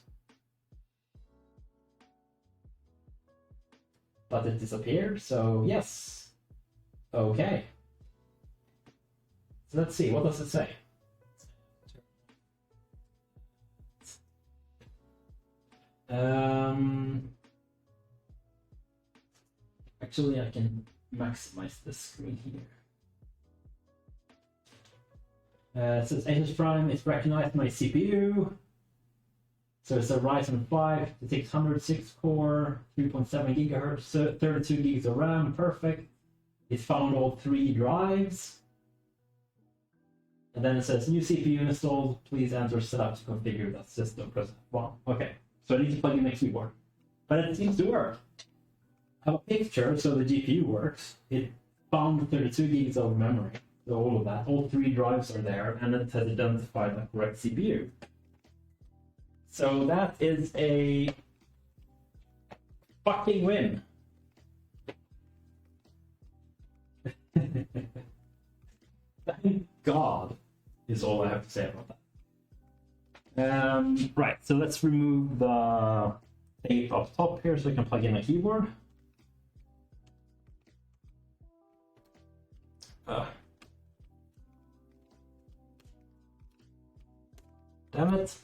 But it disappeared, so yes. Okay. So let's see, what does it say? Actually, I can maximize the screen here. It says Asus Prime, it's recognized my CPU. So it's a Ryzen 5 606 core, 3.7 gigahertz, 32 gigs of RAM, perfect. It found all 3 drives. And then it says new CPU installed, please enter setup to configure that system. Press F1. Okay, so I need to plug in a keyboard. But it seems to work. I have a picture, so the GPU works. It found 32 gigs of memory, so all of that. All 3 drives are there, and it has identified the correct CPU. So that is a fucking win. Thank God is all I have to say about that. Right, so let's remove the tape up top here so I can plug in a keyboard. Damn it.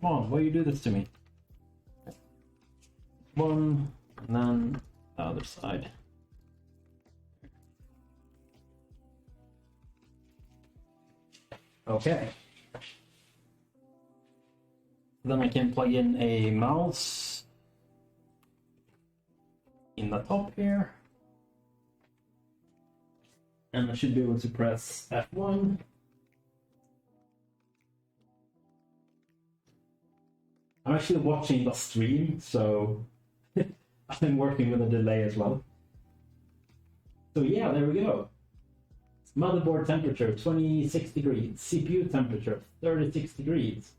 Come on, why you do this to me? One, and then the other side. Okay. Then I can plug in a mouse in the top here. And I should be able to press F1. I'm actually watching the stream, so I'm working with a delay as well. So yeah, there we go. Motherboard temperature, 26 degrees. CPU temperature, 36 degrees.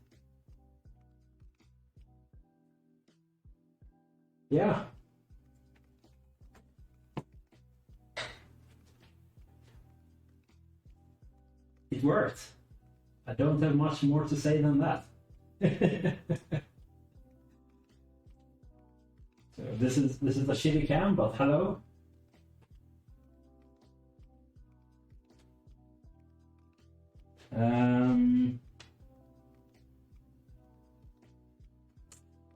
Yeah. It worked. I don't have much more to say than that. So this is a shitty cam, but hello.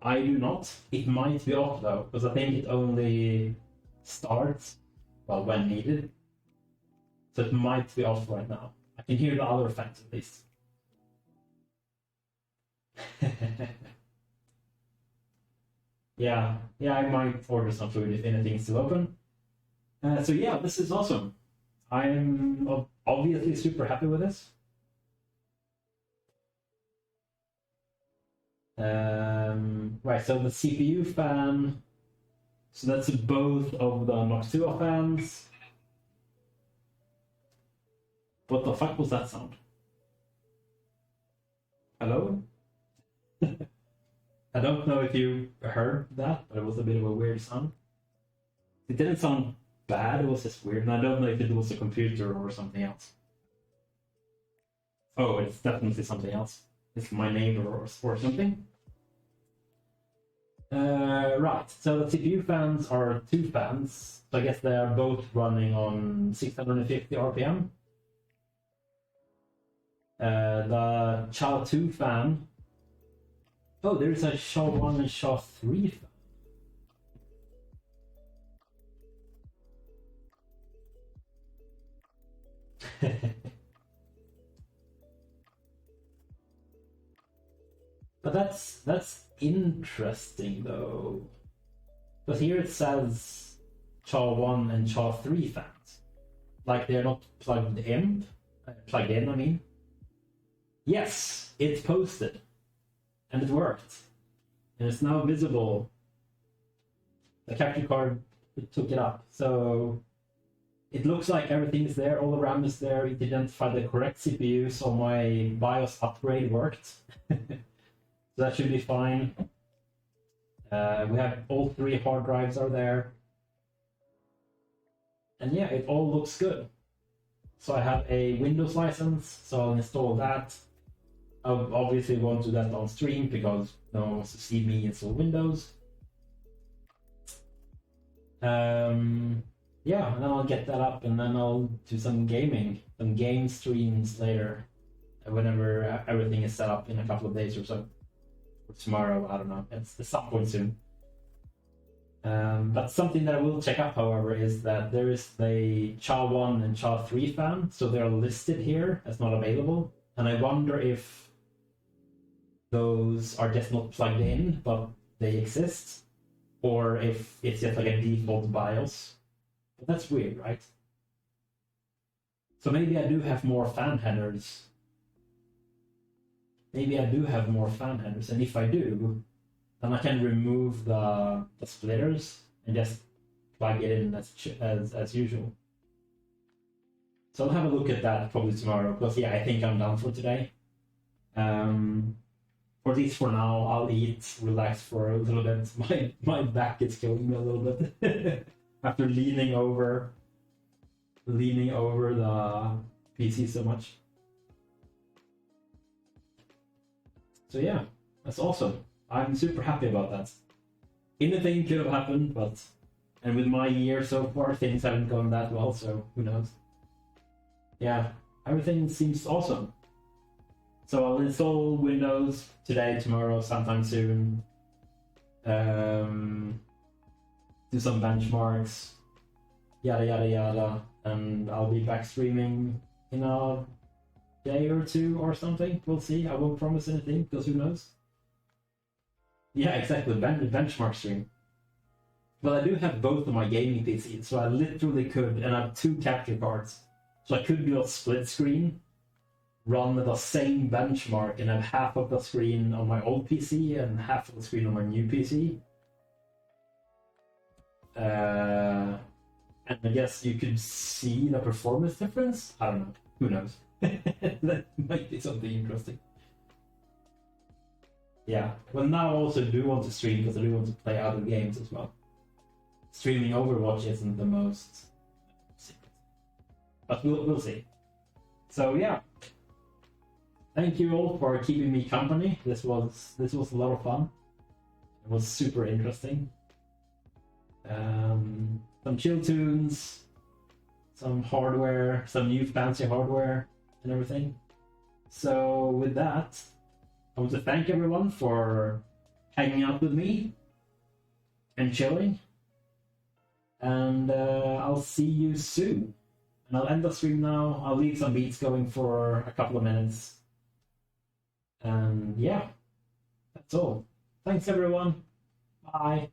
I do not. It might be off though, because I think it only starts when needed. So it might be off right now. I can hear the other fans at least. Yeah, I might order some food if anything's still open. So yeah, this is awesome. I'm obviously super happy with this. Right, so the CPU fan. So that's both of the Noctua fans. What the fuck was that sound? Hello? I don't know if you heard that, but it was a bit of a weird sound. It didn't sound bad, it was just weird, and I don't know if it was a computer or something else. Oh, it's definitely something else. It's my neighbor or something. Right, so the CPU fans are 2 fans, so I guess they are both running on 650 RPM. The SHA-2 fan. Oh, there is a SHA-1 and SHA-3 fan. But that's interesting though, because here it says SHA-1 and SHA-3 fans, like they're not plugged in. I mean. Yes, it's posted, and it worked, and it's now visible. The capture card took it up, so it looks like everything is there. All the RAM is there. It identified the correct CPU, so my BIOS upgrade worked. So that should be fine. We have all 3 hard drives are there. And yeah, it all looks good. So I have a Windows license, so I'll install that. I obviously won't do that on stream because no one wants to see me install Windows. Yeah, and then I'll get that up, and then I'll do some gaming, some game streams later, whenever everything is set up in a couple of days or so. Or tomorrow, I don't know. It's at some point soon. But something that I will check up, however, is that there is the CHA 1 and CHA 3 fan, so they're listed here as not available. And I wonder if those are just not plugged in, but they exist, or if it's just like a default BIOS. But that's weird, right? So maybe I do have more fan headers. Maybe I do have more fan headers, and if I do, then I can remove the splitters and just plug it in as usual. So I'll have a look at that probably tomorrow, because yeah, I think I'm done for today. For at least for now, I'll eat, relax for a little bit. My back is killing me a little bit after leaning over the PC so much. So yeah, that's awesome. I'm super happy about that. Anything could have happened, and with my year so far, things haven't gone that well, so who knows? Yeah, everything seems awesome. So I'll install Windows today, tomorrow, sometime soon. Do some benchmarks, yada yada yada, and I'll be back streaming in a day or 2 or something. We'll see. I won't promise anything because who knows? Yeah, exactly. Benchmark stream. Well, I do have both of my gaming PCs, so I literally could, and I have 2 capture cards, so I could do a split screen, run the same benchmark, and have half of the screen on my old PC and half of the screen on my new PC. And I guess you could see the performance difference. I don't know. Who knows? That might be something interesting. Yeah, well, now I also do want to stream because I do want to play other games as well. Streaming Overwatch isn't the most secret, but we'll see. So yeah, thank you all for keeping me company. This was a lot of fun. It was super interesting. Some chill tunes, some hardware, some new fancy hardware, and everything. So with that, I want to thank everyone for hanging out with me and chilling. And I'll see you soon. And I'll end the stream now. I'll leave some beats going for a couple of minutes. And yeah, that's all. Thanks everyone. Bye.